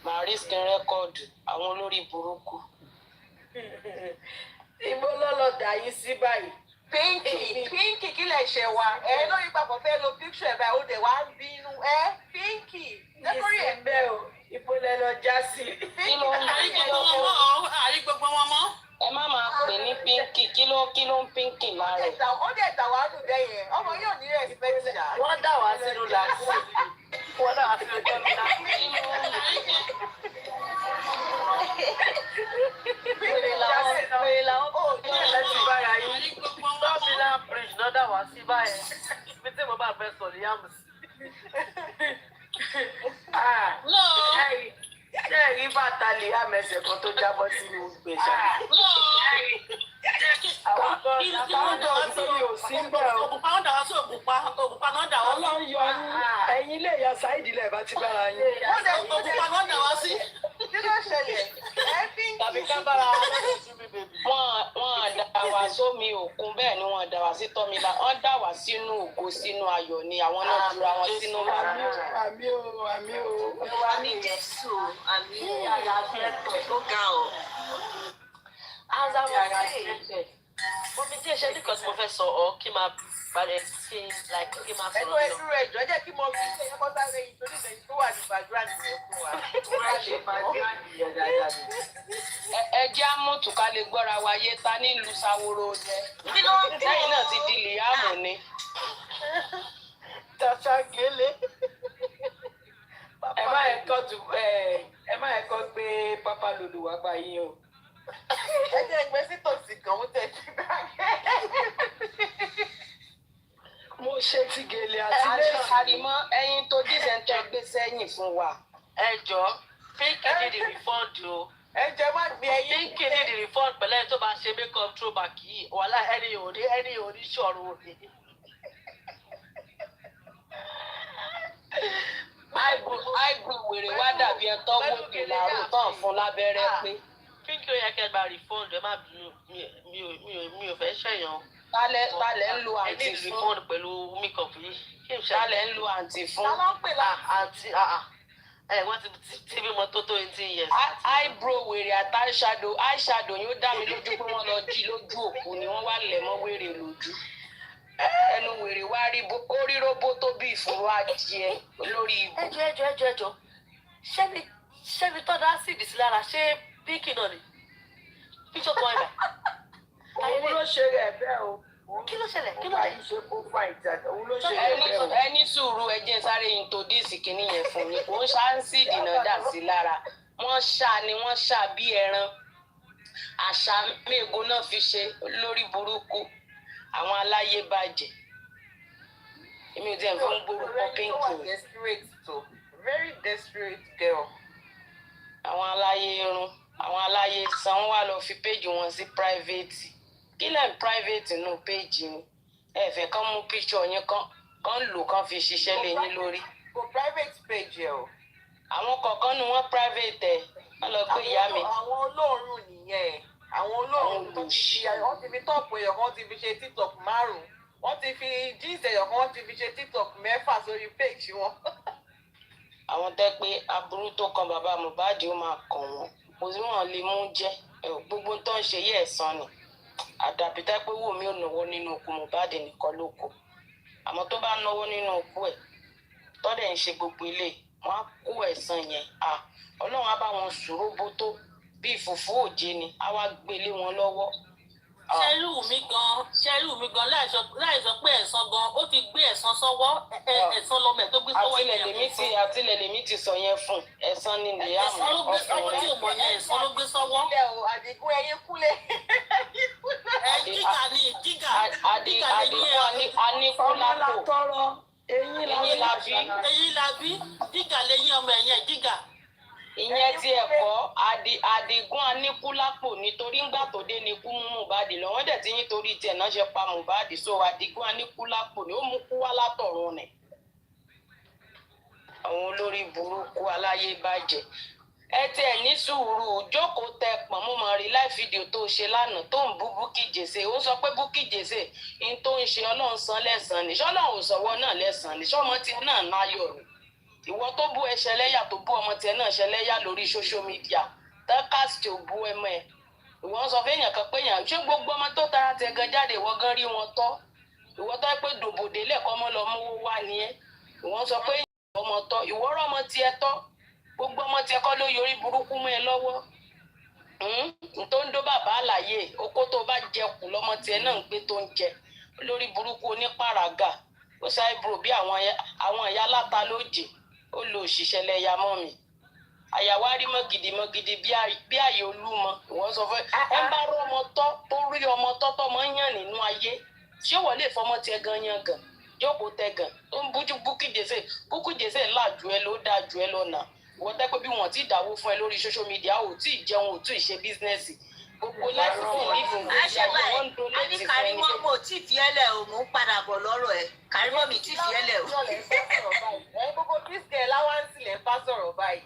màá rí skin record àwọn olórí burúkú. ibo lọ́lọ́ dà yín sí báyìí. Pinky kí lè ṣe wa ẹ lórí papọ̀ fẹ́ lo picture ẹ̀ báyìí ó dẹ̀ wá ń bínú Pinky lẹ́kọ̀ọ́rí ẹ̀ bẹ́ẹ̀ o ibo lẹ lọ já sí. àrí gbogbo wọn mọ́. ẹ má máa pè ní Pinky kí ló ń Pinky lára ẹ̀. ó dẹ̀ dà wá nù bẹ́ẹ̀ yẹn ọmọ yóò ní respect ṣá. wọ́n dà wá sínú làásì. wọ́n dà wá sínú làásì. pèrè làwọn kò ní ẹ̀lẹ́sìn báyà yìí. tọ́ọ̀bì náà bridge náà dà wá sí báyẹn. bí tí mo bá fẹ́ sọ ní yàmù sí. ṣé ẹ̀rí bàtà lè àmẹ̀sẹ̀ kan tó jábọ́ sínú gbèsè. àwọn kan tó mi ò sí bẹ́ẹ̀ o. ògùnpá náà dà wá sí ògùnpá náà dà wá sí. Ọlọ́run yọ ní ẹ̀yin ilé ìyá Saheed ilẹ̀ bá ti bára yín. ògùnpá náà dà wá sí. kí ló ṣẹlẹ̀ tàbí ká bára wọn dà wá sómi òkun bẹ́ẹ̀ ni wọ́n dà wá sí tọ́mìlà wọ́n dà wá sínú ògo sínú ayọ̀ ni àwọn náà jura wọn sínú màmú. àmì o. wà ní Jésù àmì yàrá fẹ́tọ̀ tó ga ọ̀. as I was saying omi tí èṣẹ́ nìkan tí mo fẹ́ sọ ọ́ kí máa balẹ̀ sí like kí máa sọ̀rọ̀ lọ. ẹnu ẹdúró ẹjọ jẹ́ kí mo fi ṣe ẹkọ sáré yìí torí ìbẹ̀yìn tó wà ní background yẹn fún wa. ẹ jẹ́ àmọ̀tù ká lè gbọ́ra wa yé ta nílùú Sáwóró jẹ́ lẹ́yìn náà ti di Liam ni. tàṣà gélé. ẹ má ẹ̀kọ́ gbé pápá lòlù wá pa yín o. ẹ jẹ́ ẹgbẹ́ sí tòsí kan mo tẹ̀ sí báyìí. mo ṣe ti gèlè àti lẹ́sìn. Karimot ẹyin tó dísẹ̀ntẹ́ gbé sẹ́yìn fún wa. ẹ jọ Pinky ní the refund o. ẹ jẹ́ má gbé ẹyin. Pinky ní the refund pẹ̀lú ẹni tó bá ṣe make up throwback yìí wàhálà ẹni ò ní ṣọ̀rọ̀ òde. àìgbò wèrè wá dàbí ẹ tọ́wọ́ òkè làárọ̀ tán fún lábẹ́rẹ́ pé. Pinky ó yẹ kẹ́ gba refund ẹ má bínú mi ò fẹ́ ṣẹ̀yàn. Talẹ̀ ń lo àǹtí fún. ẹ ní refund pẹ̀lú make up yìí. Talẹ̀ ń lo àǹtí fún. àǹtí wọ́n ti bímọ tó 18 years. eyebrow wèrè àti eyeshadow yóò dá mi lójú pé wọ́n lọ jí lójú òkú ni wọ́n wá lẹ̀ mọ́ wèrè lójú. ẹnu wèrè wá rí orí róbó tó bí ìfúnrú adìẹ lórí ibù. ẹjọ ṣẹ́ni tọ́da ásìdì sí lára ṣé pínkì náà ni píṣọ́ kan ẹ̀dá. òun ló ṣe rẹ̀ bẹ́ẹ̀ o. kí ló ṣẹlẹ̀ kí ló dé. ṣe kó fà ìjà òun ló ṣe rẹ̀ bẹ́ẹ̀ o. ẹni sùúrù ẹjẹ sáré intodíìsì kìíní yẹn fún mi kò ń ṣáǹsìdì náà dà sí lára wọ́n ṣá ni wọ́n ṣá bí ẹran àṣà mẹ́ẹ̀gó náà fi ṣe lórí burúkú àwọn aláyé bàjẹ́ èmi ò tiẹ̀ fún gbórúkọ pínkì. very desperate girl. àwọn aláyé irun àwọn aláyé san wà lọ fi péjì wọn sí private kí lẹ́yìn private nù péjì ni ẹ fẹ́ kán mú picture yín kán lò kán fi ṣiṣẹ́ lé yín lórí. kò private page yẹ o. àwọn kọ̀ọ̀kan ni wọ́n private ẹ̀ wọ́n lọ pé ìyá mi. àwọn olóòórùn nìyẹn àwọn olóòórùn tó ti fi wọ́n ti fi tọ́ọ̀pù ẹ̀yọ̀ kan ti fi ṣe tiktok 5 wọ́n ti fi jíìsì ẹ̀yọ̀ kan ti fi ṣe tiktok 6 sórí page wọn. àwọn tẹ́ pé aburú tó kan bàbá Mohbad ó máa kàn wọ́n kò sí wọn lè mú jẹ́ gbogbo tó ń ṣe yí ẹ̀san ni àdàbí tẹ́ pé Wùmí ò náwó nínú òkú Mohbad nìkan ló kù àmọ́ tó bá náwó nínú òkú ẹ̀ tọ́dẹ̀ ń ṣe gbogbo ilé wọn á kó ẹ̀san yẹn Ọlọ́run á bá wọn sùúrù bó tó bí ìfòfó òjé ni á wá gbélé wọn lọ́wọ́. ṣẹ́rù mi gan láìsọ pé ẹ̀san gan ó ti gbé ẹ̀san sọ́wọ́ ẹ̀san lọmọ ẹ̀ tó gbé sọ́wọ́ àtìlẹ̀ lèmi ti sọ yẹn fún ẹ̀san ni nìyá mi ọkùnrin ẹ̀san ló gbé sọ́wọ́. Àdìgún ẹyin kúlẹ̀. jígà aníkúlápò eyín la bí jígà lẹ́yìn ọmọ ẹ̀yẹn jígà. ìyẹn tí ẹ kọ́ Àdìgún aníkúlápò nítorí ńgbà tó dé ní kú mú Mohbad lọ wọ́n dẹ̀ ti nítorí tiẹ̀ náà ṣe pa Mohbad so Àdìgún aníkúlápò ni ó mú kú wá látọ̀run nẹ̀. àwọn olórí burúkú aláyé bàjẹ́ ẹ tiẹ̀ ní sùúrù jókòó tẹ pọ̀n mo mọ̀ rí láì fídíò tó ṣe lánàá tó ń bú Bukky Jesse ó sọ pé Bukky Jesse ní tó ń ṣe Ọlọ́run san lẹ́san ni ṣọ́lọ́run ò sọ̀wọ́ náà lẹ́san ni ṣọ́mọ tiẹ̀ náà náyọ̀ ni ìwọ tó bú ẹṣẹ lẹ́yà tó bú ọmọ tiẹ̀ náà ṣe lẹ́yà lórí social media tẹkásítì ò bú ẹmọ ẹ ìwọ ń sọ fẹ́yàn kan pé yàn ṣé gbogbo ọmọ tó tara tẹ gan jáde ìwọ gan rí wọn tọ́ ìwọ tó pé dòbòdè lẹ́kọ̀ọ́ ọmọ lọ mówó wá ni ẹ ìwọ ń sọ pé ọmọ tọ́ ìwọ rọ ọmọ tiẹ̀ tọ́ gbogbo ọmọ tiẹ̀ kọ́ ló yorí burúkú mọ́ ẹ lọ́wọ́ tó ń dó bàbá àlàyé oko tó bá jẹ kù lọ́mọ tiẹ̀ náà ń gbé tó ń jẹ lórí burúkú onípàràgà ó ṣàìbùrò bí àwọn ìyá láta lójì ó lo òṣìṣẹ́ lẹ́yà mọ́ mi àyàwó àrí mọ́gidi bí ààyè olúmọ ìwọ́n sọ fún ẹ ń bá rọ ọmọ tọ́ tó rí ọmọ tọ́tọ́ mọ́ yàn nínú ayé ṣé wọ́n lè fọmọ tiẹ̀ gan yan gan jókòó tẹ gan tó ń bújú Bukky Jesse láàjú ẹ ló dáa ju ẹ lọ́nà wọ́n tẹ́ pé bí wọ́n ti dáwó fún ẹ lórí social media ò tí ì jẹun ò tí ì ṣe bísínẹ́sì gbogbo láìsí ìlífù wọ́n ń donate fún ẹni. Karimot mo tí fi ẹlẹ o mò ń padà bọ̀ lọ́rọ̀ ẹ̀ Karimot mi tí fi ẹlẹ o. gbogbo bísíkẹ̀ láwáǹsì lẹ̀ bá sọ̀rọ̀ báyìí.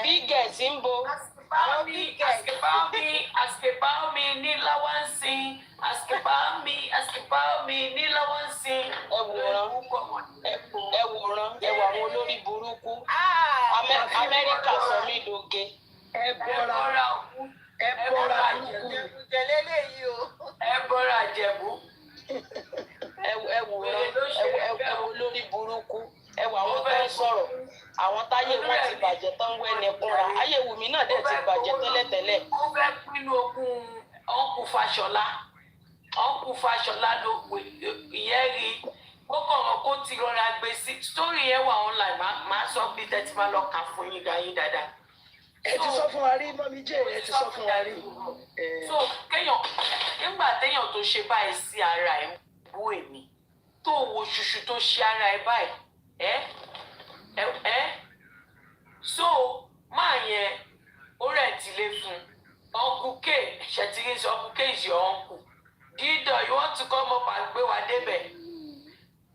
bígẹ̀ tí ń bo. Askepami ní láwáǹsì askepami ní láwáǹsì. ẹ wòran àwọn olórí burúkú Amẹ́ríkà sọ mí doge. ẹ bọ́ra Àjẹ̀bú. ẹ wòran olórí burúkú ẹ wò àwọn tó ń sọ̀rọ̀ àwọn táyé wọn ti bàjẹ́ tán wẹ́ni kúnra ayé Wùmí náà dẹ̀ ti bàjẹ́ tẹ́lẹ̀tẹ́lẹ̀. ó fẹ́ pinnu ogun ọ̀nkù Fáṣọlá ló pè ìyẹn rí kókò kó ti rọra gbé sí sítórì yẹn wà online máa sọ bí tẹ́tí máa lọ kà fún yín dáadáa. ẹ ti sọ fún wa rí mọ́mí jẹ́ ẹ ti sọ fún wa rí. so kéèyàn nígbà téèyàn tó ṣe báyìí sí ara ẹ̀ bú èmi tó wo ṣùṣù tó ṣe ara ẹ̀ báyìí so máa yẹn ó rẹ̀ ti lé fún Uncle K ṣètìlẹ́ sọ Uncle K is your uncle Dido you want to come up and gbé wa débẹ̀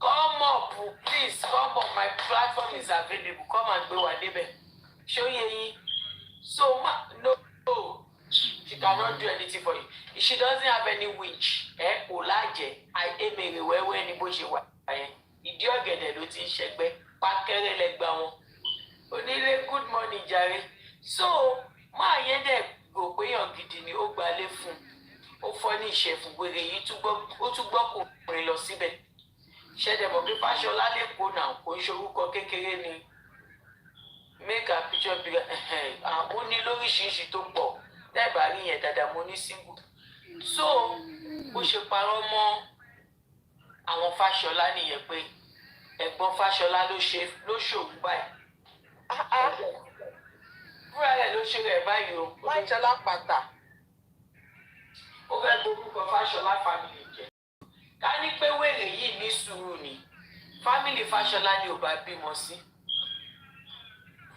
come up please come up my platform is available come and gbé wa débẹ̀ ṣó yẹ yín so no she cannot do anything for you she doesn't have any witch kò lájẹ èmèrè wẹ́wẹ́ ni bó ṣe wà yẹn ìdí ọ̀gẹ̀dẹ̀ ló ti ń ṣẹgbẹ́ pákẹ́rẹ́ lẹ́gbàá wọn onílé good morning jàre so máa yẹn dẹ̀ rò pé yàn gidi ni ó gbalé fún ó fọ́ ní ìṣẹ̀fù wèrè yìí ó tún gbọ́ kò rìn lọ síbẹ̀ ṣẹ̀dẹ̀ mọ̀ pé Fáṣọlá lẹ́kọ̀ọ́ náà kò ń ṣorúkọ kékeré ni make a picture bigger ó ní lóríṣiríṣi tó pọ̀ lẹ́ẹ̀bà rí yẹn dáadáa mo ní síngù so bó ṣe parọ́ mọ́ àwọn Fáṣọlá nìyẹn pé ẹ̀gbọ́n Fáṣọlá ló ṣòwò báyìí fúnra rẹ̀ ló ṣe rẹ̀ báyìí o Fáṣọlá pàtà ó fẹ́ gbórúkọ Fáṣọlá family jẹ́ ká ní pé wèrè yìí ní sùúrù ni family Fáṣọlá ni ò bá bímọ sí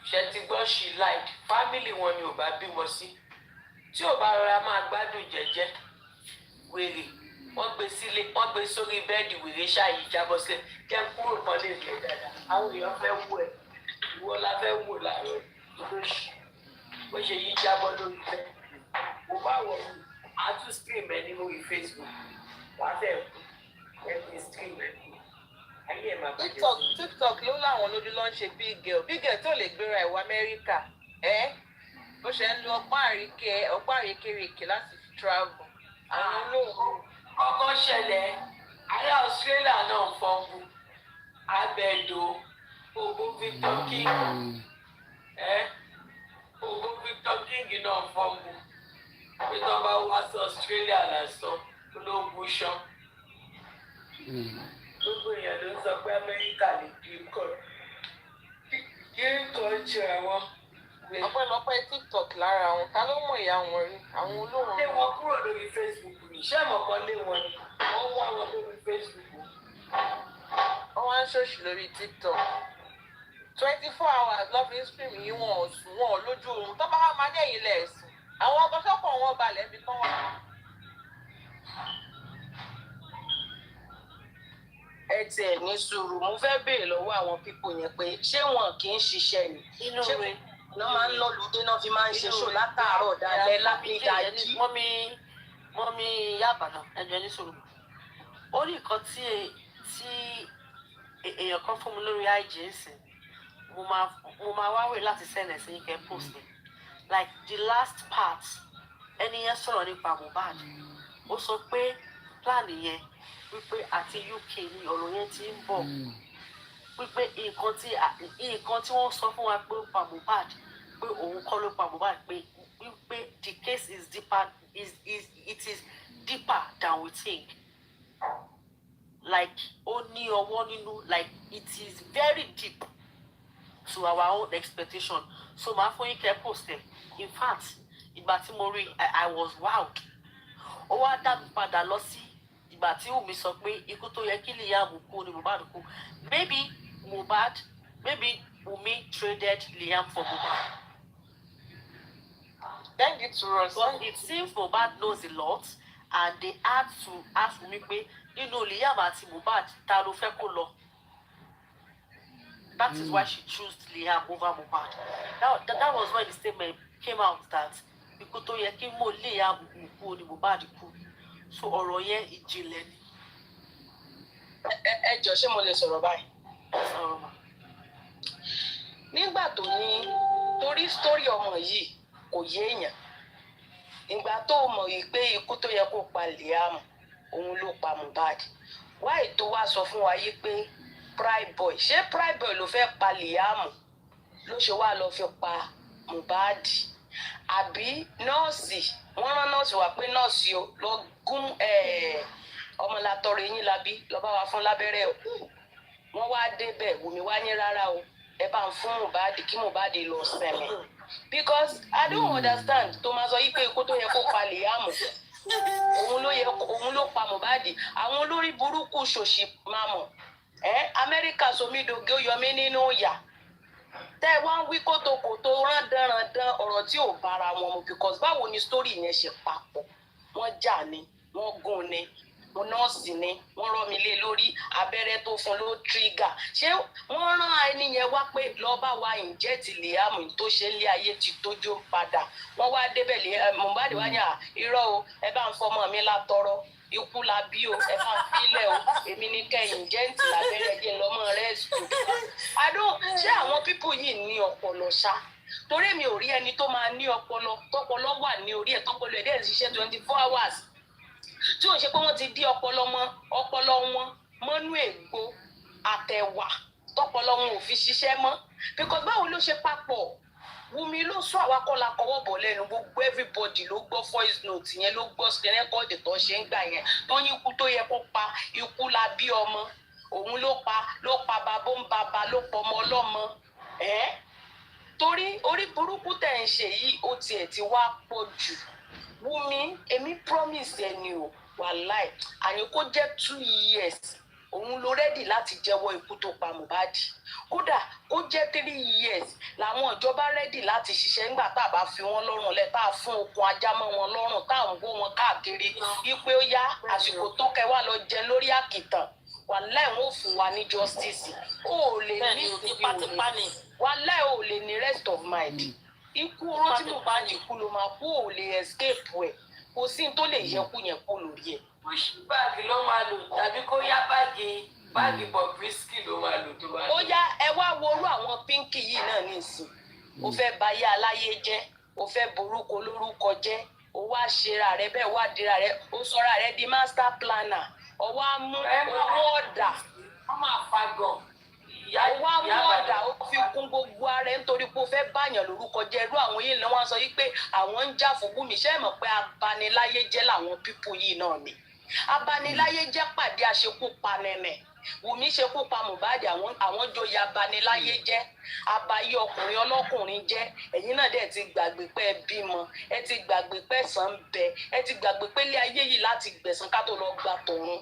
ṣe ti gbọ́ she lied family wọn ni ò bá bímọ sí tí ò bá rọra máa gbádùn jẹ́jẹ́ wèrè wọ́n gbé sórí bẹ́ẹ̀dì wèrè ṣáàyè jábọ́ sílẹ̀ jẹ́ kúrò kan lè rí ẹ̀ dáadáa àwọn èèyàn fẹ́ wò ẹ̀ ìwọ la fẹ́ wò láàárọ̀ lóṣù bó ṣe yí jábọ́ lórí bẹ́ẹ̀ mo bá wọ̀ ọ́ àtún stream ẹ̀ ní lórí Facebook wàá fẹ́ kú ẹ̀ fi stream ẹ̀ kú ayé ẹ̀ máa bàjẹ́. TikTok ló láwọn lójú ló ń ṣe big girl tó lè gbéra ẹ̀wọ̀ Amẹ́ríkà bó ṣe ń lo ọgbọ́n àrékérekè láti fi travel àwọn olóògùn. ọkọ ṣẹlẹ̀ ará Australia náà fọ́nbù abẹ́ẹ̀dọ́ ogun Victor King ogun Victor King náà fọ́nbù pé tó bá wá sí Australia lásán ló bú ṣán gbogbo èèyàn ló ń sọ pé Amẹ́ríkà lè bí nǹkan ṣe àwọn. ọpẹ́lọpẹ́ TikTok lára wọn ta ló mọ ìyá wọn rí àwọn olóhùn. lé wọn kúrò lórí Facebook ní iṣẹ́ ìmọ̀kan lé wọn ni wọ́n wá wọn lórí Facebook. wọ́n wá ń ṣòṣì lórí TikTok 24 hours lọ́ fi ń stream yìí wọn ò sùn wọn ò lójú oorun tó bá wà máa dẹ́yìn lẹ̀ sùn àwọn ọgọ́sọ́pọ̀ wọn balẹ̀ ibi tán wà. ẹ tiẹ̀ ní sùúrù mo fẹ́ béèrè lọ́wọ́ àwọn pípò yẹn pé ṣé wọn kì í ṣiṣẹ́ ni ṣé wọn máa ń lọ lùdé náà fi máa ń ṣe ṣò látàárọ̀ dalẹ́ lápẹ́dájí. mọ́mí yábàdàn ẹ̀jẹ̀ ní sùúrù ó ní nǹkan tí èèyàn kan fún mi lórí IGS mo máa wá wẹ̀ láti send ẹ̀ sí kẹ́ post it like the last part ẹni yẹn sọ̀rọ̀ nípa Mohbad ó sọ pé plan yẹn wípé àti UK ni ọ̀rọ̀ yẹn ti ń bọ̀ wípé nǹkan tí wọ́n sọ fún wa pé ó pa Mohbad pé òun kọ́ ló pa Mohbad pé wípé the case is deeper it is deeper than we think like ó ní ọwọ́ nínú like it is very deep to our own expectation so màá fún yín kẹ́ post ẹ̀ in fact ìgbà tí mo rí I was wowed ó wá dá mi padà lọ sí ìgbà tí Wùmí sọ pé ikú tó yẹ kí Liam kú ni Mohbad kú maybe Wùmí traded Liam for Mohbad. Thank you to us. But it seems Mohbad knows a lot and they had to ask Wùmí pé nínú Liam àti Mohbad ta ló fẹ́ kó lọ. That is why she chose Liam over Mohbad. That was when the statement came out that ikú tó yẹ kí Liam kú ni Mohbad kú. So ọ̀rọ̀ yẹn ìjìnlẹ̀ ni. ẹ jọ ṣé mo lè sọ̀rọ̀ báyìí. Sọ̀rọ̀ mà. nígbà tó ní torí sítórí ọmọ yìí kò yé èèyàn ìgbà tó mọ̀ yìí pé ikú tó yẹ kó pa Liam òun ló pa Mohbad wáyé tó wá sọ fún wa yìí pé pride boy ṣé pride boy ló fẹ́ pa Liam ló ṣe wá lọ fi pa Mohbad àbí nọ́ọ̀sì wọ́n rán nọ́ọ̀sì wá pé nọ́ọ̀sì o lọ gún ọmọlàtọrọ eyín labí lọ bá wa fún lábẹ́rẹ́ o wọ́n wá débẹ̀ Wùmí wá ní rárá o ẹ bá ń fún Mohbad kí Mohbad lọ sẹ́mi because I don't understand tó máa sọ yí pé ikú tó yẹ kó pa Liam òun ló pa Mohbad àwọn olórí burúkú ṣòṣì máa mọ̀ Amẹ́ríkà somidoge ó yọmí nínú ìyà tẹ́ wá ń wí kótókòtó rándanrandan ọ̀rọ̀ tí ò bára wọn mu because báwo ni story yẹn ṣe papọ̀ wọ́n jà ni wọ́n gún ni nọ́ọ̀sì ni wọ́n rọ́ mi lé lórí abẹ́rẹ́ tó fún ló trigger ṣé wọ́n rán ẹni yẹn wá pé lọ́ọ́ bá wa inject Liam tó ṣe lé ayé ti tójó padà wọ́n wá débẹ̀ Mohbad wá ní irọ́ o ẹ bá ń fọmọ mi látọrọ ikú la bí o ẹ bá ń filẹ̀ o èmi ní kẹ́yìn jẹ́ǹtì lábẹ́rẹ́ jẹ́ lọ́mọ rẹ̀ sùn. ṣé àwọn pípù yìí ní ọpọlọ ṣá torí mi ò rí ẹni tó máa ní ọpọlọ tọpọlọ wà ní orí ẹ̀ tọpọlọ ẹ̀ dẹ̀ ń ṣiṣẹ́ 24 hours tí ò ń ṣe pé wọ́n ti dí ọpọlọ wọn mọ́nú ègbò àtẹ̀wà tọpọlọ wọn ò fi ṣiṣẹ́ mọ́ because báwo ló ṣe papọ̀ Wùmí ló sọ àwa kọ́ la kọwọ́ bọ̀ lẹ́nu gbogbo everybody ló gbọ́ voice note yẹn ló gbọ́ rẹ́kọ̀dì tó ṣe ń gbà yẹn tó ní ikú tó yẹ kó pa ikú la bí ọmọ òun ló pa babó ń baba ló pọ̀ ọmọ ọlọ́mọ torí orí burúkú tẹ̀ ń ṣe yìí ó tiẹ̀ ti wá pọ̀ jù Wùmí èmi promise ẹni o wàláì àní kó jẹ́ 2 years òun ló rẹ́dì láti jẹ́wọ́ ikú tó pa Mohbad kódà kó jẹ́ 3 years làwọn ìjọba rẹ́dì láti ṣiṣẹ́ nígbà tá a bá fi wọ́n lọ́rùn lẹ̀ tá a fún okùn ajá mọ́ wọn lọ́rùn tá à ń wó wọn káàkiri wípé ó yá àsìkò tó kẹ́ wá lọ jẹ lórí àkìtàn wàláì wọn ò fún wa ní justice ó lè ní ìsinmi wàláì ó lè ní rest of mind ikú oró tí Mohbad kú ló máa kú ó lè escape ẹ̀ kò sí ní tó lè yẹ kú yẹn kú lórí ẹ̀. báàgì ló máa lò tàbí kó yá báàgì Bobrisky ló máa lò tó bá lò. ó yá ẹ wá worú àwọn pínkì yìí náà nísìn ó fẹ́ bayé aláyé jẹ́ ó fẹ́ borúkọ lórúkọ jẹ́ ó wá ṣera rẹ bẹ́ẹ̀ wá dira rẹ ó sọra rẹ di master planner ó wá mú owó ọ̀dà wọ́n máa fa gan. ó wá mú ọ̀dà ó fi kún gbogbo ara ẹ̀ nítorí pé ó fẹ́ báyàn lórúkọ jẹ́ irú àwọn yìí náà wọ́n sọ yìí pé àwọn ń jà fún Wùmí ṣé ẹ mọ̀ pé abaniláyé jẹ́ làwọn pípù yìí náà ni abaniláyé jẹ́ pàdé àṣekúpanẹ̀nẹ̀ Wùmí ṣekú pa Mohbad àwọn joyè abaniláyé jẹ́ abayé ọkùnrin ọlọ́kùnrin jẹ́ ẹ̀yin náà dẹ̀ ti gbàgbé pé ẹ bímọ ẹ ti gbàgbé pé ẹ̀san ń bẹ ẹ ti gbàgbé pé ilé ayé yìí láti gbẹ̀san ká tó lọ gba tọ̀run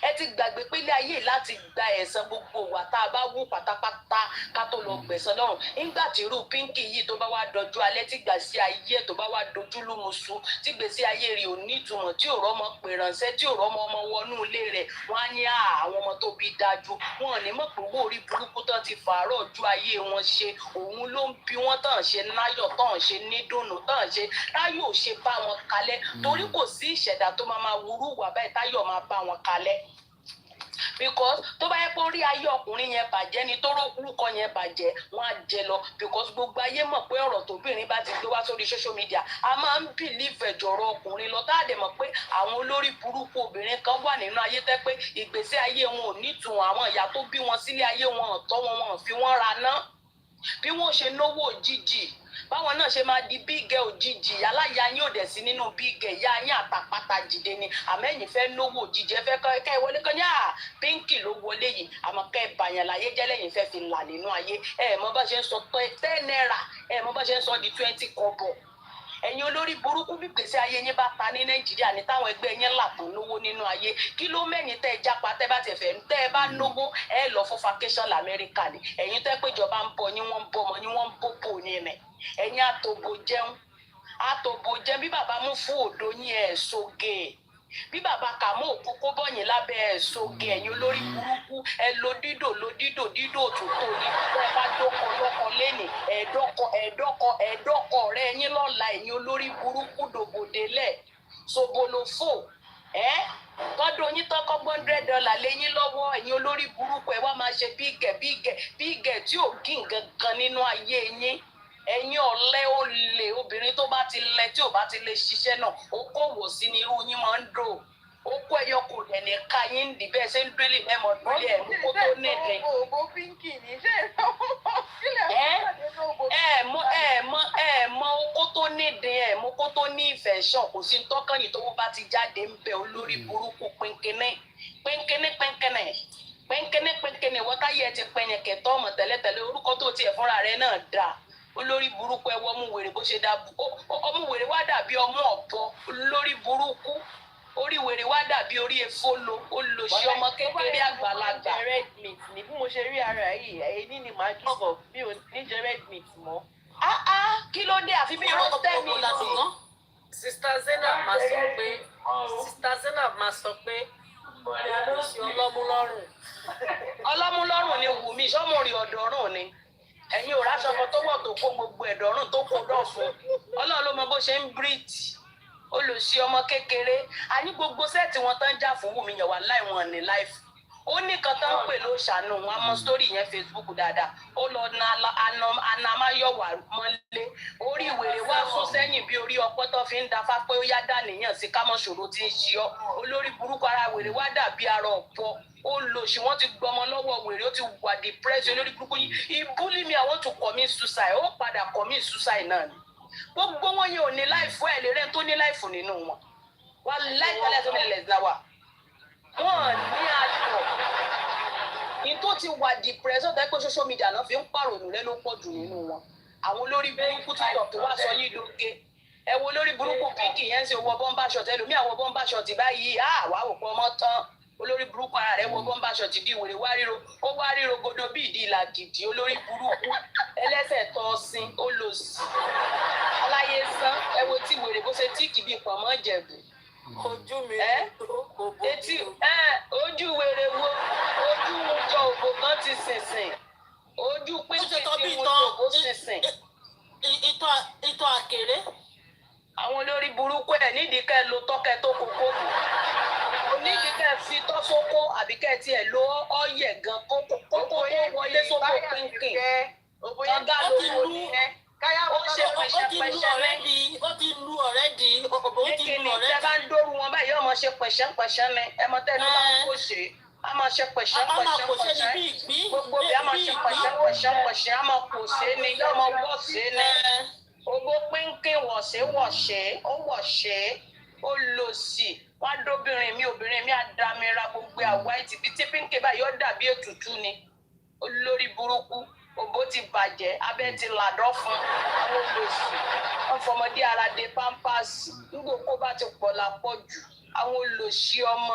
ẹ ti gbàgbé pé ilé ayé láti gba ẹ̀san gbogbo wa tá a bá wú pátápátá ká tó lọ gbẹ̀san lọ́run nígbà tí irú pínkì yìí tó bá wá dọjú alẹ́ tí gbèsè ayé tó bá wá dojú lúmuṣu tí gbèsè ayé rẹ̀ ò ní ìtumọ̀ tí ò rọ́mọ pè ránṣẹ́ tí ò rọ́mọ ọmọ wọnú ilé rẹ̀ wọ́n á ní àwọn ọmọ tó bí dájú wọn ò ní mọ̀ pé owó orí burúkú tán ti fàárọ̀ ju ayé wọn ṣe òun ló ń bí wọn tàn ṣe náyọ̀ tàn ṣe nídùnnú tàn ṣe táyọ̀ ṣe bá wọn kalẹ̀ torí kò sí ìṣẹ̀dá tó máa wúrú wà báyìí táyọ̀ máa bá wọn kalẹ̀ because tó bá yẹ pé orí ayé ọkùnrin yẹn bàjẹ́ ni tó rúkọ yẹn bàjẹ́ wọ́n á jẹ lọ because gbogbo ayé mọ̀ pé ọ̀rọ̀ tóbìnrin bá ti gbé wá sórí social media a máa ń bìlíìfù ẹ̀jọ̀rọ̀ ọkùnrin lọ tá a dẹ̀ mọ̀ pé àwọn olórí burúkú obìnrin kan wà nínú ayé tẹ́ pé ìgbésí ayé wọn ò nítumọ̀ àwọn ìyá tó bí wọn sílé ayé wọn ò tọ́ wọn ò fi wọ́n ra ná bí wọ́n ṣe náwó òjijì báwọn náà ṣe máa di bígẹ òjijì aláya yín ò dẹ̀ sí nínú bígẹ ìyá yín àtàpàtà jìde ni àmẹ́yìn fẹ́ náwó òjijì ẹ fẹ́ kẹ́ ẹ wọlé kan ní pínkì ló wọlé yìí àmọ́ kẹ́ ẹ bàyàn láyé jẹ́ lẹ́yìn fẹ́ fi là nínú ayé ẹ mọ bá ṣe ń sọ 10 naira ẹ mọ bá ṣe ń sọ di 20 kọ́bọ̀ ẹ̀yin olórí burúkú bí gbèsè ayé yín bá ta ní Nàìjíríà ní táwọn ẹgbẹ́ yín là tó lówó nínú ayé kí ló mẹ́yìn tẹ́ ẹ jápa tẹ́ bá tẹ̀ fẹ́ tẹ́ ẹ bá lówó ẹ lọ fún vacation l'Amẹ́ríkà ni ẹ̀yin tẹ́ pé ìjọba ń bọ yín wọ́n ń bọ ọmọ yín wọ́n ń bòbò ní ẹ̀mẹ̀ ẹ̀yin àtòbò jẹun bí bàbá mú fún òdo yín ẹ̀ sóge bí bàbá Kàmọ́ òkókó bọ̀yìn lábẹ́ ẹ̀ sóge ẹ̀yin olórí burúkú ẹ lo dídò òtútù ní ẹ bá dọ́kọ̀ lọ́kọ̀ lẹ́nì ẹ̀ẹ́dọ́kọ̀ rẹ ẹ̀yin lọ́la ẹ̀yin olórí burúkú dòbòdélẹ̀ sobolofo tọ́dún yín tọ́kọ́ $100 lẹ́yìn lọ́wọ́ ẹ̀yin olórí burúkú ẹ wá máa ṣe bígẹ̀ tí ò kí nǹkan kan nínú ayé yín ẹ̀yin ọ̀lẹ olè obìnrin tó bá ti lẹ tí ò bá ti lè ṣiṣẹ́ náà ó kó wò sí ni irú yín máa ń dò ó kó ẹyọ kò dẹ̀ ní ká yín dì bẹ́ẹ̀ ṣe ń délé mẹ́mọ́ dúlé ẹ̀ kó tó nídìí. ẹ mọ okó tó nídìí ẹ mọ okó tó ní ìfẹ́ sàn kò sí tọ́kàn yìí tó wọ́n bá ti jáde ń bẹ olórí burúkú pínkínní wọ́n táyé ẹ ti pẹ̀yìn kẹtọ́ ọmọ tẹ́lẹ̀tẹ́lẹ̀ orúkọ tó tiẹ̀ fúnra rẹ̀ náà dáa olórí burúkú ẹ wọ ọmú wèrè bó ṣe dá ọmú wèrè wá dàbí ọmú ọ̀bọ olórí burúkú orí wèrè wá dàbí orí efolo olùsí ọmọ kékeré àgbàlagbà. red meat ni bí mo ṣe rí ara yìí èyí ni màá kí bọ̀ bí o ní jẹ red meat mọ́. kí ló dé àfi bí irọ́ tẹ́ mi lọ. Sista Zainab máa sọ pé olùsí ọlọ́múlọ́rùn. ọlọ́múlọ́rùn ni Wùmí sọ́mùrì ọ̀dọ́rùn ni ẹ̀yin ò ráṣọkọ tó wọ̀ tó kó gbogbo ẹ̀dọ́rùn tó kó dọ̀fun Ọlọ́run ló mọ bó ṣe ń bírìtì olùsí ọmọ kékeré àní gbogbo sẹ́ẹ̀tì wọn tán já fún Wùmí yẹn wà láì wọn ní láìfù ó ní kan tó ń pè ló ṣàánú wọn mọ sítórì yẹn Facebook dáadáa ó lọ anamáyọ̀wá mọ́lé orí ìwèrè wá sún sẹ́yìn bí orí ọpọ́ tó fi ń dafá pé ó yá dàníyàn sí kámọ́ṣòro tí ń ṣe ọ́ olórí burúkú ara wèrè wá dàbí ara ọ̀pọ̀ ó lò sí wọ́n ti gbọmọ lọ́wọ́ wèrè ó ti wà depressed olórí burúkú yìí he bully me I want to commit suicide ó padà commit suicide náà ni gbogbo wọn yẹn ò ní láìfọ ẹ̀ lérẹ́ tó ní láìfọ nínú wọn wà láìpẹ́lẹ́ tó ní lẹ́sìn wa wọn ní àtọ̀ ní tó ti wà depressed ọ̀tá pé social media náà fi ń pàrònú rẹ ló pọ̀ jù nínú wọn àwọn olórí burúkú TikTok tó wá sọ yìí lóge ẹ wo olórí burúkú Pinky yẹn ń ṣe wọ bọ́mbà ṣọ̀tì ẹlòmíà wọ bọ́mbà ṣọ̀tì báyìí wà wò pọ̀ ọmọ tán olórí burúkú ara rẹ wọ bọ́mbà ṣọ̀tì bí ìwèrè wá ríro godo bí ìdí ìlà gidi olórí burúkú ẹlẹ́sẹ̀ tọ́ sin ó lò sí aláyé sán ẹ wo tí ìwèrè bó ṣe tíìkì bí pọ̀nmọ́ jẹ̀bù ojú mi etí ojú wèrè wo ojú jọ òbò kan ti sìnsìn ojú pínpín tí mo jọ òbò sìnsìn. ìtọ̀ àkèré. àwọn olórí burúkú ẹ̀ nídìí kẹ́ lo tọ́kẹ́ tó kókó bù onídìí kẹ́ fi tọ́ sóko àbí kẹ́ tiẹ̀ lo ọ̀yẹ̀ gan kókó wọlé sóko pínpín ọ̀gá lówó ni ẹ́ ó ṣe pẹ̀ṣẹ̀pẹ̀ṣẹ̀ lẹ́yìn ó ti lu ọ̀rẹ́dì ó ti lu ọ̀rẹ́dì. tẹ́ bá ń dóru wọn báyìí ọmọ ṣe pẹ̀ṣẹ̀pẹ̀ṣẹ̀ ni ẹ mọ tẹ́lẹ̀ bá ń kó ṣe a máa ṣe pẹ̀ṣẹ̀pẹ̀ṣẹ̀ gbogbo bí a máa ṣe pẹ̀ṣẹ̀pẹ̀ṣẹ̀ a máa kò ṣe ni yóò máa wọ̀ ṣe ni ogbó pínpín wọ̀ṣẹ́ ó wọ̀ṣẹ́ ó lò sí wọn dóbìnrin mi obìnrin mi àdàmìíràn gbogbo àwa ìtìbí tí Pinky báyìí ó dàbí ètùtù ni olórí burúkú òbó ti bàjẹ́ abẹ́ ti làdọ́ fún àwọn olóṣù wọn fọmọdé ara de pampers nígbà kó bá ti pọ̀ lápọ̀ jù àwọn olóṣì ọmọ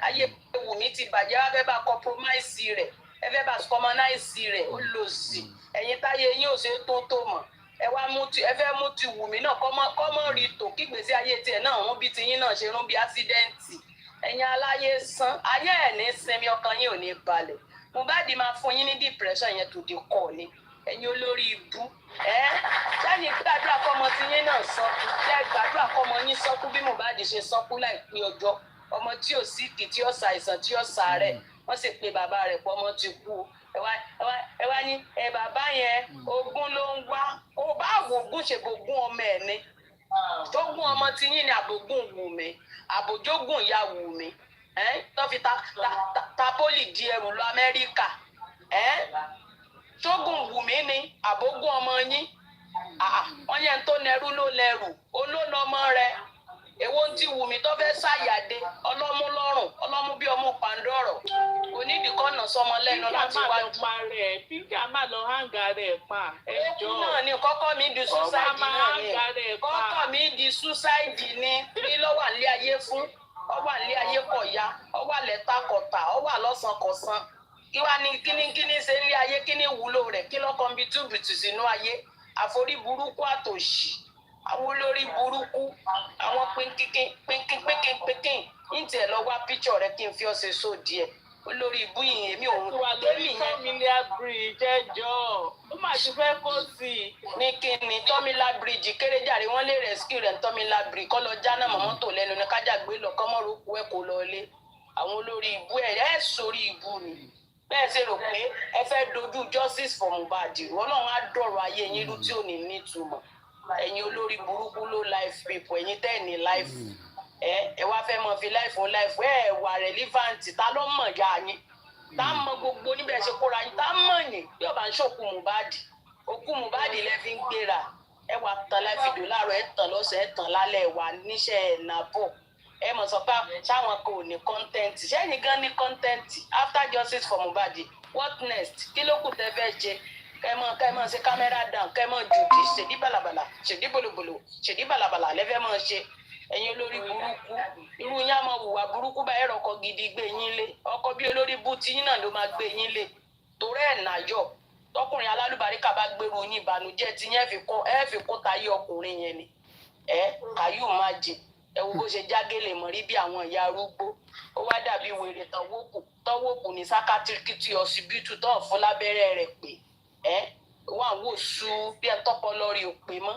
ayé Wùmí ti bàjẹ́ wá fẹ́ bá compromise rẹ̀ ẹ fẹ́ bá commonize rẹ̀ olóṣì ẹ̀yin táyé yín ò ṣe tó mọ̀ ẹ fẹ́ mú ti Wùmí náà kọ́mọ́ rí tò kí gbèsè ayé tiẹ̀ náà rún bí tiyín náà ṣe rún bí ásídẹ́ǹtì ẹ̀yin aláyé san ayé ẹ̀ ní sinmi ọkàn yín ò ní balẹ̀ Mohbad máa fún yín ní depression yẹn tó di kọ́ ni ẹ̀yin olórí ibú sẹ́ni gbàdúrà kọ́mọ tí yín náà sọ́kú ṣẹ́ gbàdúrà kọ́mọ yín sọ́kú bí Mohbad ṣe sọ́kú láìpẹ́ ọjọ́ ọmọ tí ò síkì tí ó ṣàìsàn tí ó ṣàárẹ̀ wọ́n sì pe bàbá rẹ̀ pọ̀ ọmọ ti kú ẹ wá ní bàbá yẹn ogún ló ń wá ó bá àwògùn ṣe gbogbo ọmọ ẹ̀ ni tógún ọmọ tí yín ni àbògùn Wùmí àbòjógùn ìyá Wùmí tó fi ta pólì di ẹrù lọ Amẹ́ríkà tógùn Wùmí ni àbógún ọmọ yín wọ́n yẹn tó nẹrú ló lẹrù olólọmọ rẹ̀ èwo ń ti Wùmí tó fẹ́ ṣàyàdé ọlọ́mú lọ́rùn ọlọ́mú bí ọmọ pàǹdọ̀rọ̀ onídìíkọ́nà sọmọ lẹ́nu láti wájú. Pinky a máa lọ hàǹgà rẹ̀ pa ẹjọ́. Èkú náà ni kọ́kọ́ mi di suicide náà ni kọ́kọ́ mi di suicide ni kí ló wà ní ayé fún ọ wà ní ayé kọ̀ọ̀yá ọ wà lẹ́ta kọ̀tà ọ wà lọ́sàn kọ̀sán kí wàá ní kíní ṣe ní ayé kíní wúlò rẹ̀ kí ló kàn bí túbìtì sínú ayé àforí burúkú àtòṣì àwọn olórí burúkú àwọn pínpín ní tiẹ̀ lọ wá píṣọ̀ rẹ kí n fi ọ̀sẹ̀ sóòdì ẹ̀ olórí ibú yìí èmi òun tẹ́lì yẹn. Tọ́mílà bridge ẹjọ́ ó mà ti fẹ́ kó sí i. ní kíni Tọ́mílà bridge kéréjàre wọ́n lè rescue rẹ̀ Tọ́mílà bridge kọ́ lọ jáná mọ́tò lẹ́nu ní kájà gbé lọ kọ́mọ́rò kú ẹ̀ kó lọ lé àwọn olórí ibú ẹ̀ sórí ibú ni bẹ́ẹ̀ ṣe rò pé ẹ fẹ́ dojú justice for Mohbad Ọlọ́run á dọ̀rọ̀ ayé yín lú tí ò ní nítumọ̀ ẹ̀yin olórí burúkú ló life people ẹ̀yin tẹ́ ní life ẹ wá fẹ́ mọ fi láìfún láìfún ẹ wà relevant ta ló mọ̀ ya yín tá mọ gbogbo níbẹ̀ ṣe kóra yín tá mọ̀ yín bí ọba ń ṣòkú Mohbad òkú Mohbad lẹ fi ń gbéra ẹ wà tán láìfìdó láàárọ̀ ẹ tàn lọ́sẹ̀ ẹ tàn lálẹ́ wà níṣẹ́ ẹ̀ nàbọ̀ ẹ mọ̀ sọ pé sáwọn kò ní content sẹ́yìn gan ní content after justice for Mohbad what next kí ló kù tẹ́ fẹ́ ṣe kẹ́mọ̀ ṣe kámẹ́rà down kẹ́mọ̀ jòdì ṣèdí bàlàbàlà ṣèdí bòlòbòlò ṣèdí bàlàbàlà lẹ́fẹ́ mọ̀ ṣe ẹ̀yin olórí burúkú irú yín á máa hùwà burúkú bá ẹ̀rọ ọkọ gidi gbé yín lé ọkọ bí olórí bú tí yín náà ló máa gbé yín lé torí ẹ̀ náyọ̀ tọkùnrin alálùbáríkà bá gbèrú yín ìbànújẹ́ tí yẹn fi kó tayé ọkùnrin yẹn ni kàyù máa jẹ ẹ wo bó ṣe jágélé mọ́ rí bí àwọn ìyá arúgbó ó wá dàbí wèrè tọwọ́kù ní sákàtìkìtì ọsibítù tó fún lábẹ́rẹ́ rẹ̀ pé wọ́n àwọn oṣù bí ẹ tọ́pọ̀ lọ́rí òpè mọ́